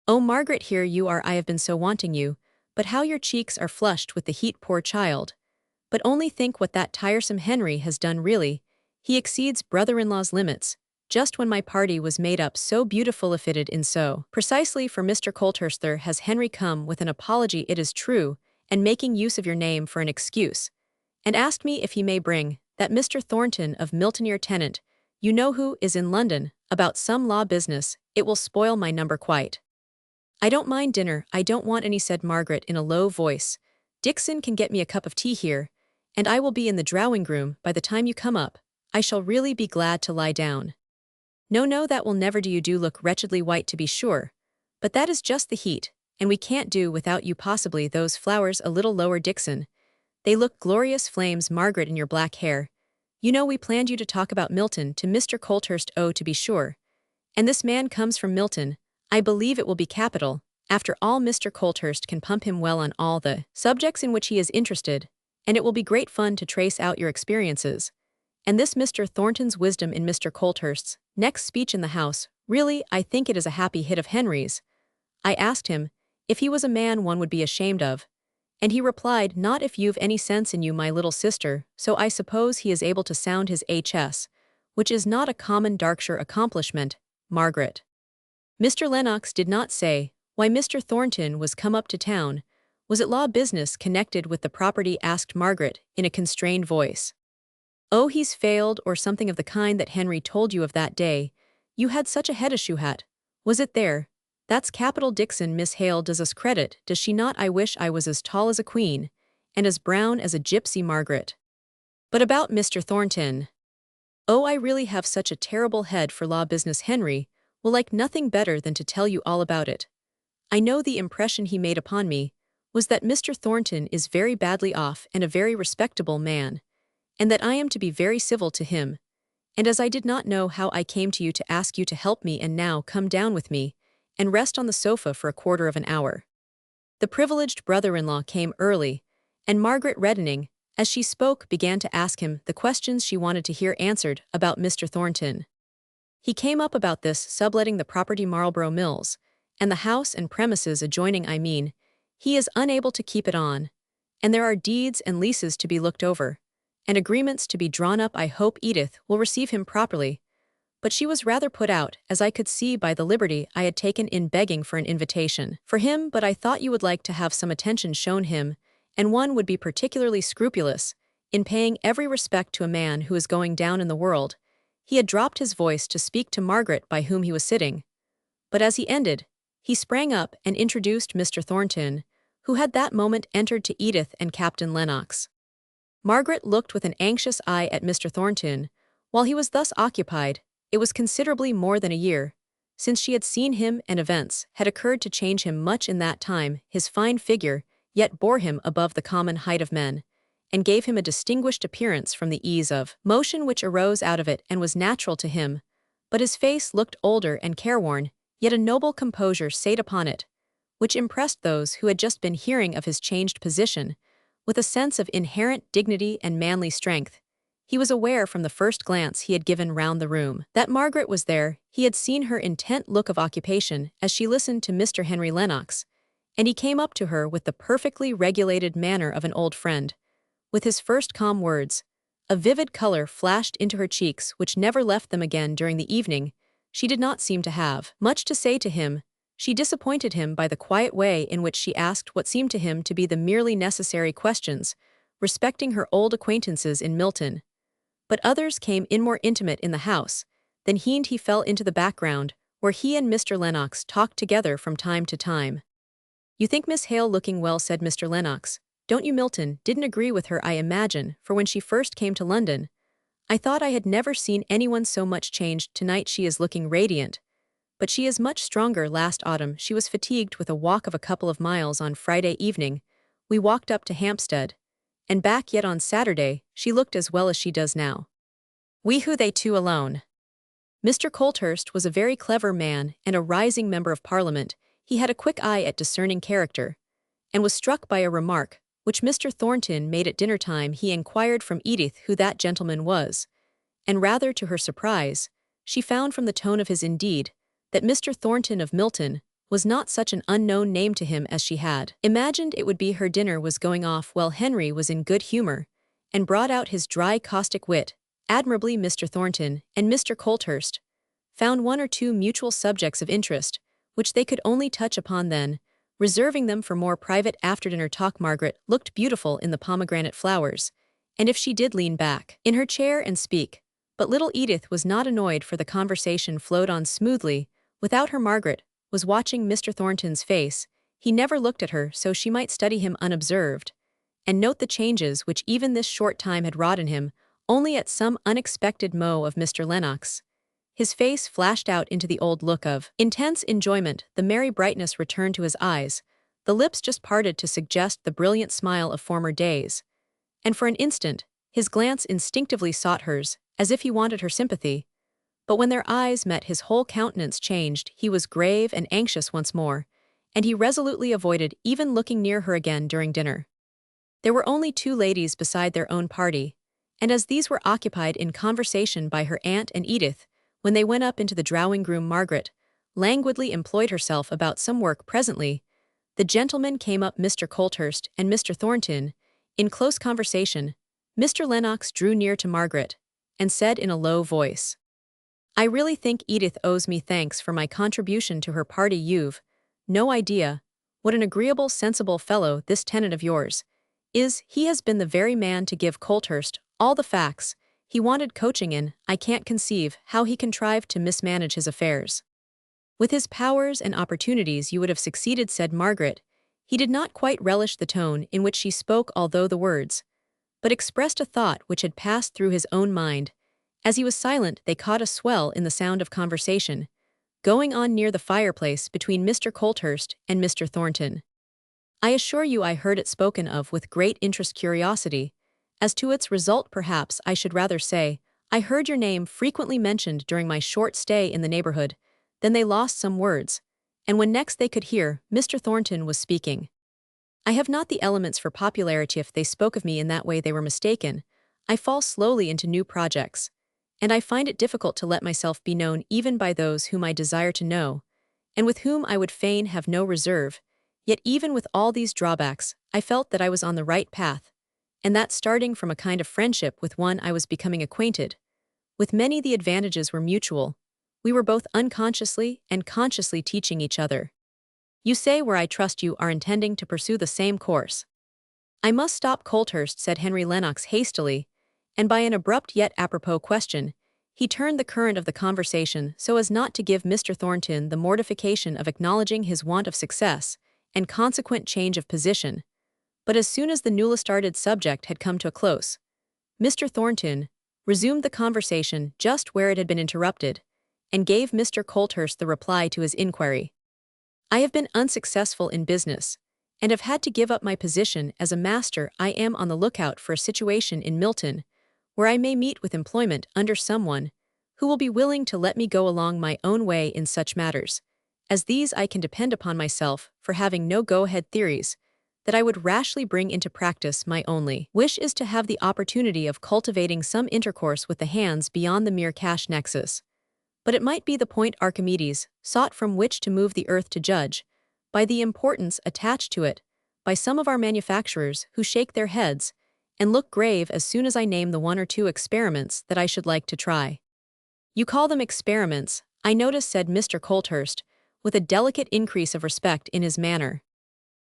Oh, Margaret, here you are. I have been so wanting you, but how your cheeks are flushed with the heat, poor child. But only think what that tiresome Henry has done. Really, he exceeds brother-in-law's limits, just when my party was made up so beautiful, fitted in so precisely for Mr. Colthurst. Has Henry come with an apology, it is true, and making use of your name for an excuse, and asked me if he may bring that Mr. Thornton of Milton, your tenant, you know, who is in London, about some law business. It will spoil my number quite. I don't mind dinner, I don't want any, said Margaret in a low voice. Dixon can get me a cup of tea here, and I will be in the drawing-room by the time you come up. I shall really be glad to lie down. No, no, that will never do. You do look wretchedly white, to be sure, but that is just the heat, and we can't do without you. Possibly those flowers a little lower, Dixon. They look glorious flames, Margaret, in your black hair. You know we planned you to talk about Milton to Mr. Colthurst. Oh, to be sure. And this man comes from Milton. I believe it will be capital. After all, Mr. Colthurst can pump him well on all the subjects in which he is interested, and it will be great fun to trace out your experiences. And this Mr. Thornton's wisdom in Mr. Colthurst's next speech in the House, really, I think it is a happy hit of Henry's. I asked him, if he was a man one would be ashamed of. And he replied, not if you've any sense in you, my little sister, so I suppose he is able to sound his HS, which is not a common Darkshire accomplishment, Margaret. Mr. Lennox did not say, why Mr. Thornton was come up to town. Was it law business connected with the property? Asked Margaret, in a constrained voice. Oh, he's failed, or something of the kind that Henry told you of that day. You had such a head a shoe hat. Was it there? That's capital, Dixon. Miss Hale does us credit, does she not? I wish I was as tall as a queen, and as brown as a gypsy, Margaret. But about Mr. Thornton. Oh, I really have such a terrible head for law business. Henry will like nothing better than to tell you all about it. I know the impression he made upon me was that Mr. Thornton is very badly off and a very respectable man, and that I am to be very civil to him. And as I did not know how, I came to you to ask you to help me, and now come down with me and rest on the sofa for a quarter of an hour. The privileged brother-in-law came early, and Margaret, reddening, as she spoke, began to ask him the questions she wanted to hear answered about Mr. Thornton. He came up about this subletting the property, Marlborough Mills, and the house and premises adjoining. I mean, he is unable to keep it on, and there are deeds and leases to be looked over, and agreements to be drawn up. I hope Edith will receive him properly. But she was rather put out, as I could see by the liberty I had taken in begging for an invitation for him, but I thought you would like to have some attention shown him, and one would be particularly scrupulous in paying every respect to a man who is going down in the world. He had dropped his voice to speak to Margaret, by whom he was sitting. But as he ended, he sprang up and introduced Mr. Thornton, who had that moment entered, to Edith and Captain Lennox. Margaret looked with an anxious eye at Mr. Thornton. While he was thus occupied, it was considerably more than a year since she had seen him, and events had occurred to change him much in that time. His fine figure yet bore him above the common height of men, and gave him a distinguished appearance from the ease of motion which arose out of it and was natural to him. But his face looked older and careworn, yet a noble composure sate upon it, which impressed those who had just been hearing of his changed position with a sense of inherent dignity and manly strength. He was aware from the first glance he had given round the room that Margaret was there. He had seen her intent look of occupation as she listened to Mr. Henry Lennox, and he came up to her with the perfectly regulated manner of an old friend. With his first calm words, a vivid color flashed into her cheeks which never left them again during the evening. She did not seem to have much to say to him. She disappointed him by the quiet way in which she asked what seemed to him to be the merely necessary questions respecting her old acquaintances in Milton. But others came in more intimate in the house. Then he fell into the background, where he and Mr. Lennox talked together from time to time. You think Miss Hale looking well, said Mr. Lennox. Don't you? Milton didn't agree with her, I imagine, for when she first came to London, I thought I had never seen anyone so much changed. Tonight she is looking radiant. But she is much stronger. Last autumn she was fatigued with a walk of a couple of miles on Friday evening. We walked up to Hampstead and back, yet on Saturday she looked as well as she does now. We who they two alone. Mr. Colthurst was a very clever man and a rising member of Parliament. He had a quick eye at discerning character, and was struck by a remark which Mr. Thornton made at dinner time. He inquired from Edith who that gentleman was, and rather to her surprise, she found from the tone of his indeed that Mr. Thornton of Milton was not such an unknown name to him as she had imagined it would be. Her dinner was going off well. Henry was in good humor, and brought out his dry caustic wit admirably. Mr. Thornton and Mr. Colthurst found one or two mutual subjects of interest, which they could only touch upon then, reserving them for more private after-dinner talk. Margaret looked beautiful in the pomegranate flowers, and if she did lean back in her chair and speak, but little Edith was not annoyed, for the conversation flowed on smoothly without her. Margaret was watching Mr. Thornton's face. He never looked at her, so she might study him unobserved, and note the changes which even this short time had wrought in him. Only at some unexpected moe of Mr. Lennox, his face flashed out into the old look of intense enjoyment. The merry brightness returned to his eyes, the lips just parted to suggest the brilliant smile of former days, and for an instant his glance instinctively sought hers, as if he wanted her sympathy. But when their eyes met, his whole countenance changed. He was grave and anxious once more, and he resolutely avoided even looking near her again during dinner. There were only 2 ladies beside their own party, and as these were occupied in conversation by her aunt and Edith, when they went up into the drawing-room, Margaret languidly employed herself about some work. Presently, the gentlemen came up, Mr. Colthurst and Mr. Thornton, in close conversation. Mr. Lennox drew near to Margaret, and said in a low voice, "I really think Edith owes me thanks for my contribution to her party. You've no idea what an agreeable, sensible fellow this tenant of yours is. He has been the very man to give Colthurst all the facts he wanted coaching in. I can't conceive how he contrived to mismanage his affairs. With his powers and opportunities you would have succeeded," said Margaret. He did not quite relish the tone in which she spoke, although the words but expressed a thought which had passed through his own mind. As he was silent, they caught a swell in the sound of conversation going on near the fireplace between Mr. Colthurst and Mr. Thornton. "I assure you I heard it spoken of with great interest, curiosity. As to its result, perhaps I should rather say, I heard your name frequently mentioned during my short stay in the neighborhood." Then they lost some words, and when next they could hear, Mr. Thornton was speaking. "I have not the elements for popularity. If they spoke of me in that way they were mistaken. I fall slowly into new projects, and I find it difficult to let myself be known even by those whom I desire to know, and with whom I would fain have no reserve. Yet even with all these drawbacks, I felt that I was on the right path, and that starting from a kind of friendship with one I was becoming acquainted with many, the advantages were mutual. We were both unconsciously and consciously teaching each other. You say, where I trust you are intending to pursue the same course." "I must stop, Colthurst," said Henry Lennox hastily, and by an abrupt yet apropos question, he turned the current of the conversation so as not to give Mr. Thornton the mortification of acknowledging his want of success and consequent change of position. But as soon as the newly started subject had come to a close, Mr. Thornton resumed the conversation just where it had been interrupted, and gave Mr. Colthurst the reply to his inquiry. "I have been unsuccessful in business, and have had to give up my position as a master. I am on the lookout for a situation in Milton, where I may meet with employment under someone who will be willing to let me go along my own way in such matters as these. I can depend upon myself for having no go-ahead theories that I would rashly bring into practice. My only wish is to have the opportunity of cultivating some intercourse with the hands beyond the mere cash nexus. But it might be the point Archimedes sought, from which to move the earth, to judge by the importance attached to it by some of our manufacturers, who shake their heads and look grave as soon as I name the 1 or 2 experiments that I should like to try." "You call them experiments, I notice," said Mr. Colthurst, with a delicate increase of respect in his manner.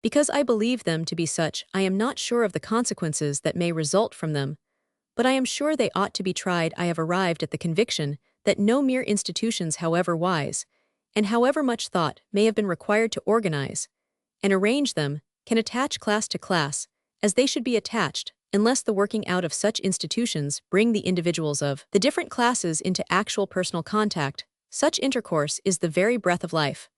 "Because I believe them to be such. I am not sure of the consequences that may result from them, but I am sure they ought to be tried. I have arrived at the conviction that no mere institutions, however wise, and however much thought may have been required to organize and arrange them, can attach class to class as they should be attached, unless the working out of such institutions bring the individuals of the different classes into actual personal contact. Such intercourse is the very breath of life.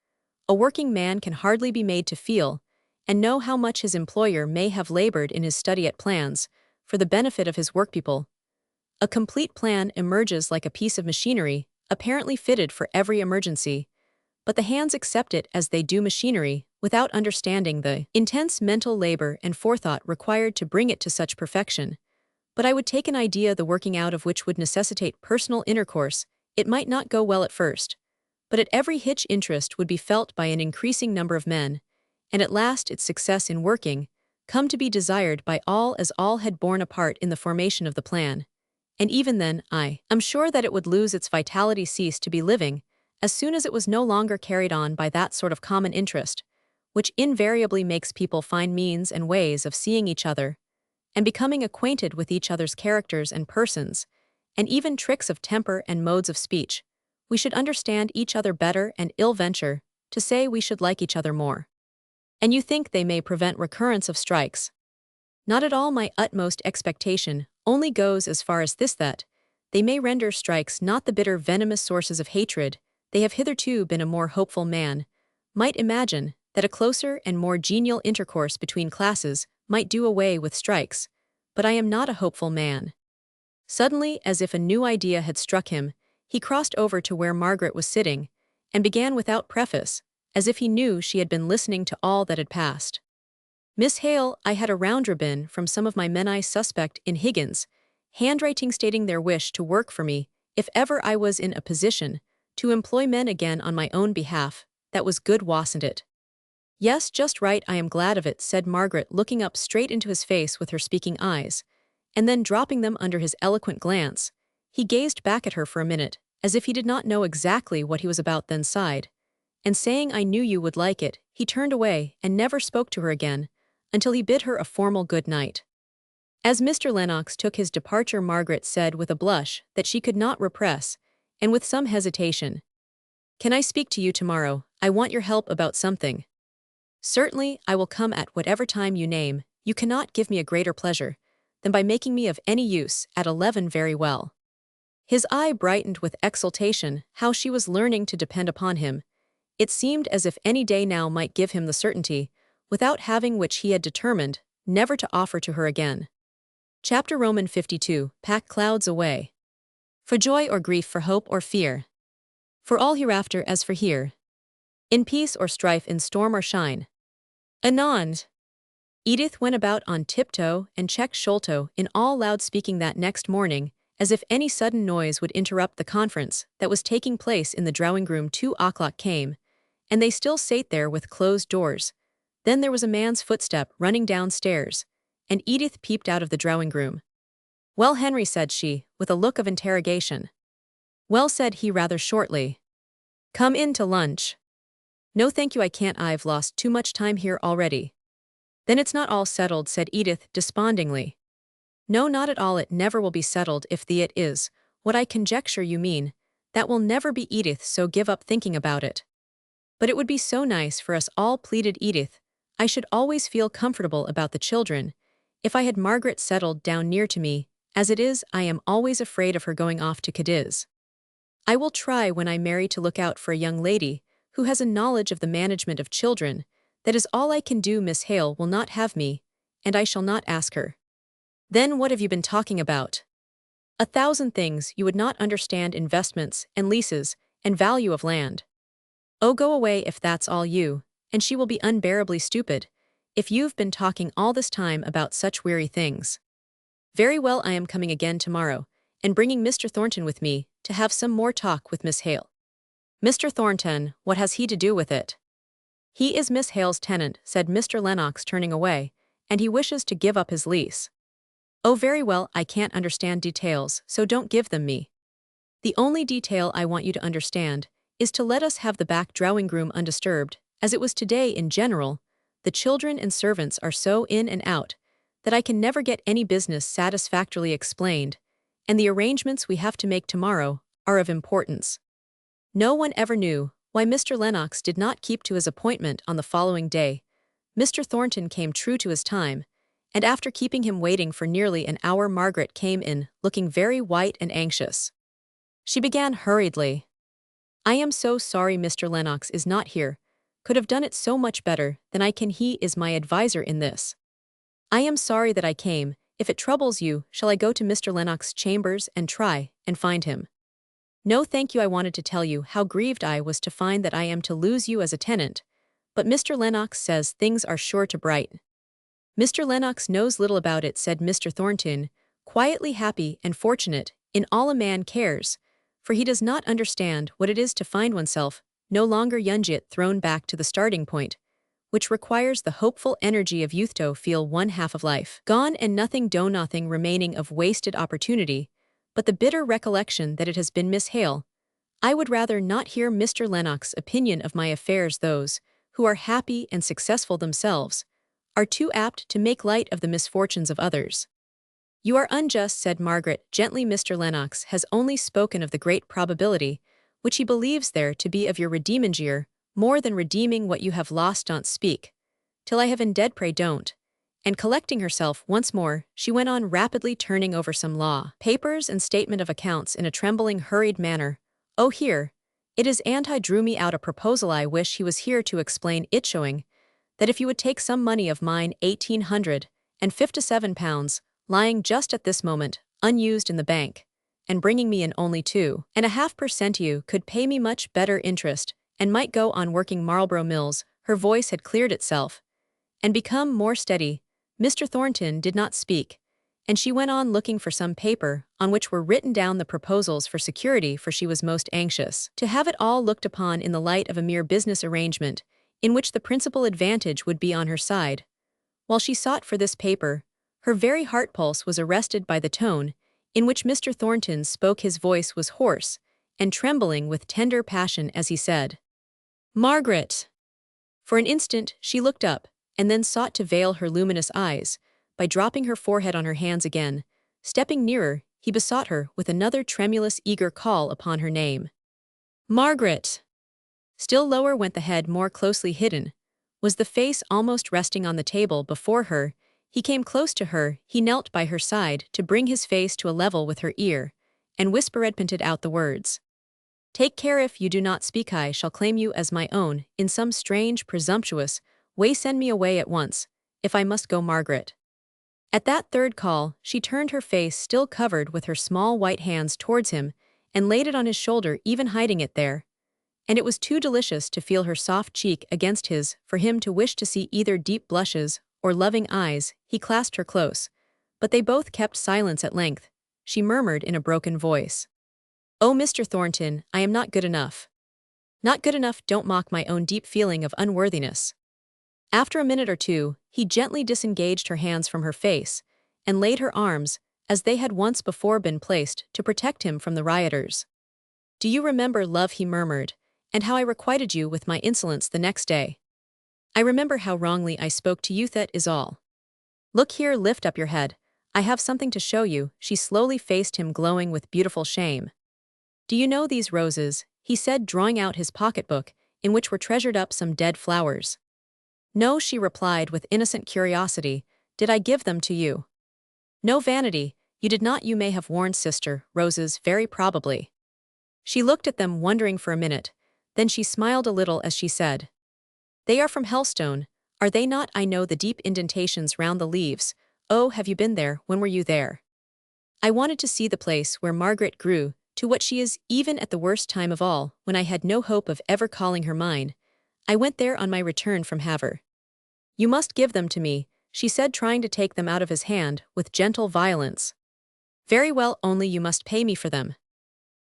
A working man can hardly be made to feel and know how much his employer may have labored in his study at plans for the benefit of his workpeople. A complete plan emerges like a piece of machinery, apparently fitted for every emergency, but the hands accept it as they do machinery, without understanding the intense mental labor and forethought required to bring it to such perfection. But I would take an idea the working out of which would necessitate personal intercourse. It might not go well at first, but at every hitch interest would be felt by an increasing number of men, and at last its success in working come to be desired by all, as all had borne a part in the formation of the plan. And even then, I am sure that it would lose its vitality, cease to be living, as soon as it was no longer carried on by that sort of common interest, which invariably makes people find means and ways of seeing each other, and becoming acquainted with each other's characters and persons, and even tricks of temper and modes of speech. We should understand each other better, and ill venture to say we should like each other more. And you think they may prevent recurrence of strikes? Not at all. My utmost expectation only goes as far as this, that they may render strikes not the bitter venomous sources of hatred they have hitherto been. A more hopeful man might imagine that a closer and more genial intercourse between classes might do away with strikes, but I am not a hopeful man." Suddenly, as if a new idea had struck him, He crossed over to where Margaret was sitting, and began without preface, as if he knew she had been listening to all that had passed. "Miss Hale, I had a round robin from some of my men I suspect in Higgins, handwriting stating their wish to work for me, if ever I was in a position to employ men again on my own behalf. That was good, wasn't it?" "Yes, just right, I am glad of it," said Margaret, looking up straight into his face with her speaking eyes, and then dropping them under his eloquent glance. He gazed back at her for a minute, as if he did not know exactly what he was about, then sighed. And saying, "I knew you would like it," he turned away and never spoke to her again, until he bid her a formal good night. As Mr. Lennox took his departure, Margaret said with a blush that she could not repress, and with some hesitation, "Can I speak to you tomorrow? I want your help about something." "Certainly, I will come at whatever time you name. You cannot give me a greater pleasure than by making me of any use at 11. Very well." His eye brightened with exultation. How she was learning to depend upon him. It seemed as if any day now might give him the certainty, without having which he had determined, never to offer to her again. Chapter Roman 52, Pack clouds away. For joy or grief, for hope or fear. For all hereafter as for here. In peace or strife, in storm or shine. Anon. Edith went about on tiptoe and checked Sholto in all loud speaking that next morning, as if any sudden noise would interrupt the conference that was taking place in the drawing-room. 2 o'clock came, and they still sate there with closed doors. Then there was a man's footstep running downstairs, and Edith peeped out of the drawing-room. "Well, Henry," said she, with a look of interrogation. "Well," said he rather shortly. "Come in to lunch." "No thank you, I can't, I've lost too much time here already." "Then it's not all settled," said Edith despondingly. "No, not at all, it never will be settled if it is what I conjecture you mean. That will never be, Edith, so give up thinking about it." "But it would be so nice for us all," pleaded Edith. "I should always feel comfortable about the children if I had Margaret settled down near to me. As it is, I am always afraid of her going off to Cadiz. I will try when I marry to look out for a young lady who has a knowledge of the management of children. That is all I can do. Miss Hale will not have me, and I shall not ask her." "Then what have you been talking about?" "A thousand things. You would not understand investments and leases and value of land." "Oh, go away if that's all you, and she will be unbearably stupid if you've been talking all this time about such weary things." "Very well, I am coming again tomorrow, and bringing Mr. Thornton with me to have some more talk with Miss Hale." "Mr. Thornton, what has he to do with it?" "He is Miss Hale's tenant," said Mr. Lennox, turning away, "and he wishes to give up his lease." "Oh, very well, I can't understand details, so don't give them me. The only detail I want you to understand is to let us have the back drawing-room undisturbed, as it was today. In general, the children and servants are so in and out that I can never get any business satisfactorily explained, and the arrangements we have to make tomorrow are of importance." No one ever knew why Mr. Lennox did not keep to his appointment on the following day. Mr. Thornton came true to his time, and after keeping him waiting for nearly an hour, Margaret came in, looking very white and anxious. She began hurriedly, "I am so sorry Mr. Lennox is not here. Could have done it so much better than I can. He is my adviser in this. I am sorry that I came. If it troubles you, shall I go to Mr. Lennox's chambers and try and find him?" "No thank you, I wanted to tell you how grieved I was to find that I am to lose you as a tenant, but Mr. Lennox says things are sure to brighten." "Mr. Lennox knows little about it," said Mr. Thornton, quietly happy and fortunate in all a man cares, for he does not understand what it is to find oneself no longer young, yet thrown back to the starting point, which requires the hopeful energy of youth to feel one half of life gone and nothing remaining of wasted opportunity, but the bitter recollection that it has been. Miss Hale, I would rather not hear Mr. Lennox's opinion of my affairs. Those who are happy and successful themselves are too apt to make light of the misfortunes of others." "You are unjust," said Margaret gently. "Mr. Lennox has only spoken of the great probability which he believes there to be of your redeeming more than redeeming what you have lost. Don't speak till I have ended, pray don't." And collecting herself once more, she went on rapidly turning over some law papers and statement of accounts in a trembling, hurried manner. "Oh, here it is, and I drew me out a proposal. I wish he was here to explain it, showing that if you would take some money of mine, £1,857, lying just at this moment, unused in the bank, and bringing me in only 2.5% you could pay me much better interest, and might go on working Marlborough Mills. Her voice had cleared itself and become more steady. Mr. Thornton did not speak, and she went on looking for some paper on which were written down the proposals for security, for she was most anxious to have it all looked upon in the light of a mere business arrangement, in which the principal advantage would be on her side. While she sought for this paper, her very heart pulse was arrested by the tone in which Mr. Thornton spoke. His voice was hoarse and trembling with tender passion as he said, "Margaret!" For an instant she looked up, and then sought to veil her luminous eyes by dropping her forehead on her hands again. Stepping nearer, he besought her with another tremulous, eager call upon her name. "Margaret!" Still lower went the head, more closely hidden. Was the face almost resting on the table before her? He came close to her, he knelt by her side to bring his face to a level with her ear, and whispered panted out the words, "Take care, if you do not speak I shall claim you as my own, in some strange, presumptuous way. Send me away at once, if I must go, Margaret." At that third call, she turned her face, still covered with her small white hands, towards him, and laid it on his shoulder, even hiding it there. And it was too delicious to feel her soft cheek against his for him to wish to see either deep blushes or loving eyes. He clasped her close, but they both kept silence. At length, she murmured in a broken voice, "Oh, Mr. Thornton, I am not good enough. Not good enough. Don't mock my own deep feeling of unworthiness." After a minute or two, he gently disengaged her hands from her face and laid her arms, as they had once before been placed, to protect him from the rioters. "Do you remember, love," he murmured, "and how I requited you with my insolence the next day? I remember how wrongly I spoke to you, that is all. Look here, lift up your head. I have something to show you." She slowly faced him, glowing with beautiful shame. "Do you know these roses?" he said, drawing out his pocketbook, in which were treasured up some dead flowers. "No," she replied with innocent curiosity. "Did I give them to you?" "No vanity, you did not. You may have worn sister roses, very probably." She looked at them, wondering for a minute. Then she smiled a little as she said, "They are from Helstone, are they not? I know the deep indentations round the leaves. Oh, have you been there? When were you there?" "I wanted to see the place where Margaret grew to what she is, even at the worst time of all, when I had no hope of ever calling her mine. I went there on my return from Havre." "You must give them to me," she said, trying to take them out of his hand with gentle violence. "Very well, only you must pay me for them."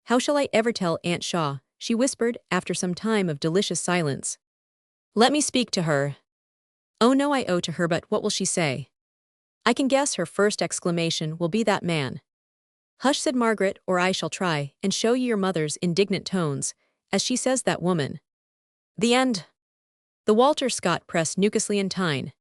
"How shall I ever tell Aunt Shaw?" she whispered after some time of delicious silence. "Let me speak to her." "Oh no, I owe to her, but what will she say?" "I can guess. Her first exclamation will be that man." "Hush," said Margaret, "or I shall try and show you your mother's indignant tones, as she says that woman." The end. The Walter Scott Press, Newcastle and Tyne.